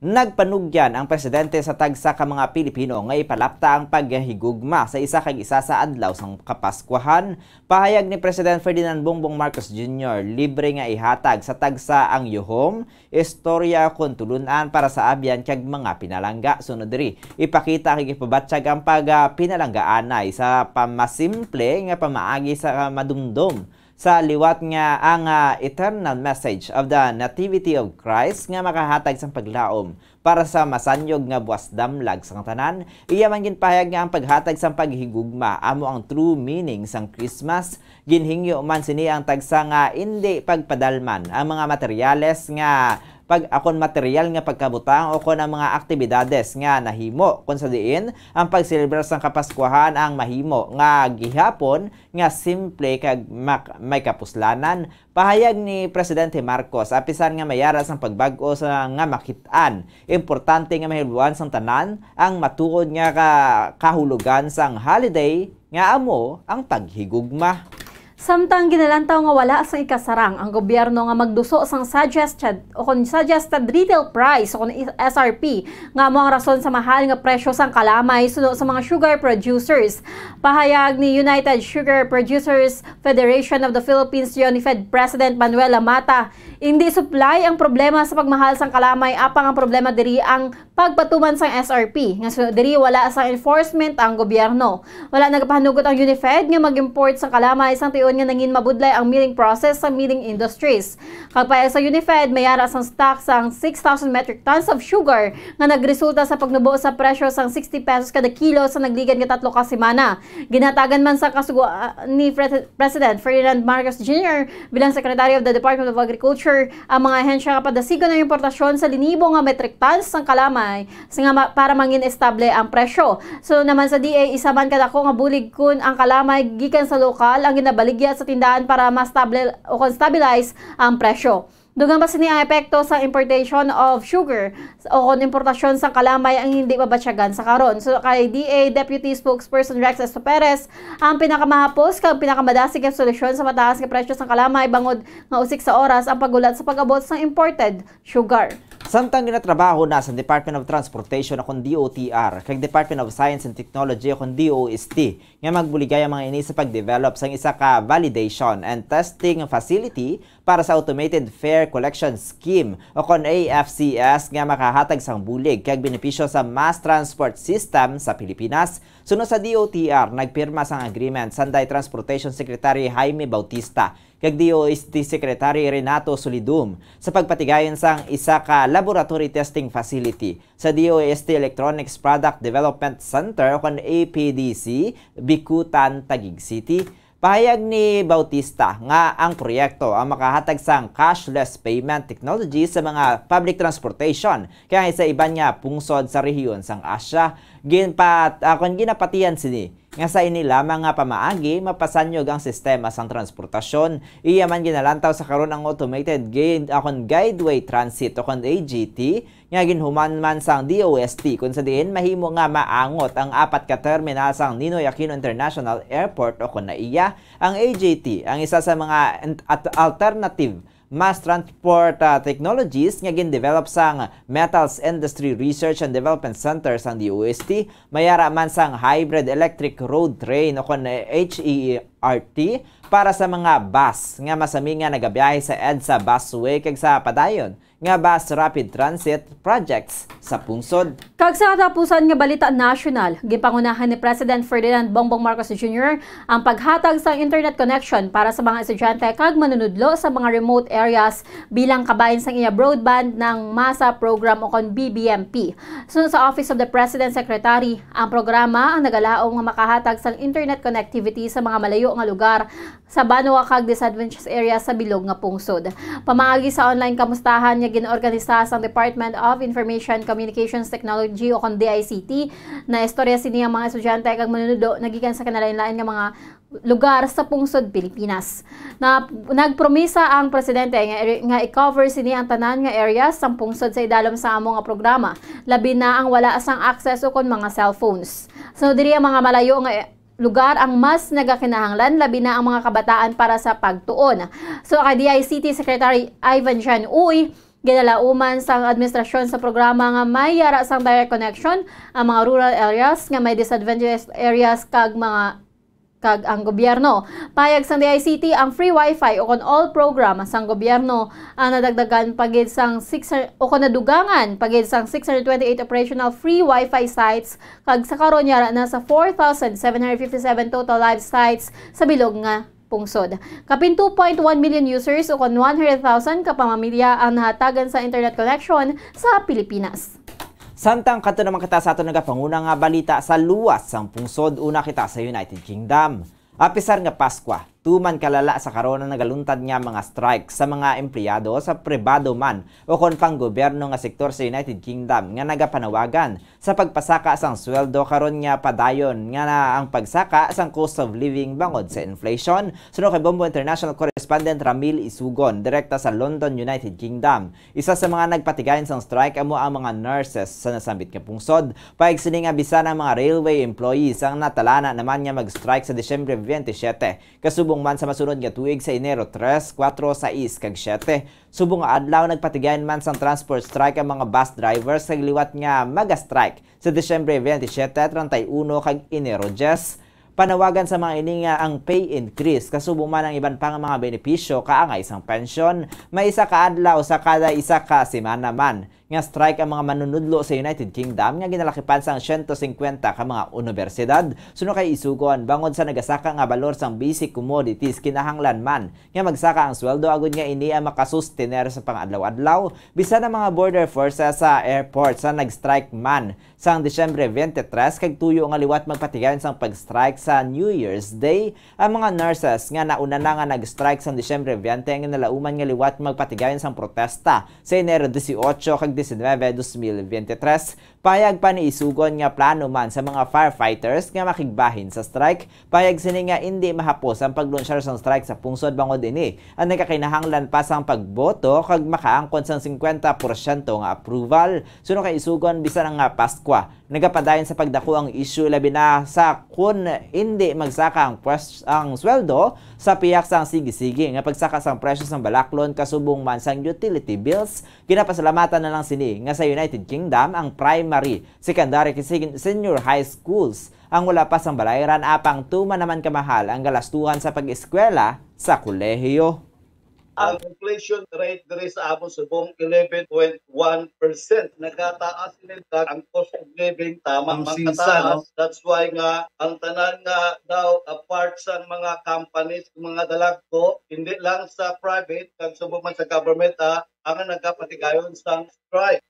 Nagpanugyan ang presidente sa tagsa ka mga Pilipino nga ipalapta ang paghigugma sa isa kag isa sa adlaw sang Kapaskwahan. Pahayag ni President Ferdinand Bongbong Marcos Jr. libre nga ihatag sa tagsa ang yuhom, istorya kun tulunan para sa abyan kag mga pinalangga. Sunod diri, ipakita kag ipabatsyag ang pagpinalanggaanay sa pamasimple nga pamaagi sa madumdum sa liwat nga ang eternal message of the Nativity of Christ nga makahatag sang paglaom para sa masanyog nga buwas damlag sang tanan. Iya man ginpahayag nga ang paghatag sang paghigugma amo ang true meaning sang Christmas. Ginhingyo man sini ang tagsa nga hindi pagpadalman ang mga materyales nga akon material nga pagkabutang o kon ang mga aktibidades nga nahimo kun sa diin ang pagselebrar sang Kapaskwahan ang mahimo nga gihapon nga simple kag may kapuslanan. Pahayag ni Presidente Marcos apisan nga mayara sang pagbag-o sa nga makit-an. Importante nga mahilbuan sang tanan ang matuod nga kahulugan sang holiday nga amo ang paghigugma. Samtang ginalantaw nga wala sa ikasarang ang gobyerno nga magduso sang suggested retail price o SRP nga mo ang rason sa mahal nga presyo sang kalamay suno sa mga sugar producers. Pahayag ni United Sugar Producers Federation of the Philippines UNIFED President Manuel Lamata, hindi supply ang problema sa pagmahal sang kalamay, apang ang problema diri ang pagpatuman sang SRP. Nga diri wala sa enforcement ang gobyerno. Wala nagapahanugot ang UNIFED nga mag-import sang kalamay sang tiyon nga nangin mabudlay ang milling process sa milling industries. Kapaya sa UNIFED, mayara sang stock sang 6,000 metric tons of sugar nga nagresulta sa pagnubo sa presyo sang 60 pesos kada kilo sa nagligan nga 3 ka semana. Ginatagan man sa kasuguan ni President Ferdinand Marcos Jr. bilang Secretary of the Department of Agriculture ang mga ahensya nga padasigon ng importasyon sa linibo nga metric tons sang kalamay para mangin estable ang presyo. So naman sa DA, isa man kadako nga bulig kun ang kalamay gikan sa lokal ang ginabaligya sa tindahan para ma-stabilize ang presyo. Dugang ba sini ang epekto sa importation of sugar o kon importasyon sa kalamay ang hindi mabatsyagan sa karon. So kay DA Deputy Spokesperson Rex Esto Perez, ang pinakamahapos kag pinakamadasig nga solusyon sa mataas nga presyo sa kalamay bangod nga usik sa oras ang pagulat sa pag-abot sa imported sugar. Samtang ginatrabaho na sa Department of Transportation akong DOTR kag Department of Science and Technology akong DOST nga magbuligay ang mga ini sa pag-develop sang isa ka validation and testing facility para sa Automated Fare Collection Scheme o kon AFCS nga makahatag sang bulig kag benepisyo sa mass transport system sa Pilipinas. Sunod sa DOTR, nagpirma sang agreement sanday Transportation Secretary Jaime Bautista kag DOST Secretary Renato Solidum sa pagpatigayon sang isa ka laboratory testing facility sa DOST Electronics Product Development Center o kon APDC, Bicutan, Taguig City. Pahayag ni Bautista nga ang proyekto ang makahatag sang cashless payment technology sa mga public transportation kaya sa iban nga pungsod sa rehiyon sang Asia. Ginapatiyan sini nga sa ini lamang nga pamaagi mapasanyog ang sistema sang transportasyon. Iya man ginalantaw sa karon ang automated guideway transit o kon AGT nga ginhuman man sang DOST kun sa diin mahimo nga maangot ang 4 ka terminal sang Ninoy Aquino International Airport o kun na iya ang AGT ang isa sa mga alternative mass transport technologies nga gin-develop sang Metals Industry Research and Development Center sang DOST, mayara man sang hybrid electric road train o kon HERT para sa mga bus nga masami nga nagabiyahe sa EDSA busway kag sa padayon nga bus rapid transit projects sa pungsod. Kag sa katapusan nga balita national, gipangunahan ni President Ferdinand Bongbong Marcos Jr. ang paghatag sa internet connection para sa mga estudyante kag manunudlo sa mga remote areas bilang kabahin sang iya broadband ng MASA program o kon BBMP. Sunod sa Office of the President Secretary, ang programa ang nagalaong nga makahatag sa internet connectivity sa mga malayo nga lugar sa banwa kag disadvantaged areas sa bilog nga pungsod. Pamaagi sa online kamustahan nga ginorganisa sa Department of Information Communications Technology o kon DICT na istorya sini ang mga estudyante kag manunudlo nagikan sa kinalain-lain nga mga lugar sa pungsod Pilipinas. Nagpromisa ang presidente nga i-cover sini ang tanan nga areas sa pungsod sa idalom sa amo nga programa, labi na ang wala sang access o kon mga cellphones. So diri ang mga malayo nga lugar ang mas nagakinahanglan, labi na ang mga kabataan para sa pagtuon. So kay DICT Secretary Ivan Jan Uy, ginalauman sang administrasyon sa programa nga may yara sang direct connection ang mga rural areas nga may disadvantaged areas kag ang gobyerno. Payag sang DICT ang free wifi o kon all program sang gobyerno ang nadagdagan pagid sang 6 o kon nadugangan pagid sang 628 operational free wifi sites kag sa karon yara na sa 4,757 total live sites sa bilog nga pungsod. Kapin 2.1 million users o kon 100,000 ka pamilya ang nahatagan sa internet connection sa Pilipinas. Samtang kato naman kita sa ato nagapanguna nga balita sa luwas sang pungsod, una kita sa United Kingdom. Apisar nga Paskwa, tuman kalala sa karon na nagaluntad nga mga strike sa mga empleyado sa pribado man o kon pang gobyerno nga sektor sa United Kingdom nga nagapanawagan sa pagpasaka sang sweldo karon nga padayon nga na ang pagsaka sang cost of living bangod sa inflation. Suno kay Bombo International Correspondent Ramil Isugon, direkta sa London, United Kingdom. Isa sa mga nagpatigayon sang strike amo ang mga nurses sa nasambit nga pungsod. Paig sini nga bisan ang mga railway employees ang natalana naman nga mag-strike sa Disyembre 27. Kasubong man sa masunod nga tuig sa Enero 3, 4, 6 kag 7. Subong nga adlaw nagpatigayon man sang transport strike ang mga bus drivers sa liwat nga maga-strike sa Disyembre 27, 31 kag Enero 10. Panawagan sa mga ini nga ang pay increase kasubong man ang iban pang mga benepisyo kaangay isang pensyon. May isa ka adlaw sa kada isa ka semana man nga strike ang mga manunudlo sa United Kingdom nga ginalakipan sang 150 ka mga universidad. Suno kay Isugon, bangod sa nagasaka nga balor sang basic commodities kinahanglan man nga magsaka ang sweldo agud nga ini ang makasustener sa pang-adlaw-adlaw. Bisan ang mga border forces sa airport sa nag-strike man sang Disyembre 23 kag tuyo nga liwat magpatigayon sang pag-strike sa New Year's Day. Ang mga nurses nga nauna na nga nag-strike sang Disyembre 20 nga nalauman nga liwat magpatigayon sang protesta sa Enero 18 kag 19, 2023. Payag pa ni Isugon nga plano man sa mga firefighters nga makigbahin sa strike. Payag sini nga hindi mahapos ang paglunsyar sang strike sa pungsod bangod ini. Ang nagkakinahanglan pa sang pagboto kag makaangkon sang 50% nga approval. Suno kay Isugon bisan nga Paskwa, nagapadayon sa pagdako ang issue labi na sa kun hindi magsaka ang sweldo sa piyak sang sige-sige nga pagsaka sang presyo sang balaklon kasubong man sang utility bills. Ginapasalamatan na lang sini nga sa United Kingdom ang primary, secondary, senior high schools ang wala pa sang balayran apang tuman naman kamahal ang galastuhan sa pag-eskwela sa kolehiyo. Ang inflation rate diri sa among subong 11.1%. Nagkataas nila ang cost of living tamang magkataas. That's why nga ang tanan nga daw apart sa mga companies, mga dalagko, hindi lang sa private kag subong man sa government ang nagkapatigayon sa strike.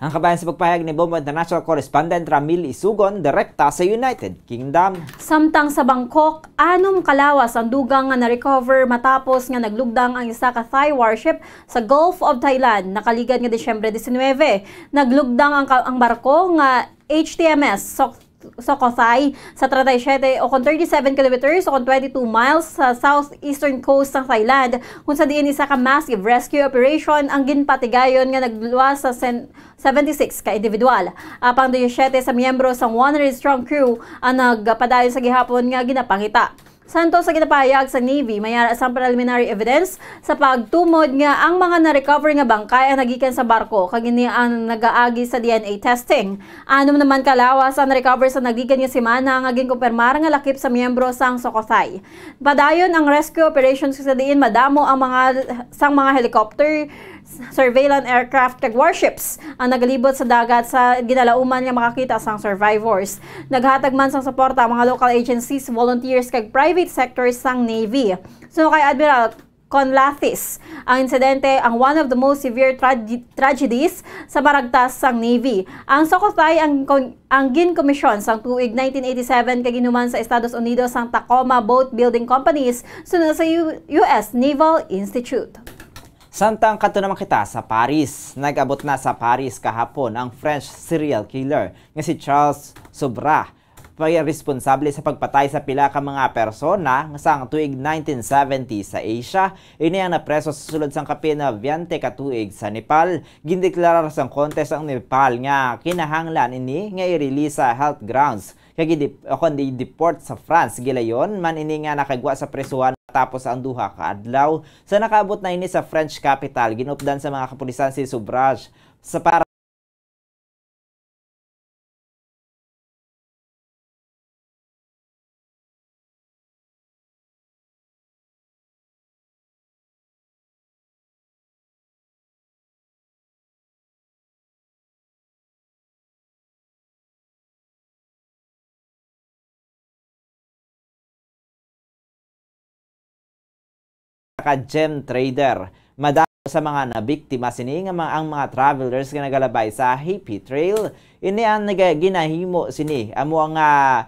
Ang kabayan sa pagpahayag ni Bombo International Correspondent Ramil Isugon, direkta sa United Kingdom. Samtang sa Bangkok, 6 kalawas ang dugang nga na-recover matapos nga naglugdang ang isa ka Thai warship sa Gulf of Thailand nakaligad nga Disyembre 19. Naglugdang ang barko nga HTMS Sukhothai sa 37 o 37 kilometers o 22 miles sa southeastern coast ng Thailand kung sa diin isa ka massive rescue operation ang ginpatigayon nga nagluwas sa 76 ka individual. Apang 17 sa miyembro sa 100 strong crew ang nagpadayon sa gihapon nga ginapangita. Santos sa ginapahayag sa Navy, mayara sang preliminary evidence sa pagtumod nga ang mga na-recover nga bangkay ang nagikan sa barko kag ini ang nagaagi sa DNA testing. Anom naman kalawas ang recover sa nagikan nga semana nga ginkumpirmar nga lakip sa miyembro sang Sukhothai. Padayon ang rescue operations sa diin madamo ang mga helicopter, surveillance aircraft kag warships ang nagalibot sa dagat sa ginalauman nga makakita sang survivors. Naghatag man sang suporta ang mga local agencies, volunteers kag private sectors sang Navy. So kay Admiral Conlathis, ang insidente ang one of the most severe tragedies sa maragtas sang Navy. Ang Sukhothai ang ginkomisyon sang tuig 1987 kag ginuman sa Estados Unidos sang Tacoma Boat Building Companies sunod sa US Naval Institute. Samtang kadto naman kita sa Paris. Nag-abot na sa Paris kahapon ang French serial killer nga si Charles Sobhraj, responsable sa pagpatay sa pila ka mga persona nga sang tuig 1970 sa Asia. Ini ang napreso sa sulod sang kapin na 20 ka tuig sa Nepal. Gindeklarar sang contest ang Nepal nga kinahanglan ini nga i-release sa health grounds kag deport sa France. Gilayon man ini nga nakagwa sa presuhan tapos ang duha ka adlaw. Sa nakaabot na ini sa French capital, ginupdan sa mga kapulisan si Sobhraj sa para gem trader. Madamo sa mga nabiktima sini nga ang mga travelers nga nagalabay sa Happy Trail. Ini ang ginahimo sini amo nga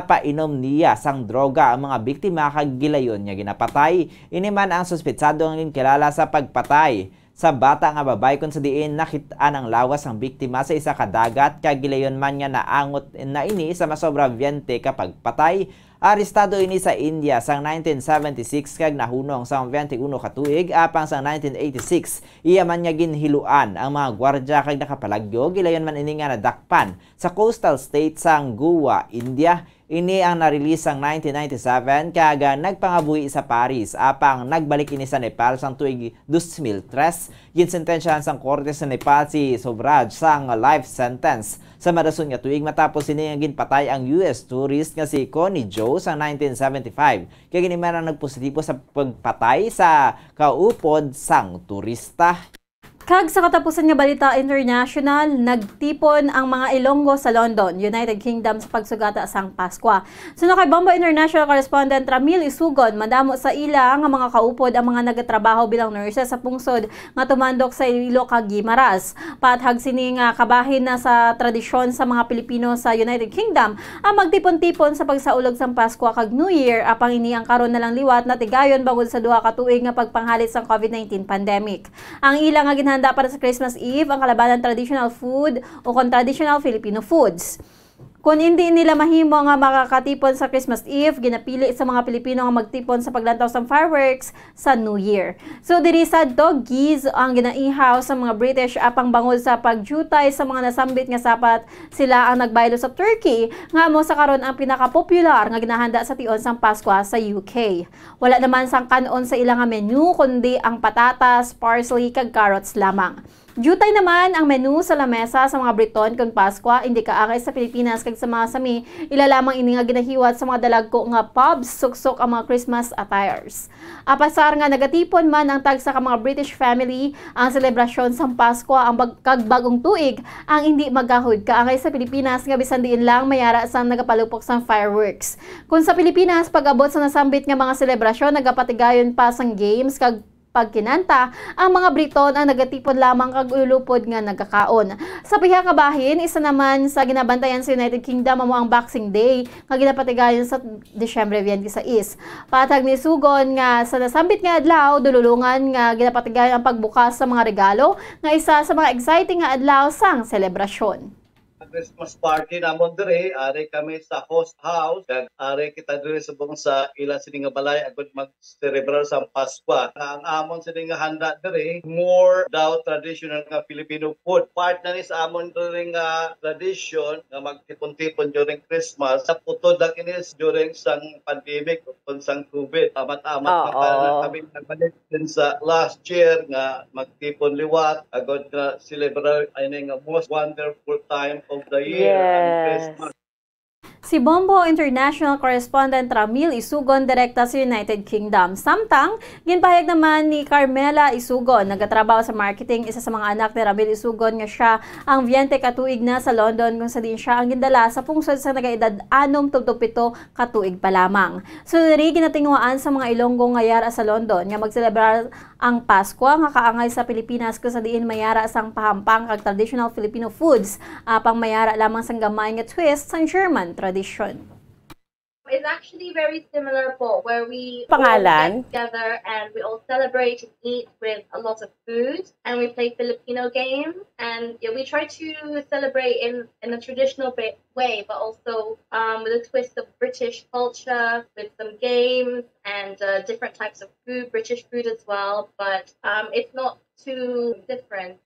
painom niya sang droga ang mga biktima kag gilayon nga ginapatay. Ini man ang suspetsado ang kilala sa pagpatay sa bata nga babay kung sa diin nakit-an ang lawas ang biktima sa isa ka dagat kag gilayon man nga naangot na ini sa masobra 20 ka pagpatay. Arestado ini sa India sang 1976 kag nahunong sang 21 ka tuig apang sang 1986 iya man nga ginhiluan ang mga gwardya kag nakapalagyo. Gilayon man ini nga nadakpan sa coastal state sang Goa, India. Ini ang na-release sang 1997 kag nagpangabuhi sa Paris apang nagbalik ini sa Nepal sang tuig 2003. Ginsentensyahan sang korte sa Nepal si Sobhraj sang life sentence sa madason nga tuig matapos ini nga ginpatay ang US tourist nga si Connie Joe sang 1975. Kaya gini man ang nagpositibo sa pagpatay sa kaupod sang turista. Kag sa katapusan nga balita international, nagtipon ang mga Ilonggo sa London, United Kingdom sa pagsugata sang Paskwa. Suno kay Bomba International Correspondent Ramil Isugon, madamo sa ila nga mga kaupod ang mga nagatrabaho bilang nurses sa pungsod nga tumandok sa Iloilo kag Guimaras. Pathag sini nga kabahin na sa tradisyon sa mga Pilipino sa United Kingdom ang magtipon-tipon sa pagsaulog sang Paskwa kag New Year apang ini ang karon na lang liwat na tigayon bangod sa duha ka tuig nga pagpanghalit sang COVID-19 pandemic. Ang ila nga handa para sa Christmas Eve ang kalabanan traditional food o traditional Filipino foods. Kung hindi nila mahimo nga makakatipon sa Christmas Eve, ginapili sa mga Pilipino nga magtipon sa paglantaw sa fireworks sa New Year. So diri sadto geese ang ginaihaw sa mga British apang bangod sa pagjutay sa mga nasambit nga sapat sila ang nagbaylo sa Turkey nga mo sa karon ang pinaka-popular nga ginahanda sa tion sang Paskwa sa UK. Wala naman sang kanon sa ilang menu kundi ang patatas, parsley kag carrots lamang. Jutay naman ang menu sa lamesa sa mga Briton kung Paskwa, hindi kaangay sa Pilipinas kag sa mga sami, ila lamang ini nga ginahiwat sa mga dalagko nga pubs, suksok ang mga Christmas attires. Apasar nga nagatipon man ang tagsa ka mga British family, ang selebrasyon sa Paskwa ang kag bagong tuig ang hindi magahod kaangay sa Pilipinas nga bisan diin lang mayara sang nagapalupok sang fireworks. Kung sa Pilipinas pag-abot sa nasambit nga mga selebrasyon nagapatigayon pa sang games kag pagkinanta, ang mga Briton ang nagatipon lamang kag ulupod nga nagkakaon. Sa piha ka bahin, isa naman sa ginabantayan sa United Kingdom amo ang Boxing Day nga ginapatigayon sa Disyembre 26. Patag ni Sugon nga sa nasambit nga adlaw dululungan nga ginapatigayon ang pagbukas sa mga regalo nga isa sa mga exciting nga adlaw sang selebrasyon. Christmas party namon dire, ari kami sa host house, kag ari kita dire subong sa ila sini nga balay agud mag-celebrar sa Pasko. Ang amon sini nga handa dire, more daw traditional nga Filipino food. Part na ni sa amon dire nga tradition nga magtipon-tipon during Christmas. Sa putod lang inis during sang pandemic o sang COVID. Amat-amat na kami nagbalik din sa last year nga magtipon liwat agud na celebrar ay nga most wonderful time of the year ang Christmas. Si Bombo International Correspondent Ramil Isugon direkta sa United Kingdom. Samtang, ginpahayag naman ni Carmela Isugon, nagatrabaho sa marketing, isa sa mga anak ni Ramil Isugon nga siya ang 20 katuig na sa London kung sa din siya ang gindala sa pungsod sa nagaedad 6-7 katuig pa lamang. So, nari ginatingwaan sa mga Ilonggo nga yara sa London nga magselebrar ang Pasko nga kaangay sa Pilipinas kung sa diin mayara sang pahampang kag traditional Filipino foods apang mayara lamang sang gamay nga twist sang German tradition. It's actually very similar po, where we Pangalan? all get together and we all celebrate and eat with a lot of food, and we play Filipino games, and we try to celebrate in a traditional way, but also with a twist of British culture, with some games and different types of food, British food as well, but it's not too different.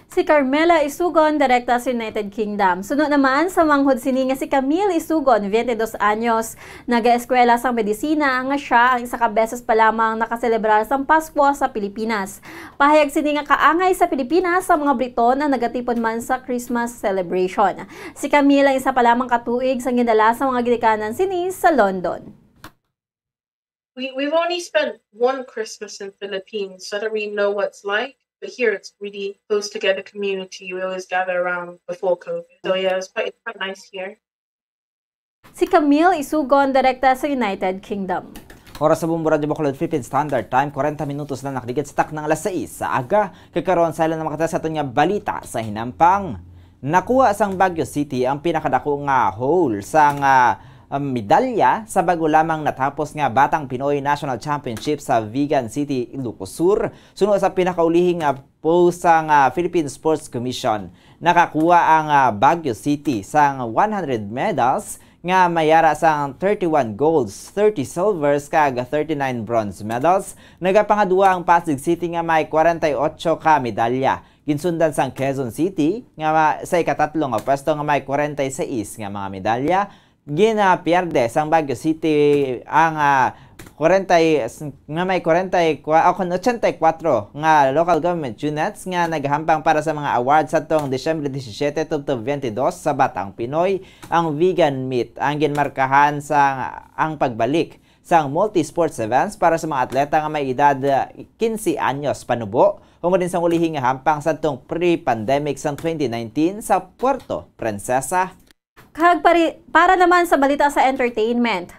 Si Carmela Isugon, direkta sa United Kingdom. Sunod naman sa manghod sini nga si Camille Isugon, 22 anyos, nag-eskwela sa medisina nga siya ang isa ka beses pa lamang nakaselebrar sang Pasko sa Pilipinas. Pahayag sini nga kaangay sa Pilipinas sa mga Briton na nagatipon man sa Christmas celebration. Si Camille ang isa pa lamang katuig sa gindala sa mga gidikanan sini sa London. We've only spent one Christmas in Philippines, so I don't really know what's like. But here it's really close together community. We always gather around before COVID. So yeah, it's quite nice here. Si Camille Isugon, direkta sa United Kingdom. Oras sa Bombo Radio Bacolod Philippine Standard Time, 40 minutos na nakaligid sa tak ng alas 6 sa aga. Kakaroon sa ilan na makata sa ito nga balita sa hinampang. Nakuha sang Baguio City ang pinakadako nga hole sa medalya sa bago lamang natapos nga Batang Pinoy National Championship sa Vigan City, Ilocos Sur. Sunod sa pinakaulihing post sang Philippine Sports Commission. Nakakuha ang Baguio City sang 100 medals nga mayara sang 31 golds, 30 silvers kag 39 bronze medals. Nagapangadua ang Pasig City nga may 48 ka medalya. Ginsundan sang Quezon City nga sa ikatatlo nga pwesto nga may 46 nga mga medalya. Ginapierde sang Baguio City ang 84 nga local government units nga naghambang para sa mga awards sa tong Disyembre 17 to 22 sa Batang Pinoy. Ang vegan meat ang ginmarkahan sa ang pagbalik sang multi-sports events para sa mga atleta nga may edad 15 anyos panubo. Humo din sang ulihing hampang sa tong pre-pandemic sang 2019 sa Puerto Princesa. Para naman sa balita sa entertainment,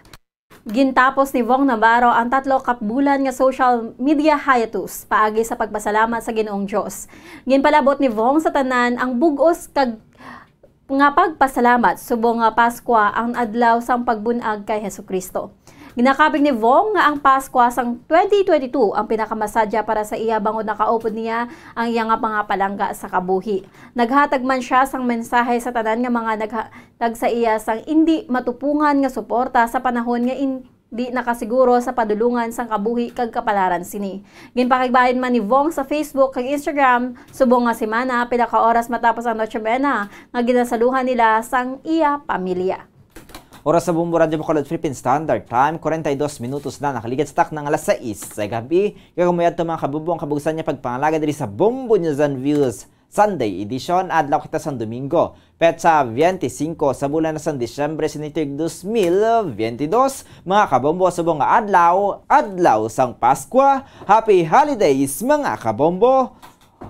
gintapos ni Vong Navarro ang 3 kapbulan nga social media hiatus paagi sa pagpasalamat sa Ginoong Dios. Ginpalabot ni Vong sa tanan ang bugos kag nga pagpasalamat subong nga Pasko ang adlaw sang pagbunag kay Hesukristo. Ginakabig ni Vong nga ang Pasko sang 2022 ang pinakamasadya para sa iya bangod nakaupod niya ang iya nga mga palangga sa kabuhi. Naghatag man siya sang mensahe sa tanan nga mga naghatag sa iya sang hindi matupungan nga suporta sa panahon nga hindi nakasiguro sa padulungan sang kabuhi kag kapalaran sini. Ginpakigbahin man ni Vong sa Facebook kag Instagram subong nga semana pinakaoras matapos ang Noche Buena nga ginasaluhan nila sang iya pamilya. Oras sa Bombo Radio Bacolod Philippine Standard Time, 42 minutos na nakaligid sa tak ng alas 6 sa gabi. Kagamayad ito mga kabubuang kabugusan niya pagpangalaga diri sa Bombo News and Views Sunday Edition adlaw kita sa Domingo. Petsa 25 sa bulan na sa Disyembre sinitog 2022. Mga kabombo subong nga adlaw sang Pasko. Happy Holidays mga kabombo!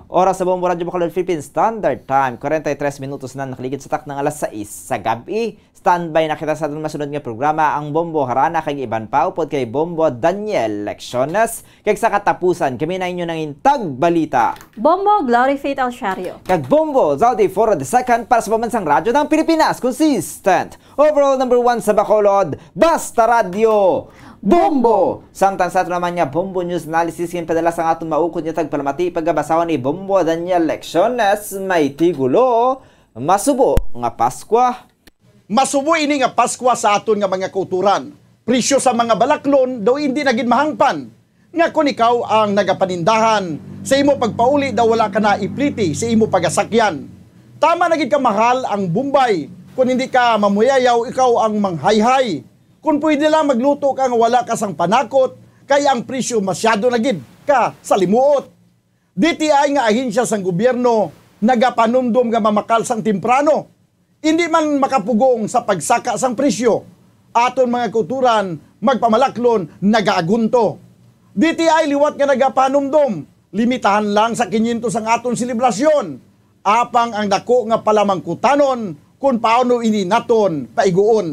Oras sa Bombo Radio Bacolod Philippine Standard Time, 43 minutos na nakaligid sa tak ng alas 6 sa gabi. Standby na kita sa atong masunod nga programa ang Bombo Harana kay iban pa upod kay Bombo Daniel Lecciones. Kag sa katapusan kami na inyo nang intag balita. Bombo Glory Faith Alciario. Kag Bombo Zaldi Foro the Second para sa pamansang radyo ng Pilipinas. Consistent. Overall number 1 sa Bacolod, Basta Radio. Bombo! Samtang sa ato naman niya, Bombo News Analysis yung padala sa atong maukod niya tagpalamati pagkabasawan ni Bombo Daniel Lecciones, may tigulo, masubo nga Paskwa. Masubo ini nga Paskwa sa aton nga mga kulturan. Presyo sa mga balaklon daw hindi naging mahangpan. Nga kung ikaw ang nagapanindahan, sa imo pagpauli daw wala ka na ipliti sa imo pagasakyan. Tama naging kamahal ang Bombay. Kung hindi ka mamuyayaw, ikaw ang manghayhay. Kung pwede lang magluto ka nga wala ka sang panakot, kaya ang presyo masyado nagid ka sa limuot. DTI nga ahensya sang gobyerno, nagapanumdum nga mamakal sang timprano. Hindi man makapugong sa pagsaka sang presyo. Aton mga kulturan, magpamalaklon, nagaagunto. DTI liwat nga nagapanumdum, limitahan lang sa 500 ang aton selebrasyon. Apang ang dako nga palamangkutanon kung paano ini naton paiguon.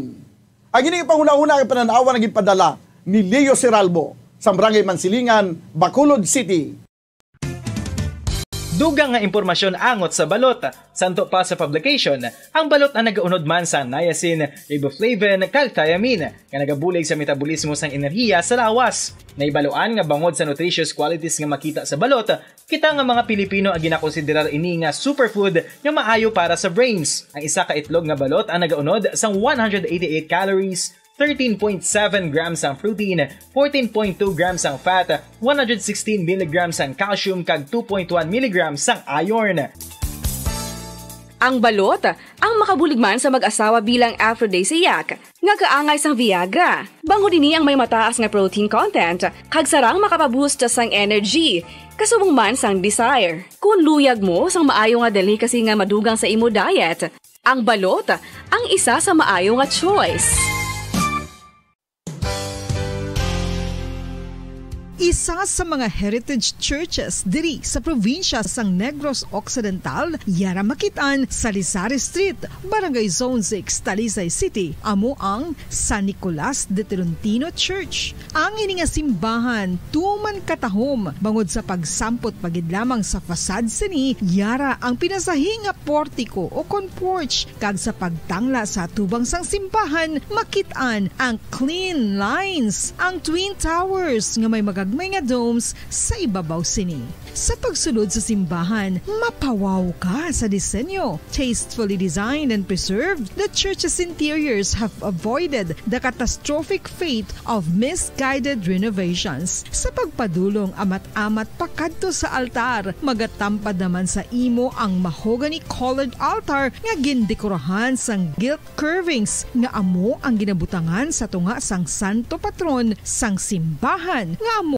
Ang ining panghuna-huna ang pananawa naging padala ni Leo Seralbo sa Barangay Mansilingan, Bacolod City. Dugang nga impormasyon angot sa balot. Santo pa sa publication, ang balot ang nagaunod man sa niacin, riboflavin, kag thiamine, nga nagabulig sa metabolismo sang enerhiya sa lawas. Naibaluan nga bangod sa nutritious qualities nga makita sa balot, kita nga mga Pilipino ang ginakonsiderar ini nga superfood nga maayo para sa brains. Ang isa ka itlog nga balot ang nagaunod sang 188 calories, 13.7 grams ang protein, 14.2 grams ang fat, 116 mg ang calcium kag 2.1 mg ang iron. Ang balot, ang makabuligman sa mag-asawa bilang aphrodisiac, nga kaangay sang Viagra. Bangod ini ang may mataas nga protein content, kag sarang makapaboost sang energy, kasubong man sang desire. Kung luyag mo sang maayo nga delicacy nga madugang sa imo diet, ang balot, ang isa sa maayo nga choice. Isa sa mga heritage churches diri sa probinsya sang Negros Occidental, yara makitaan sa Lizares Street, Barangay Zone 6, Talisay City, amo ang San Nicolas de Tolentino Church. Ang ini nga simbahan tuman katahom bangod sa pagsampot pagid lamang sa fasad sini, yara ang pinasahi nga portico o porch, kag sa pagtangla sa tubang sang simbahan makitaan ang clean lines, ang twin towers nga may magagmay nga domes sa ibabaw sini. Sa pagsulod sa simbahan, mapawaw ka sa disenyo. Tastefully designed and preserved, the church's interiors have avoided the catastrophic fate of misguided renovations. Sa pagpadulong amat-amat pakadto sa altar, magatampad naman sa imo ang mahogany colored altar nga gindekorahan sang gilt curvings nga amo ang ginabutangan sa tunga sang santo patron sang simbahan nga amo